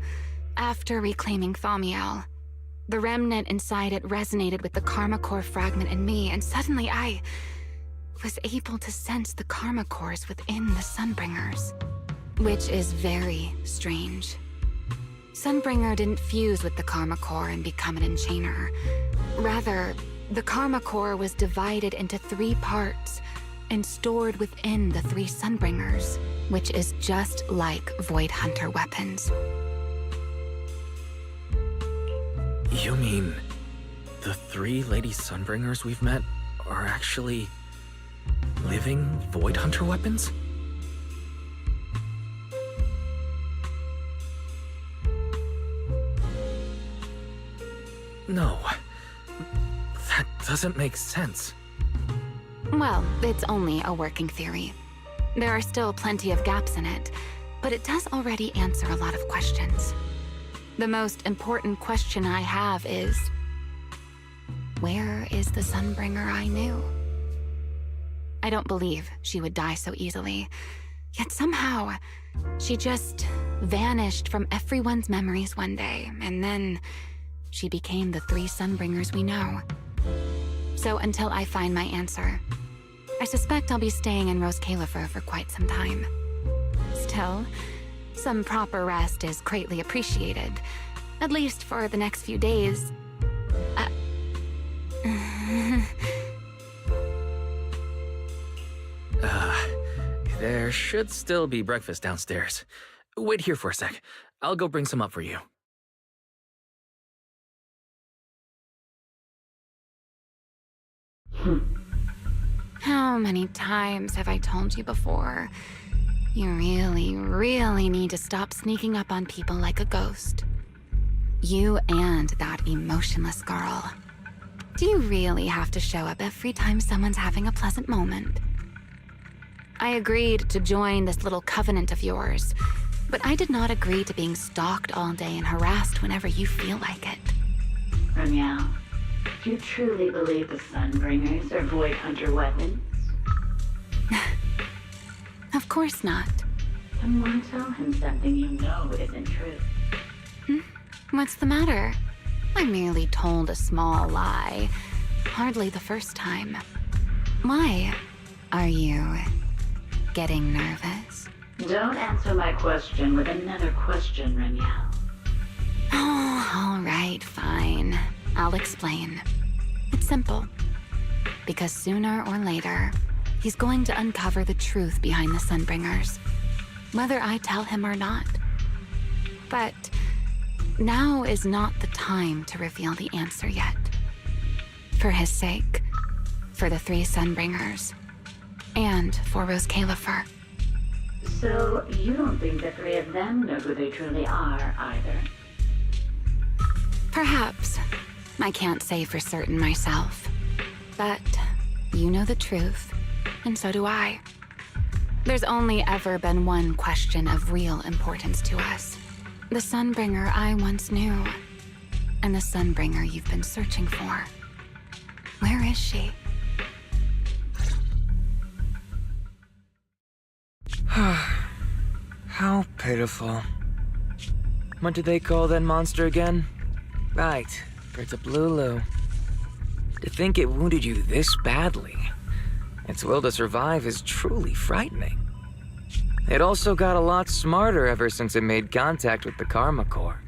after reclaiming Thaumiel, the remnant inside it resonated with the karma core fragment in me, and suddenly I was able to sense the karma cores within the Sunbringers, which is very strange. Sunbringer didn't fuse with the karma core and become an enchainer. Rather, the karma core was divided into 3 parts and stored within the 3 Sunbringers, which is just like Void Hunter weapons. You mean the 3 Lady Sunbringers we've met are actually living Void Hunter weapons? No. That doesn't make sense. Well, it's only a working theory. There are still plenty of gaps in it, but it does already answer a lot of questions. The most important question I have is, where is the Sunbringer I knew? I don't believe she would die so easily, yet somehow, she just vanished from everyone's memories one day, and then she became the 3 Sunbringers we know. So until I find my answer, I suspect I'll be staying in ⴡ for quite some time. Still, some proper rest is greatly appreciated, at least for the next few days. There should still be breakfast downstairs. Wait here for a sec. I'll go bring some up for you. How many times have I told you before? You really, really need to stop sneaking up on people like a ghost. You and that emotionless girl. Do you really have to show up every time someone's having a pleasant moment? I agreed to join this little covenant of yours, but I did not agree to being stalked all day and harassed whenever you feel like it. Remiel, do you truly believe the Sunbringers are Void Hunter weapons? Of course not. Then why tell him something you know isn't true? What's the matter? I merely told a small lie. Hardly the first time. Why? Are you getting nervous? Don't answer my question with another question, 𝓩ᵳ. Oh, all right, fine. I'll explain. It's simple. Because sooner or later, he's going to uncover the truth behind the Sunbringers, whether I tell him or not. But now is not the time to reveal the answer yet. For his sake, for the 3 Sunbringers, and for 𝓩ᵗ. So, you don't think the 3 of them know who they truly are, either? Perhaps. I can't say for certain myself. But you know the truth, and so do I. There's only ever been one question of real importance to us. The Sunbringer I once knew, and the Sunbringer you've been searching for. Where is she? How pitiful. What do they call that monster again? Right, 𝓱. To think it wounded you this badly. Its will to survive is truly frightening. It also got a lot smarter ever since it made contact with the Karma Core.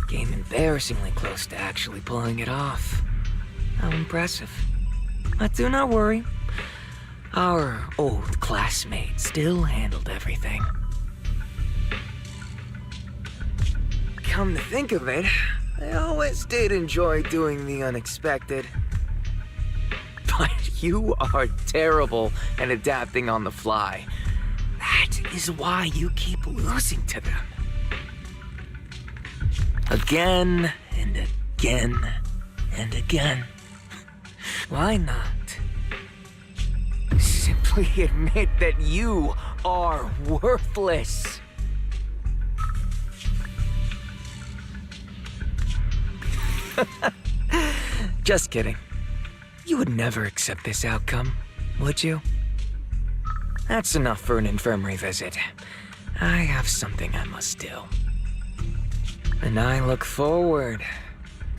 Came embarrassingly close to actually pulling it off. How impressive. But do not worry. Our old classmate still handled everything. Come to think of it, I always did enjoy doing the unexpected. But you are terrible at adapting on the fly. That is why you keep losing to them. Again and again and again. Why not? Simply admit that you are worthless. Just kidding. You would never accept this outcome, would you? That's enough for an infirmary visit. I have something I must do. And I look forward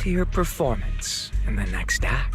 to your performance in the next act.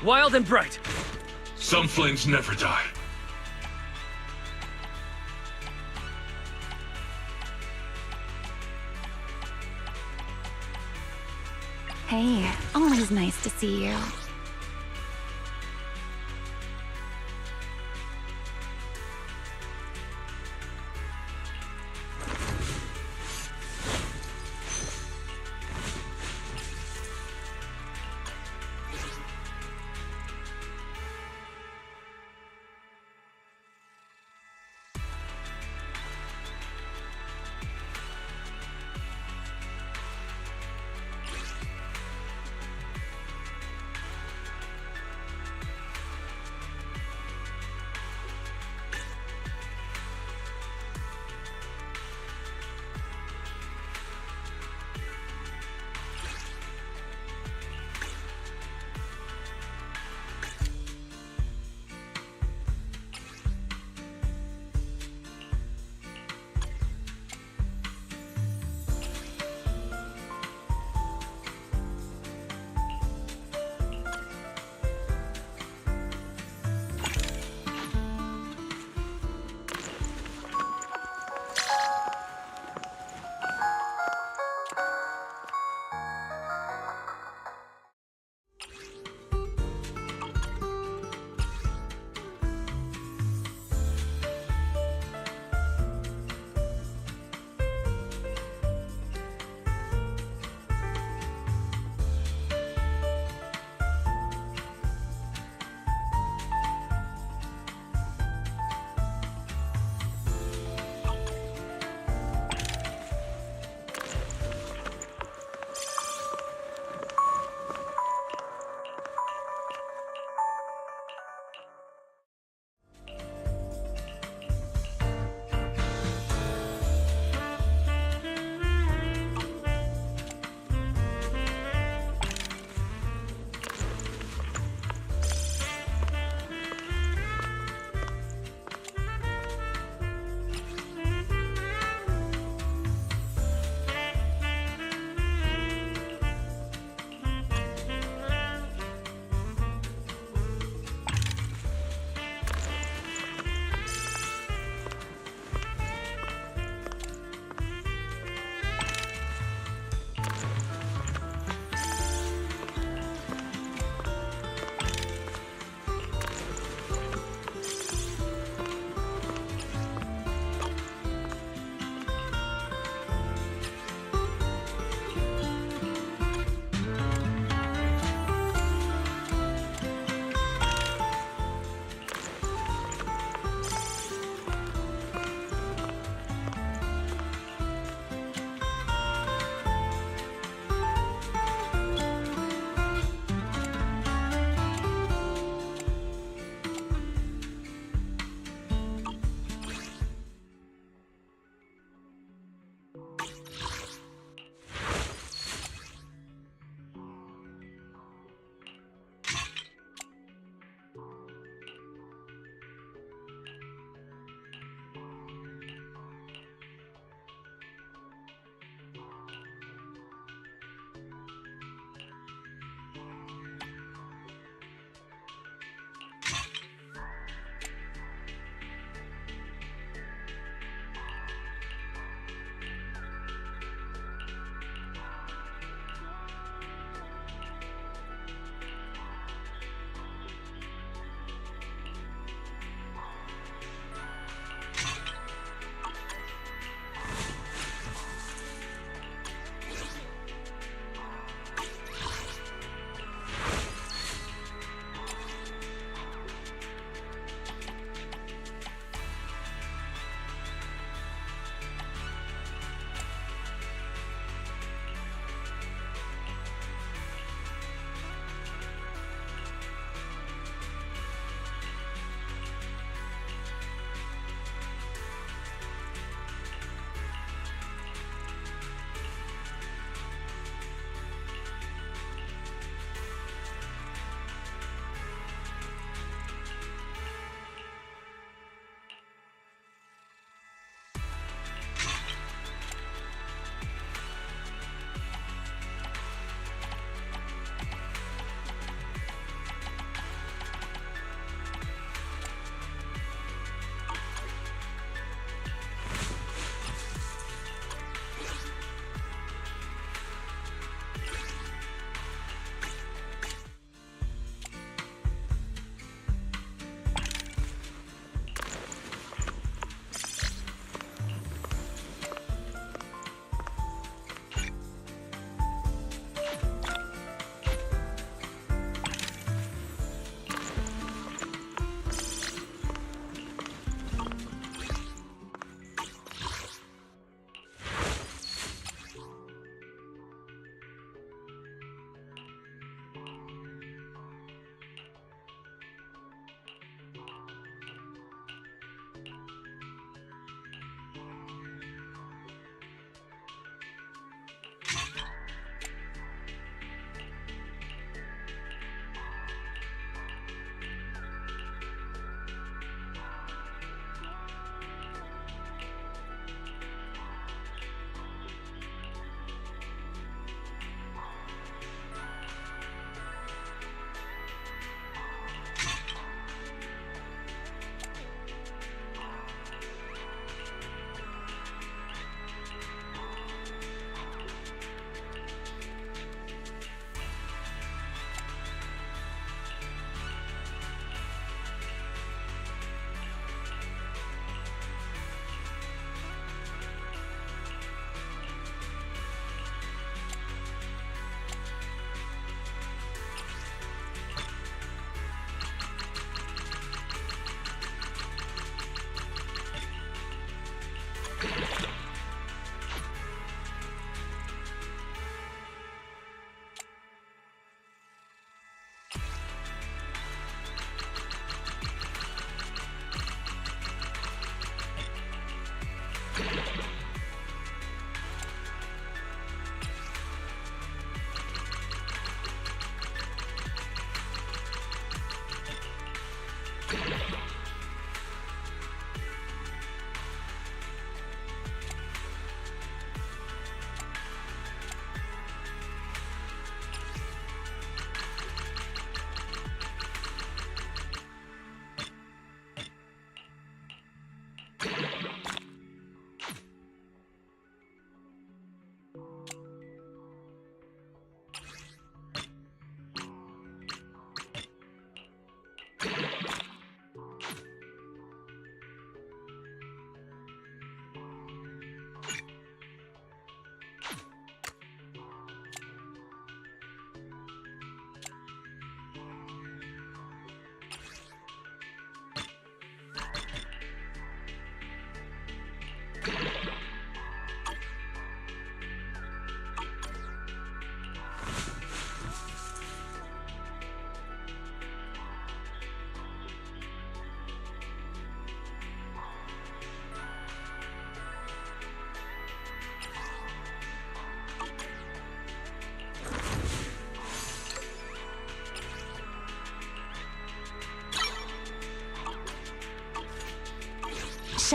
Wild and bright. Some flames never die. Hey, always nice to see you.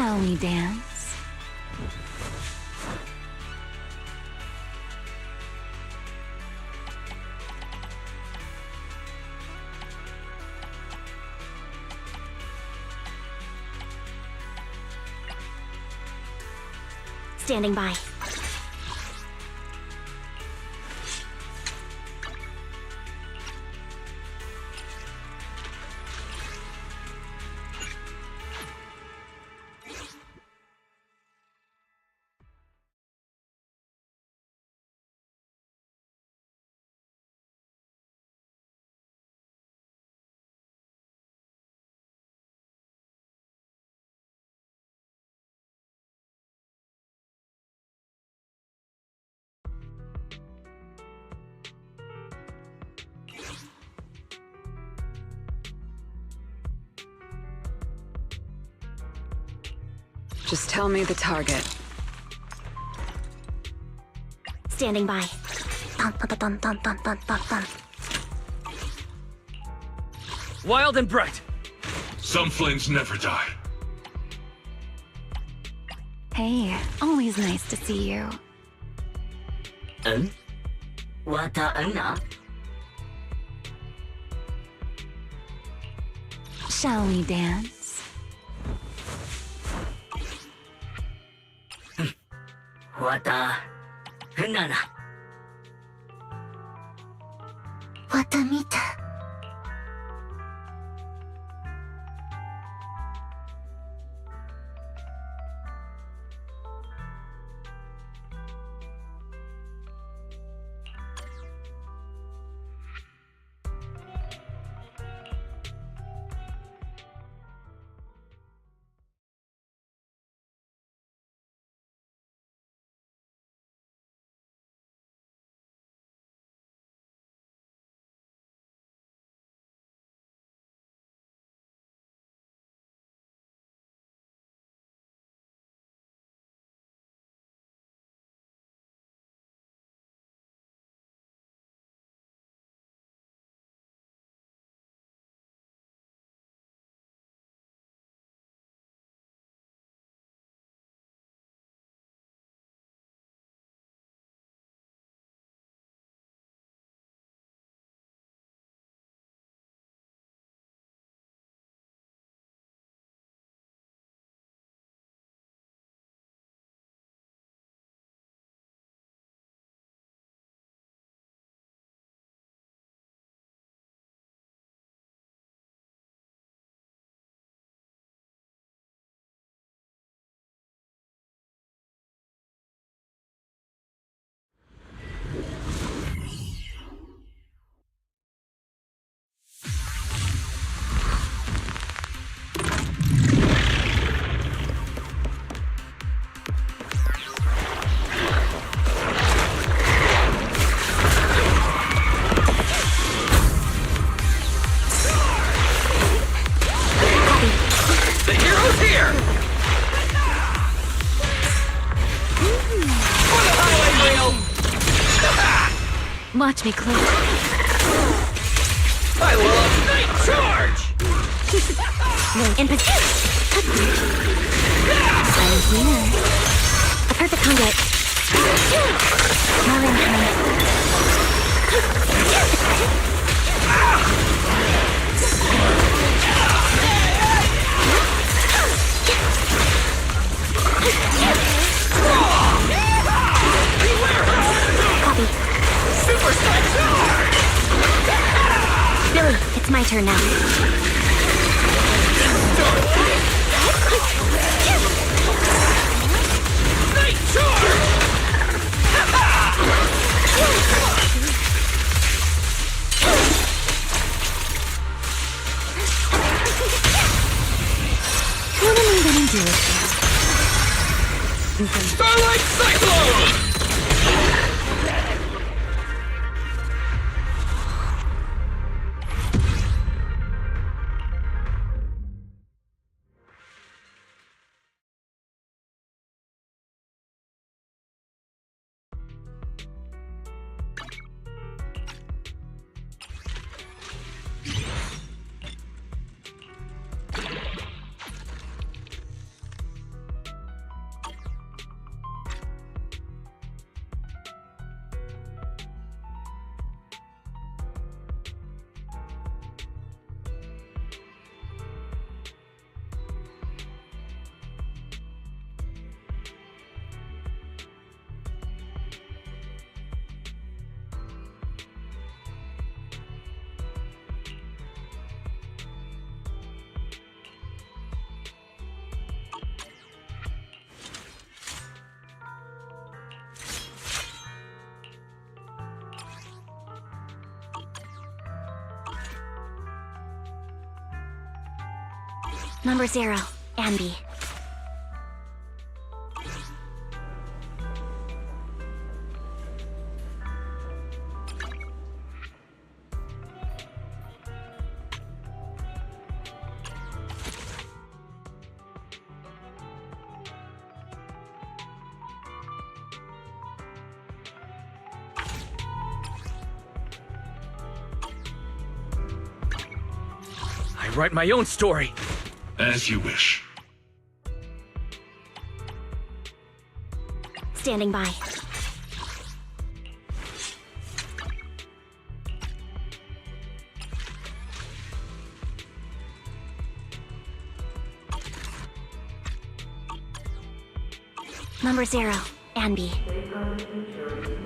Shall we dance? Standing by. Just tell me the target. Standing by. Dun, dun, dun, dun, dun, dun, dun, dun. Wild and bright. Some flames never die. Hey, always nice to see you. Shall we dance? Watch me close. I love night charge! In pursuit! I'm here. A perfect conduit. Copy. Super charge! Billy, it's my turn now. Night charge! What am I gonna do with you? Starlight Cyclone! Number 0, Ambi. I write my own story. As you wish. Standing by. Number 0, Ambi.